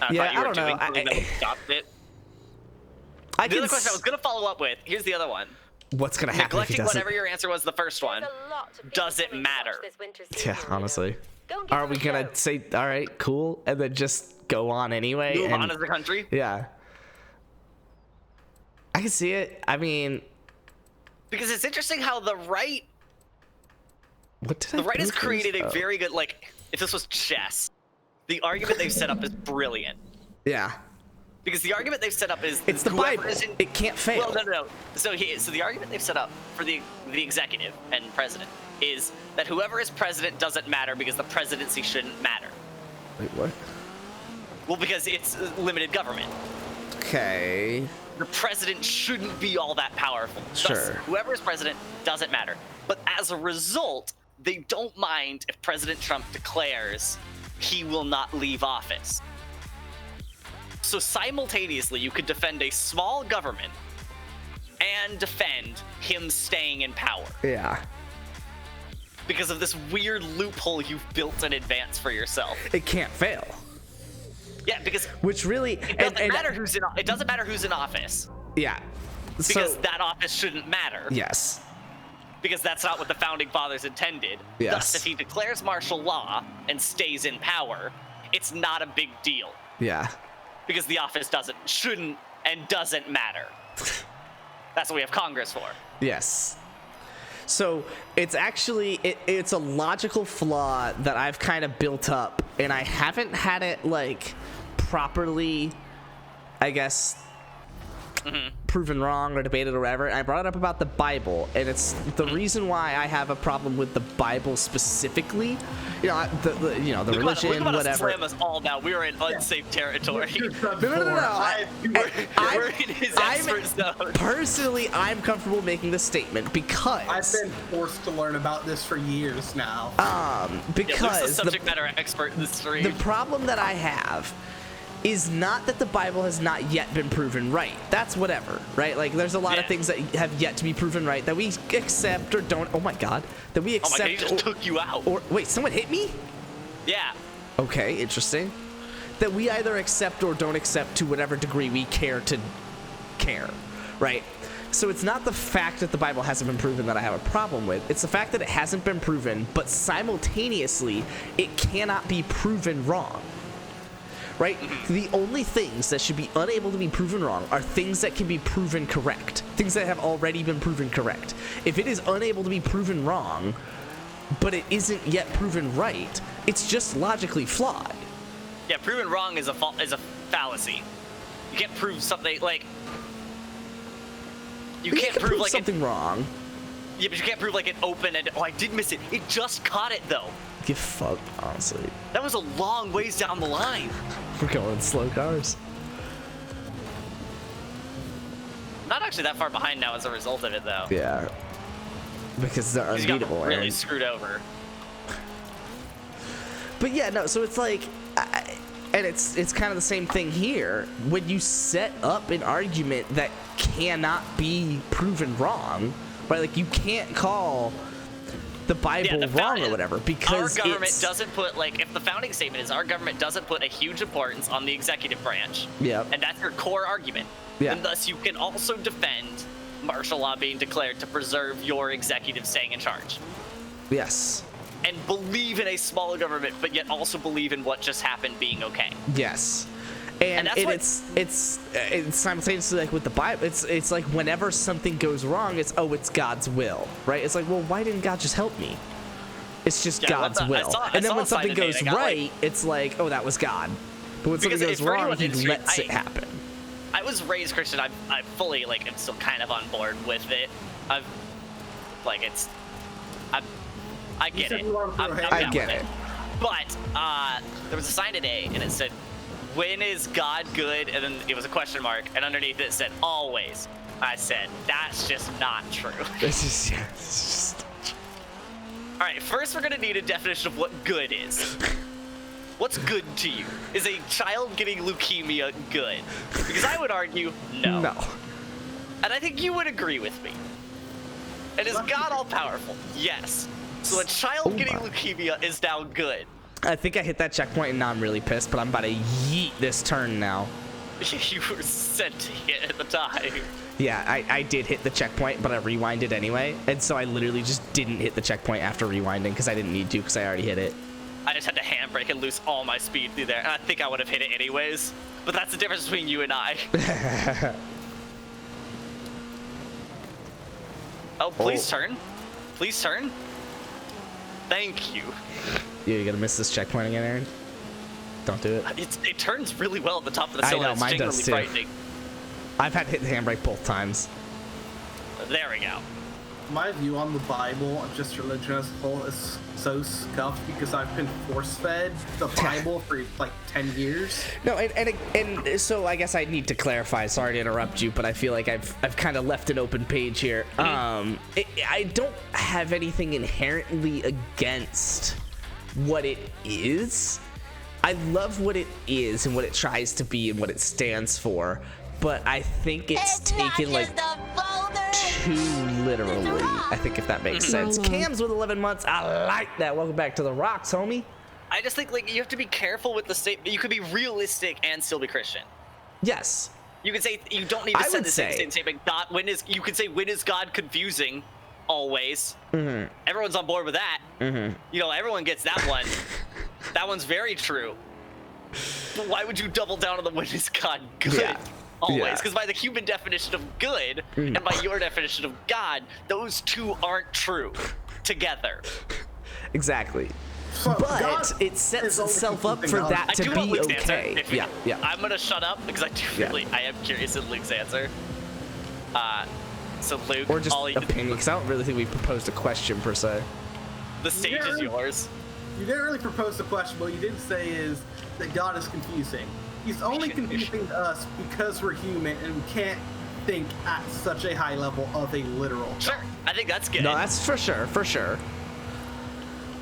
I thought you were doing something that stopped it. The other question I was going to follow up with, here's the other one. What's going to happen if he Neglecting doesn't? whatever your answer was the first one, does it matter? Yeah, honestly. Are we going to say, all right, cool, and then just go on anyway? Move on as a country? Yeah. I can see it. I mean... Because it's interesting how the right... The right has created a very good, like, if this was chess, the argument they've set up is brilliant. Yeah. Because the argument they've set up is... It's the Bible. It can't fail. Well, no. So the argument they've set up for the executive and president is that whoever is president doesn't matter because the presidency shouldn't matter. Wait, what? Well, because it's limited government. Okay. The president shouldn't be all that powerful. Sure. Thus, whoever is president doesn't matter. But as a result, they don't mind if President Trump declares he will not leave office. So simultaneously, you could defend a small government and defend him staying in power. Yeah. Because of this weird loophole you've built in advance for yourself. It can't fail. Yeah, because Which really... it doesn't matter who's in it doesn't matter who's in office. Yeah. Because that office shouldn't matter. Yes. Because that's not what the founding fathers intended. Yes. Thus, if he declares martial law and stays in power, it's not a big deal. Yeah. Because the office shouldn't and doesn't matter. That's what we have Congress for. Yes. So it's actually, it's a logical flaw that I've kind of built up, and I haven't had it, like, properly, I guess, proven wrong or debated or whatever. And I brought it up about the Bible, and it's the reason why I have a problem with the Bible specifically. You know, the religion, we're about whatever. To slam us all now. We are in unsafe territory. No. We're in his expert zone. Personally, I'm comfortable making this statement because I've been forced to learn about this for years now. Because Luke's the subject matter expert in the stream. the problem that I have is not that the Bible has not yet been proven right. That's whatever, right? Like, there's a lot of things that have yet to be proven right that we accept or don't. Oh my God, that we accept. Oh my God, he just took you out. Or wait, someone hit me? Yeah. Okay, interesting. That we either accept or don't accept to whatever degree we care to care, right? So it's not the fact that the Bible hasn't been proven that I have a problem with. It's the fact that it hasn't been proven, but simultaneously, it cannot be proven wrong. Right? The only things that should be unable to be proven wrong are things that can be proven correct. Things that have already been proven correct. If it is unable to be proven wrong, but it isn't yet proven right, it's just logically flawed. Yeah, proven wrong is a fallacy. You can't prove something like. You can't prove like something wrong. Yeah, but you can't prove like it open and I did miss it. It just caught it though. Get fucked, honestly. That was a long ways down the line. We're going slow cars. Not actually that far behind now as a result of it though. Yeah. Because they're unbeatable. Really Aaron. screwed over. But yeah, no, so it's like, and it's kind of the same thing here. When you set up an argument that cannot be proven wrong, right? Like you can't call the Bible wrong or whatever because our government doesn't put, like, if the founding statement is our government doesn't put a huge importance on the executive branch. Yep. And that's your core argument. Yeah. And thus you can also defend martial law being declared to preserve your executive staying in charge. Yes. And believe in a small government, but yet also believe in what just happened being okay. Yes. And it's simultaneously like with the Bible, it's like whenever something goes wrong, it's God's will, right? It's like, well, why didn't God just help me? It's just God's will. And then when something goes right, it's like, oh, that was God. But when something goes wrong, he lets it happen. I was raised Christian. I fully, like, I'm still kind of on board with it. I get it. I get it. But there was a sign today, and it said, when is God good? And then it was a question mark, and underneath it said, always. I said, that's just not true. This is just... All right, first we're going to need a definition of what good is. What's good to you? Is a child getting leukemia good? Because I would argue, no. No. And I think you would agree with me. And is God all-powerful? Yes. So a child getting leukemia is now good. I think I hit that checkpoint and now I'm really pissed, but I'm about to yeet this turn now. You were sent to hit at the time. Yeah, I did hit the checkpoint, but I rewinded anyway. And so I literally just didn't hit the checkpoint after rewinding because I didn't need to because I already hit it. I just had to handbrake and lose all my speed through there. And I think I would have hit it anyways. But that's the difference between you and I. Oh, please turn. Please turn. Thank you. Yeah, you gonna miss this checkpoint again, Aaron? Don't do it. It turns really well at the top of the hill. I know, mine does too. Frightening. I've had to hit the handbrake both times. There we go. My view on the Bible and just religion as a whole is so scuffed because I've been force-fed the Bible for like 10 years. No, and so I guess I need to clarify. Sorry to interrupt you, but I feel like I've kind of left an open page here. I don't have anything inherently against what it is. I love what it is and what it tries to be and what it stands for, but I think it's taken like too literally. I think if that makes sense. Cam's with 11 months. I like that. Welcome back to the Rocks, homie. I just think like you have to be careful with the statement. You could be realistic and still be Christian. Yes. You could say you don't need to send the same statement. God, you could say when is God confusing? Always. Everyone's on board with that. You know, everyone gets that one. That one's very true. But why would you double down on the when is God good? Yeah. Always, because by the human definition of good and by your definition of God, those two aren't true together. Exactly. So But God it sets is only itself up for confusing that I to do be want Luke's okay. answer. Yeah. I'm gonna shut up because I do really, I am curious in Luke's answer. So Luke, Or just all you opinion, because I don't really think we proposed a question per se. the stage is yours. You didn't really propose the question. What you did say is that God is confusing. He's only confusing us because we're human and we can't think at such a high level of a literal God. Sure, I think that's good. No, that's for sure.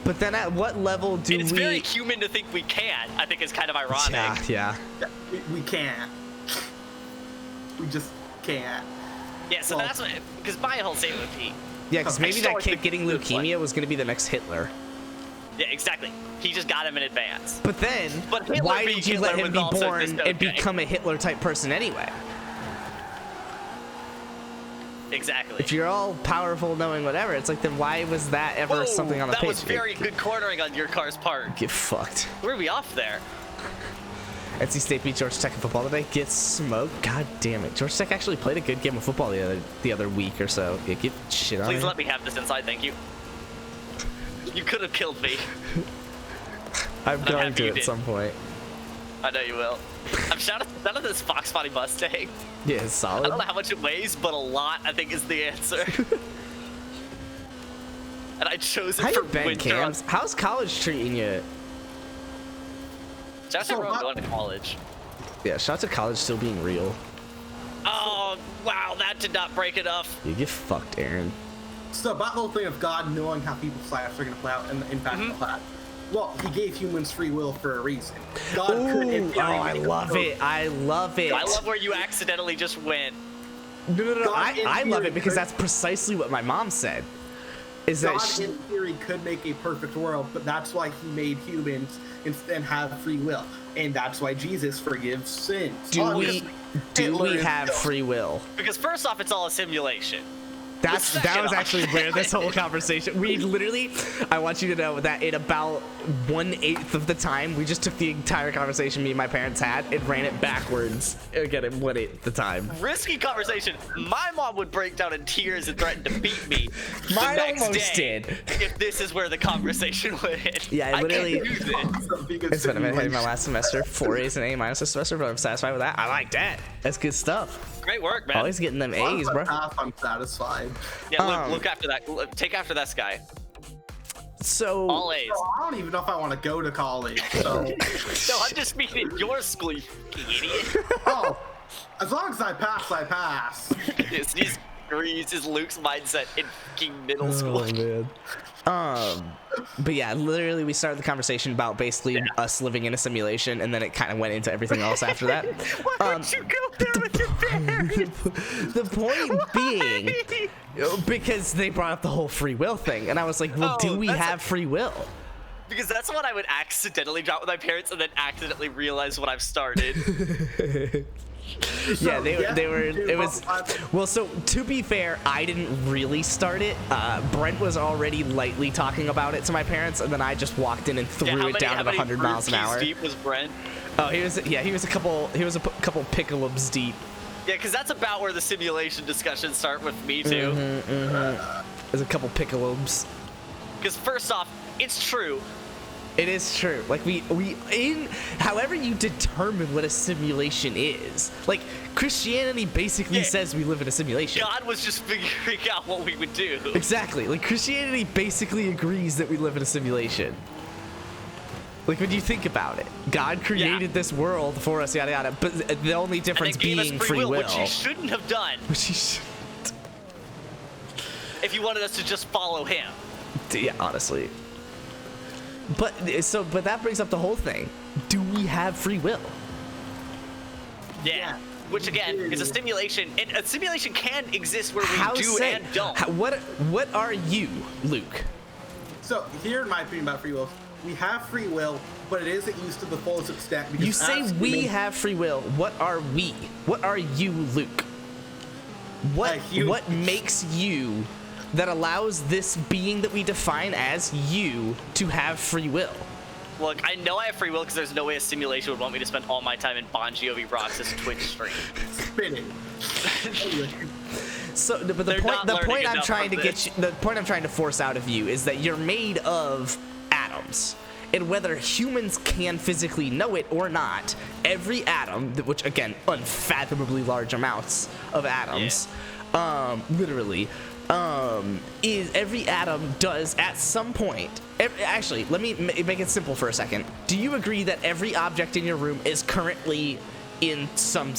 But then at what level do it's we... very human to think we can. I think it's kind of ironic. Yeah. We can't. We just can't. Yeah, so Well- that's what, because my whole statement would be, Yeah, because maybe still that like kid the- getting leukemia was going to be the next Hitler. yeah, exactly. He just got him in advance. But then, But Hitler why being did you let Hitler him was be also born just and okay. become a Hitler-type person anyway? Exactly. If you're all powerful, knowing whatever, it's like, then why was that ever Whoa, something on the that page? was very good cornering on your car's part. Get fucked. Where are we off there? NC State beat Georgia Tech in football today. Get smoked. God damn it. Georgia Tech actually played a good game of football the other week or so. Yeah, get shit on. Please let me have this inside, thank you. You could have killed me. I'm going happy to you at did. some point. I know you will. I'm shouting out of this Fox Body Mustang. Yeah, it's I solid. don't know how much it weighs, but a lot, I think, is the answer. And I chose it How for you been, winter. Cams? How's college treating you? Shout out to everyone going to college. Yeah, shout out to college still being real. Oh, wow, that did not break enough. You get fucked, Aaron. So about the whole thing of God knowing how people's lives are going to play out, and in fact, well, he gave humans free will for a reason. God could, in Ooh, theory, I make a love program. it. I love it. I love where you accidentally just went. No. God, in I love theory, it because could- that's precisely what my mom said. Is that God, in theory, could make a perfect world, but that's why he made humans and have free will, and that's why Jesus forgives sins. do Obviously, we Hitler is have still- free will? Because first off, it's all a simulation. That second was off- actually where this whole conversation. We literally, I want you to know that in about 1/8 of the time, we just took the entire conversation me and my parents had and ran it backwards again in 1/8 the time. Risky conversation. My mom would break down in tears and threaten to beat me the Mine next almost day did. if this is where the conversation went. Yeah, I literally- can't do this. Being a It's been my simulation. last semester, 4 A's and A- a semester, but I'm satisfied with that. I like that. That's good stuff. Great work, man. Always getting them A's, bro. I'm satisfied. Yeah, look after that. Take after that guy. So All A's. So I don't even know if I want to go to college. So, No, I'm just meaning your school, you fucking idiot. oh, as long as I pass, I pass. These degrees is Luke's mindset in fucking middle school. man. But yeah, literally, we started the conversation about basically us living in a simulation, and then it kind of went into everything else after that. Why would you go there with your parents? The point being, because they brought up the whole free will thing, and I was like, well, Oh, do we that's have free will? Because that's what I would accidentally drop with my parents and then accidentally realize what I've started. Yeah, they yeah, were. dude, It was well. So to be fair, I didn't really start it. Brent was already lightly talking about it to my parents, and then I just walked in and threw Yeah, it down how to many 100 miles an Brewskis hour. deep was Brent? Oh, he was a couple pickalums deep. Yeah, because that's about where the simulation discussions start with me too. There's a couple pickalums. Because first off, it's true. It is true. Like however you determine what a simulation is. Like Christianity basically Yeah. says we live in a simulation. God was just figuring out what we would do. Exactly. Like Christianity basically agrees that we live in a simulation. Like when you think about it, God created this world for us, yada yada. But the only And difference then gave us being free will, which he shouldn't have done Which he should. if he wanted us to just follow him. Yeah, honestly. But that brings up the whole thing. Do we have free will? Yeah. Which again is a simulation, and a simulation can exist where we do say- and don't. What are you, Luke? So here, in my opinion about free will, we have free will, but it isn't used to the fullest extent. Because You say as we humans- have free will. What are we? What are you, Luke? What makes you that allows this being that we define as you to have free will? Look, I know I have free will because there's no way a simulation would want me to spend all my time in Bon Jovi Rox's Twitch stream. spinning. So, but the They're not point learning I'm enough trying to from get this. you, the point I'm trying to force out of you is that you're made of atoms. And whether humans can physically know it or not, every atom, which again, unfathomably large amounts of atoms, literally, is every atom does at some point. Actually, let me make it simple for a second. Do you agree that every object in your room is currently in some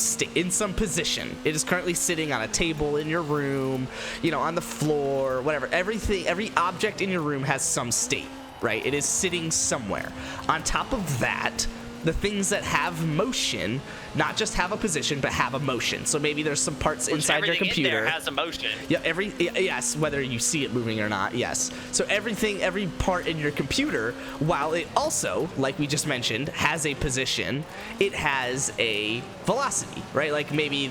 position? It is currently sitting on a table in your room, on the floor, whatever. Every object in your room has some state, right? It is sitting somewhere. On top of that, the things that have motion not just have a position, but have a motion. So maybe there's some parts inside your Everything computer. in there has emotion. Yeah, yes, whether you see it moving or not, yes. So every part in your computer, while it also, like we just mentioned, has a position, it has a velocity, right? Like maybe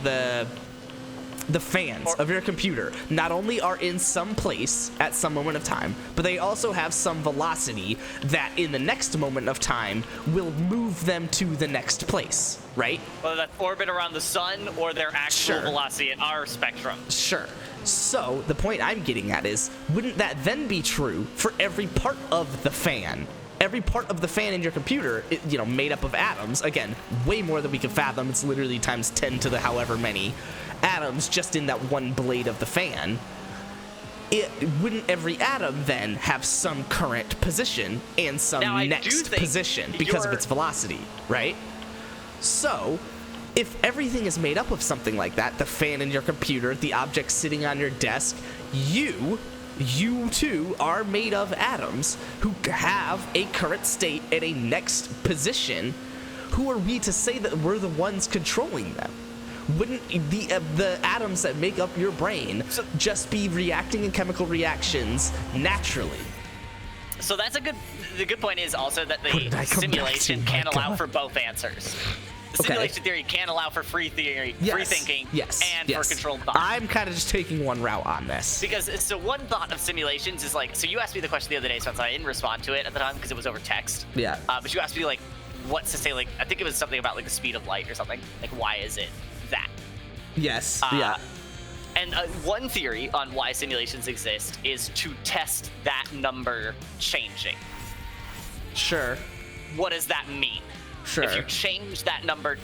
the fans of your computer not only are in some place at some moment of time, but they also have some velocity that in the next moment of time will move them to the next place, right? Whether that's orbit around the sun or their actual Sure. velocity in our spectrum. Sure. So the point I'm getting at is, wouldn't that then be true for every part of the fan? Every part of the fan in your computer, made up of atoms. Again, way more than we can fathom. It's literally times 10 to the however many atoms just in that one blade of the fan. Wouldn't every atom then have some current position and some Now, I do next think position because of its velocity, right? So, if everything is made up of something like that, the fan in your computer, the object sitting on your desk, you too are made of atoms who have a current state and a next position. Who are we to say that we're the ones controlling them? Wouldn't the atoms that make up your brain just be reacting in chemical reactions naturally? So that's the good point is also that What did I the come back simulation to? can My allow God. for both answers. The Okay. simulation theory can allow for free theory, free thinking, and for controlled thought. I'm kind of just taking one route on this. Because so one thought of simulations is like, so you asked me the question the other day, Spencer. I didn't respond to it at the time because it was over text. Yeah. But you asked me like, what to say, like I think it was something about like the speed of light or something. Like why is it that? Yes. Yeah. And one theory on why simulations exist is to test that number changing. Sure. What does that mean? Sure. If you change that number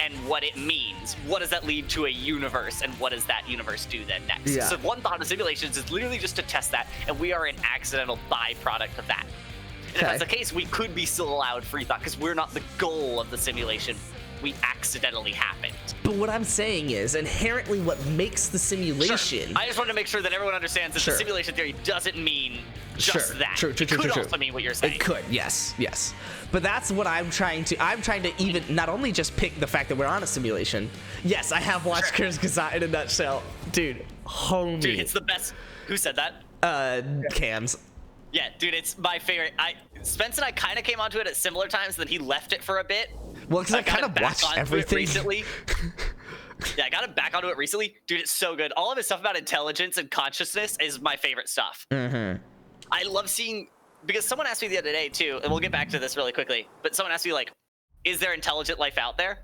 and what it means, what does that lead to a universe, and what does that universe do then next? Yeah. So one thought of simulations is literally just to test that, and we are an accidental byproduct of that. And if Okay. that's the case, we could be still allowed free thought because we're not the goal of the simulation. We accidentally happened. But what I'm saying is, inherently what makes the simulation... I just want to make sure that everyone understands that Sure. the simulation theory doesn't mean just Sure. that. True, It could also mean what you're saying. It could, yes. But that's what I'm trying to even not only just pick the fact that we're on a simulation. Yes, I have watched Kurzgesagt in a nutshell. Dude, homie. Dude, it's the best. Who said that? Cams. Yeah, dude, it's my favorite. Spence and I kind of came onto it at similar times, then he left it for a bit. Well, because I got kind it of back watched onto it everything. recently. Yeah, I got it back onto it recently. Dude, it's so good. All of his stuff about intelligence and consciousness is my favorite stuff. Mm-hmm. I love seeing, because someone asked me the other day too, and we'll get back to this really quickly, but someone asked me like, is there intelligent life out there?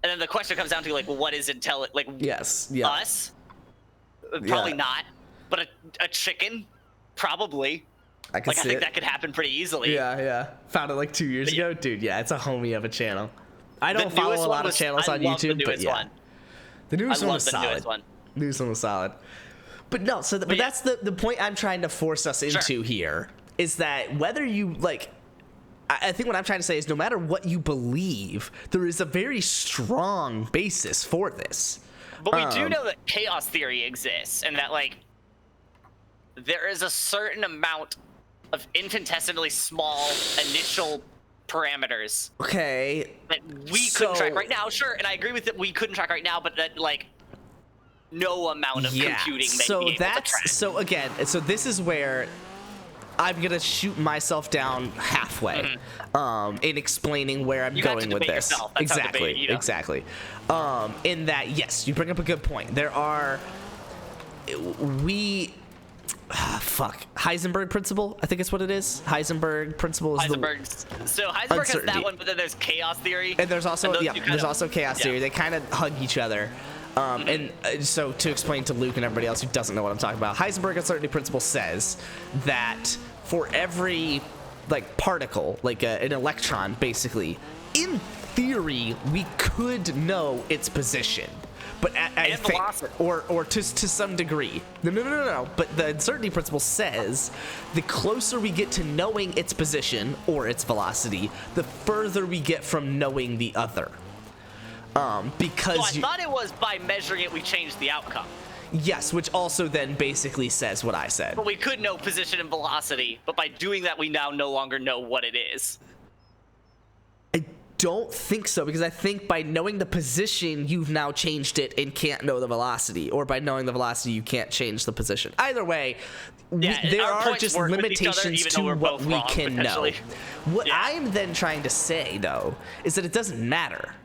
And then the question comes down to like, well, what is intelligent, like Yes. Yeah. us? Probably Yeah. not, but a chicken? Probably. I can Like, I see think it. that could happen pretty easily. Yeah. Found it like 2 years But yeah. ago. Dude, yeah, it's a homie of a channel. I The don't follow newest a one lot of was- channels on I love YouTube, the but newest yeah. one. The newest I one love was the solid. newest one. Newest one was solid. But no, so but yeah. that's the point I'm trying to force us into here is that whether you like, I think what I'm trying to say is no matter what you believe, there is a very strong basis for this. But we do know that chaos theory exists, and that like there is a certain amount of infinitesimally small initial parameters Okay. that we couldn't track So- right now. Sure, and I agree with that we couldn't track right now, but that like no amount of computing may so be able that's to track. so again, so this is where I'm gonna shoot myself down halfway in explaining where I'm You have to going with debate this. yourself. That's how Exactly, debate, you know. exactly. In that, yes, you bring up a good point. There are Heisenberg principle, I think it's what it is. Heisenberg principle is Heisenberg's so Heisenberg has Uncertainty. that one, but then there's chaos theory. and there's also those yeah, two there's kinda- also chaos yeah. theory. They kind of hug each other. And so to explain to Luke and everybody else who doesn't know what I'm talking about, Heisenberg uncertainty principle says that for every like particle, like an electron, basically, in theory, we could know its position. But I And think, velocity. or to some degree. No. But the uncertainty principle says the closer we get to knowing its position or its velocity, the further we get from knowing the other. Because So I thought it was by measuring it we changed the outcome. yes, which also then basically says what I said. But we could know position and velocity, but by doing that we now no longer know what it is. I don't think so, because I think by knowing the position, you've now changed it and can't know the velocity, or by knowing the velocity, you can't change the position. Either way, Yeah, there our are points just work with each other, limitations even though to we're what both we wrong, can know. potentially. What Yeah. I'm then trying to say, though, is that it doesn't matter.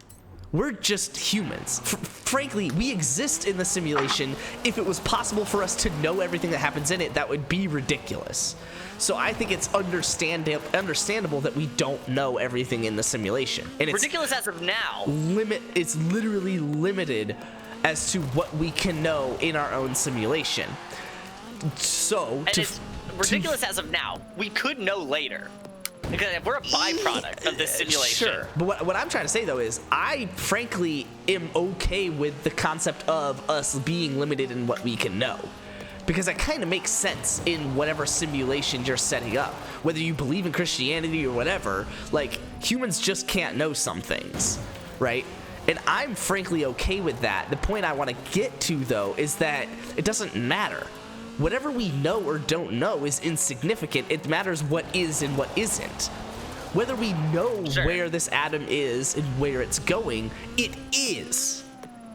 We're just humans. Frankly, we exist in the simulation. If it was possible for us to know everything that happens in it, that would be ridiculous. So I think it's understandable that we don't know everything in the simulation. And it's ridiculous as of now. It's literally limited as to what we can know in our own simulation. So And it's ridiculous as of now. We could know later. Because if we're a byproduct of this simulation. Sure. But what I'm trying to say, though, is I frankly am okay with the concept of us being limited in what we can know. Because that kind of makes sense in whatever simulation you're setting up. Whether you believe in Christianity or whatever, like, humans just can't know some things, right? And I'm frankly okay with that. The point I want to get to, though, is that it doesn't matter. Whatever we know or don't know is insignificant. It matters what is and what isn't. Whether we know where this atom is and where it's going, it is.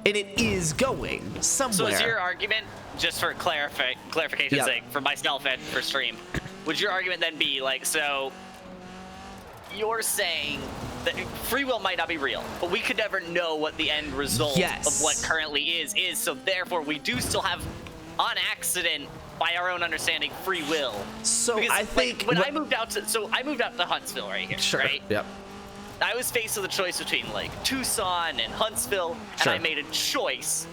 And it is going somewhere. So is your argument, just for clarification's sake, for myself and for stream, would your argument then be like, so you're saying that free will might not be real, but we could never know what the end result of what currently is, so therefore we do still have, on accident, by our own understanding, free will. So because, I think when I moved out to Huntsville right here, right? Yep. I was faced with a choice between like Tucson and Huntsville, and I made a choice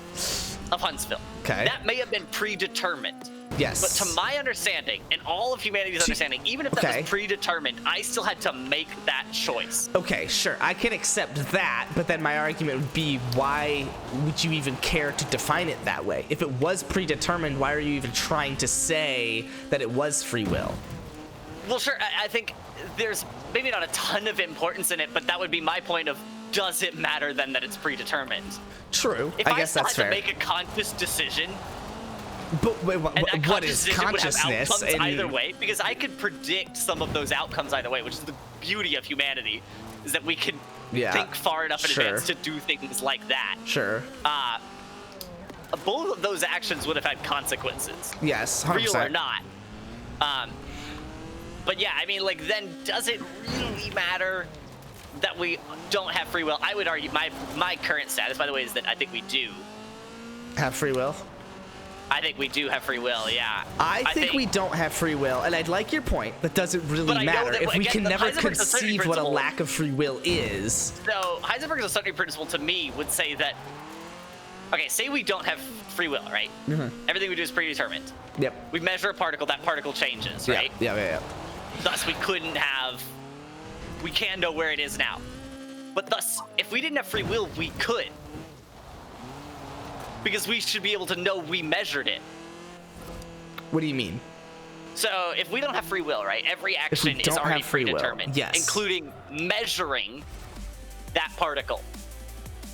of Huntsville. Okay. That may have been predetermined. Yes. But to my understanding, and all of humanity's understanding, even if that was predetermined, I still had to make that choice. Okay, sure. I can accept that, but then my argument would be, why would you even care to define it that way? If it was predetermined, why are you even trying to say that it was free will? Well, sure. I think there's maybe not a ton of importance in it, but that would be my point of, does it matter then that it's predetermined? True. If I guess that's fair. If I had to make a conscious decision, but wait, what is consciousness? Would have outcomes either way, because I could predict some of those outcomes either way, which is the beauty of humanity, is that we can think far enough in advance to do things like that. Sure. Both of those actions would have had consequences. Yes, 100%. Real or not. But yeah, I mean, like, then does it really matter that we don't have free will? I would argue my current status, by the way, is that I think we do have free will. I think we do have free will, yeah. I think we don't have free will, and I'd like your point. That doesn't really matter if we can never conceive what a lack of free will is. So Heisenberg's uncertainty principle to me would say that, okay, say we don't have free will, right? Mm-hmm. Everything we do is predetermined. Yep. We measure a particle, that particle changes, right? Yeah. Thus, we can know where it is now. But thus, if we didn't have free will, we could. Because we should be able to know we measured it. What do you mean? So, if we don't have free will, right? Every action is already predetermined. Yes. Including measuring that particle.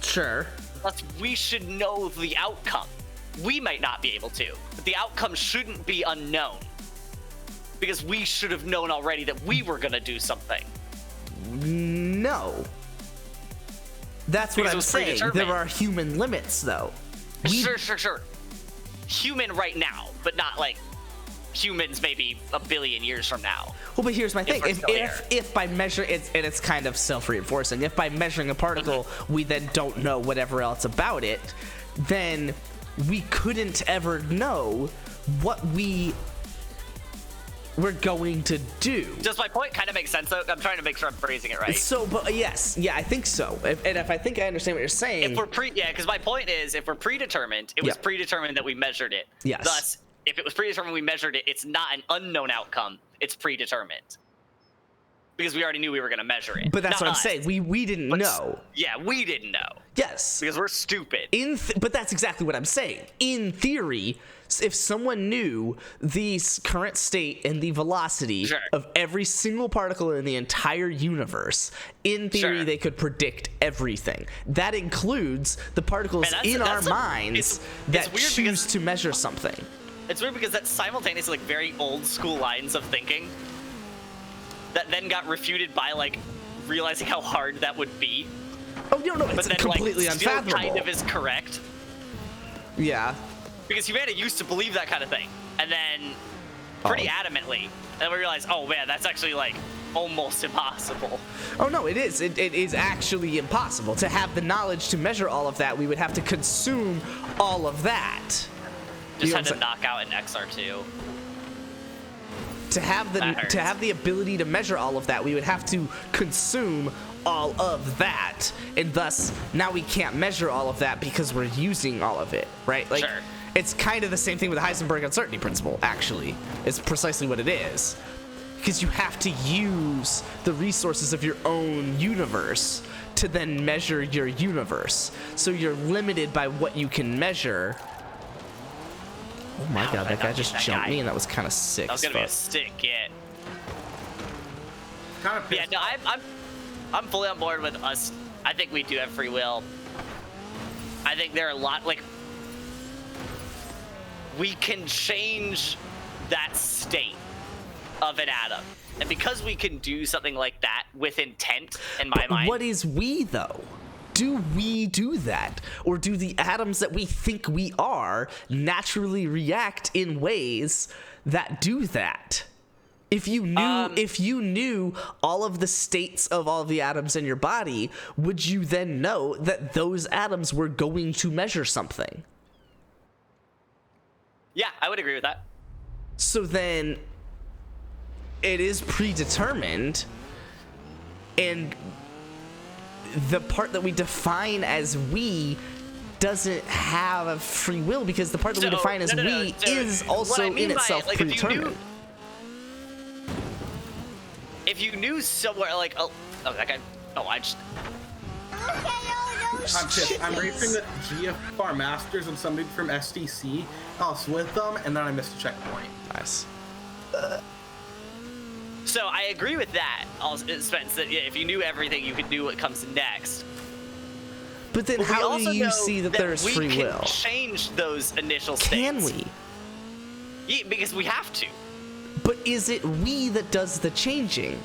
Sure. Thus, we should know the outcome. We might not be able to, but the outcome shouldn't be unknown. Because we should have known already that we were going to do something. No. That's what I'm saying. There are human limits, though. Sure. Human right now, but not like humans maybe a billion years from now. Well, but here's my thing. If by measuring, and it's kind of self-reinforcing, if by measuring a particle, we then don't know whatever else about it, then we couldn't ever know what we were going to do. Does my point kind of make sense, though? I'm trying to make sure I'm phrasing it right. So, but yes, I think so. If I think I understand what you're saying. If we're because my point is, if we're predetermined, it was predetermined that we measured it. Yes. Thus, if it was predetermined we measured it, it's not an unknown outcome. It's predetermined. Because we already knew we were going to measure it. But that's what I'm saying. We didn't know. Yeah, we didn't know. Yes. Because we're stupid. But that's exactly what I'm saying. In theory, if someone knew the current state and the velocity of every single particle in the entire universe, in theory, they could predict everything. That includes the particles in our minds that choose to measure something. It's weird because that's simultaneously like very old school lines of thinking that then got refuted by like realizing how hard that would be. Oh no, it's completely unfathomable. Still kind of is correct. Yeah. Because humanity used to believe that kind of thing, and then pretty adamantly, and we realized, oh man, that's actually like almost impossible. Oh no, it is. It is actually impossible. To have the knowledge to measure all of that, we would have to consume all of that. Just know had what to I'm knock out an XR2. To have the ability to measure all of that, we would have to consume all of that, and thus now we can't measure all of that because we're using all of it, right? Like, Sure. It's kind of the same thing with the Heisenberg uncertainty principle. Actually, it's precisely what it is, because you have to use the resources of your own universe to then measure your universe. So you're limited by what you can measure. Oh my god, that guy just jumped me, and that was kind of sick. That was gonna be a sick get. Kind of Yeah, no, I'm fully on board with us. I think we do have free will. I think there are a lot, like, we can change that state of an atom. And because we can do something like that with intent, in my mind. What is we, though? Do we do that? Or do the atoms that we think we are naturally react in ways that do that? If you knew all of the states of all of the atoms in your body, would you then know that those atoms were going to measure something? Yeah, I would agree with that. So then it is predetermined, and the part that we define as we doesn't have a free will, because the part that we define as we is also in itself predetermined. If you knew somewhere, like, that guy, I just... I'm pissed. I'm racing the GFR Masters and somebody from SDC. I was with them, and then I missed a checkpoint. Nice. So I agree with that, Spence, that if you knew everything, you could do what comes next. But then But we how also do you know see that there's free we will? can change those initial states. Can we? Yeah, because we have to. But is it we that does the changing?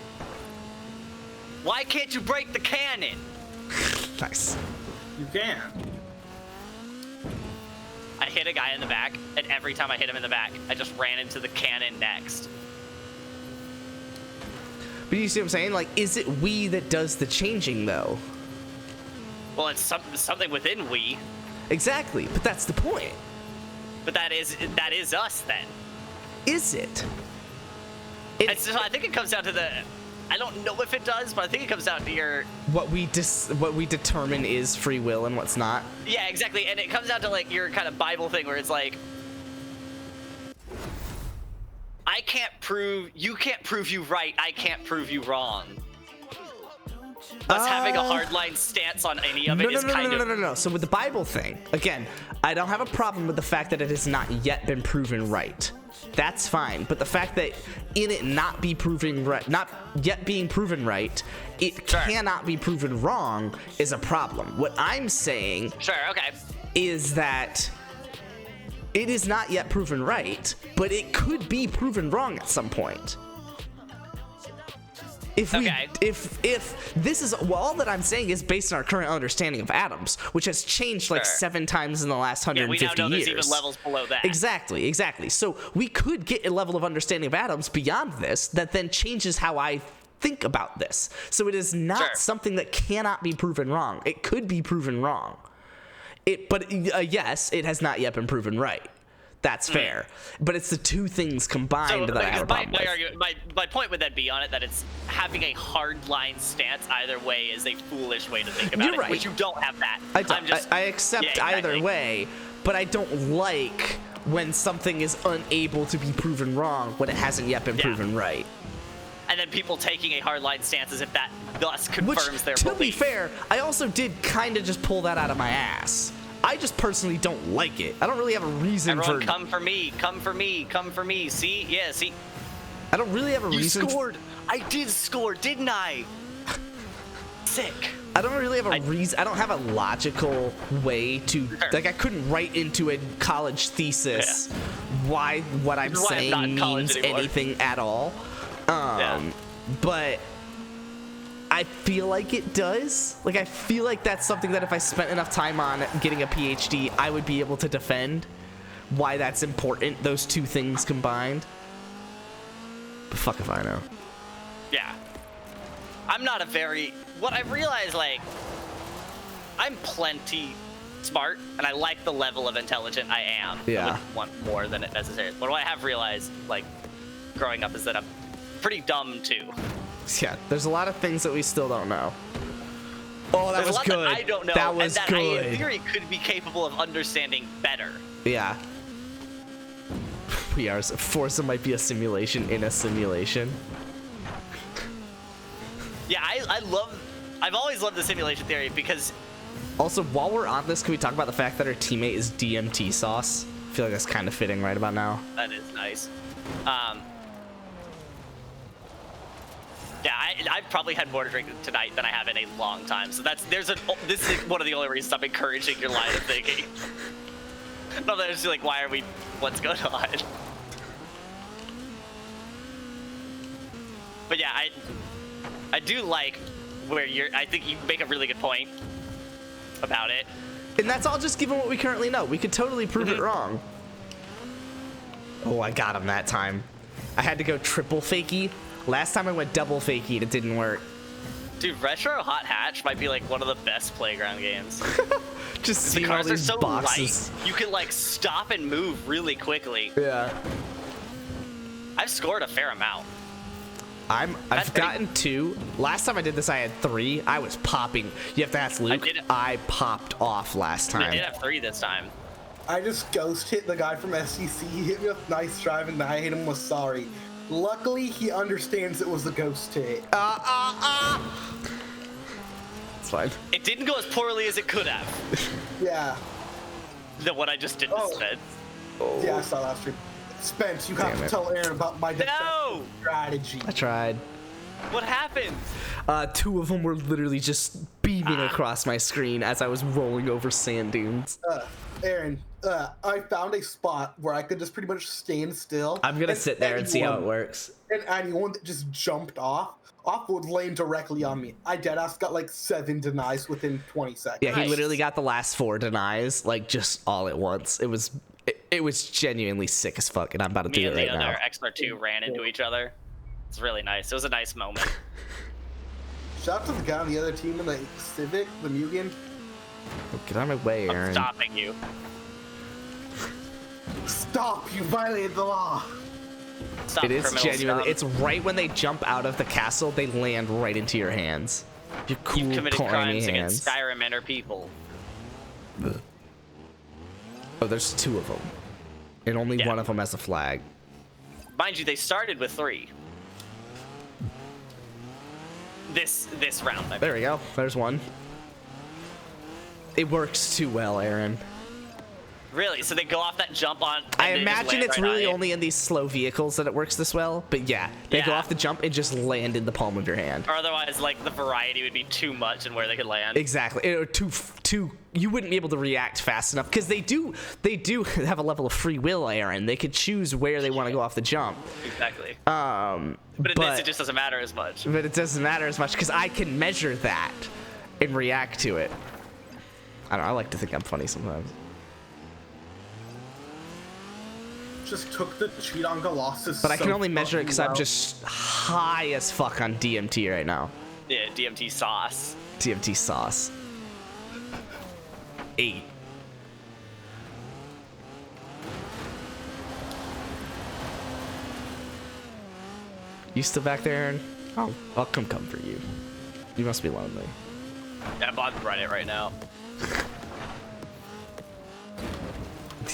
Why can't you break the cannon? Nice. You can. I hit a guy in the back, and every time I hit him in the back, I just ran into the cannon next. But you see what I'm saying? Like, is it we that does the changing, though? Well, it's something within we, Exactly, but that's the point. but that is us then. Is it? And so I think it comes down to the. I don't know if it does, but I think it comes down to your. What we determine is free will and what's not. Yeah, exactly, and it comes down to like your kind of Bible thing where it's like, I can't prove you right. I can't prove you wrong. Us having a hardline stance on any of it is kind of. No. So with the Bible thing, again, I don't have a problem with the fact that it has not yet been proven right. That's fine. But the fact that in it not yet being proven right, it cannot be proven wrong is a problem. What I'm saying is that it is not yet proven right, but it could be proven wrong at some point. If this is all that I'm saying is based on our current understanding of atoms, which has changed like 7 times in the last 150 years. We now know there's even levels below that. Exactly. So we could get a level of understanding of atoms beyond this that then changes how I think about this. So it is not something that cannot be proven wrong. It could be proven wrong. But yes, it has not yet been proven right. That's fair. But it's the two things combined that I have a problem with. My point would then be on it that it's having a hardline stance either way is a foolish way to think about it, which you don't have that. I accept either way, but I don't like when something is unable to be proven wrong when it hasn't yet been proven right. And then people taking a hardline stance as if that thus confirms their belief. To be fair, I also did kind of just pull that out of my ass. I just personally don't like it. I don't really have a reason Everyone come for me, come for me, come for me. See? Yeah, see? I don't really have a reason. You scored. I did score, didn't I? Sick. I don't really have a reason. I don't have a logical way to, like, I couldn't write into a college thesis why what I'm saying means anything at all. But I feel like it does. Like, I feel like that's something that if I spent enough time on getting a PhD, I would be able to defend why that's important, those two things combined. But fuck if I know. Yeah. I'm not a very. What I realized, like, I'm plenty smart, and I like the level of intelligent I am. Yeah. I wouldn't want more than it necessary. But what I have realized, like, growing up, is that I'm pretty dumb too. Yeah, there's a lot of things that we still don't know. Oh, that There's was a lot good. that I don't know, That was and that I, good. in theory, could be capable of understanding better. Yeah. We are. Forza might be a simulation in a simulation. Yeah, I've always loved the simulation theory because Also, while we're on this, can we talk about the fact that our teammate is DMT sauce? I feel like that's kind of fitting right about now. that is nice. Yeah, I've probably had more to drink tonight than I have in a long time. So this is one of the only reasons I'm encouraging your line of thinking. No, there's like, what's going on? But yeah, I do like where I think you make a really good point about it. And that's all just given what we currently know. We could totally prove it wrong. Oh, I got him that time. I had to go triple fakie. Last time I went double fakie and it didn't work. Dude, Retro Hot Hatch might be like one of the best playground games. Just The seeing all cars are these so boxes. light, you can like stop and move really quickly. Yeah. I've scored a fair amount. I've That's pretty- gotten 2. Last time I did this, I had 3. I was popping. You have to ask Luke. I popped off last I time. did have 3 this time. I just ghost hit the guy from SEC. He hit me with nice drive, and I hit him with sorry. Luckily, he understands it was a ghost hit. It's fine. It didn't go as poorly as it could have. Yeah. The what I just did to Oh. Spence. Yeah, I saw that stream. Spence, you have Damn to it. tell Aaron about my defensive No! strategy. I tried. What happened? 2 of them were literally just beaming across my screen as I was rolling over sand dunes. Aaron, I found a spot where I could just pretty much stand still. I'm gonna and sit there and see how it anyone- works. And anyone that just jumped off would land directly on me. I deadass got like 7 denies within 20 seconds. Yeah, he Nice. literally got the last 4 denies, like, just all at once. It was genuinely sick as fuck, and I'm about to Me do it and the right other now. Expert 2 ran into each other. It's really nice. It was a nice moment. Shout out to the guy on the other team in the Civic, the Mugen. Oh, get out of my way, I'm Aaron. stopping you. Stop! You violated the law! Stop It is criminal genuinely. scum. It's right when they jump out of the castle, they land right into your hands. Your cool, You've committed clammy crimes hands. against Skyrim inner people. Oh, there's 2 of them, and only Yeah. one of them has a flag. Mind you, they started with 3. This round, I mean. There we go. There's one. It works too well, Aaron. Really? So they go off that jump on. and I they just imagine land it's right on really it? only in these slow vehicles that it works this well. But yeah, they go Yeah. off the jump and just land in the palm of your hand. Or otherwise, like the variety would be too much in where they could land. Exactly. Or too. You wouldn't be able to react fast enough because they do have a level of free will, Aaron. They could choose where they want to go off the jump. Exactly. But But in this, it just doesn't matter as much. But it doesn't matter as much because I can measure that and react to it. I don't know. I like to think I'm funny sometimes. Just took the cheat on Colossus. But I can so only measure it because fucking I'm well. just high as fuck on DMT right now. Yeah, DMT sauce. DMT sauce. 8. You still back there, Aaron? I'll come for you. You must be lonely. Yeah, I'm on Reddit right now.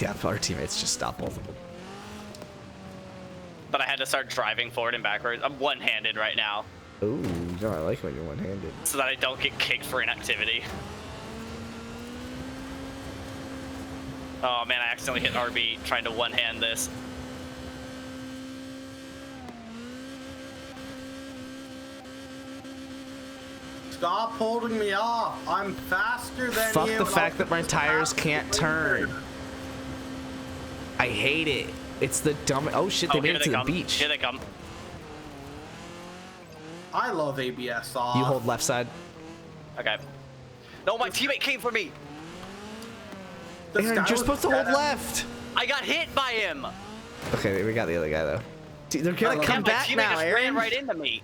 Yeah, our teammates just stopped both of them. But I had to start driving forward and backwards. I'm one-handed right now, Ooh, you know I like when you're one-handed. so that I don't get kicked for inactivity. Oh man, I accidentally hit RB trying to one-hand this. Stop holding me off. I'm faster than Fuck you. the and fact I'll that my be tires faster can't than turn. you. I hate it. It's the dumb. Oh shit, they Oh, made here it they to the come. beach. Here they come. I love ABS off. You hold left side. Okay. No, my teammate came for me. This Aaron, guy you're was supposed to hold dead. left. I got hit by him. Okay, we got the other guy though. Dude, they're gonna love come Yeah, my back teammate now, just Aaron. ran right into me.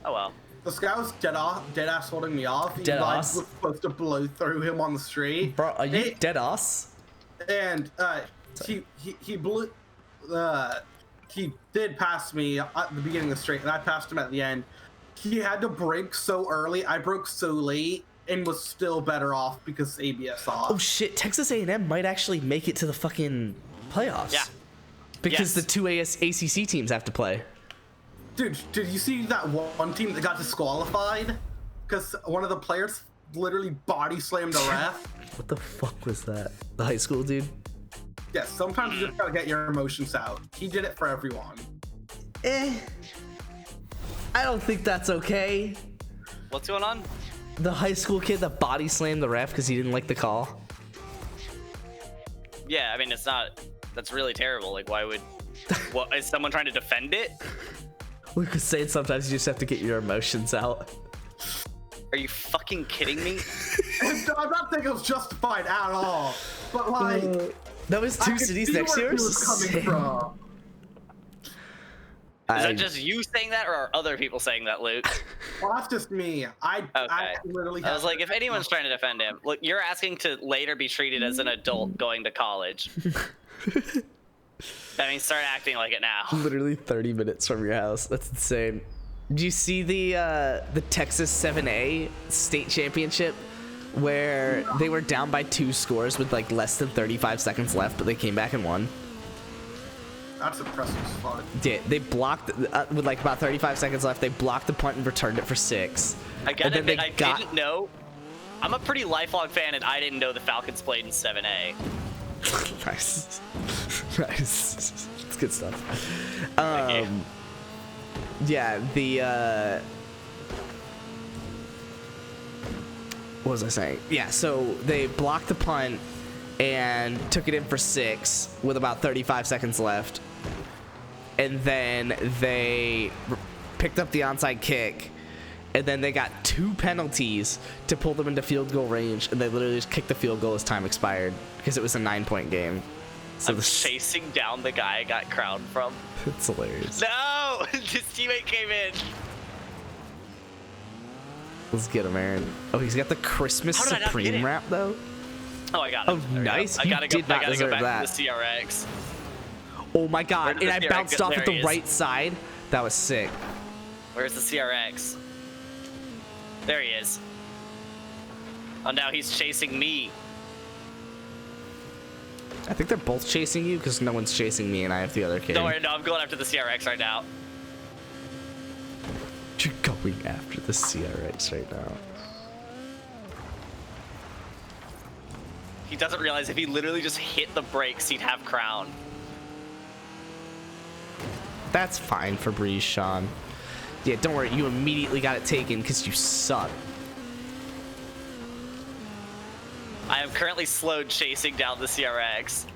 Oh well. This guy was dead ass holding me off. Dead I ass? was supposed to blow through him on the street. Bro, are you dead ass? And he blew. He did pass me at the beginning of the straight, and I passed him at the end. He had to brake so early. I broke so late, and was still better off because ABS off. Oh shit! Texas A&M might actually make it to the fucking playoffs. Yeah. Because Yes. the two ACC teams have to play. Dude, did you see that one team that got disqualified? Because one of the players literally body slammed the ref. What the fuck was that? The high school dude? Yes, sometimes you just gotta get your emotions out. He did it for everyone. I don't think that's okay. What's going on? The high school kid that body slammed the ref because he didn't like the call. Yeah, I mean, it's not. That's really terrible. Like, why would? What is someone trying to defend it? We could say sometimes you just have to get your emotions out. Are you fucking kidding me? I'm not saying it was justified at all, but like That was I two could cities see next where year. he was coming from. Is that just you saying that, or are other people saying that, Luke? Well, that's just me. I literally. I was like, if anyone's trying to defend him, look, you're asking to later be treated as an adult going to college. I mean, start acting like it now. Literally 30 minutes from your house. That's insane. Do you see the Texas 7A state championship where they were down by 2 scores with like less than 35 seconds left, but they came back and won? That's impressive as fuck. Yeah, they blocked with like about 35 seconds left. They blocked the punt and returned it for 6. I gotta And then admit, I didn't know. I'm a pretty lifelong fan, and I didn't know the Falcons played in 7A. Nice. Nice. It's good stuff. Thank you. Yeah, the what was I saying? Yeah, so they blocked the punt and took it in for 6 with about 35 seconds left. And then they picked up the onside kick. And then they got 2 penalties to pull them into field goal range. And they literally just kicked the field goal as time expired because it was a 9-point game. So I'm chasing down the guy I got crowned from. It's hilarious. No! His teammate came in. Let's get him, Aaron. Oh, he's got the Christmas How did I not get Supreme him? wrap, though. Oh, I got him. Oh, There we go. nice. I You gotta go, did not I gotta deserve go back that. to the CRX. Oh, my Where God. did And the I CRX bounced go? off There at the he is. right side. That was sick. Where's the CRX? There he is. Oh, now he's chasing me. I think they're both chasing you because no one's chasing me and I have the other kid. Don't worry, no, I'm going after the CRX right now. You're going after the CRX right now. He doesn't realize if he literally just hit the brakes, he'd have crown. That's fine for Breeze, Sean. Yeah, don't worry. You immediately got it taken because you suck. I am currently slowed chasing down the CRX.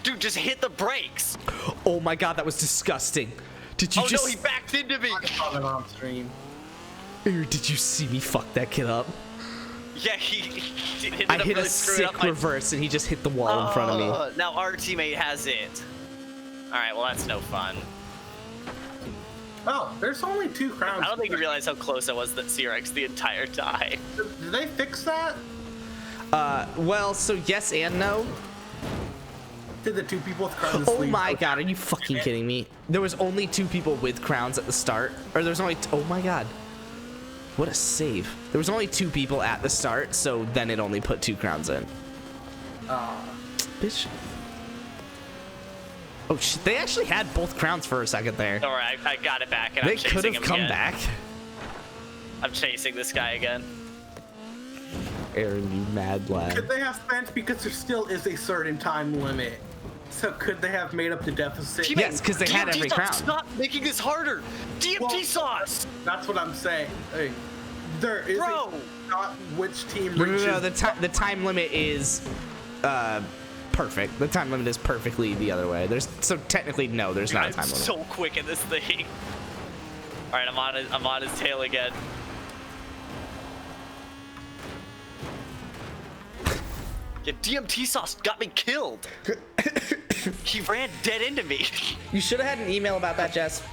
Dude, just hit the brakes. Oh, my God. That was disgusting. Did you Oh just... no, he backed into me. I saw that on stream. Aaron, did you see me fuck that kid up? Yeah, he ended I up hit really a screwing sick up my- reverse and he just hit the wall in front of me. Now our teammate has it. All right, well that's no fun. Oh, there's only 2 crowns. I don't think you realize how close I was to that CRX the entire time. Did they fix that? Well, so yes and no. Did the 2 people with crowns Oh leave? my God, are you fucking kidding me? There was only 2 people with crowns at the start. Or there's only, oh my God. What a save. There was only 2 people at the start, so then it only put 2 crowns in. Bitch. Oh shit, they actually had both crowns for a second there. All right, I got it back, and They I'm chasing could him have come again. back. I'm chasing this guy again. Aaron, you mad lad. Could they have spent, because there still is a certain time limit. So could they have made up the deficit? Teammate, Yes, 'cause they had DMT every sauce, crown. Stop making this harder. DMT Well, sauce. That's what I'm saying. Hey, there is Bro. not which team No, reaches. no, the time limit is perfect. The time limit is perfectly the other way. So technically, no, there's not a I'm time limit. so quick in this thing. All right, I'm on his tail again. Yeah, DMT sauce got me killed. He ran dead into me. You should have had an email about that, Jess.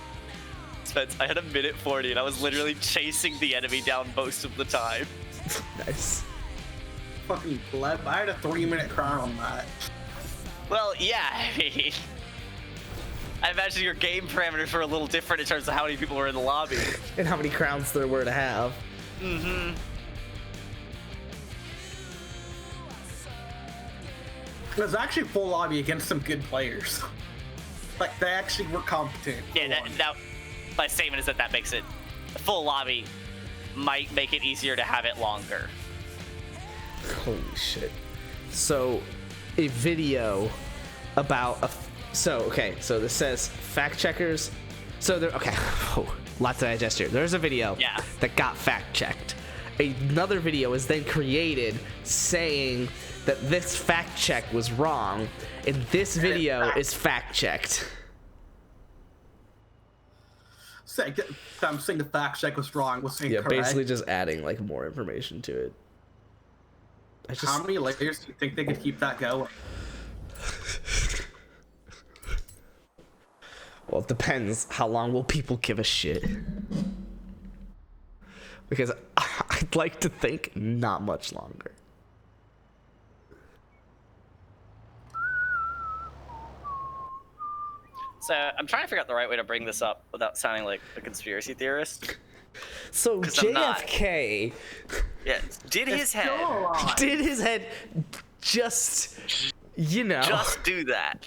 defense, I had a minute 40 and I was literally chasing the enemy down most of the time. Nice. Fucking pleb. I had a 3-minute crown on that. Well, yeah, I mean, I imagine your game parameters were a little different in terms of how many people were in the lobby. And how many crowns there were to have. Mm-hmm. It was actually full lobby against some good players. Like, they actually were competent. Yeah, now, my statement is that makes it full lobby might make it easier to have it longer. Holy shit. So, a video about so this says fact checkers. So there, okay, oh, lots to digest here. There's a video that got fact checked. Another video is then created saying that this fact check was wrong, and this video is fact checked. I'm saying the fact check was wrong. Was incorrect. Yeah, basically just adding like more information to it. How many layers do you think they could keep that going? Well, it depends. How long will people give a shit? Because I'd like to think not much longer. So I'm trying to figure out the right way to bring this up without sounding like a conspiracy theorist. So JFK did his head just, you know, just do that.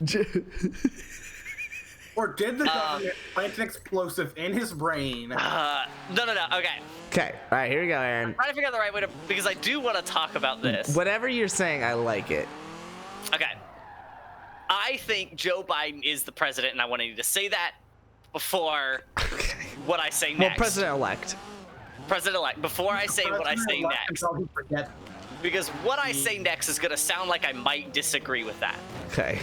Or did the government plant an explosive in his brain? No, okay. Okay, all right, here we go, Aaron. I'm trying to figure out the right way to, because I do want to talk about this. Whatever you're saying, I like it. Okay. I think Joe Biden is the president, and I wanted you to say that before what I say next. Well, president-elect. President-elect. Before I say what I say next. Because what I say next is going to sound like I might disagree with that. Okay.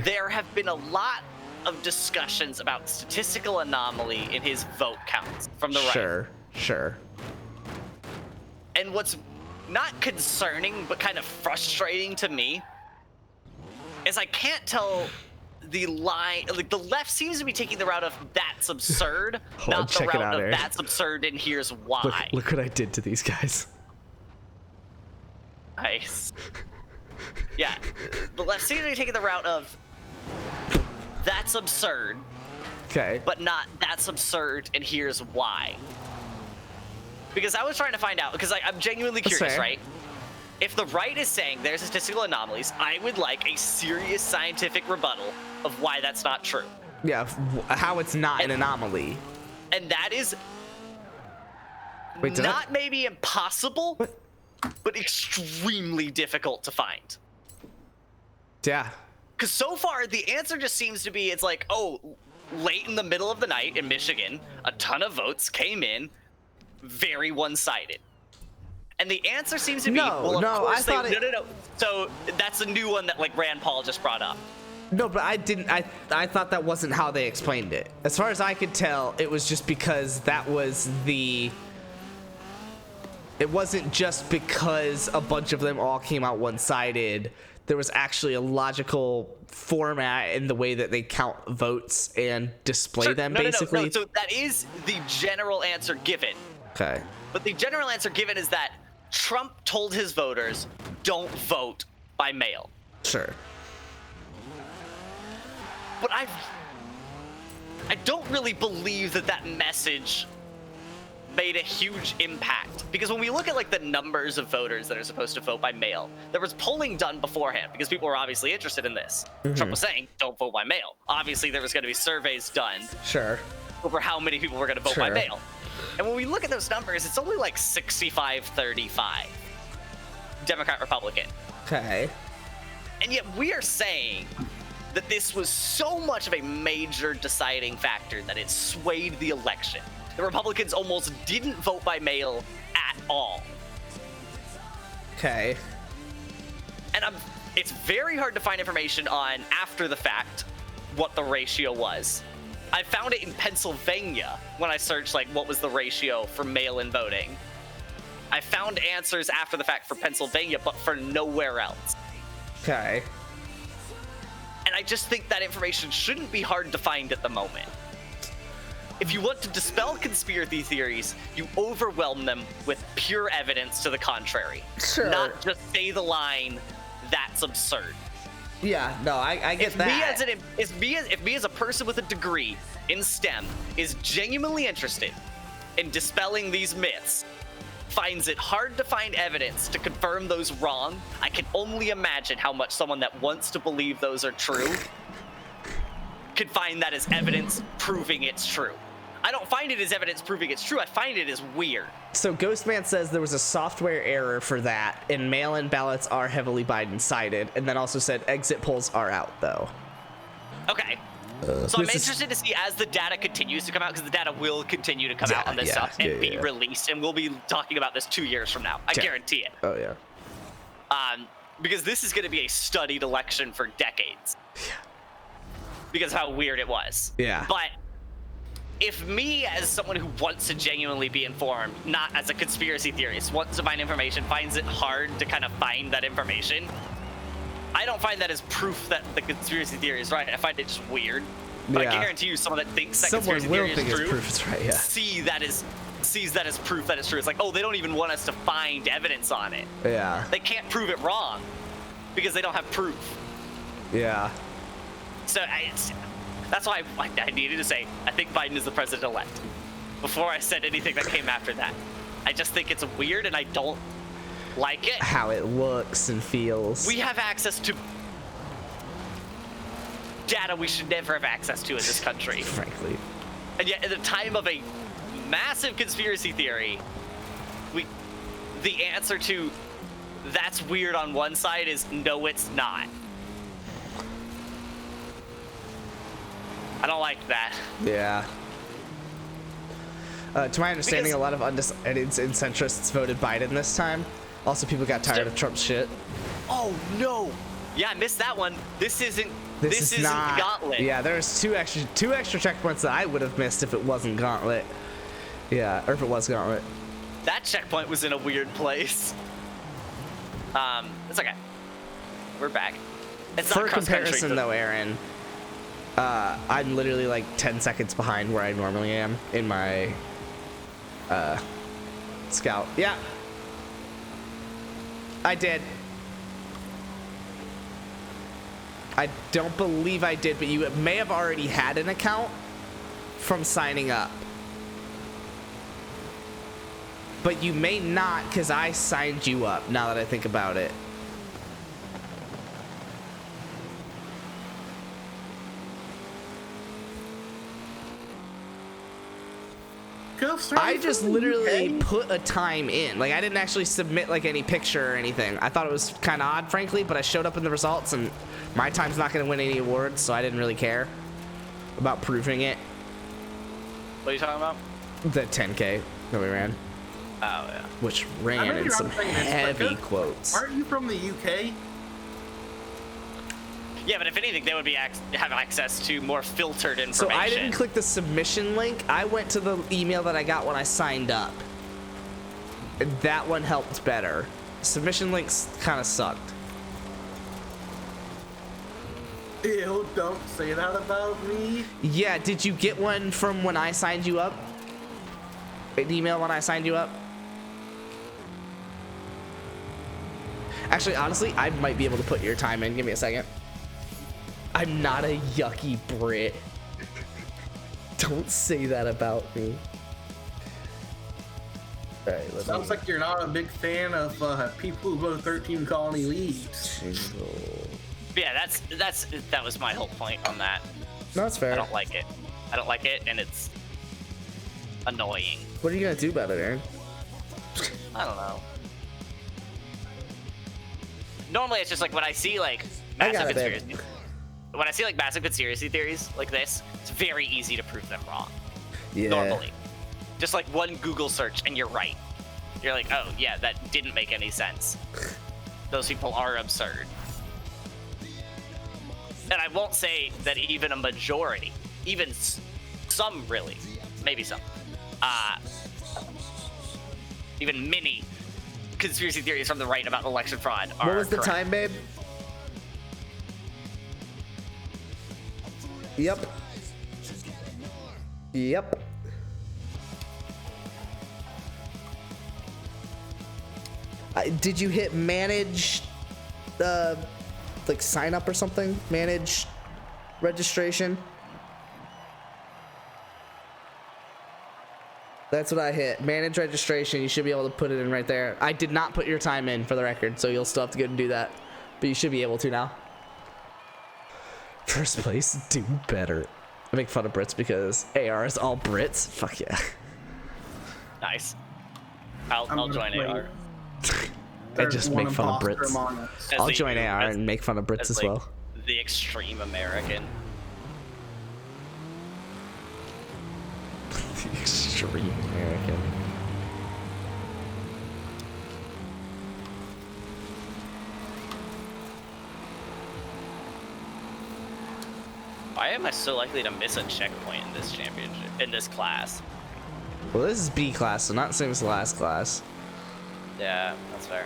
There have been a lot of discussions about statistical anomaly in his vote counts from the right. Sure. And what's not concerning, but kind of frustrating to me, is I can't tell the line. Like, the left seems to be taking the route of that's absurd, not the route of that's absurd and here's why. Look what I did to these guys. Nice. Yeah, the left seems to be taking the route of that's absurd. Okay. But not that's absurd and here's why. Because I was trying to find out, because I'm genuinely curious, right? If the right is saying there's statistical anomalies, I would like a serious scientific rebuttal of why that's not true. Yeah, how it's not an anomaly. And that is not maybe impossible, but extremely difficult to find. Yeah. Because so far, the answer just seems to be, it's like, oh, late in the middle of the night in Michigan, a ton of votes came in, very one-sided. And the answer seems to be, no. So that's a new one that like Rand Paul just brought up. No, but I thought that wasn't how they explained it. As far as I could tell, it was just because that was it wasn't just because a bunch of them all came out one-sided. There was actually a logical format in the way that they count votes and display them, basically. No, so that is the general answer given. Okay. But the general answer given is that Trump told his voters, don't vote by mail. Sure. But I don't really believe that message made a huge impact, because when we look at like the numbers of voters that are supposed to vote by mail, there was polling done beforehand because people were obviously interested in this. Trump was saying, don't vote by mail. Obviously there was going to be surveys done over how many people were going to vote by mail. And when we look at those numbers, it's only like 65-35 Democrat Republican. Okay. And yet we are saying that this was so much of a major deciding factor that it swayed the election. The Republicans almost didn't vote by mail at all. Okay. And it's very hard to find information on, after the fact, what the ratio was. I found it in Pennsylvania when I searched like what was the ratio for mail-in voting. I found answers after the fact for Pennsylvania, but for nowhere else. Okay. And I just think that information shouldn't be hard to find at the moment. if you want to dispel conspiracy theories, you overwhelm them with pure evidence to the contrary. Sure. Not just say the line, "That's absurd." Yeah, no, I get that. If me as a person with a degree in STEM is genuinely interested in dispelling these myths, finds it hard to find evidence to confirm those wrong, I can only imagine how much someone that wants to believe those are true could find that as evidence proving it's true. I don't find it as evidence proving it's true. I find it as weird. So Ghostman says there was a software error for that, and mail-in ballots are heavily Biden-sided, and then also said exit polls are out, though. Okay. So I'm interested to see as the data continues to come out, because the data will continue to come out on this stuff and be released, and we'll be talking about this 2 years from now. I guarantee it. Oh, yeah. Because this is going to be a studied election for decades. Because of how weird it was. Yeah. But if me, as someone who wants to genuinely be informed, not as a conspiracy theorist, wants to find information, finds it hard to kind of find that information, I don't find that as proof that the conspiracy theory is right. I find it just weird. But I guarantee you, someone that thinks that conspiracy theory is true, it's right, yeah. sees that as proof that it's true. It's like, oh, they don't even want us to find evidence on it. Yeah. They can't prove it wrong because they don't have proof. Yeah. So that's why I needed to say, I think Biden is the president-elect, before I said anything that came after that. I just think it's weird, and I don't like it. How it looks and feels. We have access to data we should never have access to in this country. Frankly. And yet, at the time of a massive conspiracy theory, the answer to that's weird on one side is no, it's not. I don't like that. Yeah. To my understanding, a lot of undecided and centrists voted Biden this time. Also, people got tired of Trump's shit. Oh no! Yeah, I missed that one. This isn't not Gauntlet. Yeah, there's two extra checkpoints that I would have missed if it wasn't Gauntlet. Yeah, or if it was Gauntlet. That checkpoint was in a weird place. It's okay. We're back. It's For not cross comparison, country, though, Aaron, I'm literally like 10 seconds behind where I normally am in my scout. Yeah. I did. I don't believe I did, but you may have already had an account from signing up. But you may not, because I signed you up, now that I think about it. I just literally put a time in. Like, I didn't actually submit like any picture or anything. I thought it was kind of odd, frankly, but I showed up in the results, and my time's not going to win any awards, so I didn't really care about proving it. What are you talking about? The 10K that we ran. Oh, yeah. Which ran in some heavy quotes. Aren't you from the UK? Yeah, but if anything, they would be have access to more filtered information. So I didn't click the submission link. I went to the email that I got when I signed up. And that one helped better. Submission links kind of sucked. Ew, don't say that about me. Yeah, did you get one from when I signed you up? An email when I signed you up? Actually, honestly, I might be able to put your time in. Give me a second. I'm not a yucky Brit. Don't say that about me. All right, Sounds like you're not a big fan of people who go to 13 colony leagues. Yeah, that was my whole point on that. No, that's fair. I don't like it. I don't like it, and it's annoying. What are you gonna do about it, Aaron? I don't know. Normally, it's just like when I see like massive conspiracy theories like this, it's very easy to prove them wrong. Yeah. Normally, just like one Google search and you're right. You're like, oh yeah, that didn't make any sense. Those people are absurd. And I won't say that even a majority, even some really, maybe some, even many conspiracy theories from the right about election fraud are What was the correct. time, babe? Yep. Did you hit manage, like sign up or something? Manage registration? That's what I hit. Manage registration. You should be able to put it in right there. I did not put your time in for the record, so you'll still have to go and do that. But you should be able to now. First place, do better. I make fun of Brits because AR is all Brits. Fuck yeah. Nice. I'll join AR. I just make fun of Brits. As I'll the- join AR as- and make fun of Brits as like, well. The extreme American. The extreme American. Why am I so likely to miss a checkpoint in this championship, in this class? Well, this is B class, so not the same as the last class. Yeah, that's fair.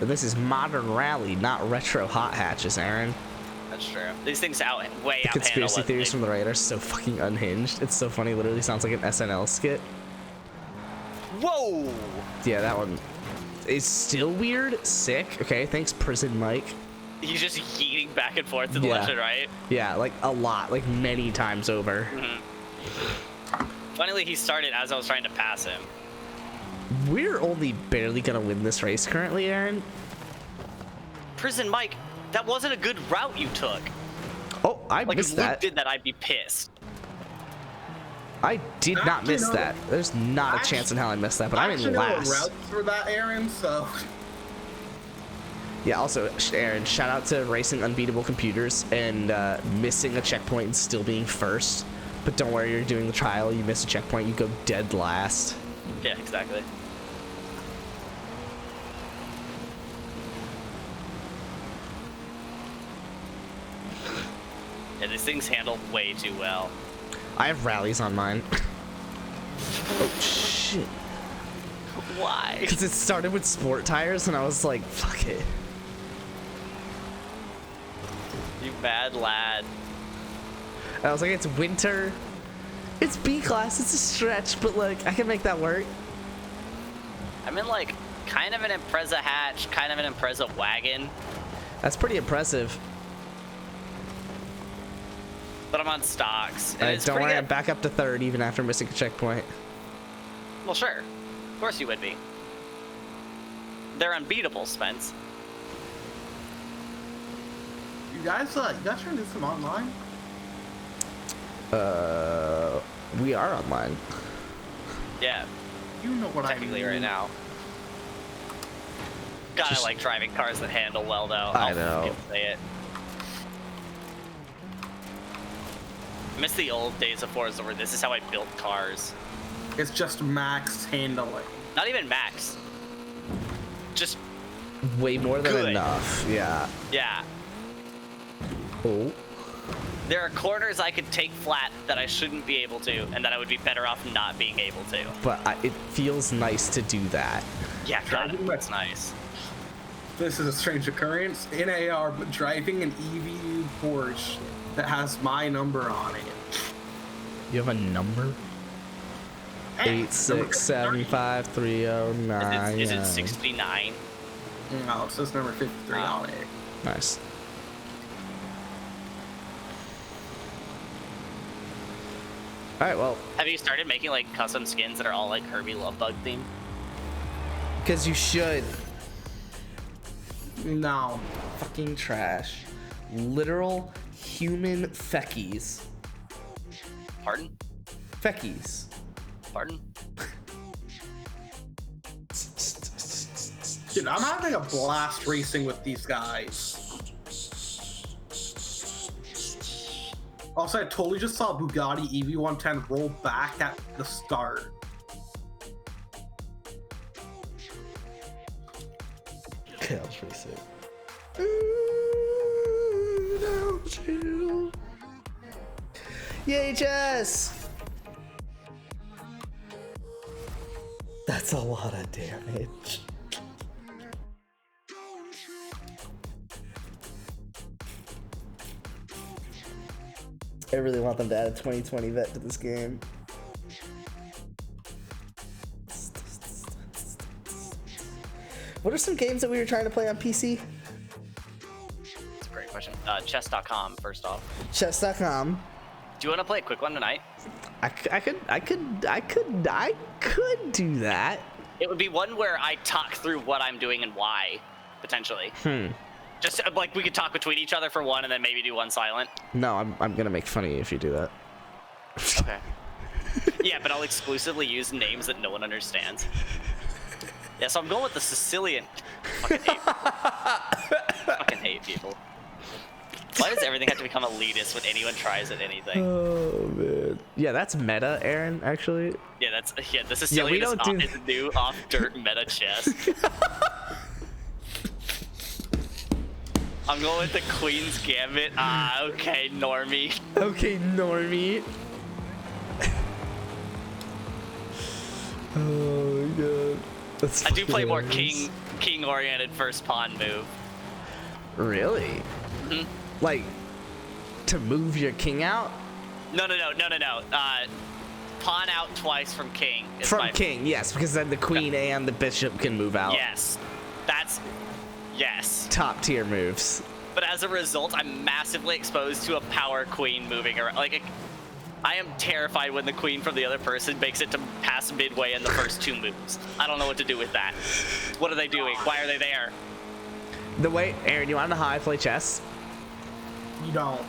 And this is modern rally, not retro hot hatches, Aaron. That's true. These things way The out conspiracy handle theories from the right are so fucking unhinged. It's so funny. Literally sounds like an SNL skit. Whoa! Yeah, that one is still weird. Sick. Okay, thanks, Prison Mike. He's just yeeting back and forth to the Yeah. left and right. Yeah, like a lot, like many times over. Funnily, he started as I was trying to pass him. We're only barely gonna win this race currently, Aaron. Prison Mike, that wasn't a good route you took. Oh, I Like, missed if Luke that. did that, I'd be pissed. I did not Actually, miss no. that. There's not a chance in hell I missed that, but I'm in last. routes for that, Aaron, so... Yeah, also, Aaron, shout out to Racing Unbeatable Computers and missing a checkpoint and still being first. But don't worry, you're doing the trial, you miss a checkpoint, you go dead last. Yeah, exactly. Yeah, these things handle way too well. I have rallies on mine. Oh, shit. Why? Because it started with sport tires, and I was like, fuck it. You bad lad. And I was like, it's winter. It's B class, it's a stretch, but like, I can make that work. I'm in like kind of an Impreza hatch, kind of an Impreza wagon, That's pretty impressive. but I'm on stocks. And it's Don't pretty worry, good. I'm back up to third even after missing a checkpoint. Well, sure. Of course you would be. They're unbeatable, Spence. You guys trying to do some online? We are online. Yeah, You know what technically I mean. right now. God, Just- I like driving cars that handle well, though. I I'll know. fucking say it. I miss the old days of Forza where this is how I built cars. It's just max handling. Not even max. Just, Way more than Good. enough. Yeah. yeah. Oh. There are corners I could take flat that I shouldn't be able to, and that I would be better off not being able to. But it feels nice to do that. Yeah, God, that's nice. This is a strange occurrence. In AR, but driving an EV Porsche that has my number on it. You have a number? 8675309. Is it 69? No, it says number 53 on it. Nice. All right, well, Have you started making like custom skins that are all like Herbie Lovebug themed? because you should. No. Fucking trash. Literal human feckies. Pardon? Feckies. Pardon? Dude, I'm having a blast racing with these guys. Also, I totally just saw Bugatti EV110 roll back at the start. Okay, I'll trace it. Ooh, don't you? Yay, Jess! That's a lot of damage. I really want them to add a 2020 vet to this game. What are some games that we were trying to play on PC? That's a great question. Chess.com, first off. Chess.com. Do you want to play a quick one tonight? I could do that. It would be one where I talk through what I'm doing and why, potentially. Just like we could talk between each other for one, and then maybe do one silent. No, I'm gonna make fun of you if you do that. Okay. Yeah, but I'll exclusively use names that no one understands. Yeah, so I'm going with the Sicilian. Fucking hate people. Why does everything have to become elitist when anyone tries at anything? Oh man. Yeah, that's meta, Aaron. Actually. Yeah, the Sicilian is new off dirt meta chess. I'm going with the Queen's Gambit. Okay, normie. Okay, normie. Oh my god. That's I do play more hilarious. king-oriented first pawn move. Really? Mhm. Like, to move your king out? No. Pawn out twice from king. Is From my king, yes, because then the queen and the bishop can move out. Yes, yes. Top tier moves. But as a result, I'm massively exposed to a power queen moving around. Like, I am terrified when the queen from the other person makes it to pass midway in the first two moves. I don't know what to do with that. What are they doing? Why are they there? The way, Aaron, you want to know how I play chess? You don't.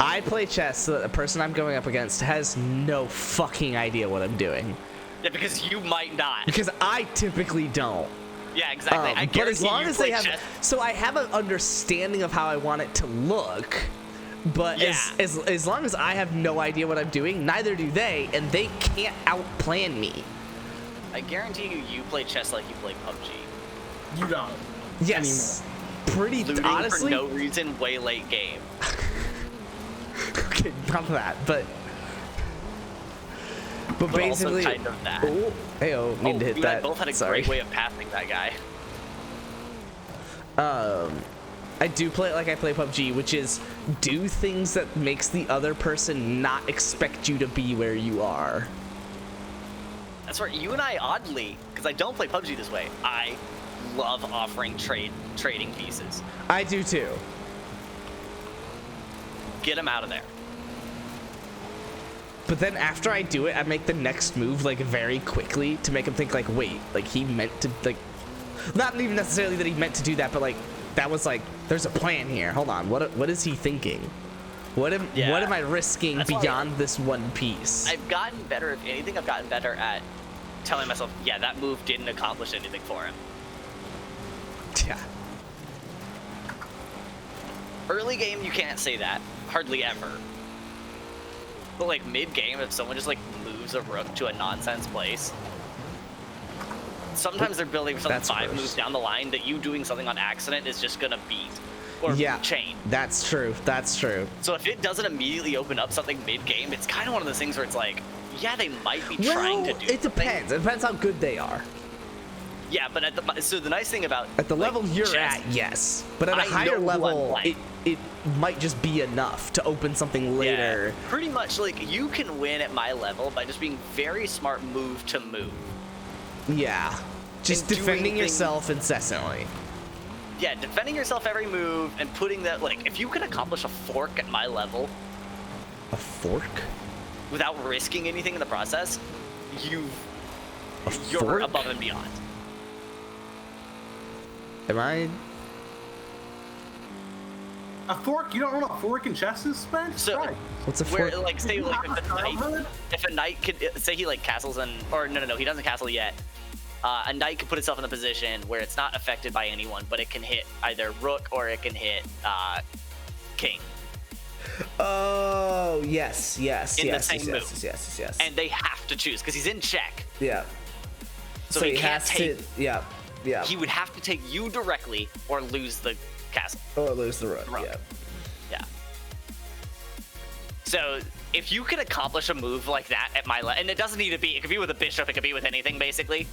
I play chess so that the person I'm going up against has no fucking idea what I'm doing. Yeah, because you might not. Because I typically don't. Yeah, exactly. I But as guarantee long you as they play have, chess. so I have an understanding of how I want it to look. But Yeah. as long as I have no idea what I'm doing, neither do they, and they can't outplan me. I guarantee you play chess like you play PUBG. You don't. Yes. Pretty Looting honestly. for no reason, way late game. Okay, not that, but But basically. also kind of that. Oh, heyo, need to hit you that. and I both had a Sorry. great way of passing that guy. I do play it like I play PUBG, which is do things that makes the other person not expect you to be where you are. That's right. You and I, oddly, because I don't play PUBG this way, I love offering trading pieces. I do too. Get them out of there. But then after I do it, I make the next move like very quickly to make him think like, wait, like he meant to like, not even necessarily that he meant to do that, but like that was like, there's a plan here. Hold on, what is he thinking? What am I risking That's why beyond this one piece? I've gotten better. If anything, I've gotten better at telling myself, yeah, that move didn't accomplish anything for him. Yeah. Early game, you can't say that. Hardly ever. But like mid-game, if someone just like moves a rook to a nonsense place, sometimes they're building something That's 5 gross. moves down the line that you doing something on accident is just gonna beat. Or chain. That's true. That's true. So if it doesn't immediately open up something mid-game, it's kind of one of those things where it's like, yeah, they might be trying to do it depends. It depends how good they are. Yeah, but so the nice thing about At the like, level you're chess, at, yes. But at a I know higher who I'm level, playing. it might just be enough to open something later. Yeah, pretty much like you can win at my level by just being very smart move to move. Yeah. Just And doing defending things- yourself incessantly. Yeah, defending yourself every move and putting that like if you can accomplish a fork at my level A fork? without risking anything in the process, you're fork? above and beyond. Am I? A fork? You don't know what a fork in chess is, Spence? So Right. What's a where fork? like say like Childhood? if a knight could say he like castles in or no he doesn't castle yet. A knight could put itself in a position where it's not affected by anyone, but it can hit either rook or it can hit king. Oh, yes, yes, In the yes, same yes, move. yes, yes, yes. And they have to choose because he's in check. Yeah. So he can't has take. to. Yeah. Yeah. He would have to take you directly or lose the castle. Or lose the rook. Rook. Yeah. Yeah. So if you can accomplish a move like that at my level, and it doesn't need to be, it could be with a bishop, it could be with anything basically.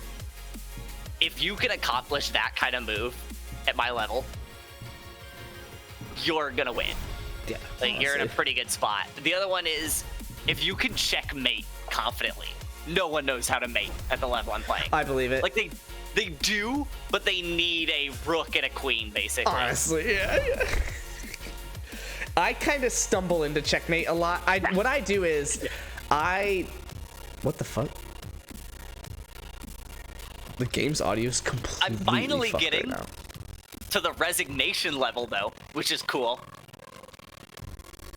If you can accomplish that kind of move at my level, you're gonna win. Yeah. Like you're in a honestly. pretty good spot. The other one is if you can checkmate confidently. No one knows how to mate at the level I'm playing. I believe it. Like They do, but they need a rook and a queen, basically. Honestly, yeah. I kind of stumble into checkmate a lot. What I do is, what the fuck? The game's audio is completely I'm finally fucked getting right now. to the resignation level, though, which is cool.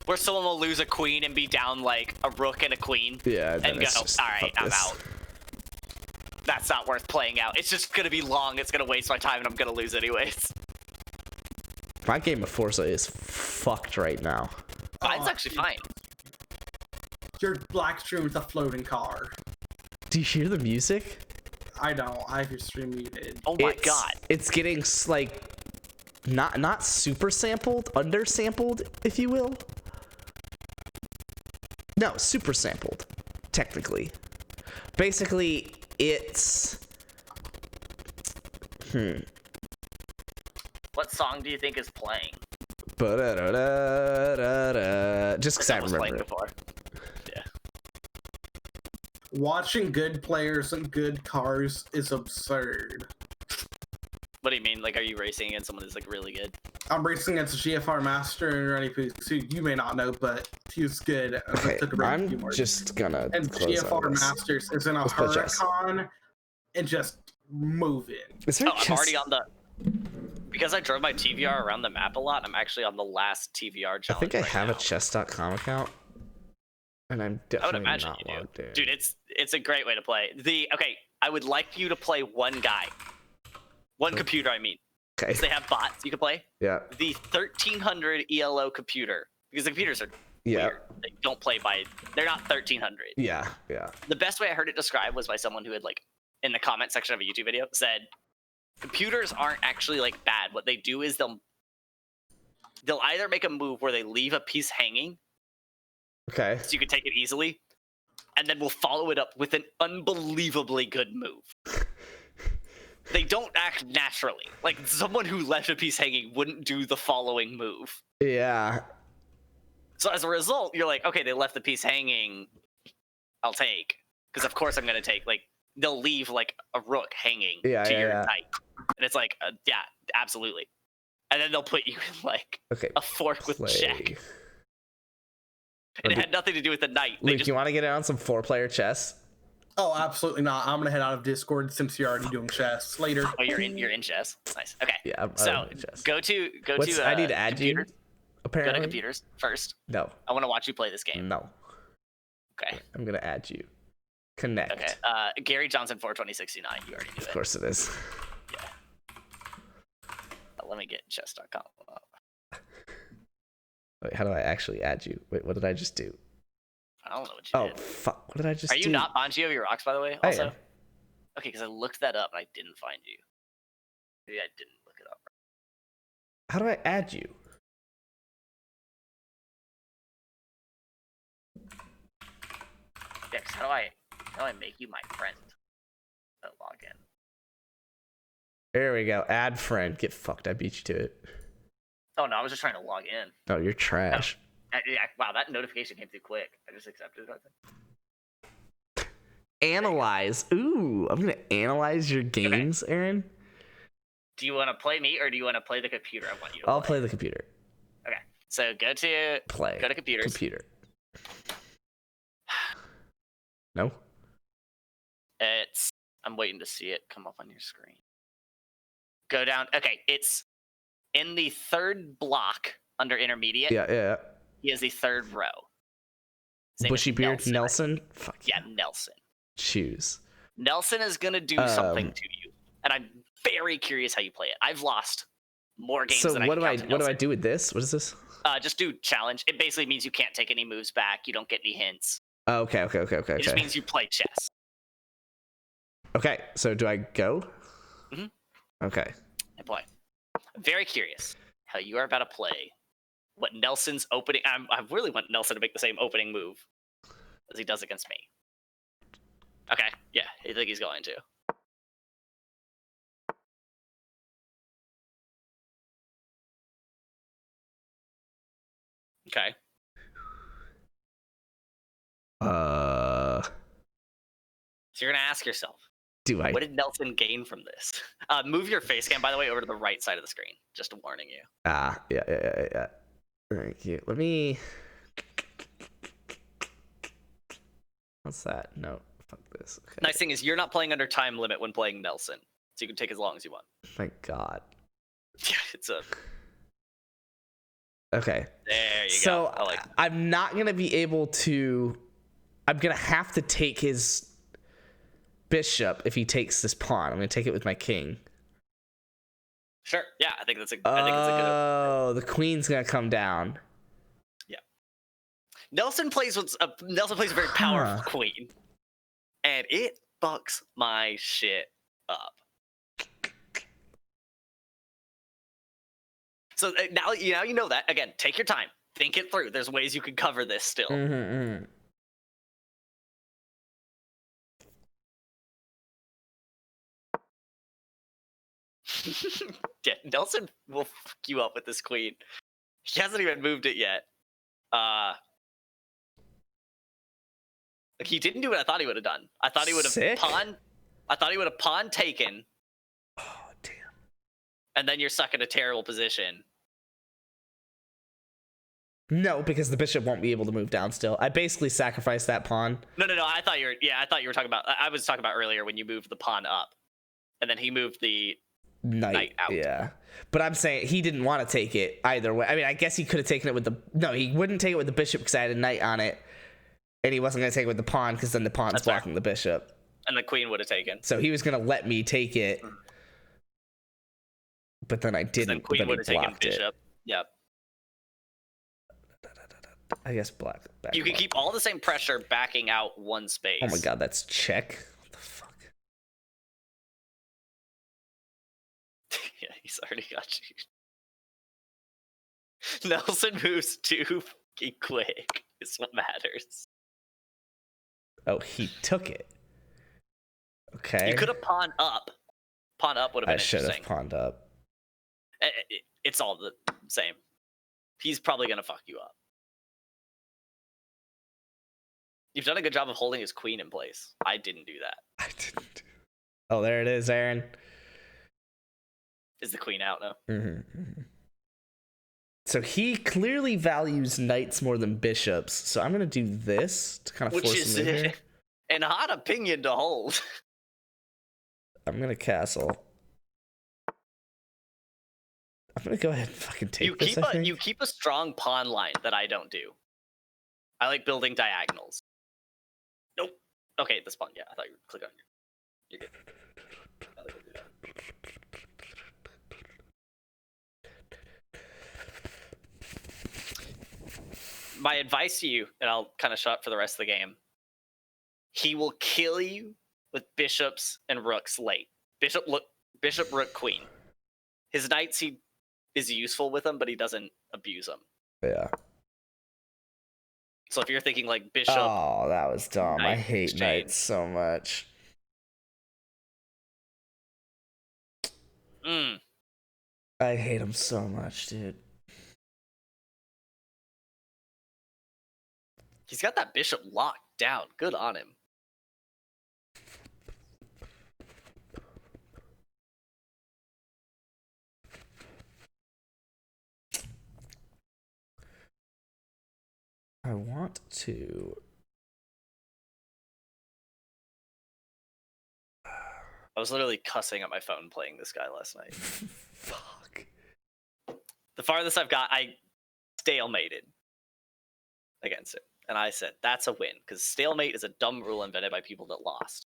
Where someone will lose a queen and be down like a rook and a queen. Yeah, and go, all right, I'm out. That's not worth playing out. It's just gonna be long. It's gonna waste my time, and I'm gonna lose anyways. My game of Forza is fucked right now. Mine's actually fine. Your black stream is a floating car. Do you hear the music? I don't. I have your stream muted. Oh my god. It's getting like not super sampled, undersampled, if you will. No, super sampled, technically. Basically, it's What song do you think is playing? Just because I was playing remember it. before. Yeah. Watching good players and good cars is absurd. What do you mean? Like, are you racing against someone who's like really good? I'm racing against a GFR Master and Rennie Poots, who you may not know, but he's good. Okay, I'm just gonna and close GFR on this. Masters is in a Let's play chess. Huracan and just moving. Is there Oh, I'm already on the. Because I drove my TVR around the map a lot, I'm actually on the last TVR challenge. I think I right have now. a chess.com account, and I'm I would definitely imagine not you logged do. in. Dude, it's a great way to play. Okay, I would like you to play one guy. One computer, I mean. Okay. They have bots you can play. Yeah. The 1300 ELO computer. Because the computers are weird. They don't play by... They're not 1300. Yeah. Yeah. The best way I heard it described was by someone who had, like, in the comment section of a YouTube video, said, computers aren't actually, like, bad. What they do is they'll either make a move where they leave a piece hanging, Okay. so you can take it easily, and then we'll follow it up with an unbelievably good move. They don't act naturally. Like, someone who left a piece hanging wouldn't do the following move. Yeah. So as a result, you're like, okay, they left the piece hanging. I'll take. Because of course I'm going to take, like, they'll leave, like, a rook hanging to your knight. And it's like, yeah, absolutely. And then they'll put you in, like, a fork with check. And it had nothing to do with the knight. Luke, you want to get in on some 4-player chess? Oh, absolutely not. I'm gonna head out of Discord since you're already doing chess. Later. Oh, you're in chess. Nice. Okay. Yeah. I'm So in chess. go to. I need to add computers. you. Apparently. Go to computers first. No. I want to watch you play this game. No. Okay. I'm gonna add you. Connect. Okay. Gary Johnson 42069. You already knew it. Of course it is. Yeah. Let me get chess.com up. Wait, how do I actually add you? Wait, what did I just do? I don't know what you did. Oh, fuck. What did I just do? Are you not Banji over your rocks, by the way? I Also? am. Okay, because I looked that up and I didn't find you. Maybe I didn't look it up. How do I add you? Yeah, 'cause how do I make you my friend? Log in. There we go. Add friend. Get fucked. I beat you to it. Oh no, I was just trying to log in. Oh, you're trash. Yeah, wow, that notification came through quick. I just accepted it, I think. Analyze. Ooh, I'm gonna analyze your games, Aaron. Do you want to play me or do you want to play the computer? I want you to I'll play the computer. Okay, so go to Play. Go to computers. Computer. No. I'm waiting to see it come up on your screen. Go down. Okay, it's in the third block under intermediate. Yeah. He is the third row. His name Bushy is beard Nelson. Fuck yeah, Nelson. Choose. Nelson is gonna do something to you, and I'm very curious how you play it. I've lost more games So than what I do can I count to do with this? What is this? Just do challenge. It basically means you can't take any moves back. You don't get any hints. Oh, okay. It just means you play chess. Okay, so do I go? Mhm. Okay. Hey boy, I'm very curious how you are about to play what Nelson's opening. I really want Nelson to make the same opening move as he does against me. Okay, yeah, I think he's going to. Okay. Uh. So you're gonna ask yourself, Do I? What did Nelson gain from this? Move your face cam, by the way, over to the right side of the screen. Just warning you. Yeah. Thank you. Let me. What's that? No, fuck this. Okay. Nice thing is you're not playing under time limit when playing Nelson, so you can take as long as you want. Thank God. Yeah, it's a. Okay. There you so go. I like. I'm not gonna be able to. I'm gonna have to take his bishop if he takes this pawn. I'm gonna take it with my king. Sure. Yeah, I think that's a. Oh, the queen's gonna come down. Yeah. Nelson plays a very powerful queen, and it fucks my shit up. So now you know that. Again, take your time, think it through. There's ways you can cover this still. Mm-hmm. Yeah, Nelson will fuck you up with this queen. He hasn't even moved it yet. He didn't do what I thought he would have done. I thought he would have pawn taken. Oh damn! And then you're stuck in a terrible position. No, because the bishop won't be able to move down still. I basically sacrificed that pawn. No. I thought you were talking about. I was talking about earlier when you moved the pawn up, and then he moved the knight out. Yeah, but I'm saying he didn't want to take it either way. I mean, I guess he could have taken it with the. No, he wouldn't take it with the bishop because I had a knight on it, and he wasn't going to take it with the pawn because then the pawn's That's blocking the bishop. And the queen would have taken. So he was going to let me take it, but then I didn't. Then queen would have taken bishop. Yep. I guess black. You can keep all the same pressure backing out one space. Oh my god, that's check. What the fuck? Yeah, he's already got you. Nelson moves too fucking quick. Is what matters. Oh, he took it. Okay. You could have pawned up. Pawn up would have been I should interesting. have pawned up. It's all the same. He's probably gonna fuck you up. You've done a good job of holding his queen in place. I didn't do that. I didn't. Oh, there it is, Aaron. Is the queen out now? Mm-hmm. So he clearly values knights more than bishops. So I'm gonna do this to kind of Which force is him in here. an odd opinion to hold. I'm gonna castle. I'm gonna go ahead and fucking take this. You keep a strong pawn line that I don't do. I like building diagonals. Nope. Okay, this pawn. Yeah, I thought you would click on it. You're good. My advice to you, and I'll kind of shut up for the rest of the game. He will kill you with bishops and rooks late. Bishop, rook, queen. His knights, he is useful with them, but he doesn't abuse them. Yeah. So if you're thinking like bishop, Oh, that was dumb. I knight hate exchange. knights so much. I hate them so much, dude. He's got that bishop locked down. Good on him. I want to. I was literally cussing at my phone playing this guy last night. Fuck. The farthest I've got, I stalemated against it. And I said, that's a win. Because stalemate is a dumb rule invented by people that lost.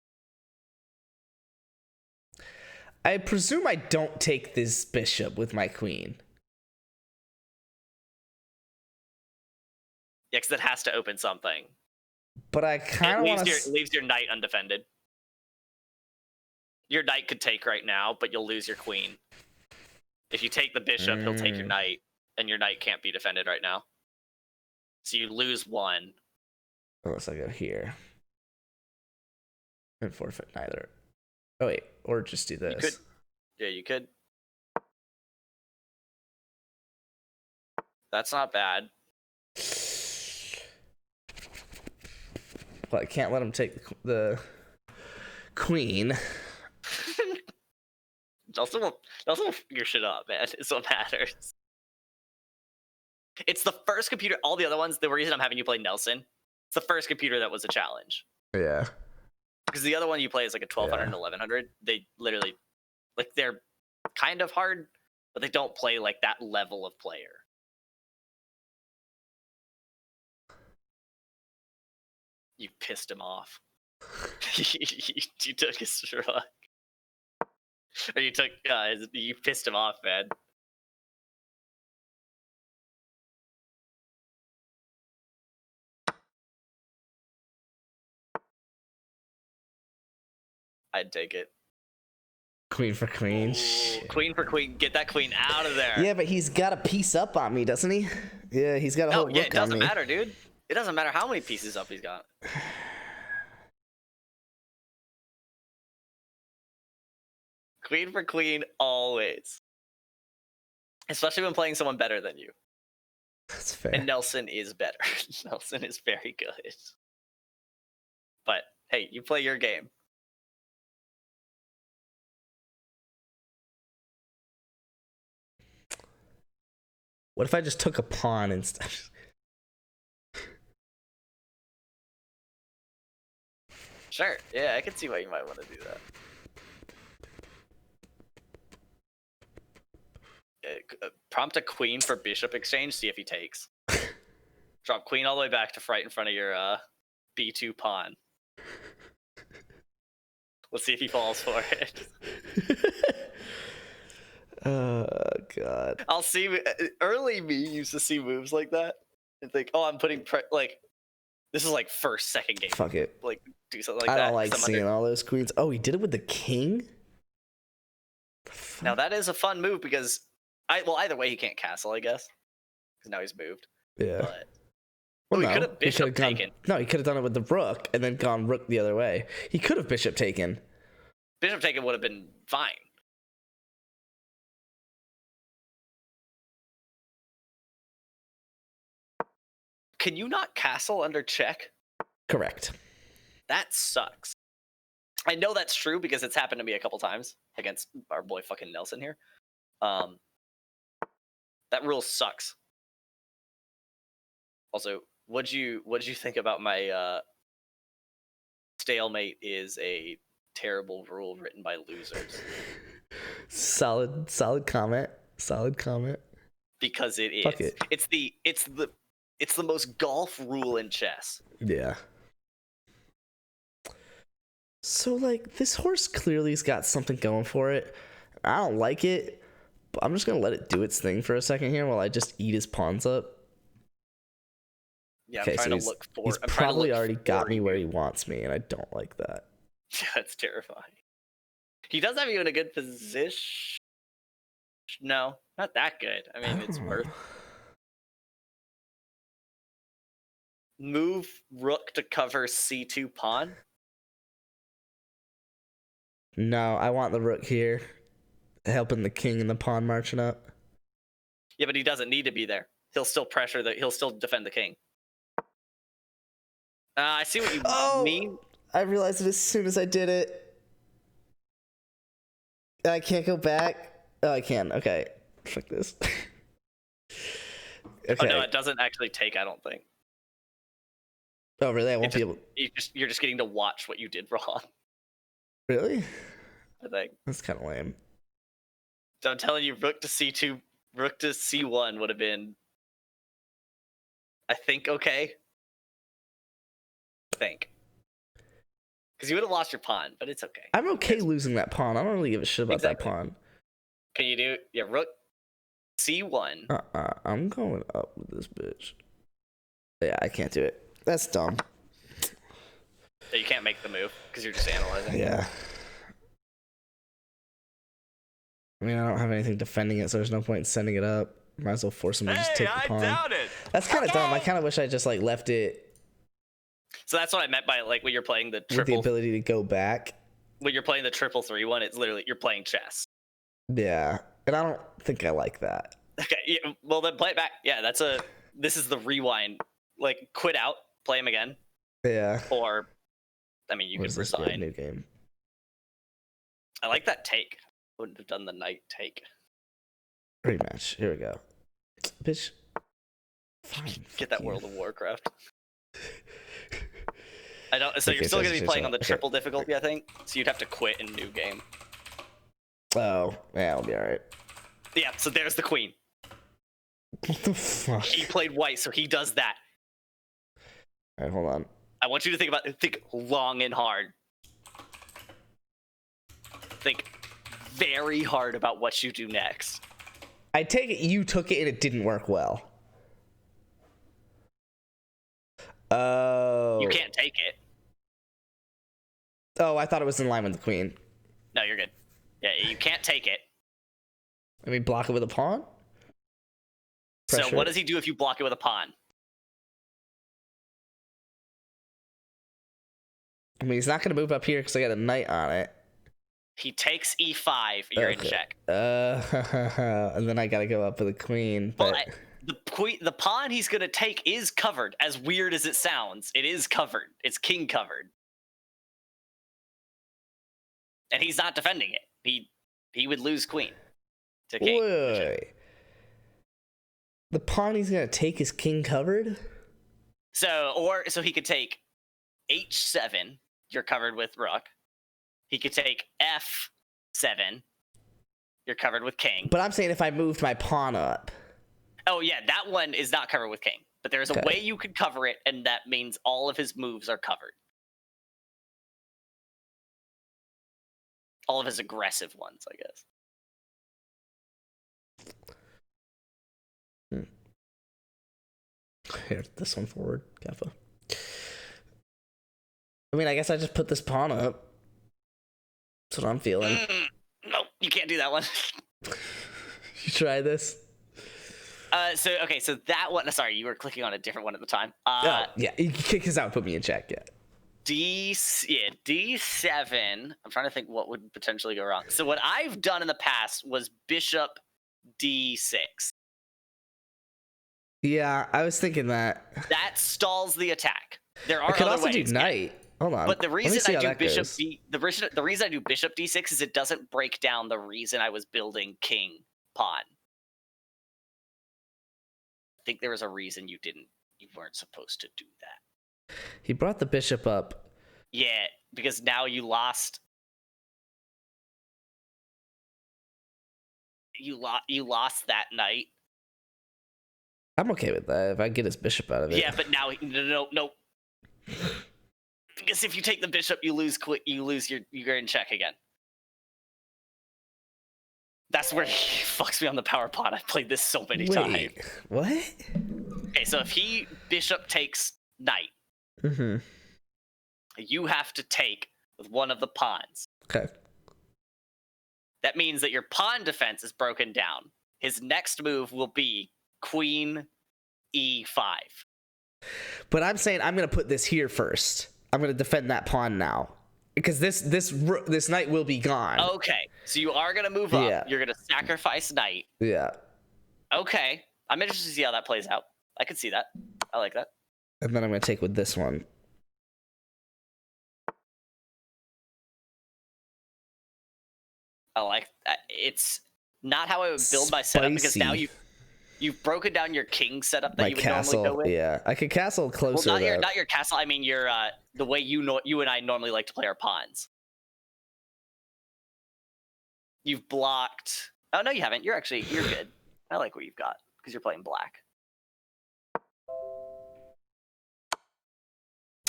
I presume I don't take this bishop with my queen. Yeah, because it has to open something. But I kind of want to. Leaves your knight undefended. Your knight could take right now, but you'll lose your queen. If you take the bishop, he'll take your knight, and your knight can't be defended right now. So you lose one. Unless I go here. And forfeit neither. Oh, wait. Or just do this. You could. Yeah, you could. That's not bad. Well, I can't let him take the queen. Nelson will figure shit up, man. It's what matters. It's the first computer. All the other ones, the reason I'm having you play Nelson, it's the first computer that was a challenge. Yeah. Because the other one you play is like a 1200 and 1100. They literally, like, they're kind of hard, but they don't play like that level of player. You pissed him off. You took his truck. Or you took, you pissed him off, man. I'd take it. Queen for queen. Ooh, queen for queen. Get that queen out of there. Yeah, but he's got a piece up on me, doesn't he? Yeah, he's got a whole No, yeah, rook it doesn't on me. matter, dude. It doesn't matter how many pieces up he's got. Queen for queen, always. Especially when playing someone better than you. That's fair. And Nelson is better. Nelson is very good. But, hey, you play your game. What if I just took a pawn instead? Sure, yeah, I can see why you might want to do that. Prompt a queen for bishop exchange, see if he takes. Drop queen all the way back to right in front of your b2 pawn. Let's see if he falls for it. Oh, God. I'll see. Early me used to see moves like that and think, oh, I'm putting like, this is like first, second game. Fuck it. Like, do something like I that. don't like seeing all those queens. Oh, he did it with the king? Now that is a fun move because either way he can't castle, I guess. Because now he's moved. Yeah. But Well, he no, could have bishop gone, taken. No, he could have done it with the rook and then gone rook the other way. He could have bishop taken. Bishop taken would have been fine. Can you not castle under check? Correct. That sucks. I know that's true because it's happened to me a couple times against our boy fucking Nelson here. That rule sucks. Also, what'd you think about my stalemate is a terrible rule written by losers? Solid comment. Solid comment. Because it is. Fuck it. It's the most golf rule in chess. Yeah. So, like, this horse clearly's got something going for it. I don't like it, but I'm just going to let it do its thing for a second here while I just eat his pawns up. Yeah, Okay, I'm trying so to look for... he's I'm trying to probably look already for got me you. where he wants me, and I don't like that. That's terrifying. He does have you in a good position. No, not that good. I mean, it's worth... Move rook to cover c2 pawn. No, I want the rook here, helping the king and the pawn marching up. Yeah, but he doesn't need to be there. He'll still pressure he'll still defend the king. I see what you mean. I realized it as soon as I did it. I can't go back. Oh, I can. Okay. Fuck this. Okay. Oh no, it doesn't actually take, I don't think. Oh, really? I won't be able... You're just getting to watch what you did wrong. Really? I think. That's kind of lame. So I'm telling you, rook to c2, rook to c1 would have been, I think, okay. I think. Because you would have lost your pawn, but it's okay. I'm okay losing that pawn. I don't really give a shit about that pawn. Can you do... Yeah, rook c1. I'm going up with this bitch. Yeah, I can't do it. That's dumb. So you can't make the move because you're just analyzing. Yeah. I mean, I don't have anything defending it, so there's no point in sending it up. Might as well force him to just take the pawn. doubt it. That's kind of dumb. I kind of wish I just like left it So that's what I meant by like when you're playing the with the triple. ability to go back. When you're playing the 3-3-1, it's literally you're playing chess. Yeah, and I don't think I like that. Okay, yeah, well then play it back. Yeah, this is the rewind. Like quit out, play him again, Yeah. or I mean you What could is this? Yeah, resign. new game. I like that take. Wouldn't have done the knight take. Rematch. Here we go. Bitch. Fine. Get that fuck you. World of Warcraft. I don't. So Okay, you're still so- gonna be so- playing on the okay. triple difficulty, I think. So you'd have to quit in new game. Oh, yeah, I'll be alright. Yeah. So there's the queen. What the fuck? He played white, so he does that. Alright, hold on. I want you to think long and hard. Think very hard about what you do next. I take it you took it and it didn't work well. Oh. You can't take it. Oh, I thought it was in line with the queen. No, you're good. Yeah, you can't take it. I mean, block it with a pawn? So Pressure. what does he do if you block it with a pawn? I mean, he's not going to move up here because I got a knight on it. He takes e5. You're in check. And then I got to go up with a queen. But The pawn he's gonna take is covered. As weird as it sounds, it is covered. It's king covered, and he's not defending it. He would lose queen to king. wait. The pawn he's going to take is king covered? So he could take h7. You're covered with rook. He could take f7. You're covered with king. But I'm saying if I moved my pawn up. Oh yeah, that one is not covered with king. But there's a Okay. way you could cover it, and that means all of his moves are covered. All of his aggressive ones, I guess. Here, this one forward, Kappa. I mean, I guess I just put this pawn up. That's what I'm feeling. Nope, you can't do that one. You try this? So that one. Sorry, you were clicking on a different one at the time. Oh, yeah, you can kick us out, put me in check, yeah. D7. I'm trying to think what would potentially go wrong. So what I've done in the past was bishop D6. Yeah, I was thinking that. That stalls the attack. There are I could other also ways. do knight. Hold on. But the Let me reason see I how do that bishop goes. the reason I do bishop D6 is it doesn't break down the reason I was building king pawn. I think there was a reason you weren't supposed to do that. He brought the bishop up. Yeah, because now you lost. You lost that knight. I'm okay with that if I get his bishop out of it. Yeah, but now no. Because if you take the bishop, you lose you're in check again. That's where he fucks me on the power pawn. I've played this so many times. Wait, what? Okay, so if he bishop takes knight, Mm-hmm. you have to take with one of the pawns. Okay. That means that your pawn defense is broken down. His next move will be queen e5. But I'm saying I'm gonna put this here first. I'm gonna defend that pawn now because this knight will be gone. Okay, so you are gonna move up. Yeah. You're gonna sacrifice knight. Yeah. Okay, I'm interested to see how that plays out. I could see that. I like that. And then I'm gonna take with this one. I like that. It's not how I would build my setup because now Spicy. you've broken down your king setup that My you would castle. normally go with. Yeah, I could castle Well, closer. not your castle. I mean your the way you and I normally like to play our pawns. You've blocked. Oh no, you haven't. You're good. I like what you've got because you're playing black.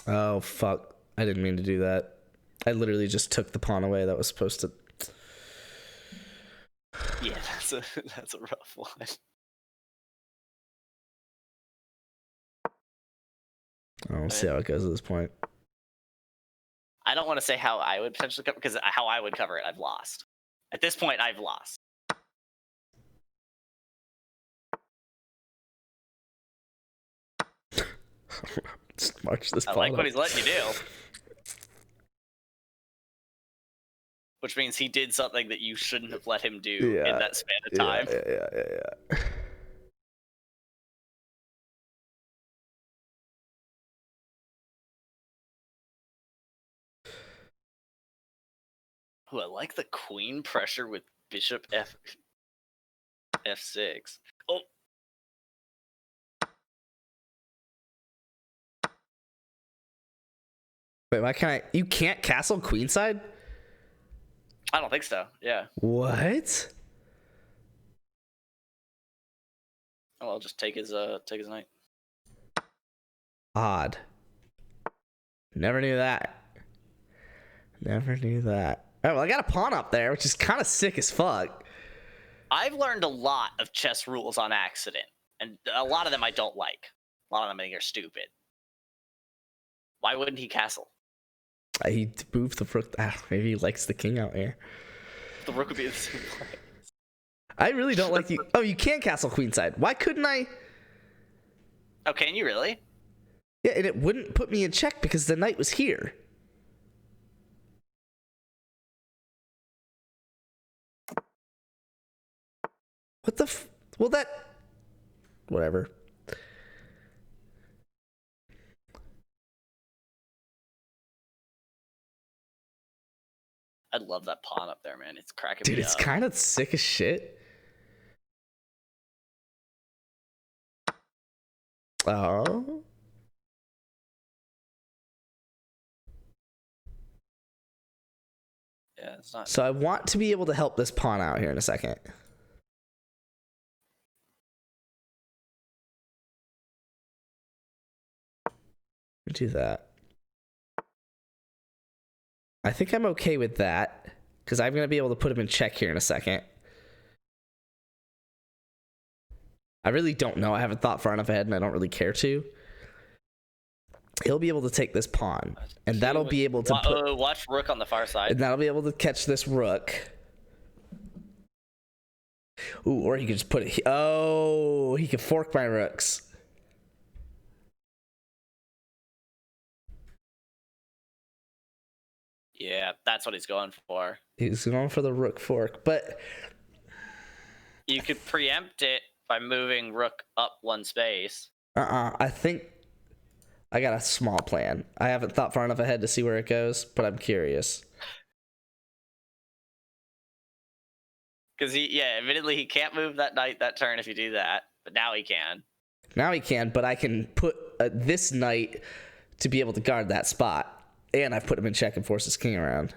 Oh fuck! I didn't mean to do that. I literally just took the pawn away that was supposed to. Yeah, that's a rough one. Oh, we'll see how it goes at this point. I don't want to say how I would potentially cover because how I would cover it, I've lost. At this point, I've lost. Just march this I pawn like what up. he's letting you do. Which means he did something that you shouldn't have let him do in that span of time. Yeah. Ooh, I like the queen pressure with Bishop F6. Oh, Wait, why can't I? You can't castle queenside? I don't think so. Yeah. What? Oh, I'll just take his knight. Odd. Never knew that. Never knew that. Oh, well, I got a pawn up there, which is kind of sick as fuck. I've learned a lot of chess rules on accident, and a lot of them I don't like. A lot of them I think are stupid. Why wouldn't he castle? He moved the rook. Maybe he likes the king out here. The rook would be in the same place. I really don't like you. Oh, you can castle queenside. Why couldn't I? Oh, can you really? Yeah, and it wouldn't put me in check because the knight was here. What the well, that... Whatever. I love that pawn up there, man. It's cracking Dude, me it's up. kind of sick as shit. Oh. Yeah, it's not. So I want to be able to help this pawn out here in a second. Do that. I think I'm okay with that because I'm going to be able to put him in check here in a second. I really don't know. I haven't thought far enough ahead and I don't really care to. He'll be able to take this pawn and that'll be able to put... Watch rook on the far side. And that'll be able to catch this rook. Ooh, or he could just put it... Oh, he could fork my rooks. Yeah, that's what he's going for. He's going for the rook fork, but... You could preempt it by moving rook up one space. I think I got a small plan. I haven't thought far enough ahead to see where it goes, but I'm curious. Because admittedly he can't move that knight that turn if you do that, but now he can. Now he can, but I can put this knight to be able to guard that spot. And I've put him in check and force his king around.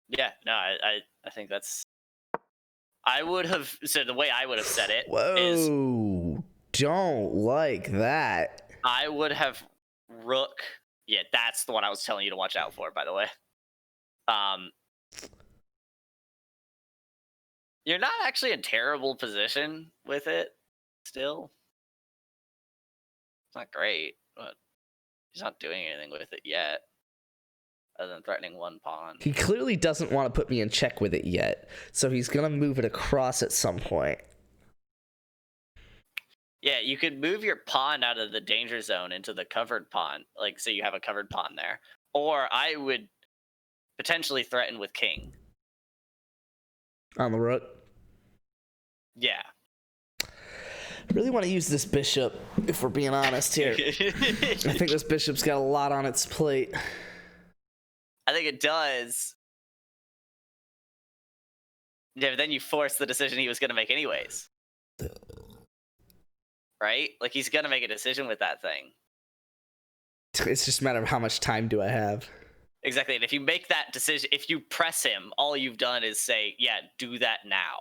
Yeah, no, I think that's... I would have... So the way I would have said it is... Whoa, don't like that. I would have rook... Yeah, that's the one I was telling you to watch out for, by the way. You're not actually in terrible position with it, still. It's not great, but he's not doing anything with it yet, other than threatening one pawn. He clearly doesn't want to put me in check with it yet, so he's going to move it across at some point. Yeah, you could move your pawn out of the danger zone into the covered pawn, like, so you have a covered pawn there. Or I would potentially threaten with king. On the rook? Yeah. I really want to use this bishop, if we're being honest here. I think this bishop's got a lot on its plate. I think it does. Yeah, but then you force the decision he was going to make anyways. Right? Like, he's going to make a decision with that thing. It's just a matter of how much time do I have. Exactly. And if you make that decision, if you press him, all you've done is say, yeah, do that now.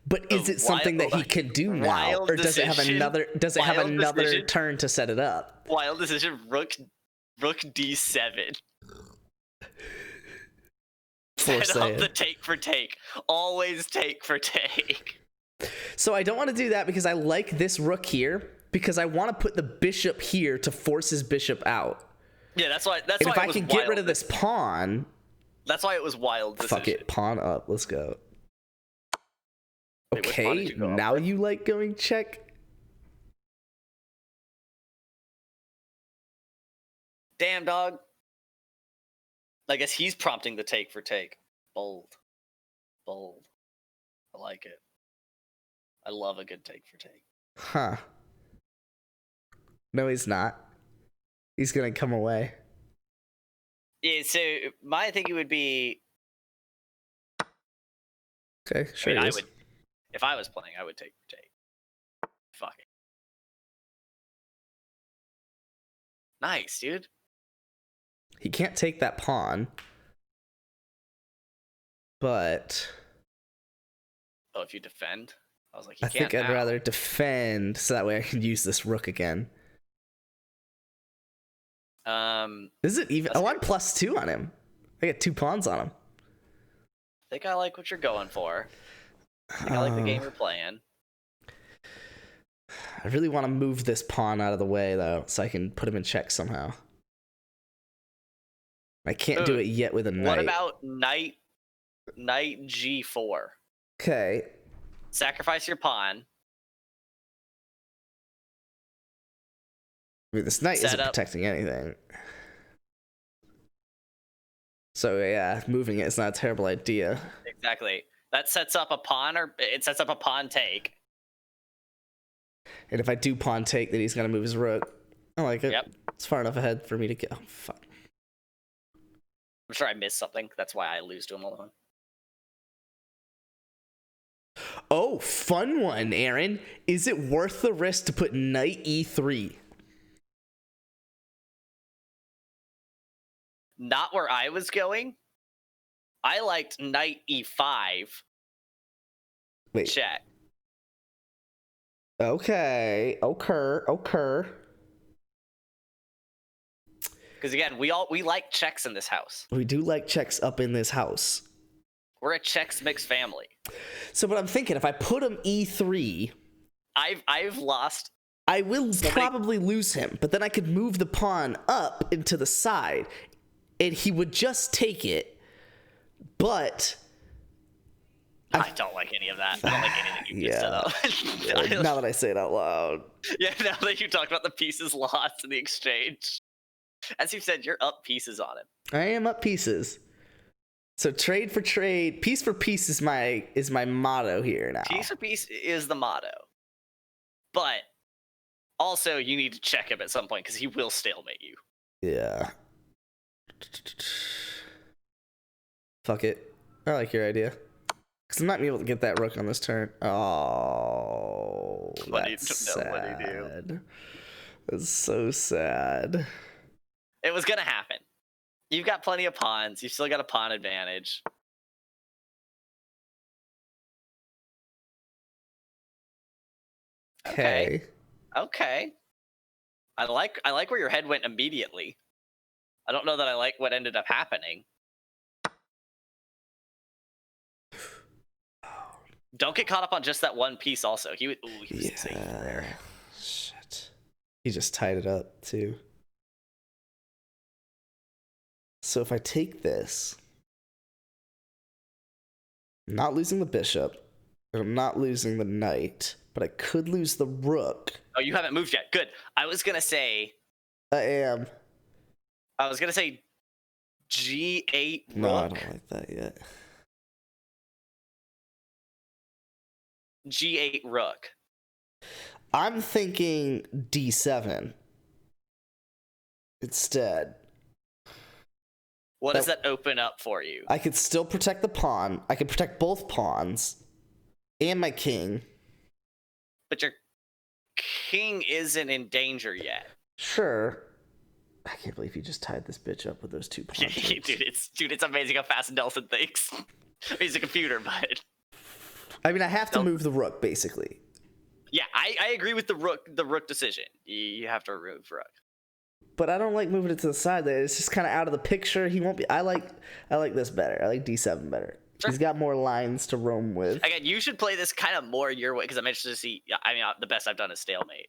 But is it something that he can do now, or does it have another? Does it have another turn to set it up? Wild decision. Rook D7. Set up the take for take. Always take for take. So I don't want to do that because I like this rook here because I want to put the bishop here to force his bishop out. Yeah, that's why. And if I can get rid of this pawn, that's why it was wild decision. Fuck it, pawn up. Let's go. Wait, okay, now you like going check? Damn, dog. I guess he's prompting the take for take. Bold. Bold. I like it. I love a good take for take. Huh. No, he's not. He's gonna come away. Yeah, so my thinking would be Okay, I sure. mean, he I is. would, if I was playing, I would take. Fuck it. Nice, dude. He can't take that pawn, but Oh, if you defend, I was like, I you think can't I'd now. rather defend so that way I can use this rook again. Is it even? That's Oh, I'm good. +2 on him. I get 2 pawns on him. I think I like what you're going for. I think I like the game you're playing. I really want to move this pawn out of the way though, so I can put him in check somehow. I can't do Ooh, it yet with a knight. What about knight G4? Okay. Sacrifice your pawn. I mean, this knight Set isn't up. protecting anything. So yeah, moving it is not a terrible idea. Exactly. That sets up a pawn, or it sets up a pawn take. And if I do pawn take, then he's gonna move his rook. I like it. Yep. It's far enough ahead for me to get. Oh fuck. I'm sure I missed something. That's why I lose to him alone. Oh, fun one, Aaron. Is it worth the risk to put knight e3? Not where I was going. I liked knight e5. Wait. Check. Okay. Occur. Because again, we like checks in this house. We do like checks up in this house. We're a checks mixed family. So, but I'm thinking if I put him e3, I've lost. I will probably lose him, but then I could move the pawn up into the side, and he would just take it. But I don't like any of that. I don't like anything you just set up. now that I say it out loud. Yeah, now that you talked about the pieces lost in the exchange. As you said, you're up pieces on him. I am up pieces. So trade for trade, piece for piece is my motto here now. Piece for piece is the motto. But also you need to check him at some point because he will stalemate you. Yeah. Fuck it. I like your idea. Because I'm not able to get that rook on this turn. Oh, that's sad. That's so sad. It was going to happen. You've got plenty of pawns. You've still got a pawn advantage. Okay. Okay. I like where your head went immediately. I don't know that I like what ended up happening. Don't get caught up on just that one piece also. He was safe there. Shit. He just tied it up too. So if I take this, I'm not losing the bishop, and I'm not losing the knight, but I could lose the rook. Oh, you haven't moved yet. Good. I was going to say I was gonna say G8 rook. No, I don't like that yet. G8 rook. I'm thinking D7 instead. What does that open up for you? I could still protect the pawn. I could protect both pawns and my king. But your king isn't in danger yet. Sure. I can't believe you just tied this bitch up with those 2 pawns. dude, it's amazing how fast Nelson thinks. He's a computer, but I mean, I have to move the rook, basically. yeah, I agree with the rook decision. You have to remove rook. But I don't like moving it to the side there. It's just kind of out of the picture. He won't be. I like this better. I like D7 better. Sure. He's got more lines to roam with. Again, you should play this kind of more your way because I'm interested to see. I mean, the best I've done is stalemate.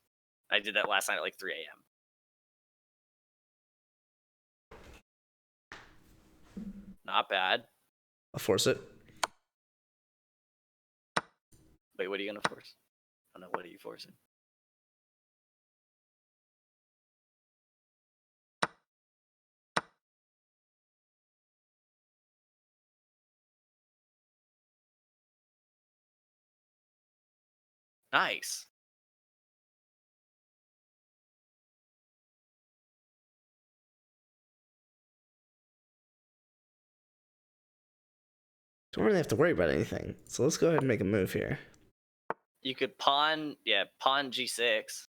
I did that last night at like 3 a.m. Not bad. I'll force it. Wait, what are you gonna force? I don't know. What are you forcing? Nice. Don't really have to worry about anything. So let's go ahead and make a move here. You could pawn G6.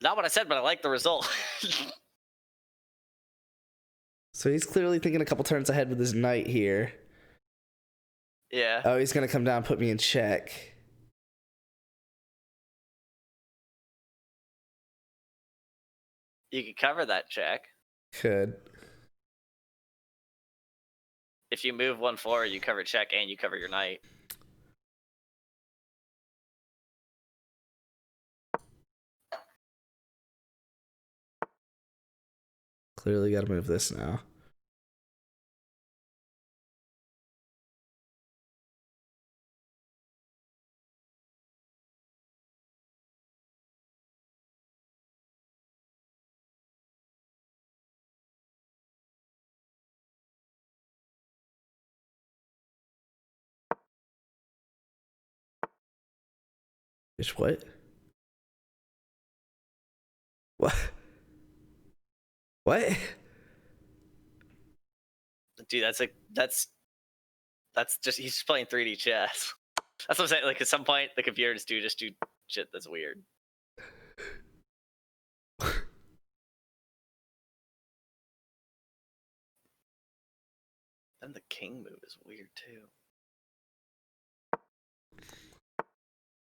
Not what I said, but I like the result. So he's clearly thinking a couple turns ahead with his knight here. Yeah. Oh, he's gonna come down and put me in check. You could cover that check. Could. If you move one forward, you cover check and you cover your knight. Clearly gotta move this now. Bitch, what? What? What? Dude, that's just he's just playing 3D chess. That's what I'm saying. Like at some point, the computers do shit that's weird. And the king move is weird too.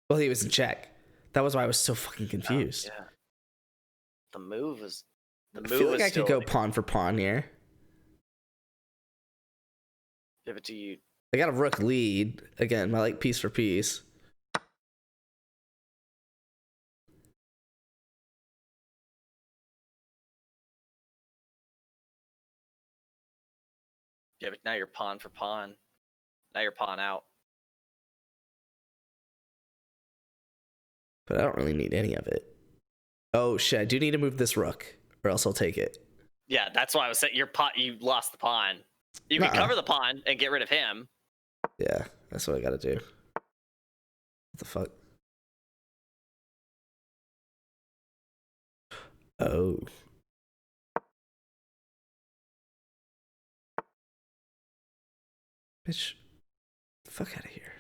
Well, he was in check. That was why I was so fucking confused. Yeah. The move was. The I move feel was like I still, could go pawn for pawn here. Yeah, but do you? I got a rook lead. Again, I like piece for piece. Yeah, but now you're pawn for pawn. Now you're pawn out. But I don't really need any of it. Oh shit, I do need to move this rook, or else I'll take it. Yeah, that's why I was saying you lost the pawn. You can cover the pawn and get rid of him. Yeah, that's what I gotta do. What the fuck? Oh. Bitch. Fuck out of here.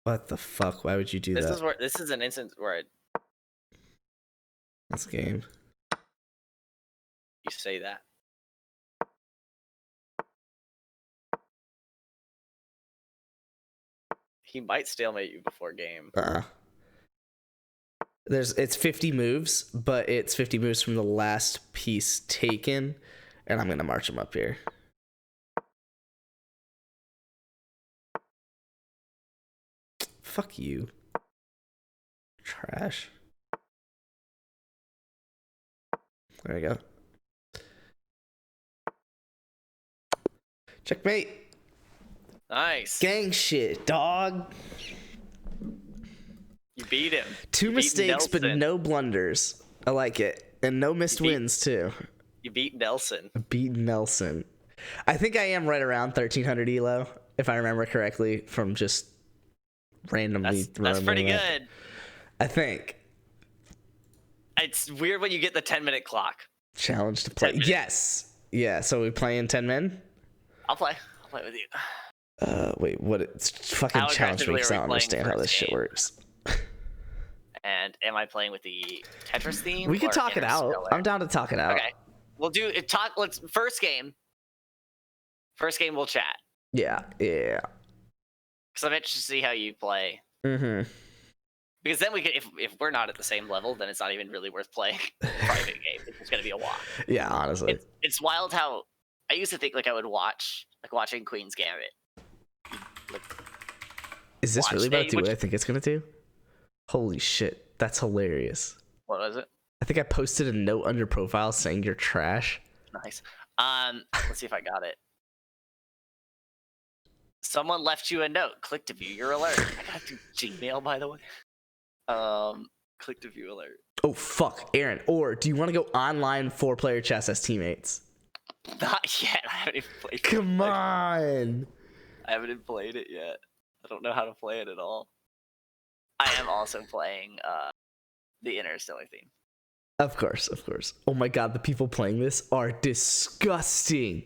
What the fuck? Why would you do that? This is an instance where That's game. you say that. He might stalemate you before game. It's 50 moves, but it's 50 moves from the last piece taken, and I'm gonna march him up here. Fuck you. Trash. There we go. Checkmate. Nice. Gang shit, dog. You beat him. Two mistakes, but Nelson. no blunders. I like it. And no missed wins, too. You beat Nelson. I beat Nelson. I think I am right around 1300 elo, if I remember correctly, from just randomly. That's pretty good. I think. It's weird when you get the 10-minute clock. Challenge to play. Yes. Yeah, so we play in 10 men? I'll play with you. Wait, what? It's fucking How challenge me aggressively because I are don't we understand playing how the this shit first works. And am I playing with the Tetris theme? We can or talk it out. Interstellar? I'm down to talk it out. Okay. We'll do it. Let's first game. First game we'll chat. Yeah. Because I'm interested to see how you play. Mm-hmm. Because then we could, if we're not at the same level, then it's not even really worth playing a private game. It's gonna be a walk. Yeah, honestly. It's wild how I used to think like I would watching Queen's Gambit. Is this watch really about to do which- what I think it's gonna do? Holy shit, that's hilarious. What was it? I think I posted a note on your profile saying you're trash. Nice. Let's see if I got it. Someone left you a note. Click to view your alert. I got to Gmail, by the way. Click to view alert. Oh fuck, Aaron. Or do you want to go online 4-player chess as teammates? Not yet. I haven't even played it. Come on. I haven't even played it yet. I don't know how to play it at all. I am also playing the Interstellar theme. Of course, of course. Oh my god, the people playing this are disgusting.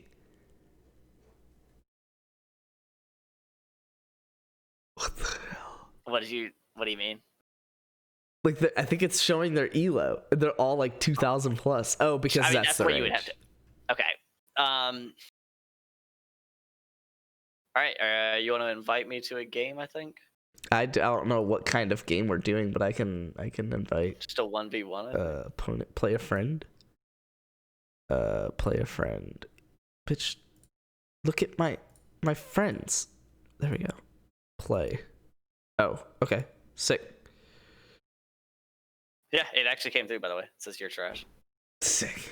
What the hell? What do you mean? Like, I think it's showing their elo. They're all like 2,000 plus. Oh, because I mean, that's the where range. you would have to. Okay. All right. You want to invite me to a game? I think I don't know what kind of game we're doing, but I can invite just a 1v1. opponent. Play a friend. Play a friend. Bitch, look at my friends. There we go. Play. Oh, okay. Sick. Yeah, it actually came through. By the way, it says you're trash. Sick.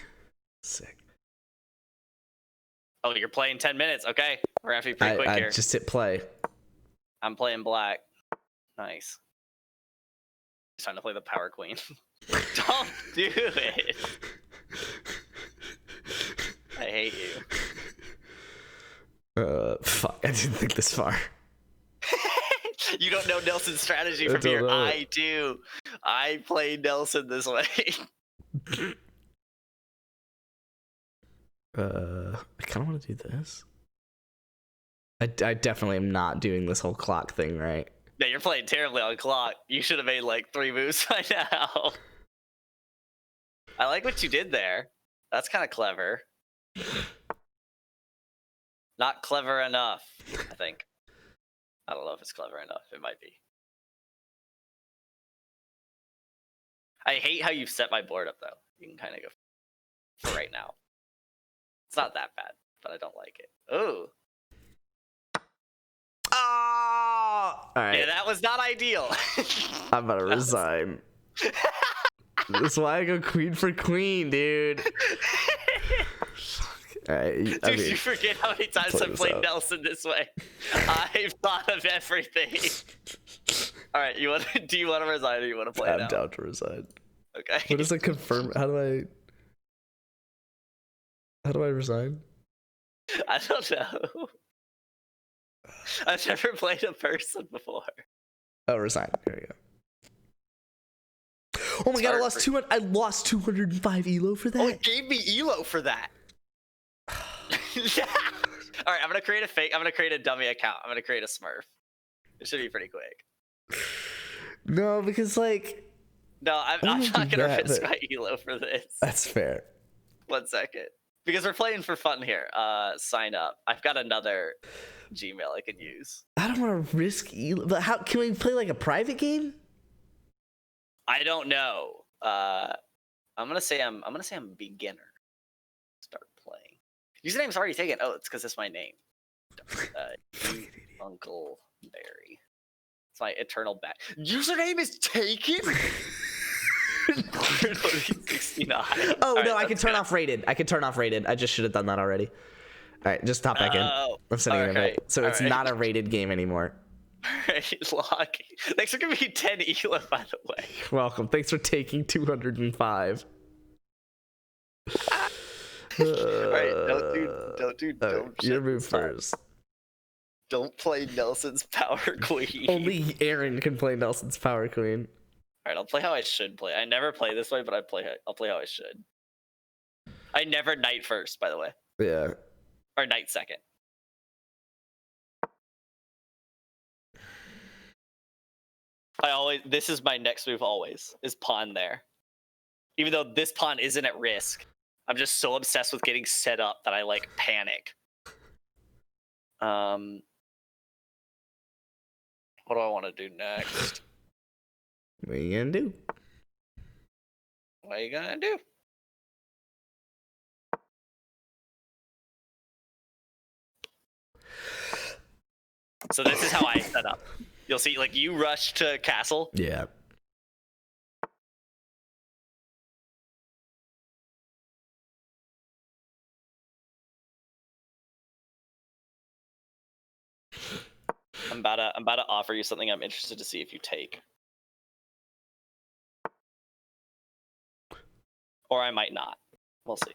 Oh, you're playing 10 minutes. Okay, we're gonna have to be pretty quick here. I just hit play. I'm playing black. Nice. It's time to play the Power Queen. Don't do it. I hate you. Fuck. I didn't think this far. You don't know Nelson's strategy from here. know. I do. I play Nelson this way. I kind of want to do this. I definitely am not doing this whole clock thing right. Yeah, you're playing terribly on clock. You should have made like 3 moves by now. I like what you did there. That's kind of clever. Not clever enough, I think. I don't know if it's clever enough. It might be. I hate how you've set my board up, though. You can kind of go for right now. It's not that bad, but I don't like it. Ooh. Oh! All right. Yeah, that was not ideal. I'm about to resign. That's why I go queen for queen, dude. All right. Dude, you forget how many times play I've this played out. Nelson this way. I've thought of everything. All right, do you want to resign or you want to play I'm now? down to resign. Okay. What does it confirm? How do I resign? I don't know. I've never played a person before. Oh, resign. There you go. Oh my god, I lost 200. I lost 205 elo for that. Oh, it gave me elo for that. All right, I'm gonna create a fake. I'm gonna create a dummy account. I'm gonna create a Smurf. It should be pretty quick. No, because like. No, I'm not gonna risk my elo for this. That's fair. 1 second, because we're playing for fun here. Sign up. I've got another Gmail I can use. I don't want to risk elo, but how can we play like a private game? I don't know. I'm gonna say I'm beginner. Start playing. Username's already taken. Oh, it's because it's my name. Uncle Barry. It's my eternal back. Username is taken. 69. Oh All no, right, I can turn off rated. I just should have done that already. All right, just hop back in. I'm sending it right. So it's not a rated game anymore. Alright, lock. Thanks for giving me 10 elo, by the way. Welcome. Thanks for taking 205. Alright, don't You move first. Don't play Nelson's Power Queen. Only Aaron can play Nelson's Power Queen. Alright, I'll play how I should play. I never play this way, but I'll play how I should. I never knight first, by the way. Yeah. Or knight second. This is my next move always, is pawn there. Even though this pawn isn't at risk. I'm just so obsessed with getting set up that I like panic. What do I want to do next? What are you gonna do? What are you gonna do? So this is how I set up. You'll see, like, you rush to castle. Yeah. I'm about to offer you something I'm interested to see if you take. Or I might not. We'll see.